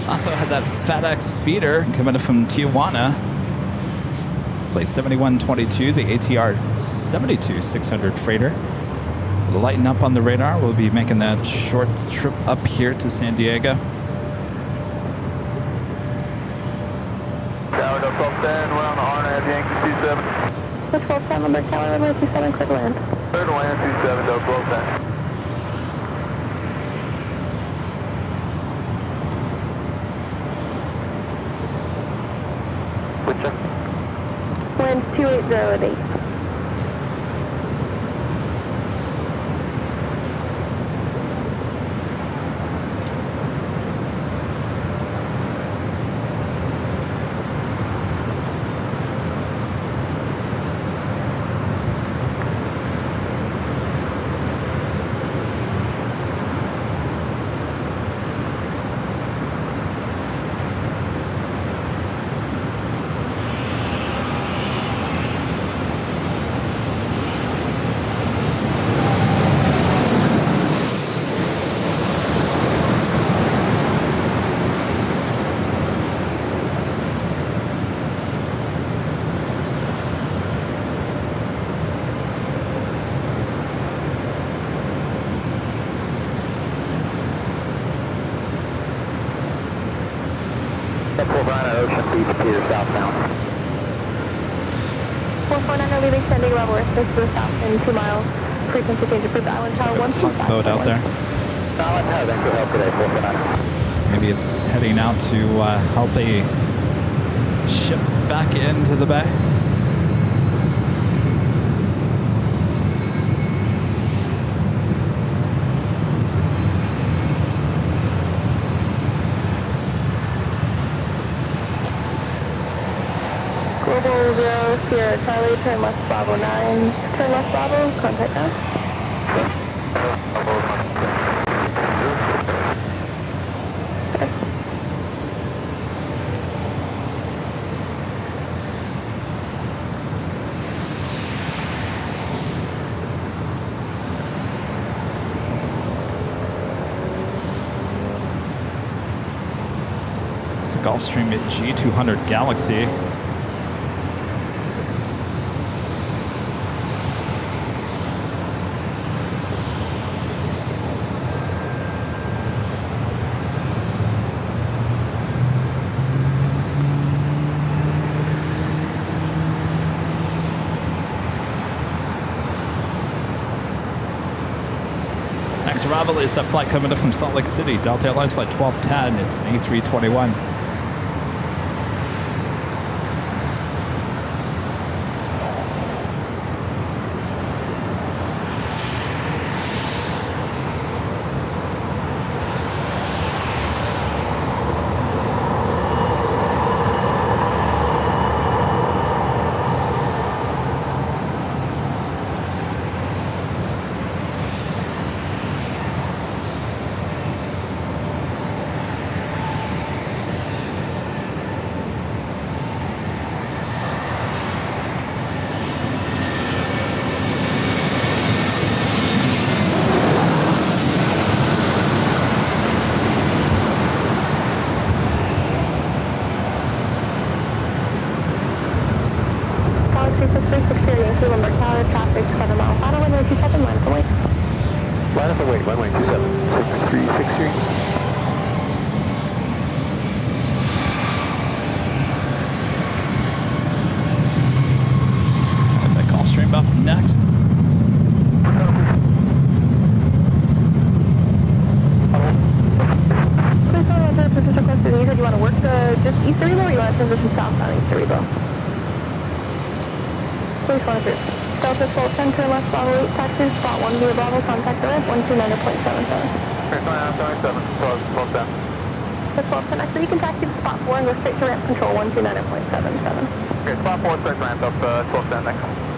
Also had that FedEx feeder coming in from Tijuana. Flight 7122, the ATR 72-600 freighter. Lighten up on the radar. We'll be making that short trip up here to San Diego. Tower, no 1210, we're on the RNAV Yankee 27. Let's go, Sam, number Tower, runway 27, clear to land. Clear to land 27, no 1210. Wind 280 at 8. Ocean Beach, Peter, southbound. 449 leaving standing level, this is south in 2 miles. Frequency change approved, Island Tower 125. Boat out there. Island Tower, thanks for help today, 449. Maybe it's heading out to help a ship back into the bay. Global 0, Sierra Charlie, turn left Bravo 9. Turn left Bravo, contact now. It's a Gulfstream G200 Galaxy. Next arrival is that flight coming in from Salt Lake City, Delta Airlines flight 1210. It's an A321. Runway 27, 6363. transition southbound east to Rebo. Police 1 approved. Delta 1210, turn left, Bravo 8, taxi, spot 1 via Bravo, contact the ramp, 129.77. Okay, 29.77, 1210. The 1210, actually you can taxi to spot 4 and go straight to ramp control, 129.77. Okay, spot 4, straight ramp up 1210 next.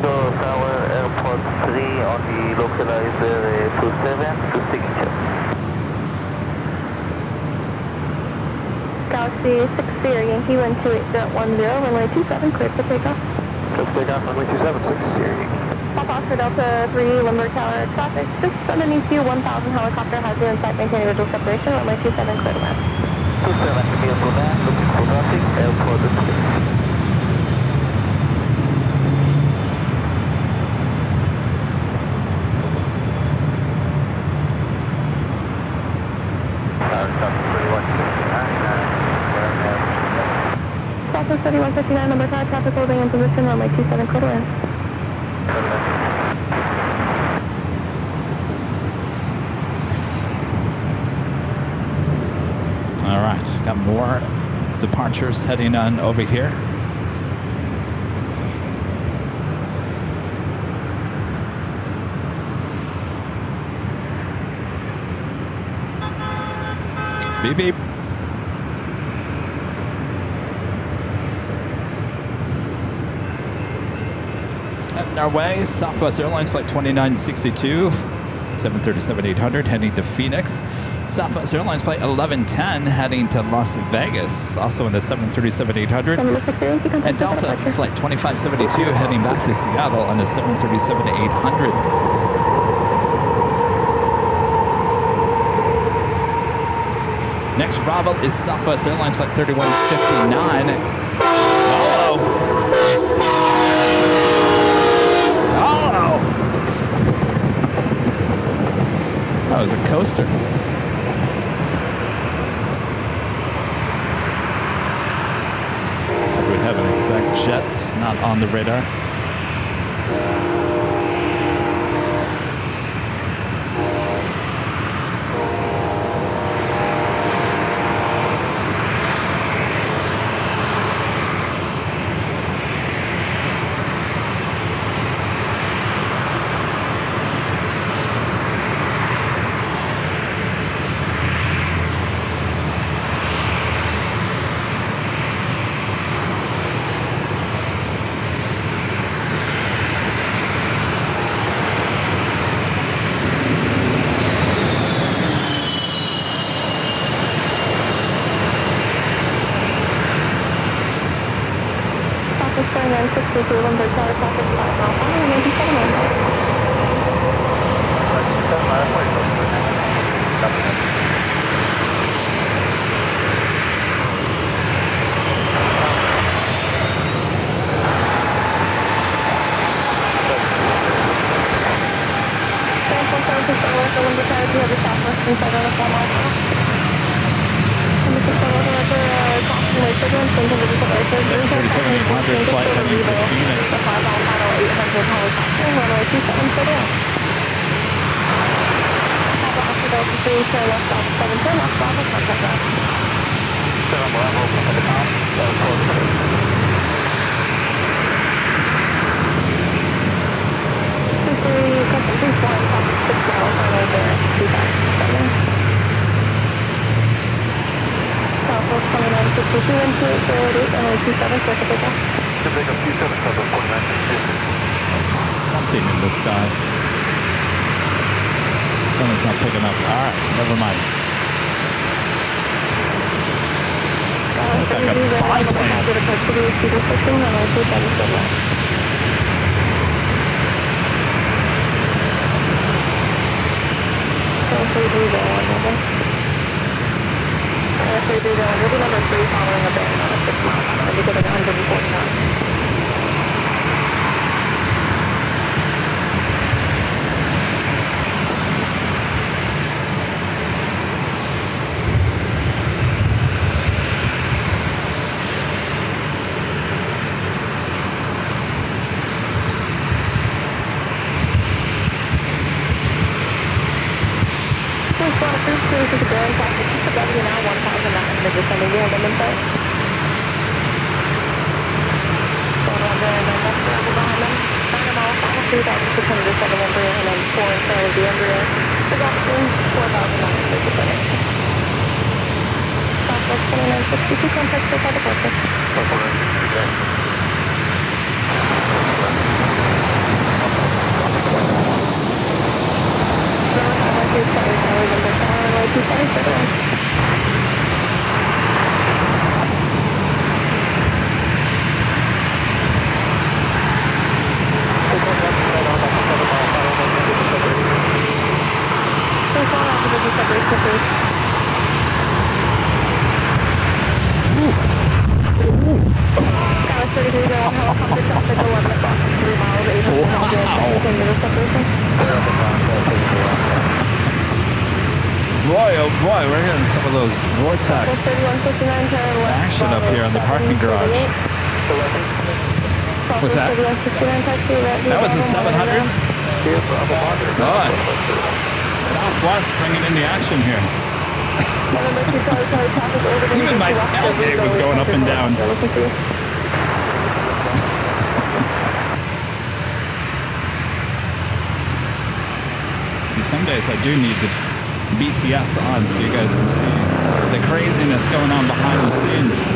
So, Tower Airport 3 on the localizer 27 to signature. Galaxy 60 Yankee 128.10, runway 27, cleared for takeoff. Just take off runway 27, 6 Yankee. Pop off for Delta 3, Limber Tower, traffic just underneath you, 1000 helicopter, has you inside, maintain visual separation, runway 27, clear to land. 27, clear for land, looking for traffic, airport is clear. Southwest 3159, number 5, traffic holding in position, runway 27, clear to land. All right, got more departures heading on over here. Beep, beep. Heading our way, Southwest Airlines Flight 2962, 737-800 heading to Phoenix. Southwest Airlines Flight 1110 heading to Las Vegas, also in the 737-800. And Delta Flight 2572 heading back to Seattle on the 737-800. Next arrival is Southwest Airlines Flight 3159. Hello. Hello. That was a coaster. So we have an exact jet, not on the radar. I saw something in the sky. Camera's not picking up. All right, never mind. Look like a biplane. We'll be number 3 following a bearing on a 6 mile path. I'll be good at 140 knots. This is Darren Traffic, W now 1009, they're descending, you have them in sight. Going around there and then left travel behind them. 9 mile, final 3,600 descending Embraer, and then 4 in front of the Embraer. The gap between 4,900 descending. Southwest 2962, contact for departure. Boy, oh boy, we're getting some of those vortex action up here in the parking garage. What's that? That was a 700? Oh, Southwest bringing in the action here. Even my tailgate was going up and down. See, some days I do need the BTS on so you guys can see the craziness going on behind the scenes.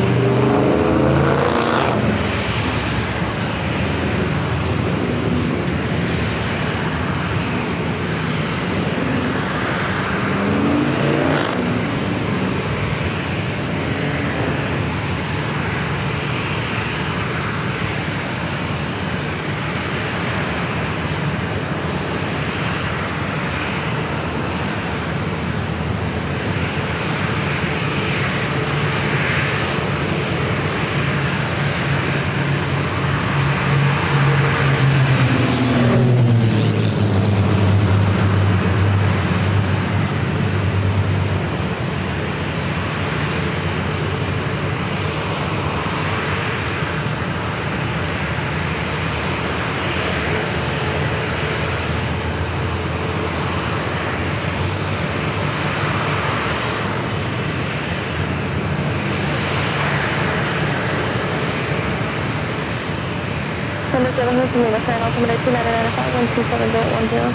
Number 7, who's the Nina Fan, altimeter 2995127.10.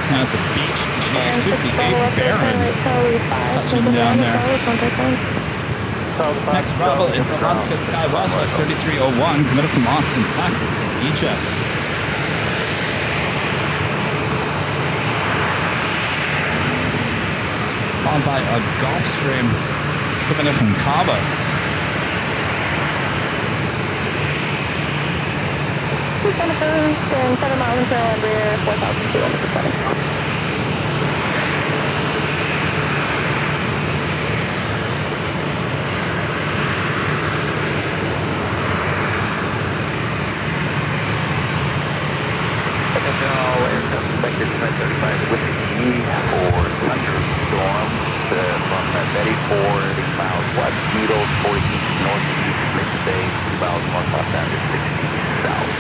That's a Beach G58 Baron touching down there. Next Bravo is Alaska Skywest at 3301, committed from Austin, Texas, in Egypt. Followed by a Gulfstream coming in from Cabo. Jennifer, 7 miles until Embraer, 4,200%. Expected 935 with the for thunderstorm from Betty 40 miles west, needles 40 east northeast, midday 2 miles north off down to 60 south.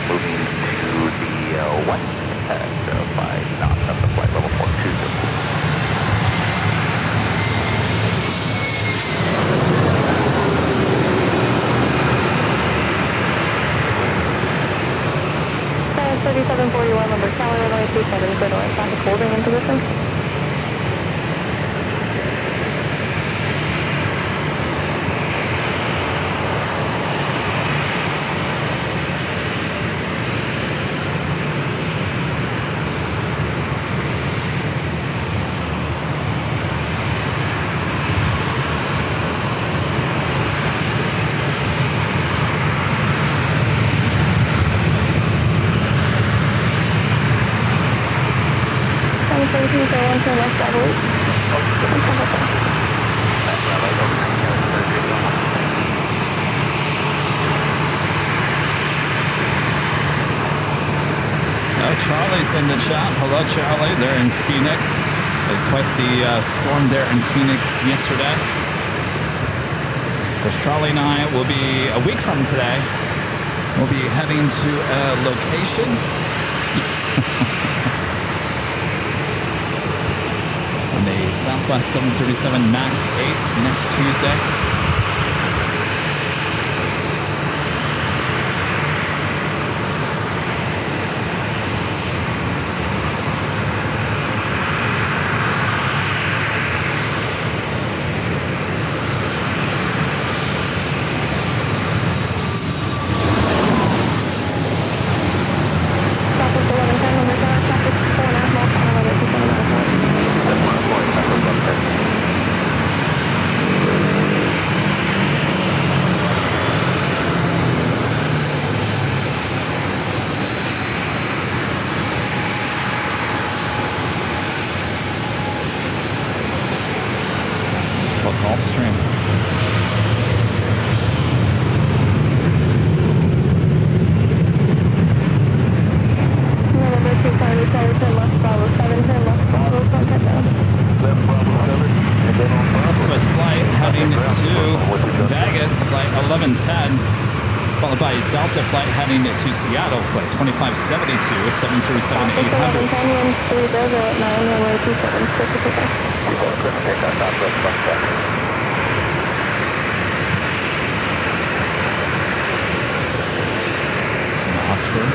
Moving to the west at 5 knots up to flight level 420. Flight 3741, number Tower, runway 27, clear to land, traffic holding in position. Charlie's in the chat. Hello, Charlie. They're in Phoenix. Had quite the storm there in Phoenix yesterday. Of course, Charlie and I will be, a week from today, we'll be heading to a location On a Southwest 737 MAX 8 next Tuesday. Gulfstream. Southwest flight heading to Vegas, flight 1110, followed by Delta flight heading to Seattle, flight 2572, 737-800. It's an Osprey.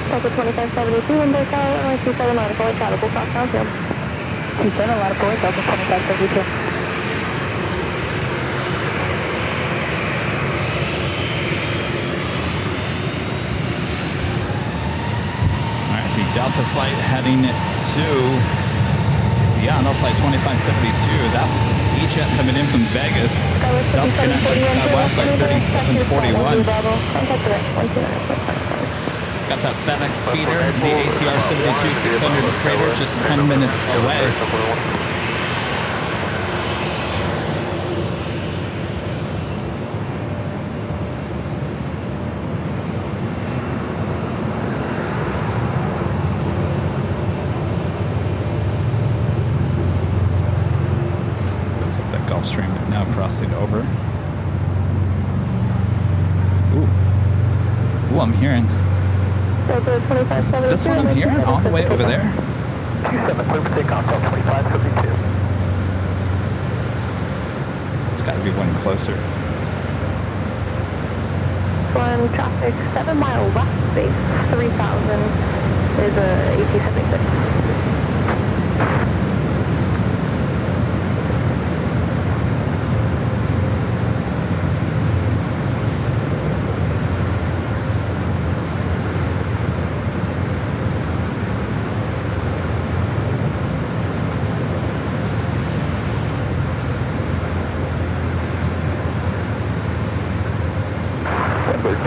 Delta 2572, window tower, runway 27 nautical, travelable cross downfield. 27 nautical, Delta 2572. Alright, the Delta flight heading to Seattle, flight 2572. That E-jet coming in from Vegas. Delta connection SkyWest, flight 3741. Got that FedEx feeder, the ATR 72-600 freighter, just 10 minutes away. Looks like that Gulfstream now crossing over. Ooh, I'm hearing. That's what I'm hearing all the way over there. 27, clear for takeoff, 2572. It's got to be one closer. One traffic, 7 mile left base, 3000 is a AT-76.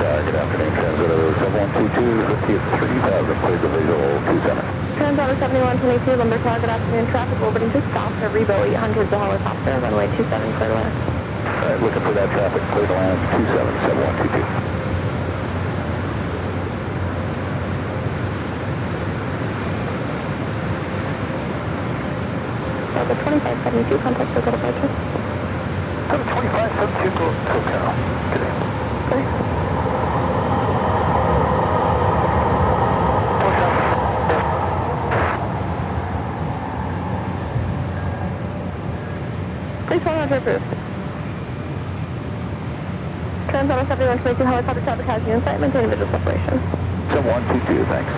Good afternoon, transit over 7122, 30,000, clear to visual 27. Transit 7122, Lumber Tower, good afternoon, traffic orbiting to south of Rebo 800, the helicopter, runway 27, clear to land. Alright, looking for that traffic, clear to land 27, 7122. 72572, contact SoCal departure. 72572 SoCal. Today. Okay. Please hold on to approved. Transonic 7122, helicopter sabotage in sight, maintain visual separation. 7122, thanks.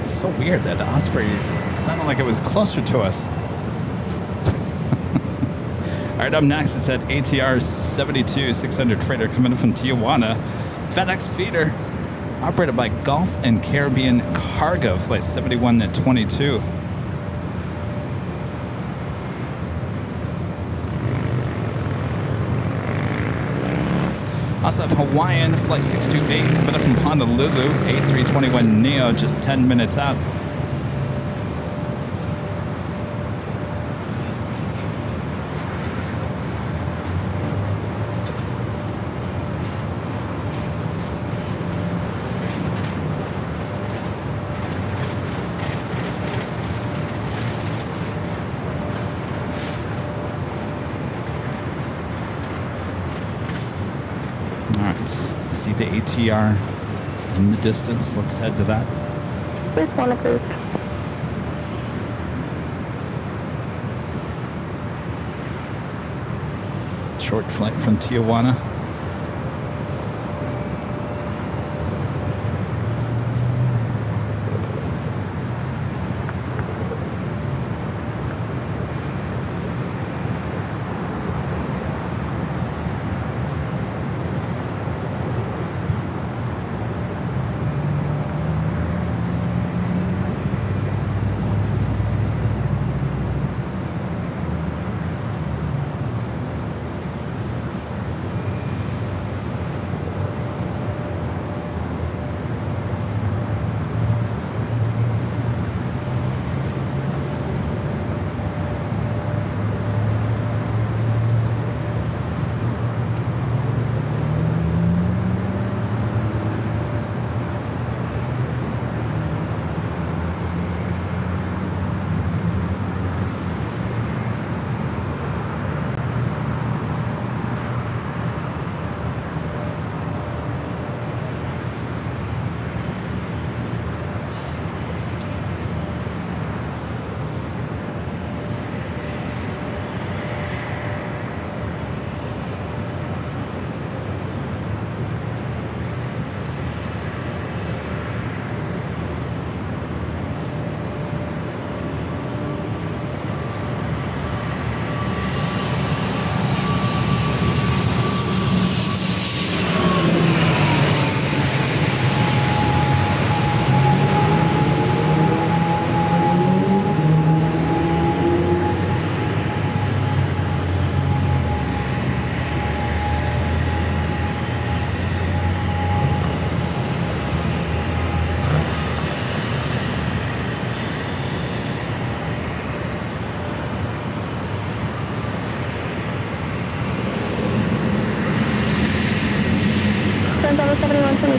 It's so weird that the Osprey sounded like it was closer to us. All right, up next, it's at ATR 72-600 freighter coming in from Tijuana. FedEx feeder operated by Gulf and Caribbean Cargo, flight 71-22. Also have Hawaiian flight 628 coming up from Honolulu, A321neo, just 10 minutes out. See the ATR in the distance. Let's head to that. Please one approved. Short flight from Tijuana.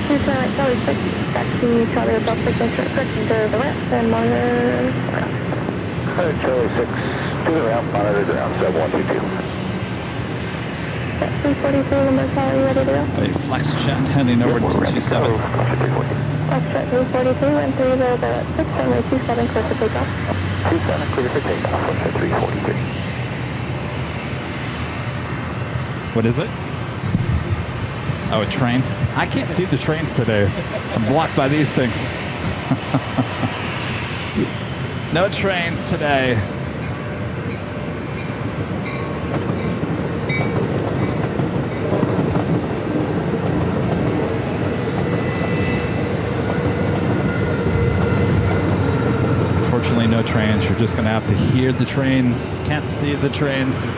Charlie 6, taxi, Charlie Hotel 6, correction to the ramp, and monitor ground. Charlie 6, to the ramp, monitor ground, 7122. 342, number Charlie, ready to go? A flex jet heading over to 27. Flex jet 342, and 306, runway 27, clear for takeoff. 27, clear for takeoff, flex jet 343. What is it? Oh, a train? I can't see the trains today. I'm blocked by these things. No trains today. Unfortunately, no trains. You're just going to have to hear the trains. Can't see the trains.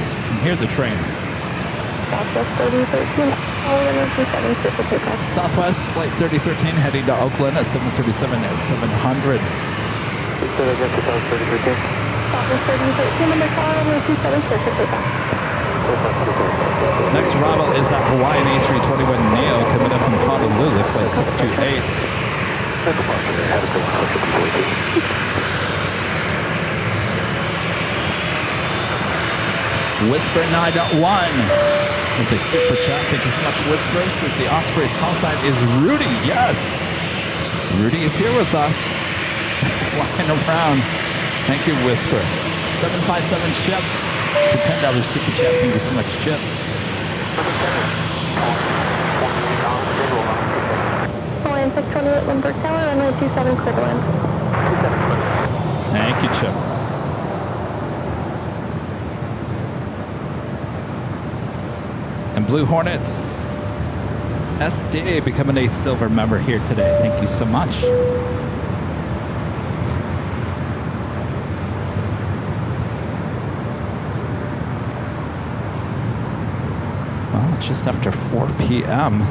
so you can hear the trains. Southwest 3013, runway 27 clear for takeoff. Southwest Flight 3013 heading to Oakland at 737 at 700. Southwest 3013, number tower, runway 27 clear for takeoff. Next arrival is that Hawaiian A321neo coming in from Honolulu, flight 628. Whisper 9.1 with the super chat. Thank you so much, Whisper. Says the Osprey's call sign is Rudy. Yes, Rudy is here with us, flying around. Thank you, Whisper. 757 Chip. The $10 super chat. Thank you so much, Chip. Hawaiian 628, Lindbergh Tower, runway 27 clear to land. Thank you, Chip. And Blue Hornets, SD becoming a silver member here today. Thank you so much. Well, it's just after 4 p.m.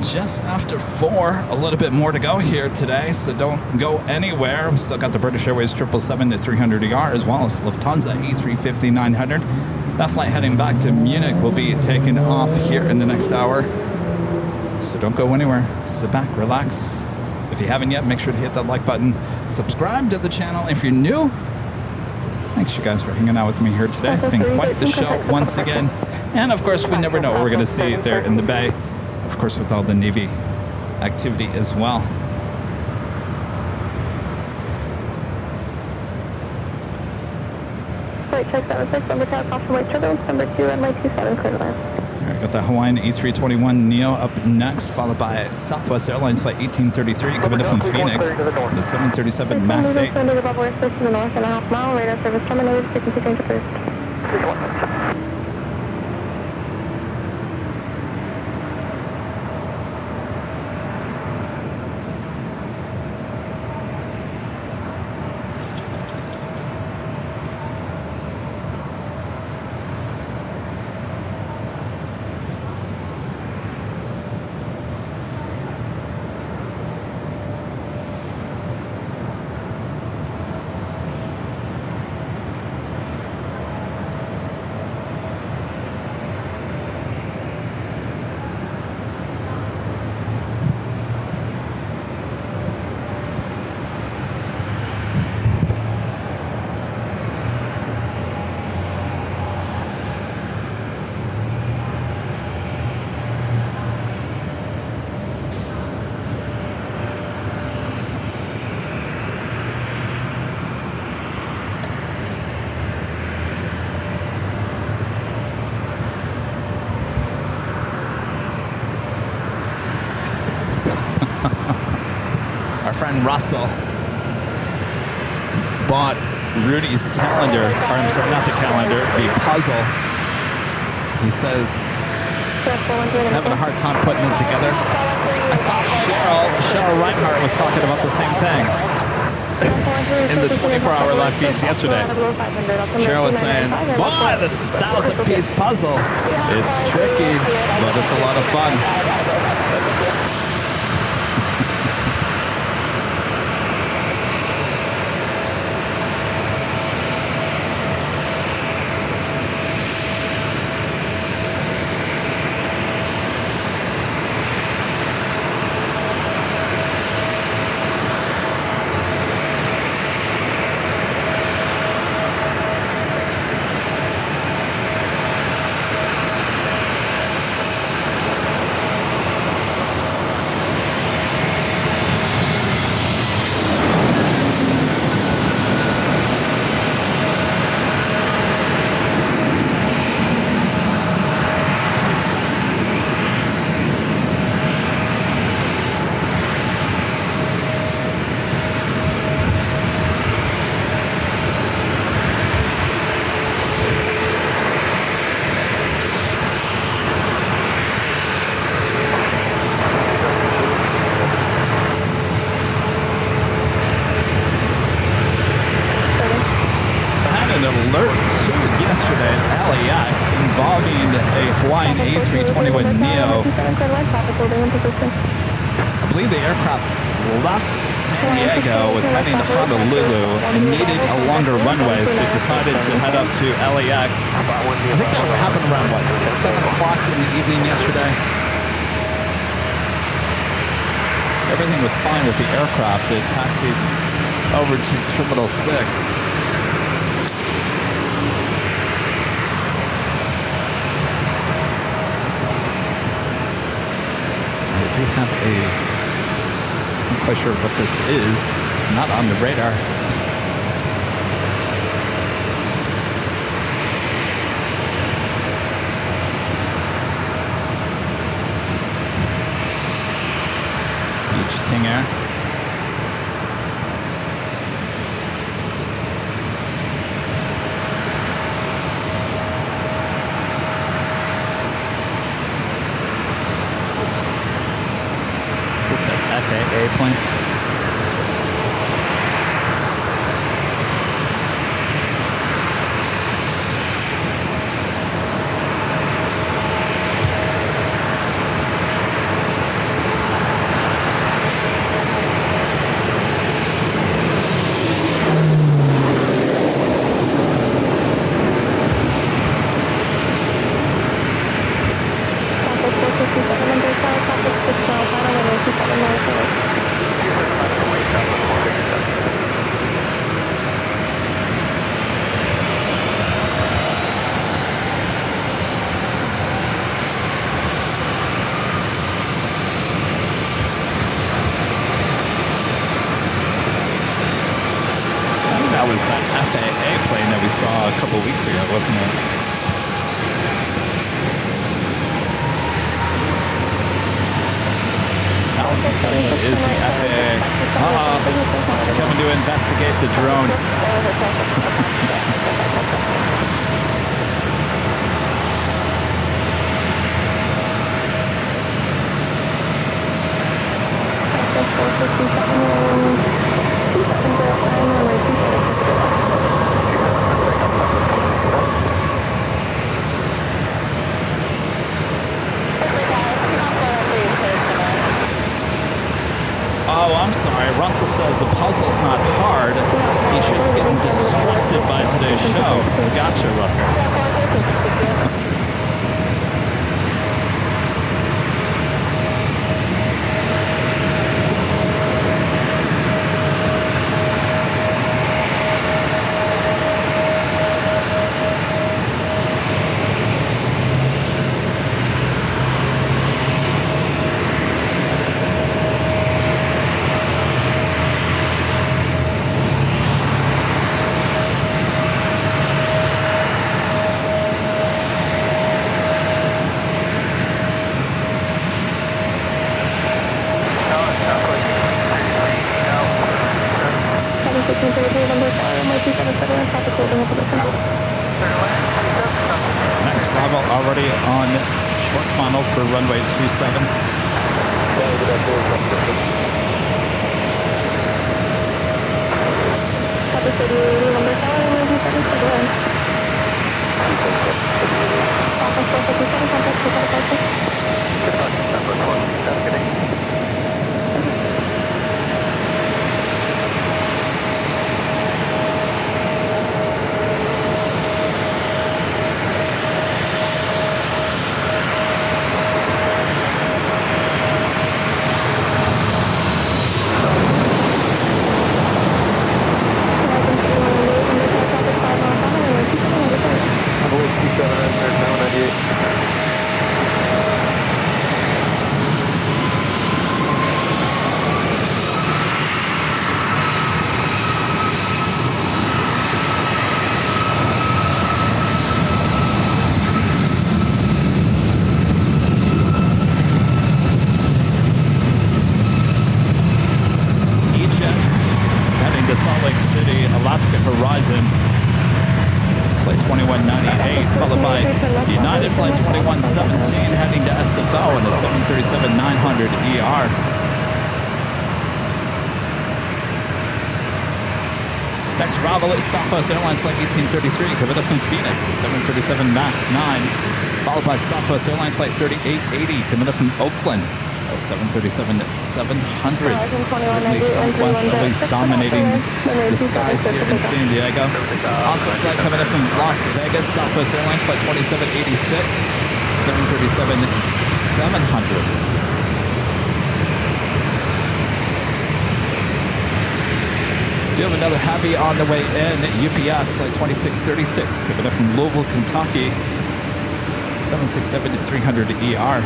Just after 4, a little bit more to go here today, so don't go anywhere. We still got the British Airways 777 to 300ER, as well as Lufthansa A350-900. That flight heading back to Munich will be taking off here in the next hour. So don't go anywhere. Sit back, relax. If you haven't yet, make sure to hit that like button. Subscribe to the channel if you're new. Thanks, you guys, for hanging out with me here today. It's been quite the show once again. And, of course, we never know what we're going to see there in the Bay. Of course, with all the Navy activity as well. Flight check 76, number tower, caution white turbulence, number 2, runway 27 clear to land. All right, got the Hawaiian A321neo up next, followed by Southwest Airlines Flight 1833 coming in from Phoenix, the 737 MAX 8. Under the bubble airspace in the north and a half mile, radar service terminated, frequency change approved. Friend Russell bought Rudy's calendar, or I'm sorry, not the calendar, the puzzle. He says he's having a hard time putting it together. I saw Cheryl Reinhardt was talking about the same thing in the 24-hour live feeds yesterday. Cheryl was saying, boy, this 1,000-piece puzzle, it's tricky, but it's a lot of fun. alert to yesterday at LAX involving a Hawaiian A321neo. I believe the aircraft left San Diego, was heading to Honolulu, and needed a longer runway, so decided to head up to LAX. I think that happened around, 6, 7 o'clock in the evening yesterday? Everything was fine with the aircraft. It taxied over to Terminal 6. I do have I'm not quite sure what this is. It's not on the radar. Beach King Air. Is this an FAA plane? Weeks ago, wasn't it? Allison says it is the FAA. Coming to investigate the drone. Oh, I'm sorry. Russell says the puzzle's not hard. He's just getting distracted by today's show. Gotcha, Russell. Next Bravo already on short funnel for runway 27. Flight 2198, followed by United Flight 2117 heading to SFO in a 737-900 ER. Next arrival is Southwest Airlines Flight 1833, coming up from Phoenix, the 737 MAX 9, followed by Southwest Airlines Flight 3880, coming up from Oakland, a 737-700. Certainly Southwest always dominating the skies here in San Diego. Also a flight coming up from Las Vegas, Southwest Airlines Flight 2786, 737-700. We have another heavy on the way in, UPS Flight 2636, coming up from Louisville, Kentucky, 767-300ER.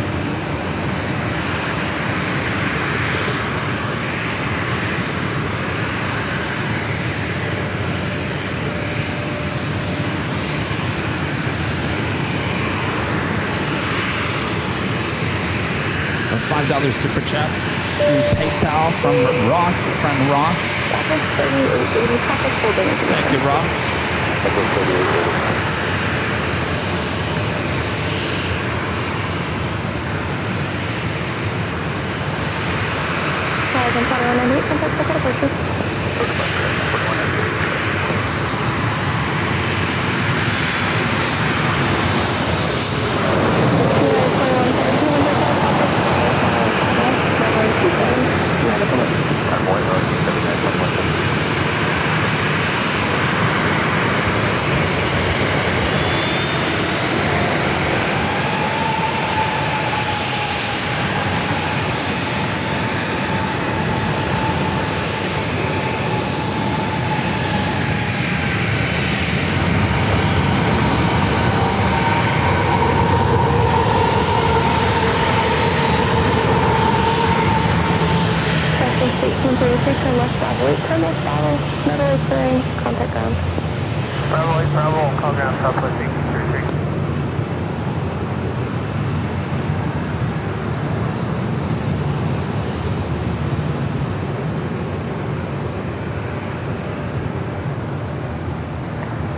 A $5 super chat through PayPal from Ross, friend Ross. Thank you, Ross.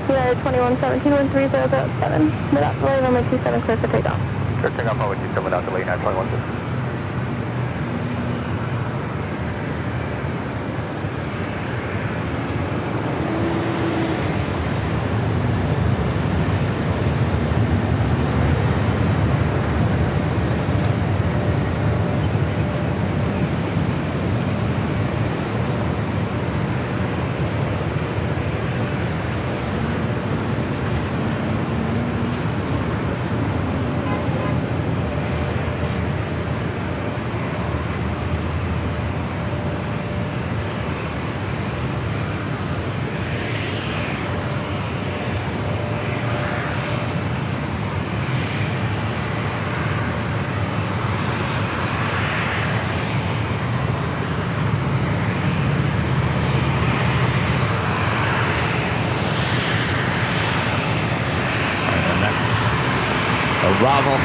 United 2117-1307, without delay, runway 27, clear for takeoff. Clear takeoff, runway 27 without delay, 921. Arrival.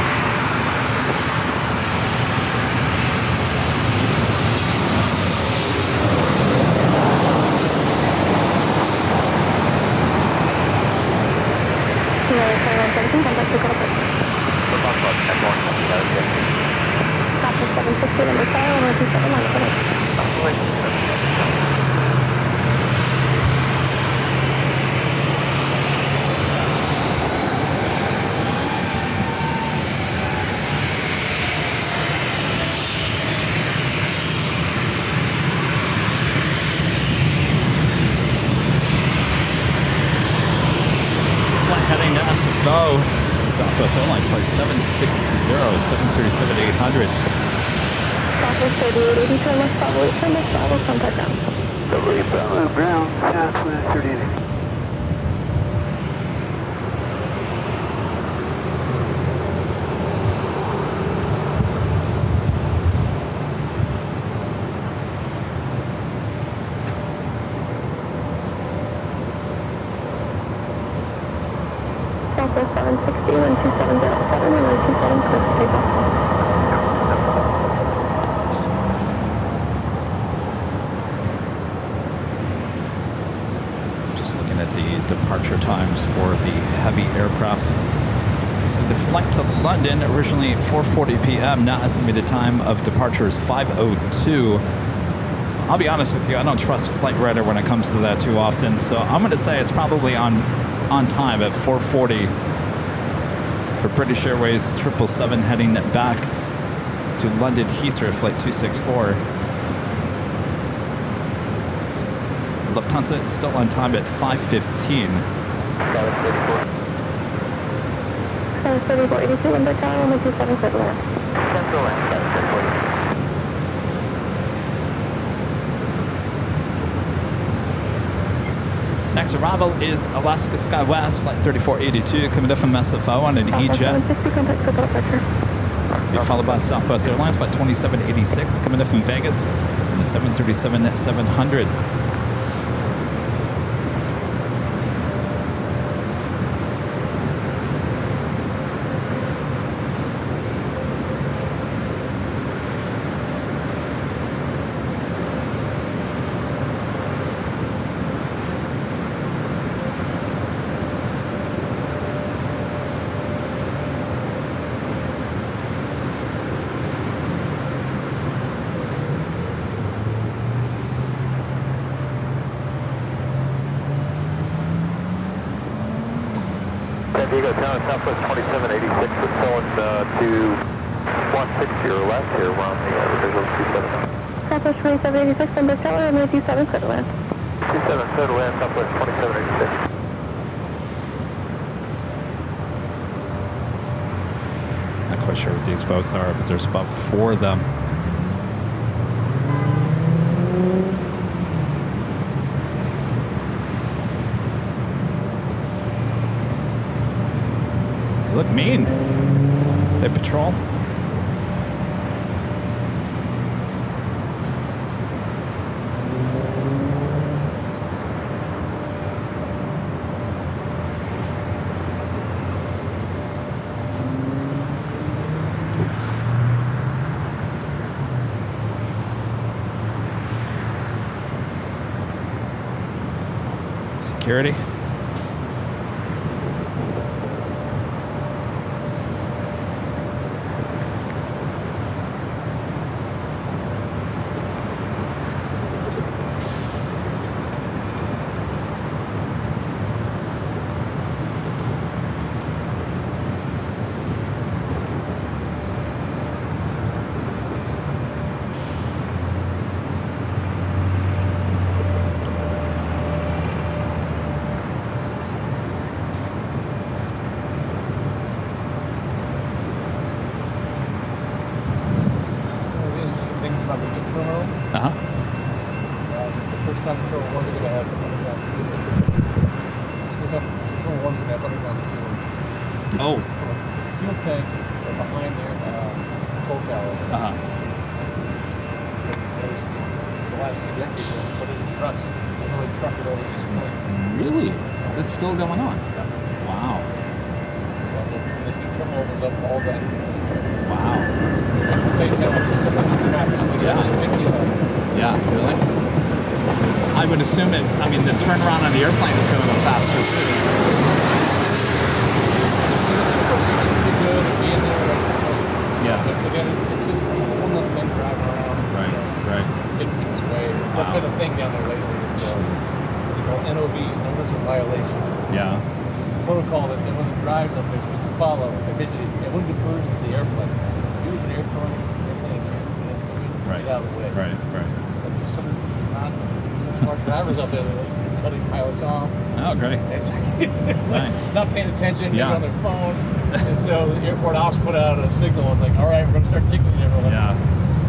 Heading to SFO, Southwest Airlines Flight 760, 737-800. Southwest 3880, turn left, Bravo, contact down. Bravo, ground, Southwest 3880. Southwest 760, 12707, and 127, clear for takeoff. Just looking at the departure times for the heavy aircraft. So the flight to London, originally 4:40 p.m., now estimated time of departure is 5:02. I'll be honest with you, I don't trust Flight Radar when it comes to that too often, so I'm going to say it's probably on time at 4:40 for British Airways 777 heading back to London Heathrow, Flight 264. Lufthansa is still on time at 5:15. 3482, London Tower, 127 clear to land. Central land, 734. Next arrival is Alaska SkyWest, Flight 3482, coming in from SFO on an E-Jet. Be followed by Southwest Airlines, Flight 2786, coming in from Vegas, and the 737-700. San Diego Tower, Southwest 2786, we're going to 160 or less here. We're on the visual 27. Southwest 2786, London Tower, runway 27 clear to land. 27 clear to land, Southwest 2786. Not quite sure what these boats are, but there's about 4 of them. They look mean. They patrol. Security. Still going on. Wow. This new terminal opens up all day. Wow. Same time, traffic. Yeah, really? I would assume it, I mean, the turnaround on the airplane is going to go faster too. Yeah. But again, it's just one less thing driving around. Right. Getting people's way. That's been a thing down there lately. NOVs, notice of violation. Yeah. It's a protocol that everyone who drives up there is supposed to follow. And basically, everyone defers to the airplane. Use the airplane and it's moving. Right. Get out of the way. Right. But there's some smart drivers out there that are cutting pilots off. Oh, great. Nice. Not paying attention, maybe on their phone. And so the airport ops put out a signal. It's like, all right, we're going to start ticketing everyone.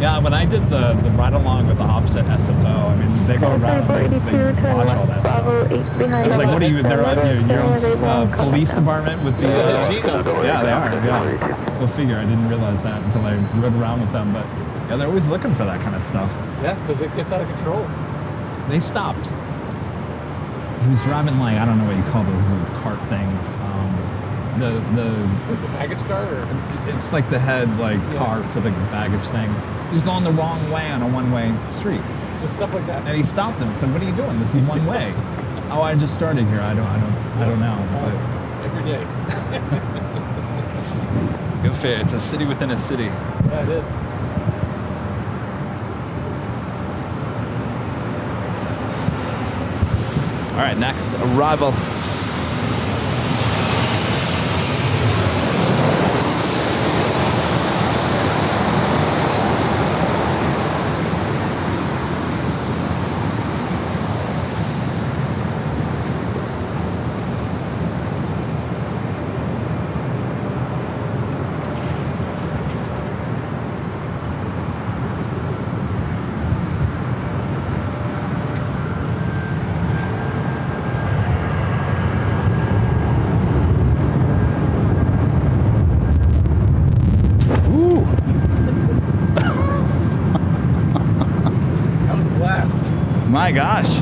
Yeah, when I did the ride along with the ops at SFO, I mean, they go around and they watch all that stuff. I was like, what are you, they're on your own police department with the... yeah, they are, yeah. Go figure, I didn't realize that until I rode around with them, but yeah, they're always looking for that kind of stuff. Yeah, because it gets out of control. They stopped. He was driving like, I don't know what you call those little cart things. The baggage car? Or? It's like the head car for the baggage thing. He was going the wrong way on a one-way street. Just stuff like that. And he stopped him and said, "What are you doing? This is one way." "Oh, I just started here. I don't know." But every day. Go figure. It's a city within a city. Yeah, it is. All right, next arrival. My gosh,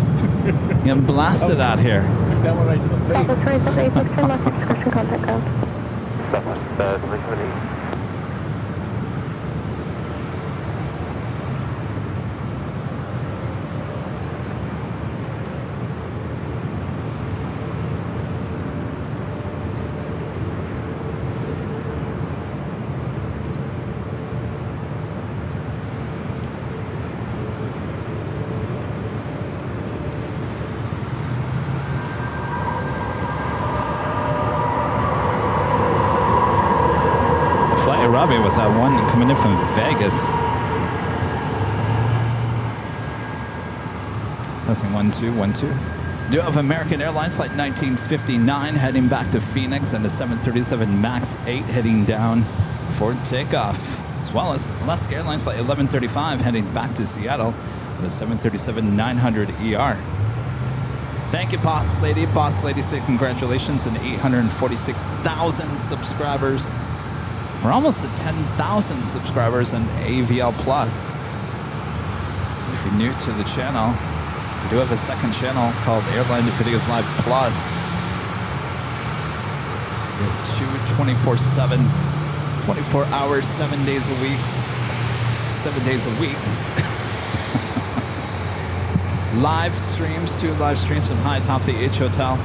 getting blasted out here. Took that one right to the face. Southwest 2786, turn left, discretion, contact ground. Southwest 2786. Robbie was that one coming in from Vegas. Testing 1 2 1 2. Do have American Airlines flight 1959 heading back to Phoenix and the 737 MAX 8 heading down for takeoff, as well as Alaska Airlines flight 1135 heading back to Seattle and the 737-900 ER. Thank you, Boss Lady. Boss Lady said congratulations on 846,000 subscribers. We're almost at 10,000 subscribers on AVL Plus. If you're new to the channel, we do have a second channel called Airline Videos Live Plus. We have two 24/7, 24 hours, 7 days a week. 7 days a week. Live streams, 2 live streams from high atop the H Hotel.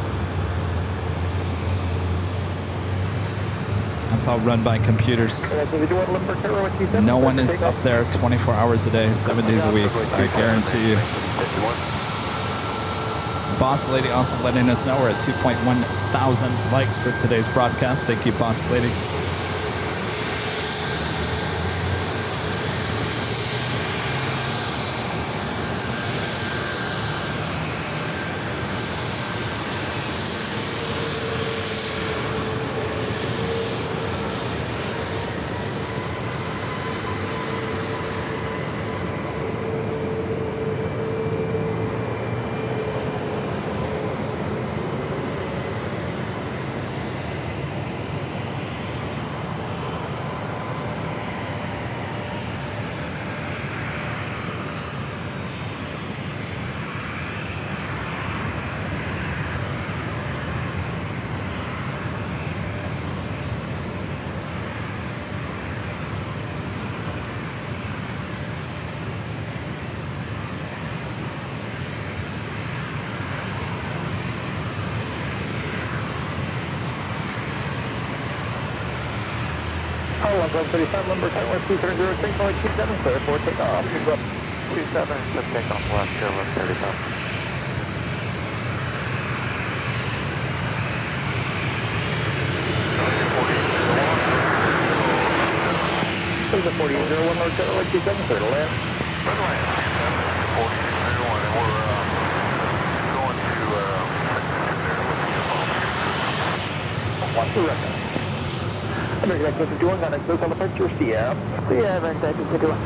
That's all run by computers. No one is up there 24 hours a day, 7 days a week. I guarantee you. Boss Lady also letting us know we're at 2.1 thousand likes for today's broadcast. Thank you, Boss Lady. Runway 37, number 10-230, clear for takeoff. 27, just takeoff left, here, left 37. This is a 4801, North Carolina 27, clear to land. Runway 4801, and we're going to what's the record? American Express is doing on Express on the picture, CM. CM, and that is doing.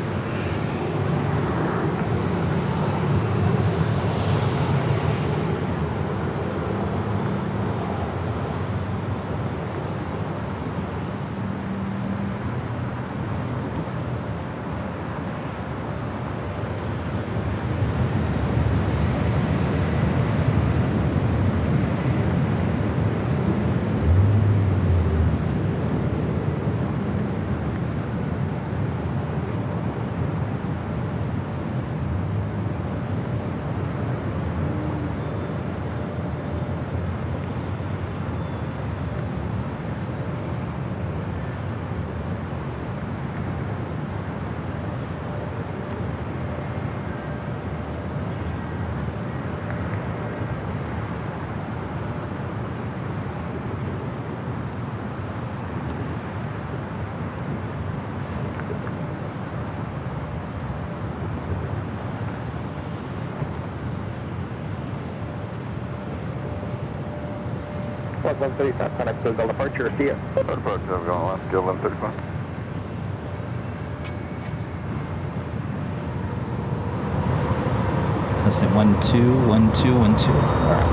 135, contact Gulf departure, see ya. Departure, I've gone left, Gulf 135. Testing 1 2 1 2 1 2. All right.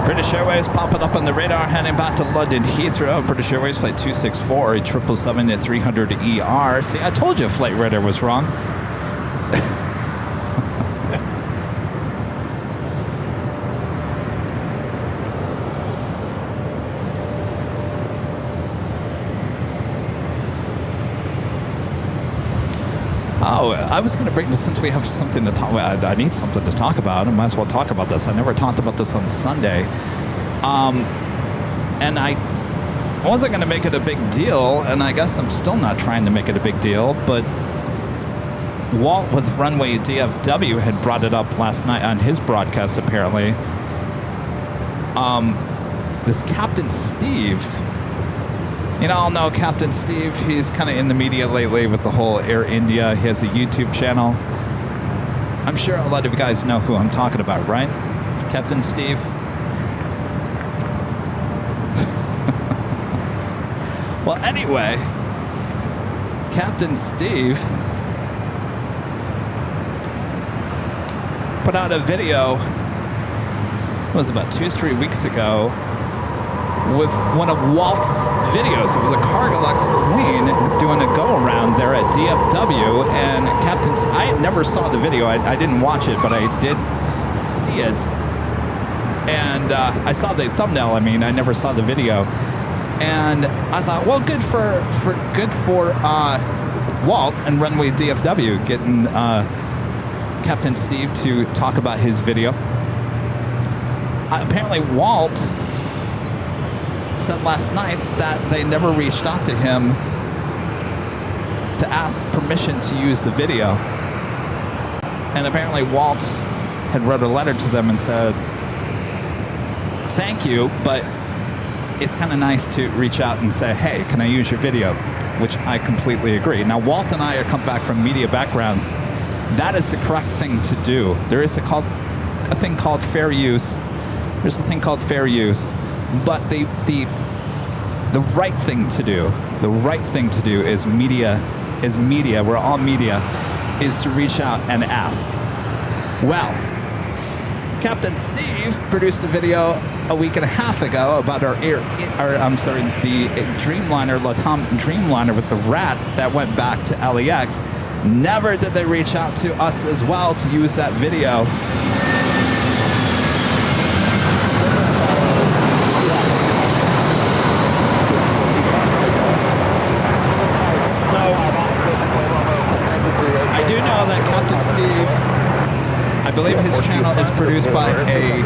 British Airways popping up on the radar, heading back to London Heathrow. British Airways flight 264, a 777-300ER. See, I told you flight radar was wrong. Oh, I was going to bring this, since we have something to talk about. I need something to talk about. I might as well talk about this. I never talked about this on Sunday. And I wasn't going to make it a big deal, and I guess I'm still not trying to make it a big deal, but Walt with Runway DFW had brought it up last night on his broadcast, apparently. This Captain Steve... You know, I'll know Captain Steve. He's kind of in the media lately with the whole Air India. He has a YouTube channel. I'm sure a lot of you guys know who I'm talking about, right? Captain Steve. Well, anyway, Captain Steve put out a video, it was about 2 or 3 weeks ago, with one of Walt's videos. It was a Cargolux Queen doing a go-around there at DFW, and I never saw the video. I didn't watch it, but I did see it. And I saw the thumbnail. I mean, I never saw the video. And I thought, well, good for Walt and Runway DFW getting Captain Steve to talk about his video. Apparently, Walt said last night that they never reached out to him to ask permission to use the video. And apparently Walt had wrote a letter to them and said, thank you, but it's kind of nice to reach out and say, hey, can I use your video? Which I completely agree. Now, Walt and I come back from media backgrounds. That is the correct thing to do. There is a thing called fair use. There's a thing called fair use. But the right thing to do, is media, we're all media, is to reach out and ask. Well, Captain Steve produced a video a week and a half ago about the Dreamliner, Latam Dreamliner with the rat that went back to LAX. Never did they reach out to us as well to use that video. I do know that Captain Steve, I believe his channel is produced by a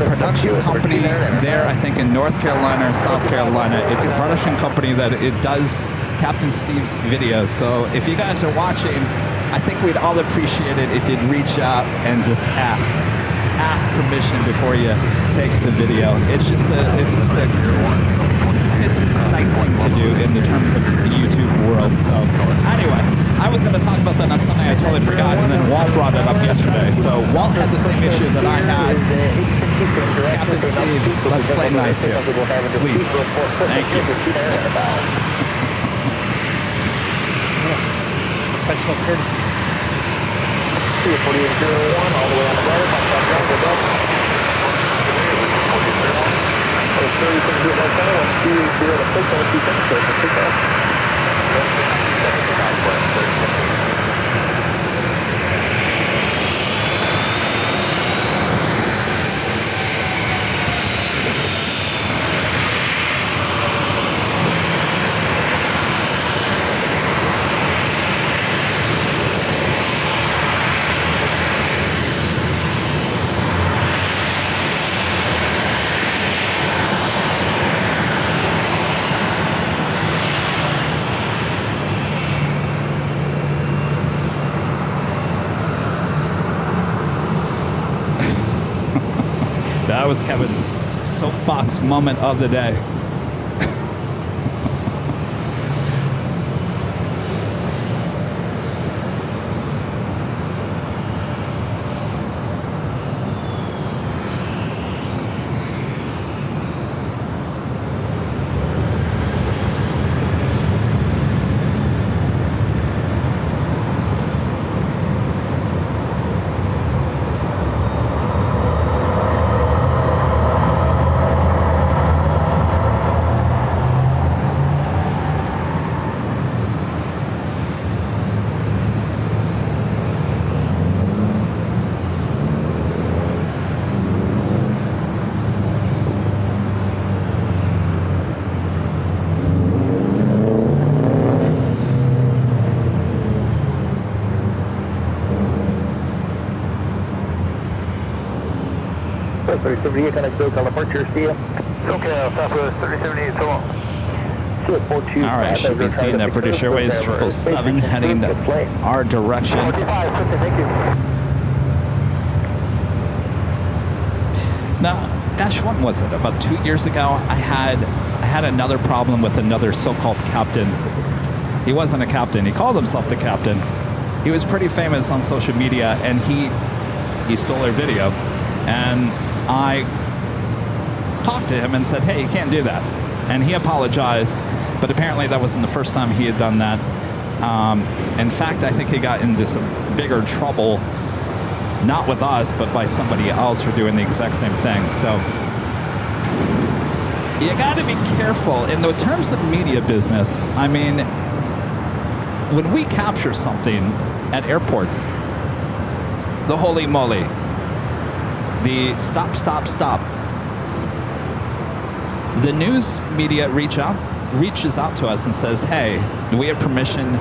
production company there, I think in North Carolina or South Carolina. It's a production company that it does Captain Steve's videos. So if you guys are watching, I think we'd all appreciate it if you'd reach out and just ask permission before you take the video. It's a nice thing to do in the terms of the YouTube world. So anyway, I was going to talk about that on Sunday. I totally forgot, and then Walt brought it up yesterday. So Walt had the same issue that I had. Captain Steve, let's play nice here, please. Thank you. Professional courtesy. 4801 all the way on the right. That was Kevin's soapbox moment of the day. Southwest 378, connect to departure, see ya. SoCal, Southwest 378, so long. All right, should be seeing that British Airways 777 heading our direction. 45, thank you. Now, gosh, when was it? About 2 years ago, I had another problem with another so-called captain. He wasn't a captain. He called himself the captain. He was pretty famous on social media, and he stole our video. And I talked to him and said, hey, you can't do that. And he apologized, but apparently that wasn't the first time he had done that. In fact, I think he got into some bigger trouble, not with us, but by somebody else for doing the exact same thing. So you got to be careful. In the terms of media business, I mean, when we capture something at airports, the holy moly, the stop, stop, stop. The news media reaches out to us and says, hey, do we have permission?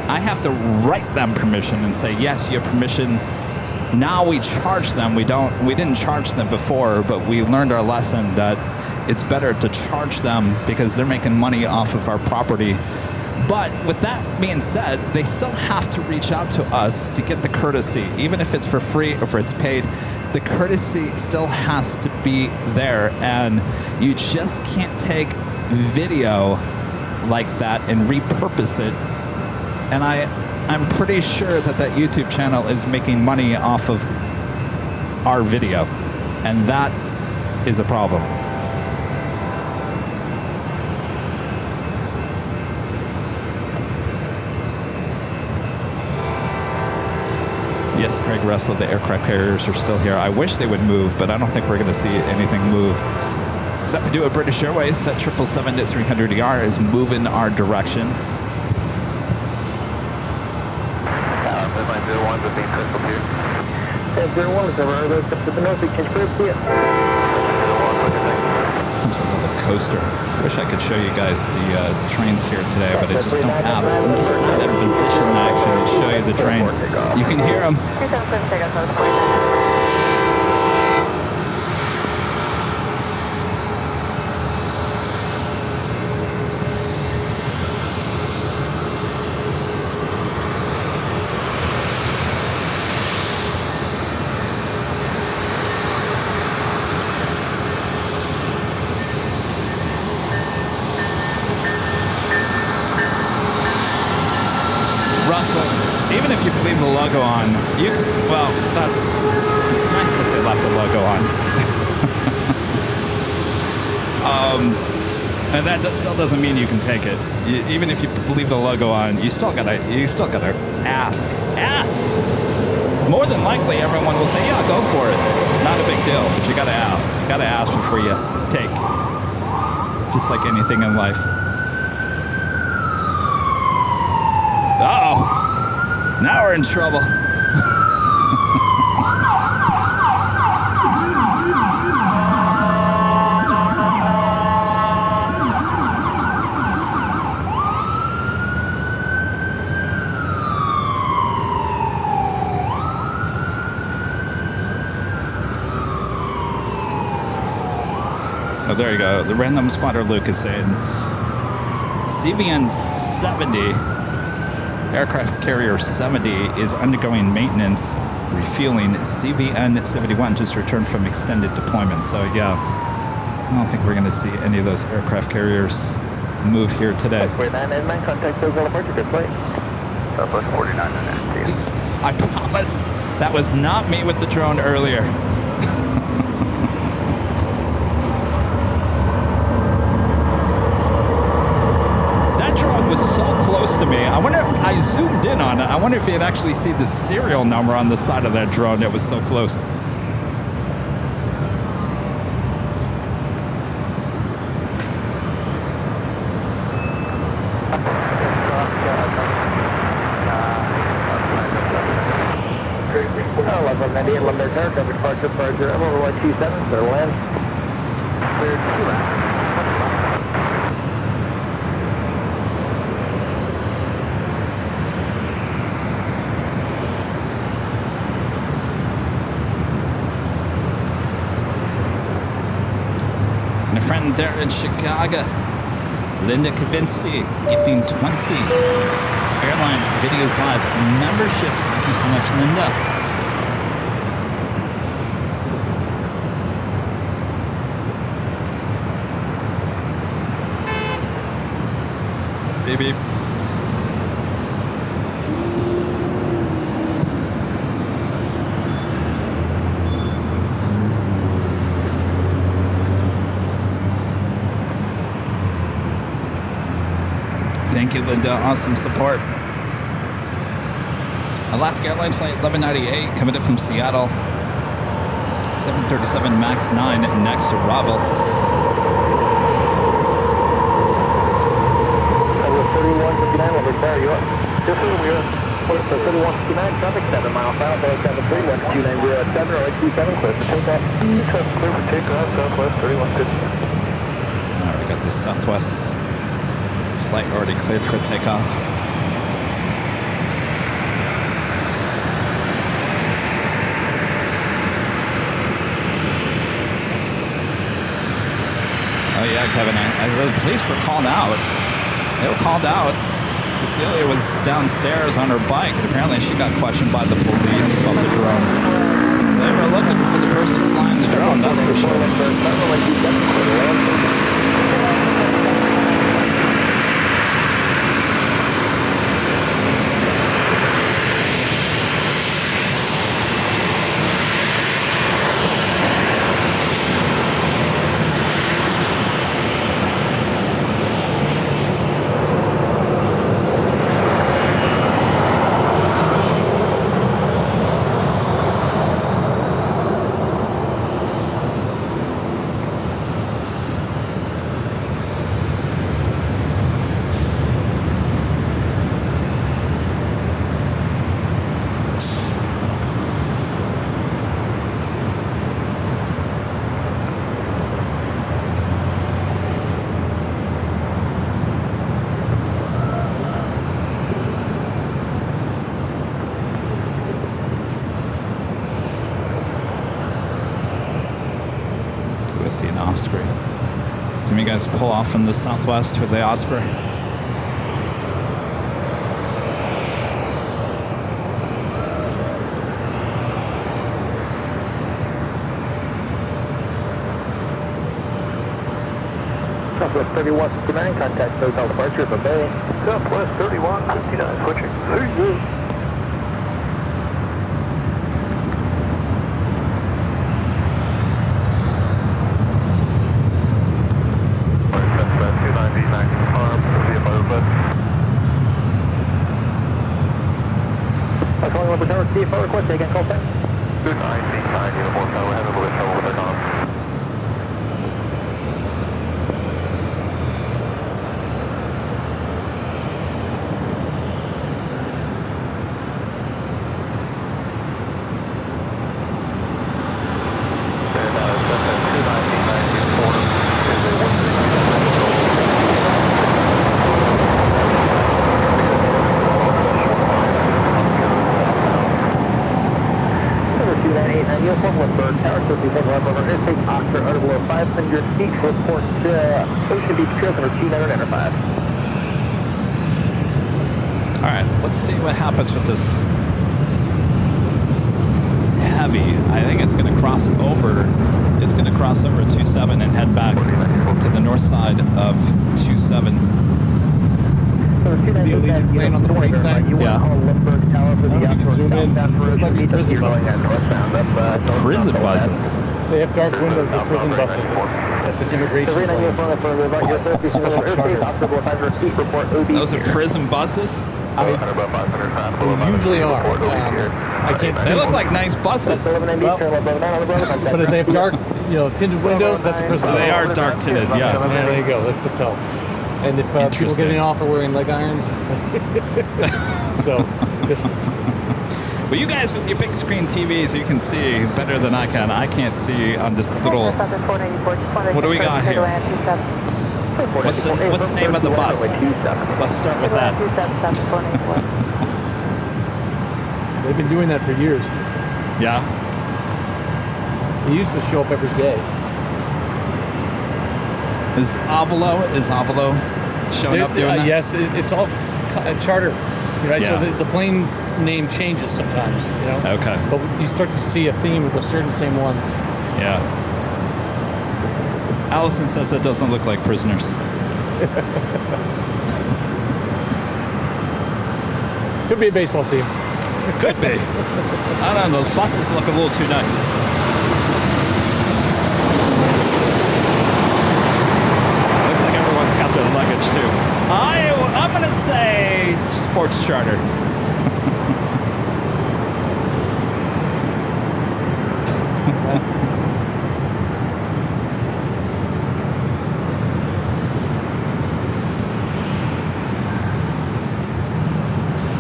I have to write them permission and say, yes, you have permission. Now we charge them. We didn't charge them before, but we learned our lesson that it's better to charge them because they're making money off of our property. But with that being said, they still have to reach out to us to get the courtesy, even if it's for free or if it's paid. The courtesy still has to be there, and you just can't take video like that and repurpose it. And I'm pretty sure that YouTube channel is making money off of our video, and that is a problem. Yes, Craig Russell, the aircraft carriers are still here. I wish they would move, but I don't think we're going to see anything move. Except we do a British Airways, that 777-300ER is moving our direction. Airline 01 is being crystal clear. 01 is over, up to the north, we can spread, see ya. 01, look at that. Comes another coaster. Wish I could show you guys the trains here today, but I just don't have. I'm just not in position to actually show you the trains. You can hear them. Even if you leave the logo on, it's nice that they left the logo on. And that still doesn't mean you can take it. Even if you leave the logo on, you still gotta ask. More than likely, everyone will say, yeah, go for it. Not a big deal, but you gotta ask. You gotta ask before you take. Just like anything in life. Uh-oh. Now we're in trouble. Oh, there you go. The random spotter Luke is saying CVN 70. Aircraft carrier 70 is undergoing maintenance, refueling. CVN 71 just returned from extended deployment. So yeah, I don't think we're going to see any of those aircraft carriers move here today. 4999, contact those on departure, good flight. Southwest 4999. I promise that was not me with the drone earlier. Was so close to me. I wonder, I zoomed in on it. I wonder if you'd actually see the serial number on the side of that drone that was so close. Departure, I'm over 127, so land. Cleared 2 rounds. My friend there in Chicago, Linda Kavinsky, gifting 20 Airline Videos Live memberships. Thank you so much, Linda. Beep, beep. Thank you, Linda. Awesome support. Alaska Airlines Flight 1198 coming in from Seattle. 737 MAX 9 next arrival. 3159, over there, you up? Just over here. What is the 3159 traffic, 7 miles south, 7312907, or 27, clear for takeoff. Clear for takeoff, southwest 3150. Alright, we got this Southwest flight already cleared for takeoff. Oh yeah, Kevin, the police were called out. They were called out. Cecilia was downstairs on her bike, and apparently she got questioned by the police about the drone. So they were looking for the person flying the drone, that's for sure. See an Osprey. Do you guys pull off from the Southwest to the Osprey? Southwest 3159, contact hotel departure for Bay. Southwest 3159, switching. There you go. CFO request, again, call 10. 2969, uniform tower, having a little bit trouble with our comms. Report Ocean Beach Trip number 29 Enterprise. Alright, let's see what happens with this heavy. I think it's going to cross over. It's going to cross over 27 and head back to the north side of 27. The Allegiant plane on the right side? Yeah. Prison buses. They have dark windows with prison buses. That's an immigration plane. Those are prison buses? They usually are. I can't see. They look like nice buses. Well, but if they have dark, tinted windows, that's a prison bus. They are dark tinted, yeah. There you go. That's the tell. And if people getting off are wearing leg irons, so just. Well, you guys with your big screen TVs, you can see better than I can. I can't see on this little... What do we got here? What's the name of the bus? Let's start with that. They've been doing that for years. Yeah? It used to show up every day. Is Avalo showing up doing that? Yes, it's all charter, right? Yeah. So the plane name changes sometimes, you know? Okay. But you start to see a theme with the certain same ones. Yeah. Allison says that doesn't look like prisoners. Could be a baseball team. Could be. I don't know. Those buses look a little too nice. Looks like everyone's got their luggage too. I'm gonna say sports charter.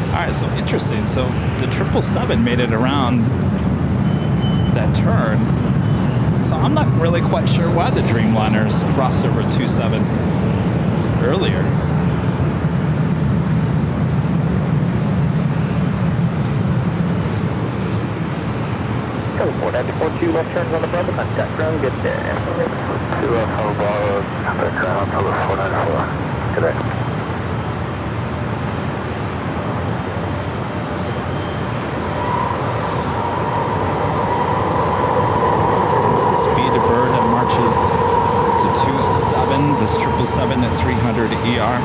All right, so interesting. So the 777 made it around that turn. So I'm not really quite sure why the Dreamliners crossed over 27 earlier. Teleport, after 42 left turns on the Bravo, contact ground, get there. 2FO Bravo, contact ground, over 494. Correct. Speed to bird and marches to 27. This 777 at 300 ER.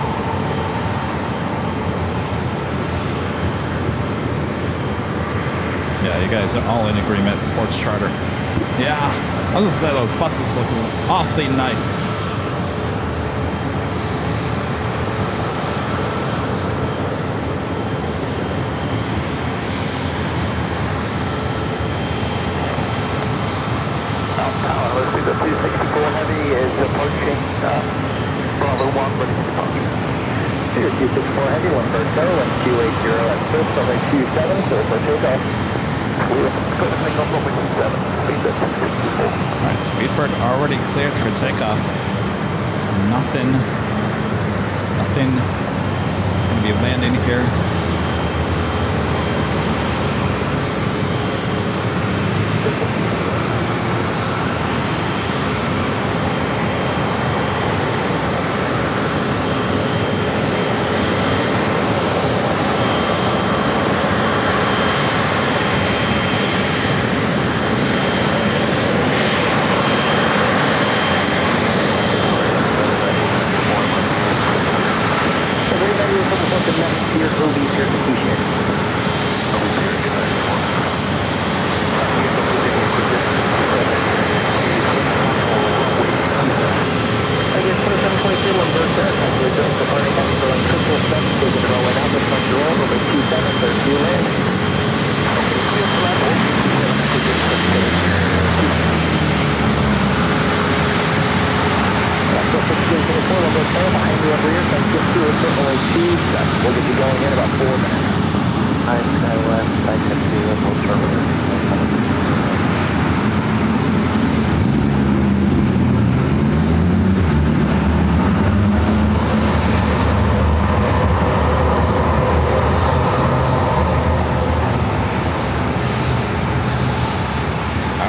Yeah, you guys are all in agreement. Sports charter. Yeah, I was gonna say those buses look awfully nice. The 264 Heavy is approaching Bravo 1, ready to depart. 264 Heavy, 1 bird tow, and 280 at first, runway 27, clear for takeoff. We're closing on runway 27, speedbird 264. All right, Speedbird already cleared for takeoff. Nothing going to be landing here.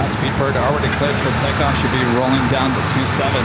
Speedbird already cleared for takeoff, should be rolling down to 27.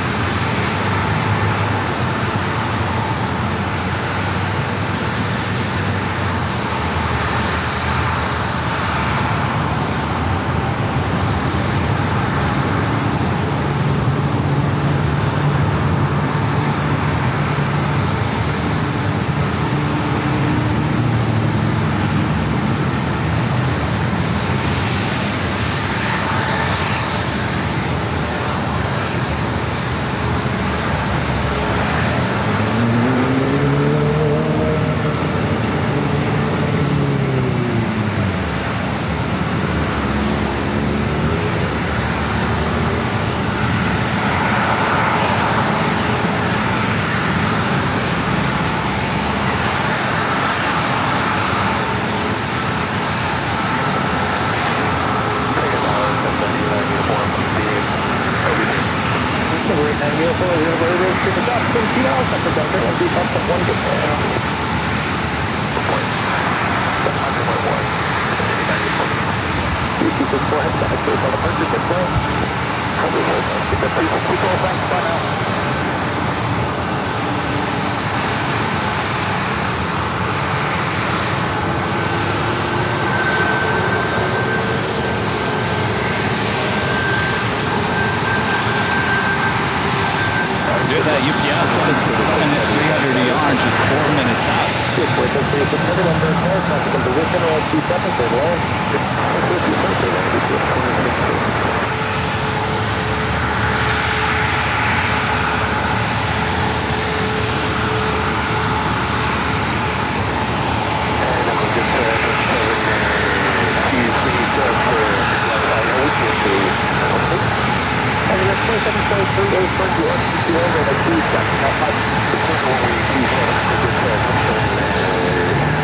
767 at 300 yards, just 4 minutes out.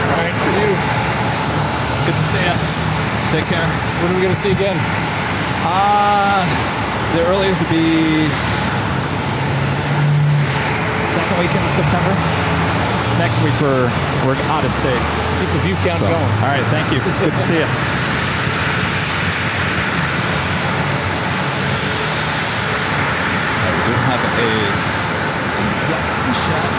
Alright, see you. Good to see you. Take care. When are we going to see again? The earliest would be second weekend in September. Next week we're out of state. Keep the view count So, going. all right, thank you. Good to see you. I do have a exec in chat.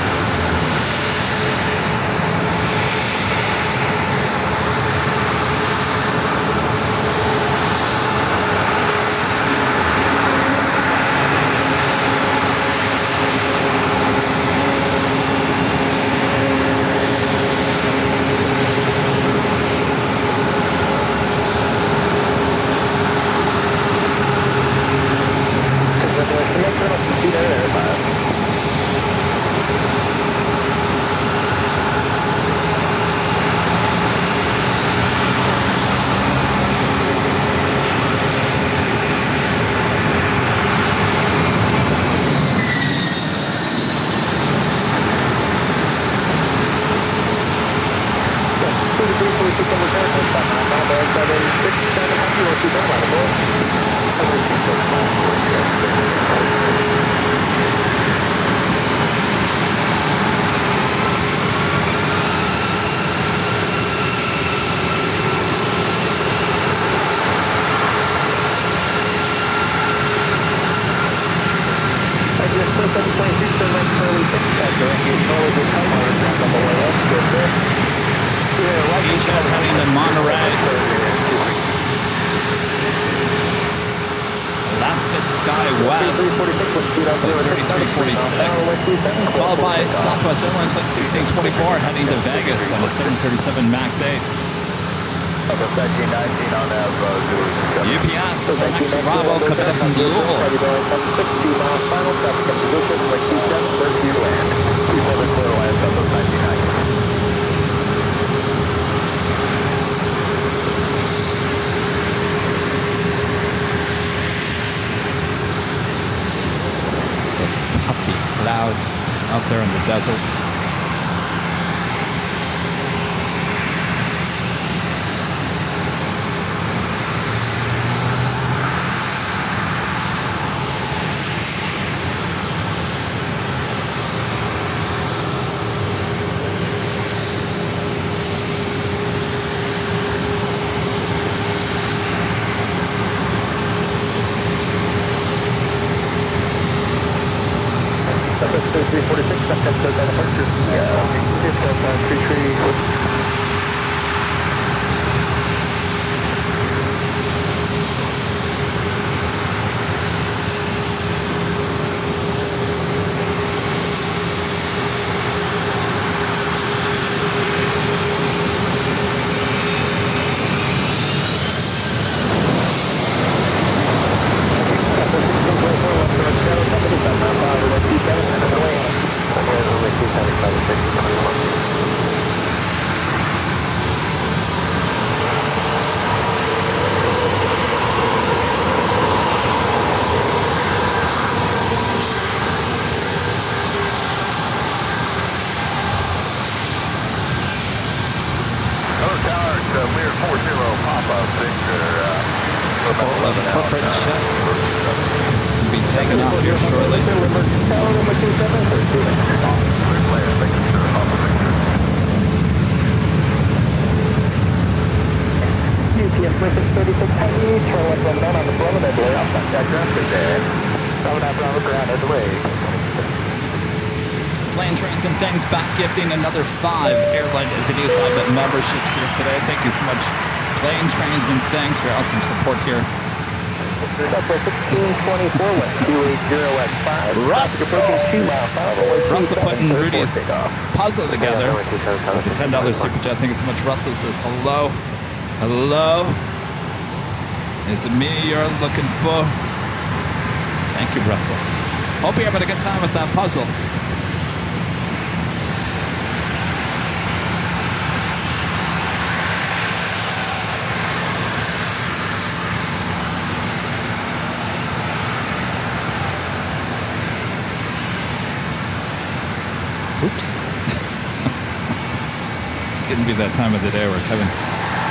Eastbound heading to Monterey. Alaska Sky West, flight 3346. Followed by Southwest Airlines flight 1624 heading to Vegas on a 737 MAX 8. UPS is our next Bravo, coming in from Louisville. Those puffy clouds out there in the desert. Gifting another 5 Airline Videos Live memberships here today. Thank you so much, Plane, Trains, and Things, for your awesome support here. Russell putting Rudy's puzzle together with a $10 super chat. Thank you so much. Russell says hello. Hello. Is it me you're looking for? Thank you, Russell. Hope you're having a good time with that puzzle. Oops. It's getting to be that time of the day where Kevin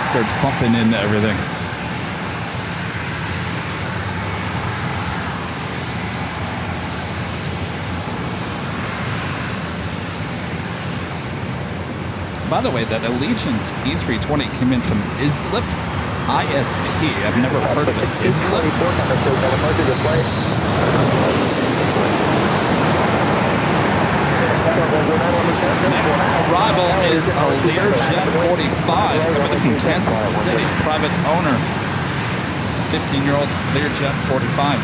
starts bumping into everything. By the way, that Allegiant E320 came in from Islip ISP. I've never heard of it. Islip. Next arrival is a Learjet 45 coming in from Kansas City. Private owner. 15-year-old Learjet 45.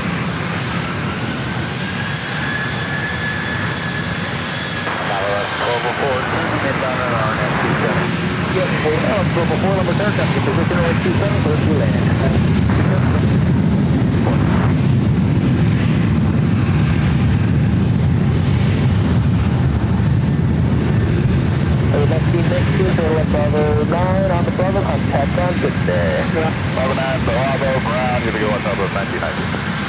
Bravo 9 on the Bravo, contact on 50. Bravo 9, Bravo, Brown, here we go on number 1990.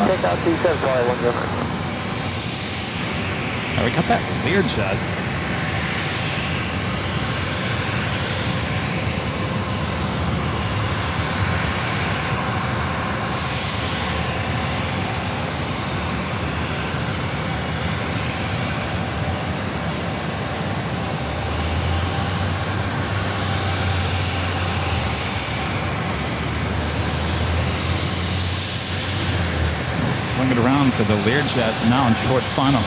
Takeoff 27, probably 1 Now we got that Learjet. Swing it around for the Learjet now in short final.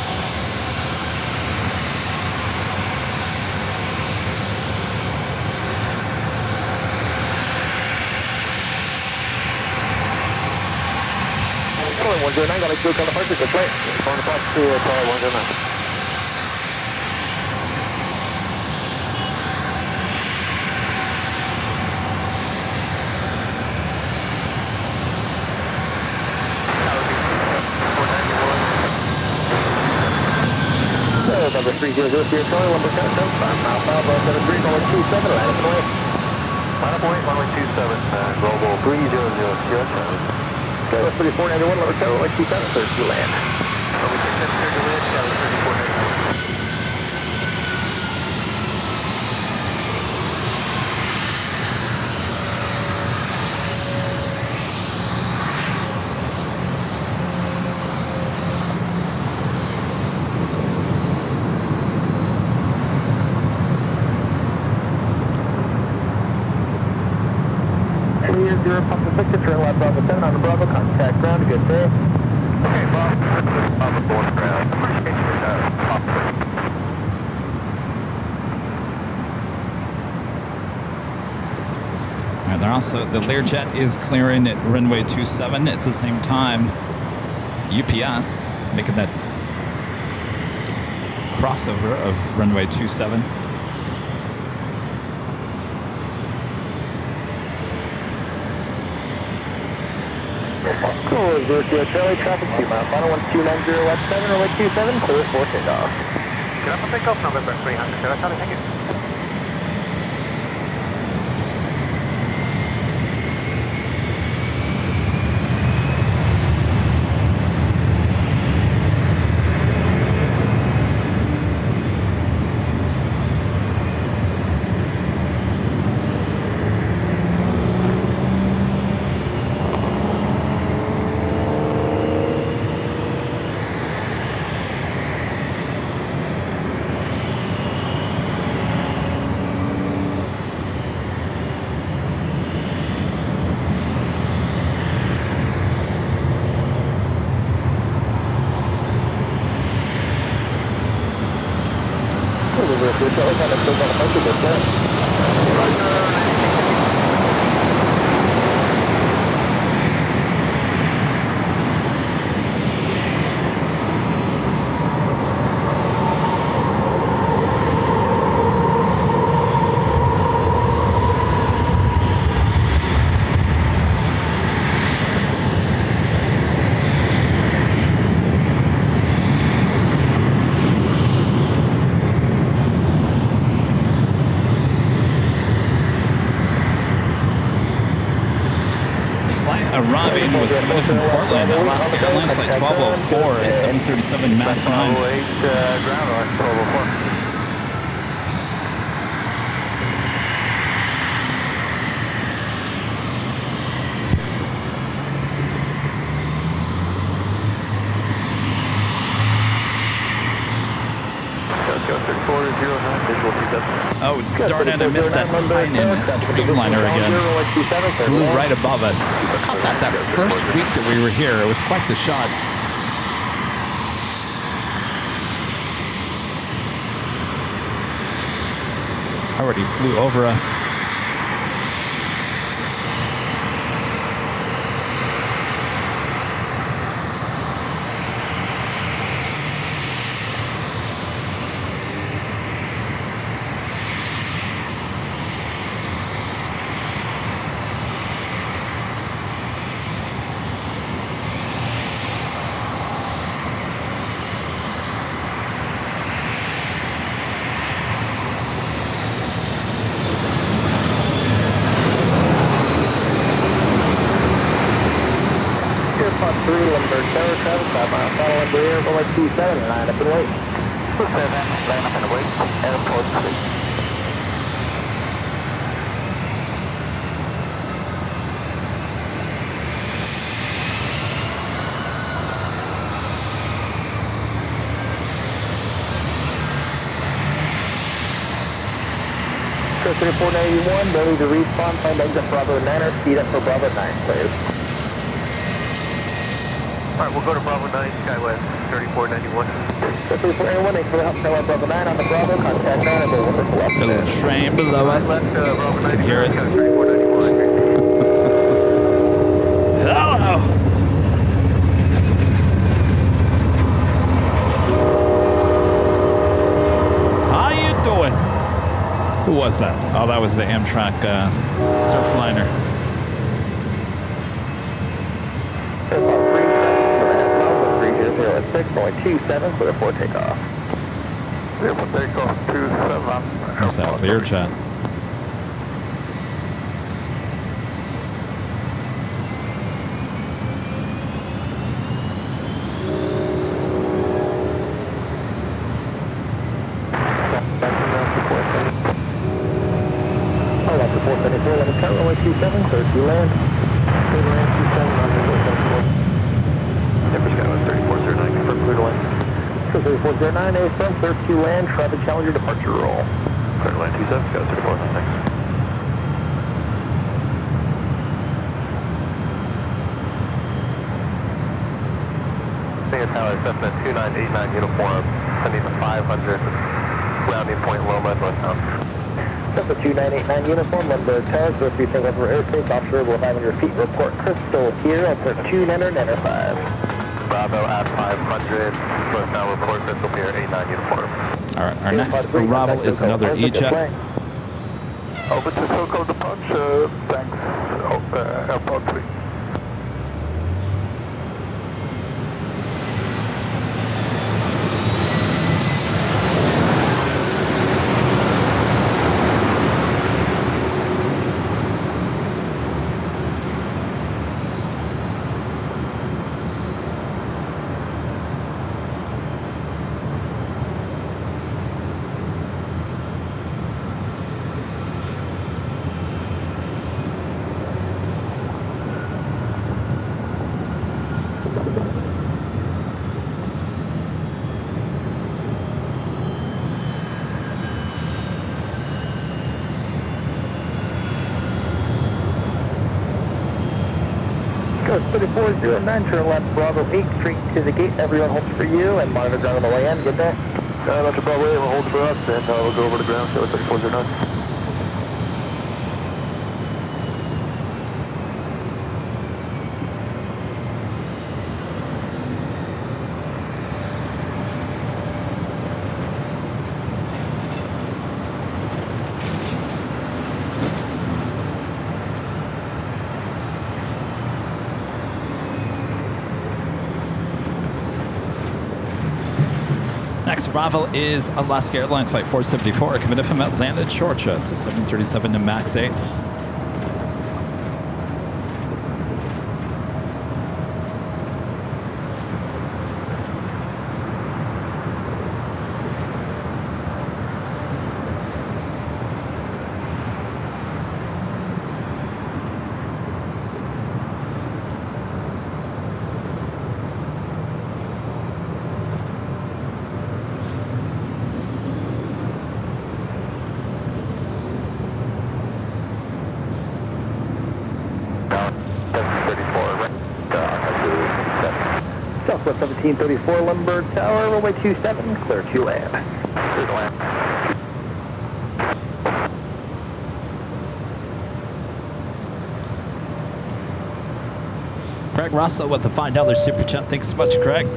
Charlie 109, got a good on the first, good play. On the box to Charlie 109. Number 300 here, Charlie 1%, 573, 127, land of point. Final point, 127, global 300, okay, that's 3491, number 127, 32 land. We take that here to land, Charlie 3491. Turn left Bravo 7 on the Bravo, contact ground, good day. Okay, Bravo 4 ground. Appreciate All right, they're also, the Learjet is clearing at runway 27 at the same time. UPS making that crossover of runway 27. Cool, 00 Charlie, traffic 2 mile, final 1290 West 7, runway 27, clear for takeoff. Get up and take off November 300, Charlie, thank you. Robin was coming in from Portland. Alaska Airlines flight 1204 is 737 MAX 9. Ground on 1204. Oh, darn it, I missed that Heinen Dreamliner again. Flew right above us. I caught that first week that we were here. It was quite the shot. Already flew over us. Line up and wait. 7, line up and wait. Airport 3. Sir 3491, ready to respawn, find exit Bravo 9er, speed up for Bravo 9, please. Alright, we'll go to Bravo 9, Skywest 3491. 3491, thanks for the help, Tower Bravo 9 on the Bravo, contact 9, have a wonderful afternoon. There's a train below us. You can hear it. Hello! How you doing? Who was that? Oh, that was the Amtrak Surfliner. 6.27, clear for takeoff. Clear for takeoff 27. There's that Lear jet. Hold up to 474, let us turn runway 27, clear to land. Clear to land 27 on the 474. Denver Skywest 3409, confirm clear to land. 3409, affirm, clear to land, traffic challenger departure roll. Clear to land 27, Skywest 3409, thanks. Senior Tower, Cessna 2989 uniform, sending to 500, rounding point Loma, northbound. Cessna 2989 uniform, Lundberg Tower, clear to take over airspace, offshore below 500 feet, report Crystal here, I'll 29er, 95. Bravo at 500, now report Crystal Pier 89 uniform. Alright, our next arrival is another E-jet. Over to Coco departure, thanks, Airport 3. Go 3409, turn left Bravo 8, straight to the gate, everyone holds for you, and monitor ground on the way in, good day. Dr. Bravo 8, we'll hold the bus and we'll go over the ground, so it's 3409. Next arrival is Alaska Airlines Flight 474 coming in from Atlanta, Georgia. It's a 737 to MAX 8. Southwest 1734 Lundberg Tower, runway 27, clear to land. Clear to land. Craig Russell with the $5 super chat. Thanks so much, Craig.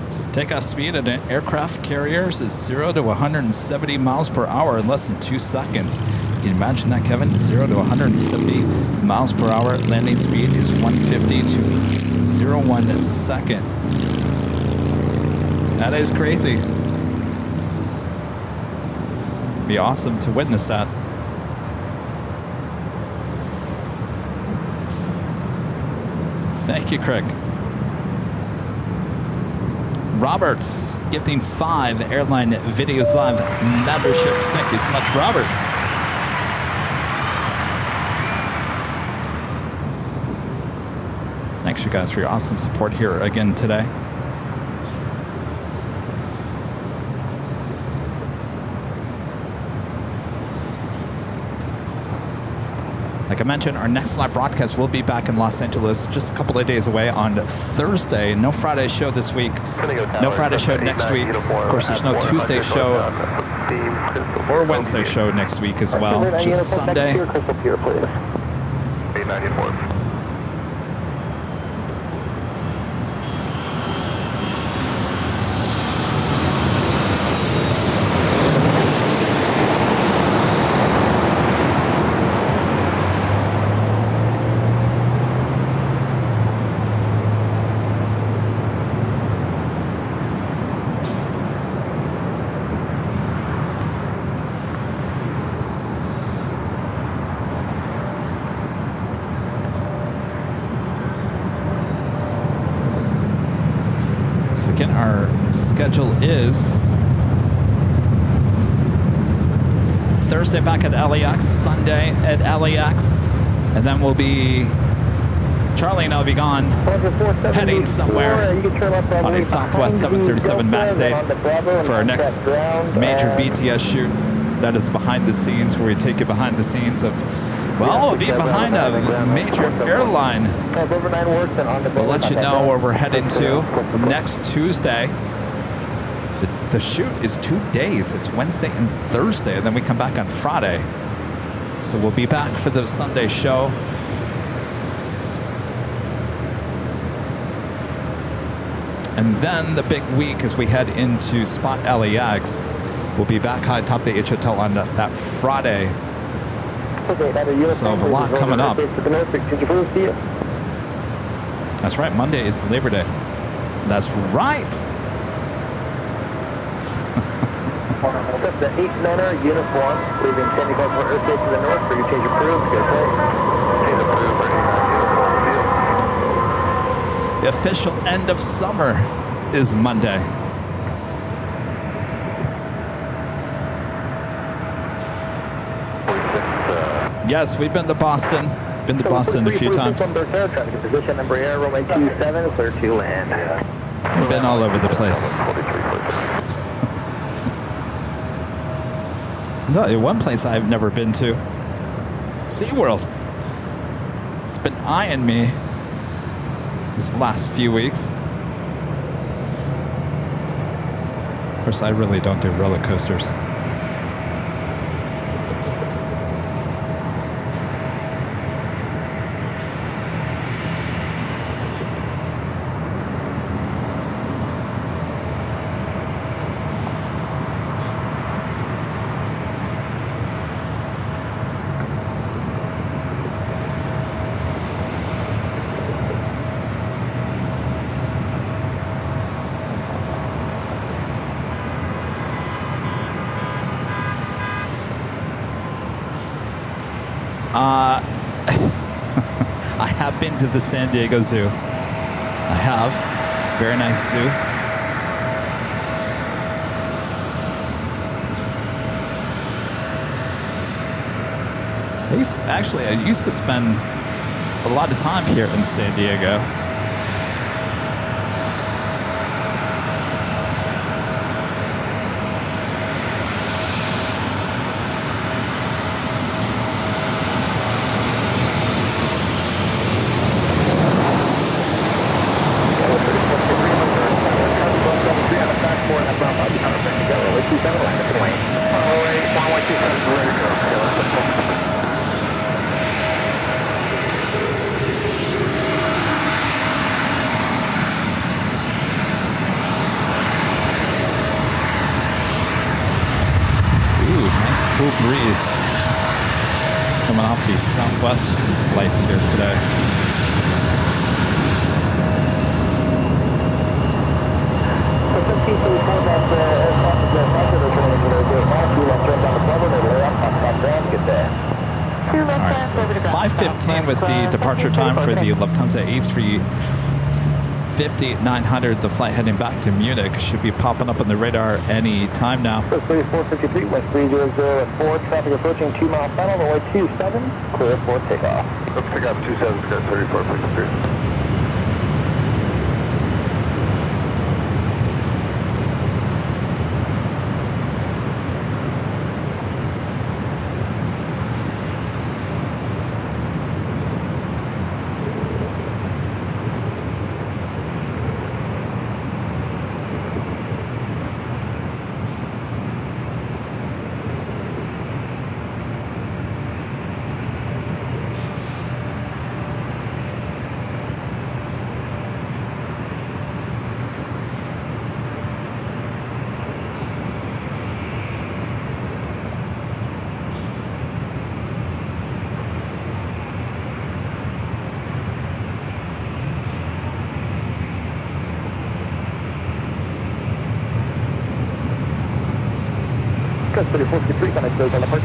This is takeoff speed at an aircraft carriers is 0 to 170 miles per hour in less than 2 seconds. Can you imagine that, Kevin? 0 to 170 miles per hour. Landing speed is 150 to 0.1 second. That is crazy. Be awesome to witness that. Thank you, Craig. Roberts gifting 5 Airline Videos Live memberships. Thank you so much, Robert. Thanks, you guys, for your awesome support here again today. Like I mentioned, our next live broadcast will be back in Los Angeles just a couple of days away on Thursday. No Friday show this week. No Friday show next week. Of course, there's no Tuesday show or Wednesday show next week as well. Just Sunday. 894. Again, our schedule is Thursday back at LAX, Sunday at LAX, and then we'll be, Charlie and I will be gone, heading somewhere on a Southwest 737 MAX 8 for our next major BTS shoot. That is behind the scenes, where we take you behind the scenes of, well, we'll be behind a major airline. We'll let you know where we're heading to next Tuesday. The shoot is 2 days. It's Wednesday and Thursday, and then we come back on Friday. So we'll be back for the Sunday show. And then the big week as we head into Spot LAX. We'll be back high top the H Hotel on that Friday. So a lot coming up. That's right, Monday is Labor Day. That's right. The 8-manner uniform, leaving Sandy Gulf for Earth Gate to the north for your change approved. Good day. Change approved for 89 uniform. The official end of summer is Monday. Yes, we've been to Boston. Been to Boston a few times. Position number air, runway 27, clear to land. We've been all over the place. One place I've never been to, SeaWorld. It's been eyeing me these last few weeks. course, I really don't do roller coasters. I have been to the San Diego Zoo. I have. Very nice zoo. I used to spend a lot of time here in San Diego. Cool breeze coming off these Southwest flights here today. All right, so 5:15 was the departure time for the Lufthansa A350-900. The flight heading back to Munich should be popping up on the radar any time now. 453, West 3004, traffic approaching 2 mile final, runway 27, clear for takeoff. Let's pick up 27, 3453.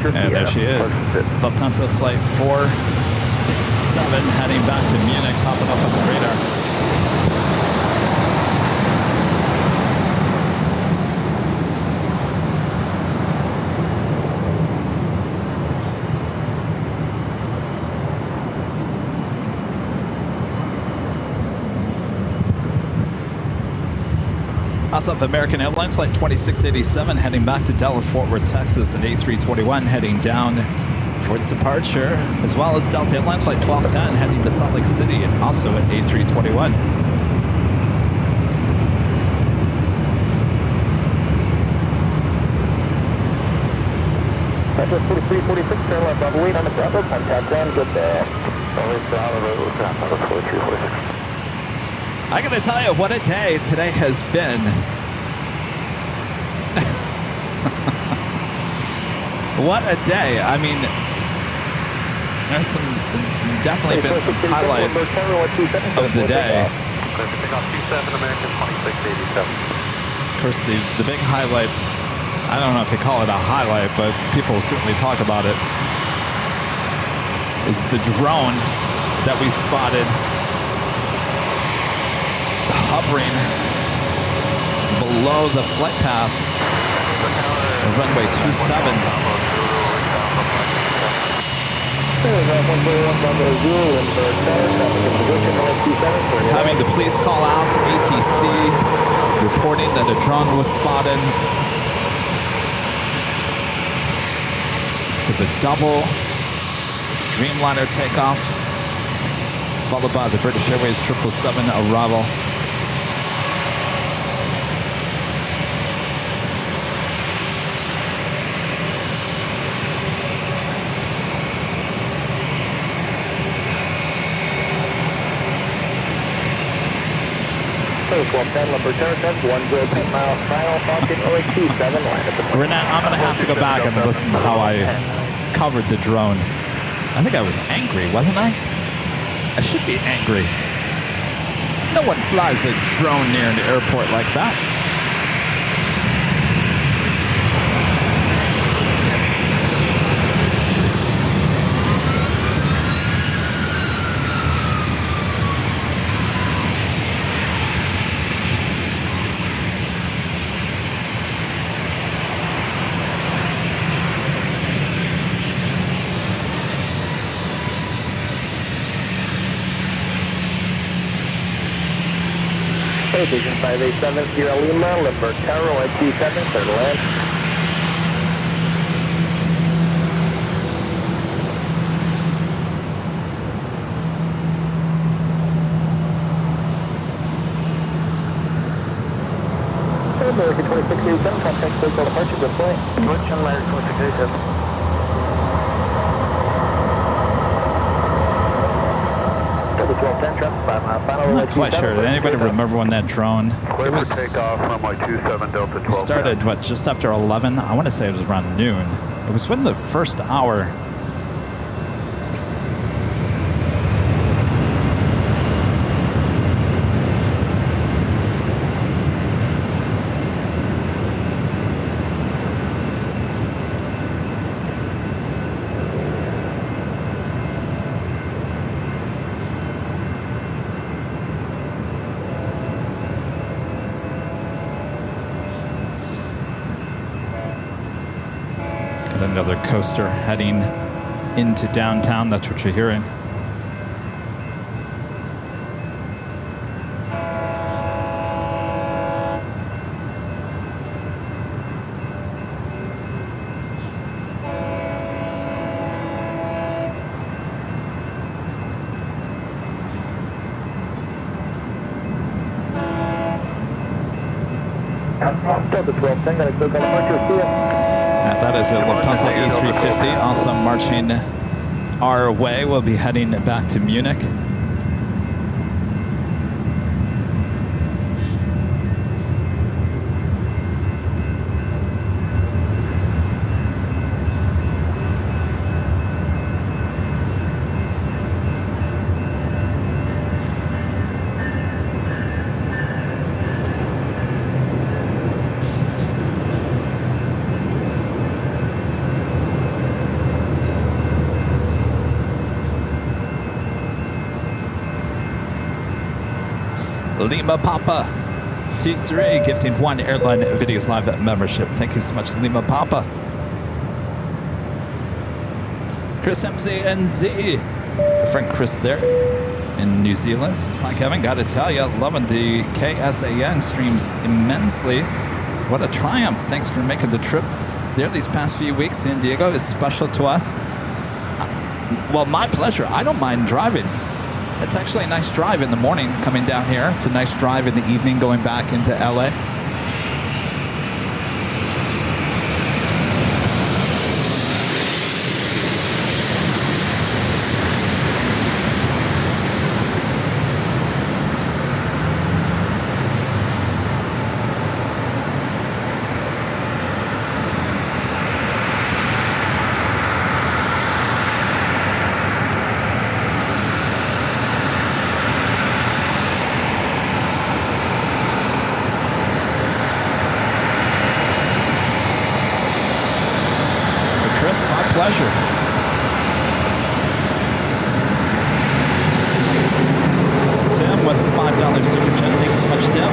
And there she is. Lufthansa flight 467 heading back to Munich, popping up on the radar. Also, American Airlines flight 2687 heading back to Dallas-Fort Worth, Texas, and A321 heading down for departure, as well as Delta Airlines flight 1210 heading to Salt Lake City and also at A321. That's 4346, turn left on wait on the Bravo, contact down, good there. I gotta tell you, what a day today has been. What a day. I mean, there's definitely been some highlights of the day. Of course, the big highlight, I don't know if you call it a highlight, but people certainly talk about it, is the drone that we spotted hovering below the flight path of runway 27. Having the police call out to ATC, reporting that a drone was spotted. To the double Dreamliner takeoff, followed by the British Airways 777 arrival. 1210, Lumber Terrace, 10 miles final, Falcon Runway 27, line up the Renat, I'm going to have to go back and listen to how I covered the drone. I think I was angry, wasn't I? I should be angry. No one flies a drone near an airport like that. Vision 587, Sierra Lima, Limburg Tower, runway 27, clear to land. American 2687, contact vehicle departure, good point. Approach on American 2687. I'm not quite sure. Did anybody remember when that drone? Clear for takeoff, runway 27, Delta 12. It started, what, just after 11? I want to say it was around noon. It was within the first hour. Another coaster heading into downtown. That's what you're hearing. Delta 1210, got a clear call departure, see ya. That is a Lufthansa A350, also marching our way. We'll be heading back to Munich. Lima Papa T3 gifting 1 Airline Videos Live membership. Thank you so much, Lima Papa. Chris MZNZ, our friend Chris there in New Zealand says, hi Kevin, gotta tell you, loving the KSAN streams immensely. What a triumph. Thanks for making the trip there these past few weeks. San Diego is special to us. Well, my pleasure. I don't mind driving. It's actually a nice drive in the morning coming down here. It's a nice drive in the evening going back into LA. Pleasure. Tim with the $5 super chat. Thank you so much, Tim.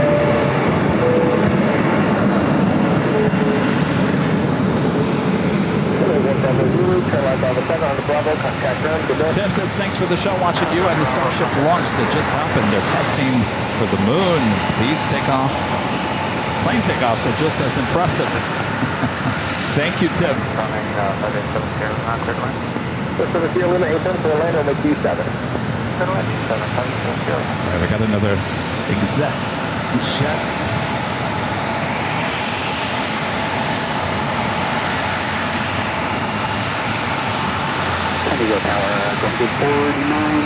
Tim says, thanks for the show. Watching you and the Starship launch that just happened. They're testing for the moon. Please take off. Plane takeoffs are just as impressive. Thank you, Tim. We got another exec jets. San Diego Tower, going to 49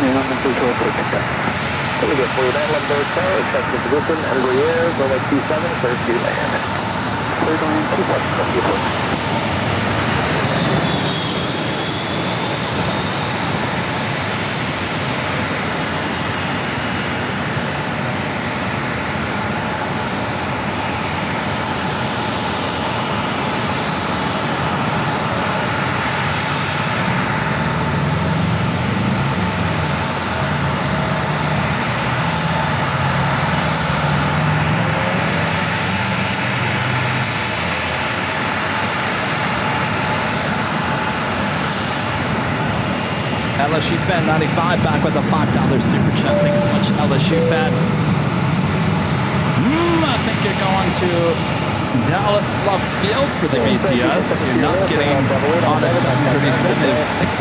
and on the 312 for pickup. We get for you, man. Lundberg Tower, check the position, and Gruyere, runway 27, clear to land. Clear to land, 2 points from you. LSU fan 95 back with a $5 super chat. Thanks so much, LSU fan. I think you're going to Dallas left field for the BTS. You're not getting on a 737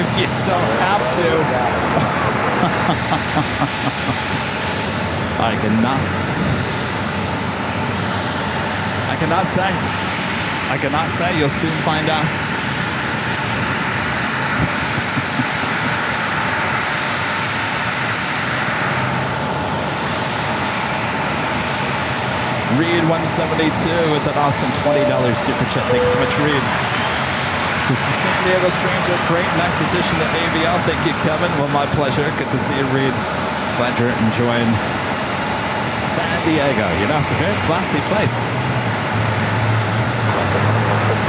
if you don't have to. I cannot say. You'll soon find out. Reed 172 with an awesome $20 super chat. Thanks so much, Reed. Since the San Diego streams are great, nice addition to AVL. Thank you, Kevin. Well, my pleasure. Good to see you, Reed. Glad you're enjoying San Diego. You know, it's a very classy place.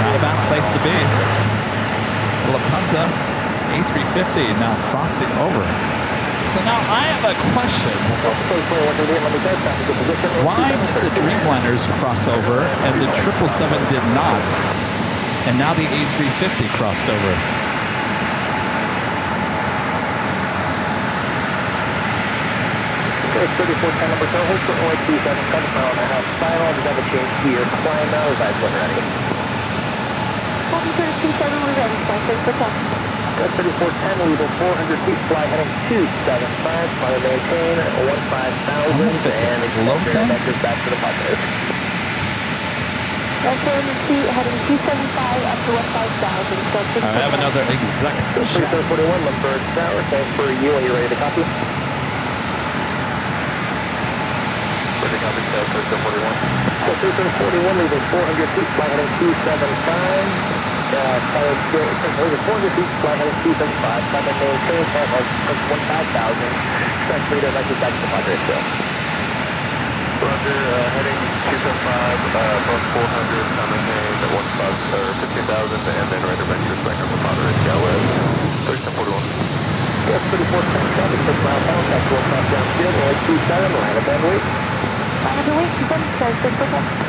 Not a bad place to be. Lufthansa A350 now crossing over. So now I have a question. Why did the Dreamliners cross over and the 777 did not? And now the A350 crossed over. Okay, 3410 number 4, hold for OA 27, come from and have final, just have a change here. Flying now, is that when ready? Hold 27, we're ready, flight 6%. Got 3410, level 400 feet, fly heading 275, fly maintain 15,000, and expect vectors back to the positive. That's 400 feet, heading 275 up to 15,000. So I have another exact check. 3741, Lundberg Tower, thanks for you, are you ready to copy? Ready to copy, 3741. 3741, leaving 400 feet, fly heading 275. Pilot still, 400 feet, fly heading 275, time and maintain, flight of 15,000, expect leader, vectors back to the Padre still. Roger, heading 275, above 400, time and maintain at 15,000, and then radar vectors back on the Padre still with 3741. Yes, 3410, traffic, 6 mile bound, back to 1 top downfield, OA 27, line of Ben Week. Line of the week, 6%.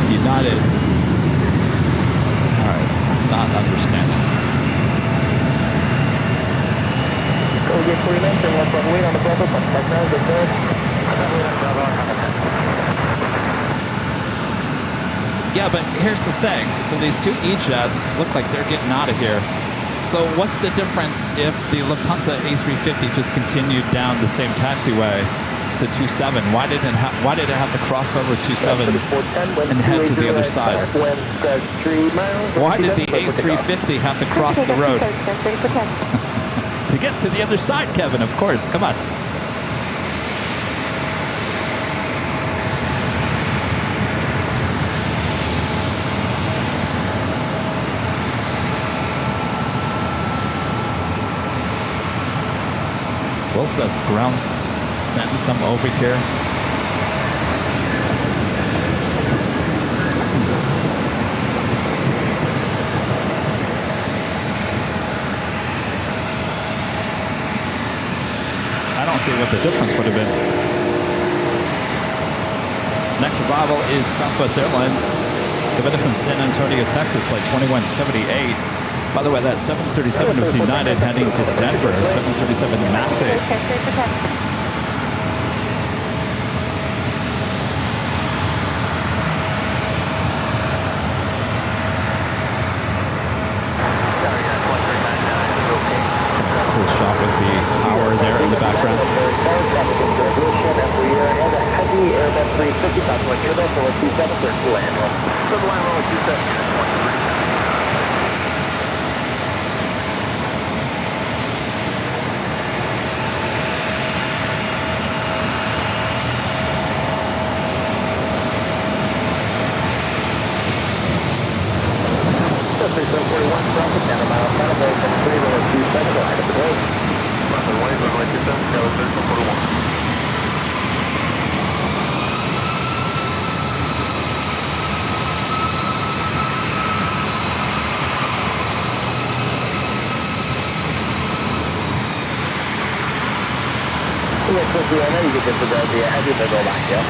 United. All right, not understanding. Go get 49, bring one from wait on the Bravo, contact now, get there. Yeah, but here's the thing. So these two E-jets look like they're getting out of here. So what's the difference if the Lufthansa A350 just continued down the same taxiway to 27? Why did it have to cross over 27 and head to the other side? Why did the A350 have to cross the road? To get to the other side, Kevin, of course. Come on. Will says ground sends them over here. I don't see what the difference would have been. Next arrival is Southwest Airlines. Kevin from San Antonio, Texas, flight 2178. By the way, that's 737 with United heading to Denver, 737 MAX 8. I know you get this to go via heavy middle line, yeah.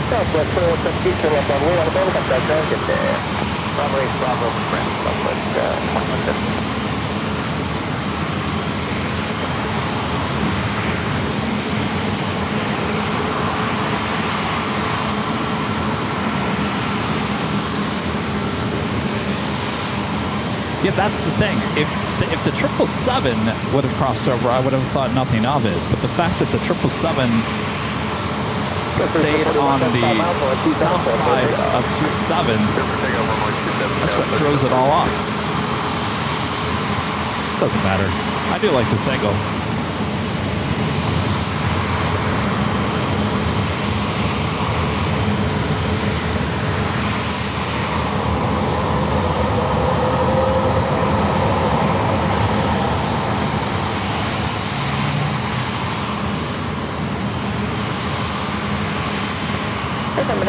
Southwest 417 future left on wheel on the boat, come back down, get there. Runway, Bravo, friend, Southwest 2150. Yeah, that's the thing. If the 777 would have crossed over, I would have thought nothing of it. But the fact that the 777 stayed on the south side of 27, that's what throws it all off. Doesn't matter. I do like this angle.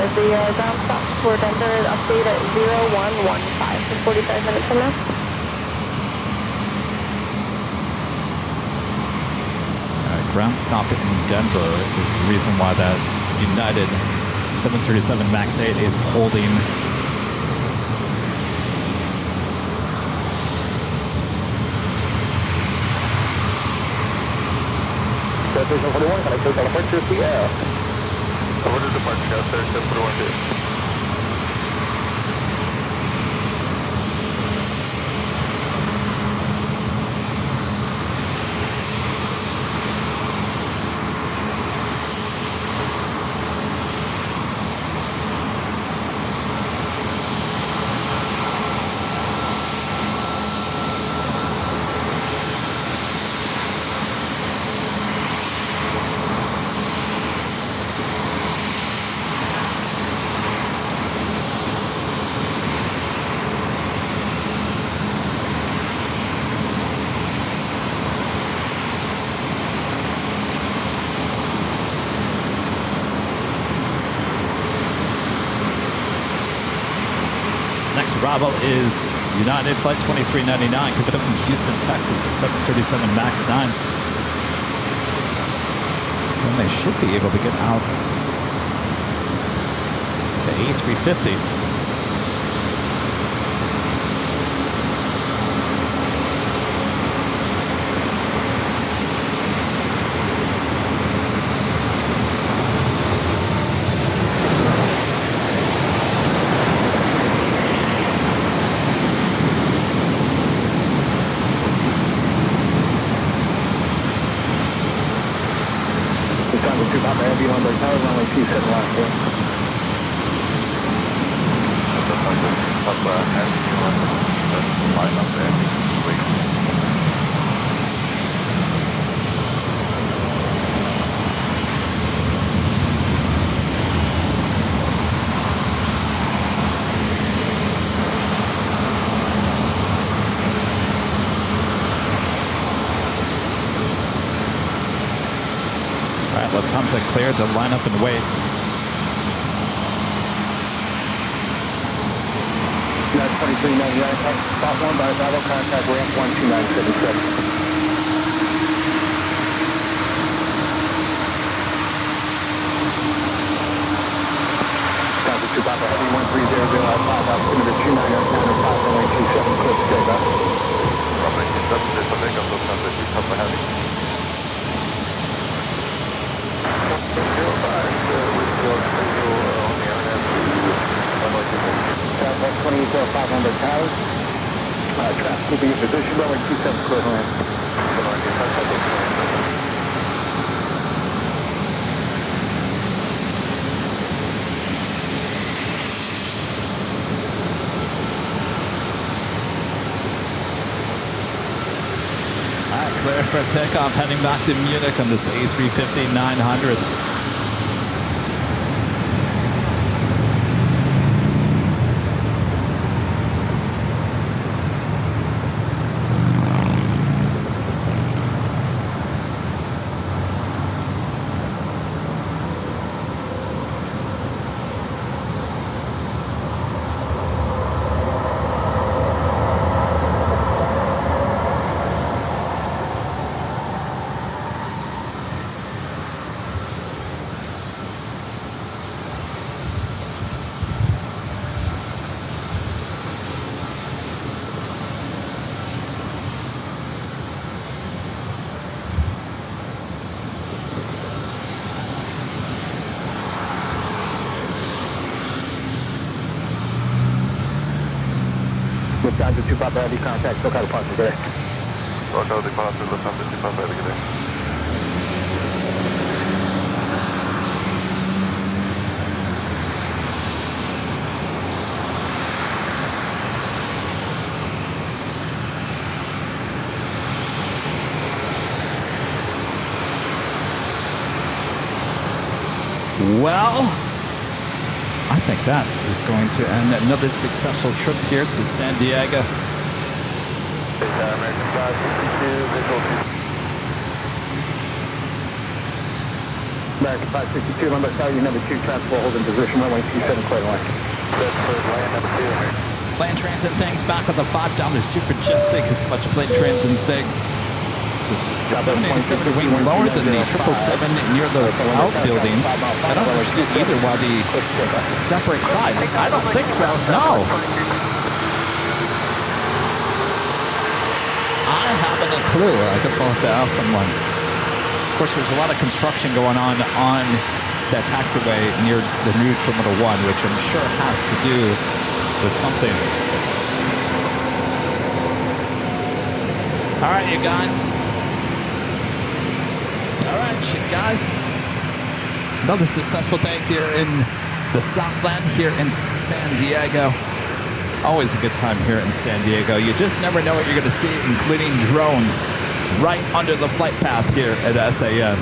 The ground stop for Denver is update at 0115 for 45 minutes from now. Ground stop in Denver is the reason why that United 737 MAX 8 is holding. Station 41, can I take California to the Over to departure, gas station 41. Bravo is United Flight 2399, coming in from Houston, Texas, 737 MAX 9. And they should be able to get out the A350. Lufthansa cleared to line up and wait. United 2399, spot 1 by Bravo, contact ramp 12977. Contact 2 Papa Heavy 1300 Alpha, altimeter 2909 runway 27, clear to takeoff. Runway 27, there's a takeoff, Lufthansa 2 Papa Heavy. 05, with your schedule on the airline, runway 27. Southwest 2805 towers. Traffic will be in position, runway 27, clear to land. Runway 27, Clear for takeoff, heading back to Munich on this A350-900. Lufthansa 25 Heavy contact, SoCal departure today. SoCal departure, Lufthansa 25 Heavy today. Well, I think that is going to end another successful trip here to San Diego. American 562, visual 2. American 562, number sorry, number 2, transport holding position, runway 27, clear line. That's for land number 2, American. Plane transit things back with the $5 super jet. Thank you so much, plane transit things. This is the 787 wing lower than the 777 near those outbuildings. I don't understand either why the separate side. I don't think so. No. I haven't a clue. I guess we'll have to ask someone. Of course, there's a lot of construction going on that taxiway near the new Terminal 1, which I'm sure has to do with something. All right, you guys. All right, you guys. Another successful day here in the Southland, here in San Diego. Always a good time here in San Diego. You just never know what you're going to see, including drones right under the flight path here at SAN.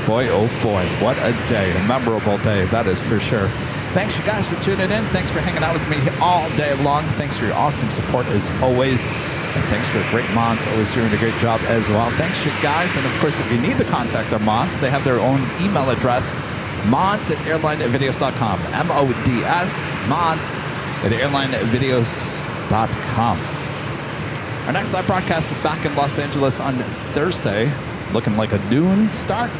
Boy, oh boy, what a day. A memorable day, that is for sure. Thanks, you guys, for tuning in. Thanks for hanging out with me all day long. Thanks for your awesome support, as always. And thanks for great mods, always doing a great job as well. Thanks, you guys. And, of course, if you need to contact our mods, they have their own email address, mods@airlinevideos.com. MODS, mods@airlinevideos.com. Our next live broadcast is back in Los Angeles on Thursday, looking like a noon start.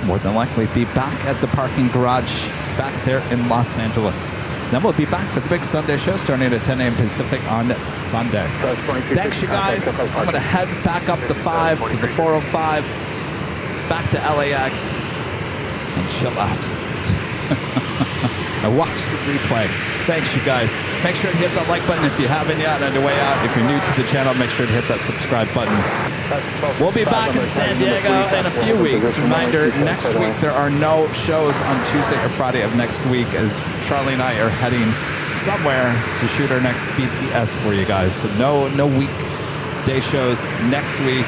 More than likely be back at the parking garage back there in Los Angeles. Then we'll be back for the big Sunday show starting at 10 a.m. Pacific on Sunday. Thanks, you guys. I'm going to head back up the 5 to the 405, back to LAX, and chill out. And watch the replay. Thanks, you guys. Make sure to hit that like button if you haven't yet. On the way out, if you're new to the channel, make sure to hit that subscribe button. We'll be back in San Diego in a few weeks. Reminder, next week there are no shows on Tuesday or Friday of next week, as Charlie and I are heading somewhere to shoot our next BTS for you guys. So no weekday shows next week.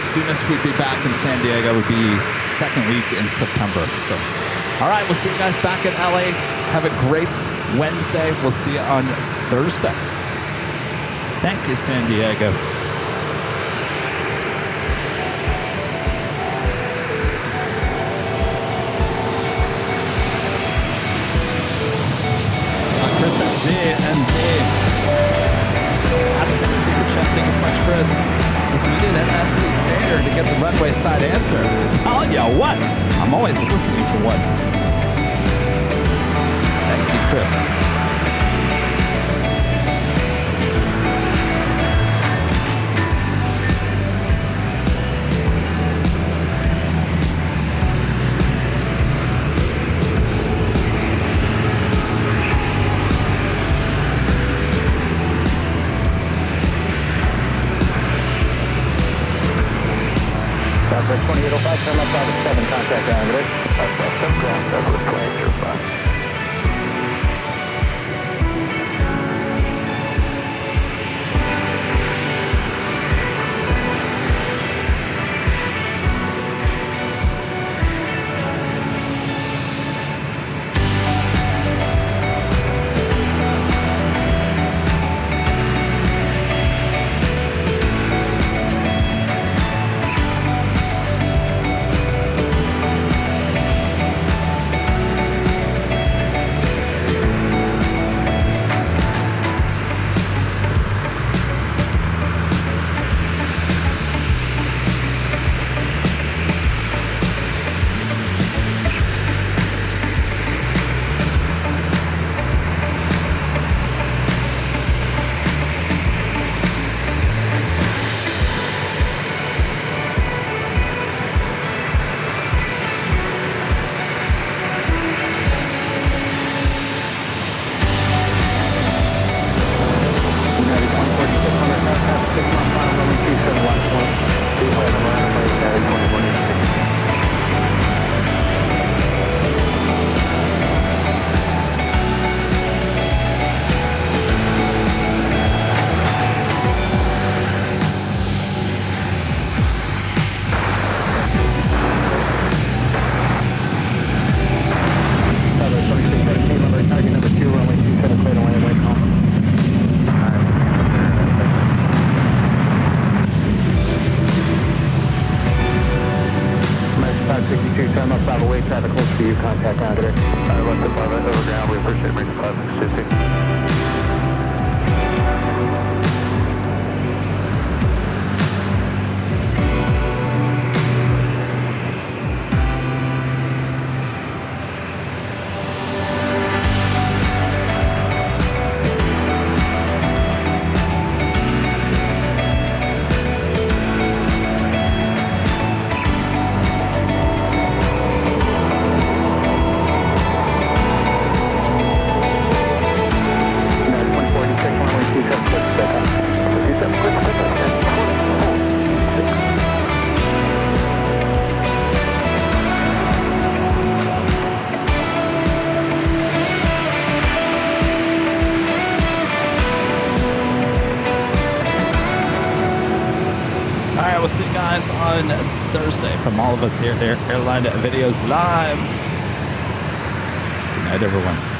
Soonest we'd be back in San Diego would be second week in September. So, all right, we'll see you guys back in LA. Have a great Wednesday. We'll see you on Thursday. Thank you, San Diego. Chris and Z. Ask me the super chat. Thank you so much, Chris. Says we did an SD Taylor to get the runway side answer. Telling you what? I'm always listening for one. Thank you, Chris. Southwest 2805, turn left out of 7, contact ground, ready? Southwest 7 ground, Southwest 2805. I'm up Bravo 8, traffic close to you, contact ground today. Left to 5 over ground, we appreciate making 560. We'll see you guys on Thursday from all of us here at Airline Videos Live. Good night, everyone.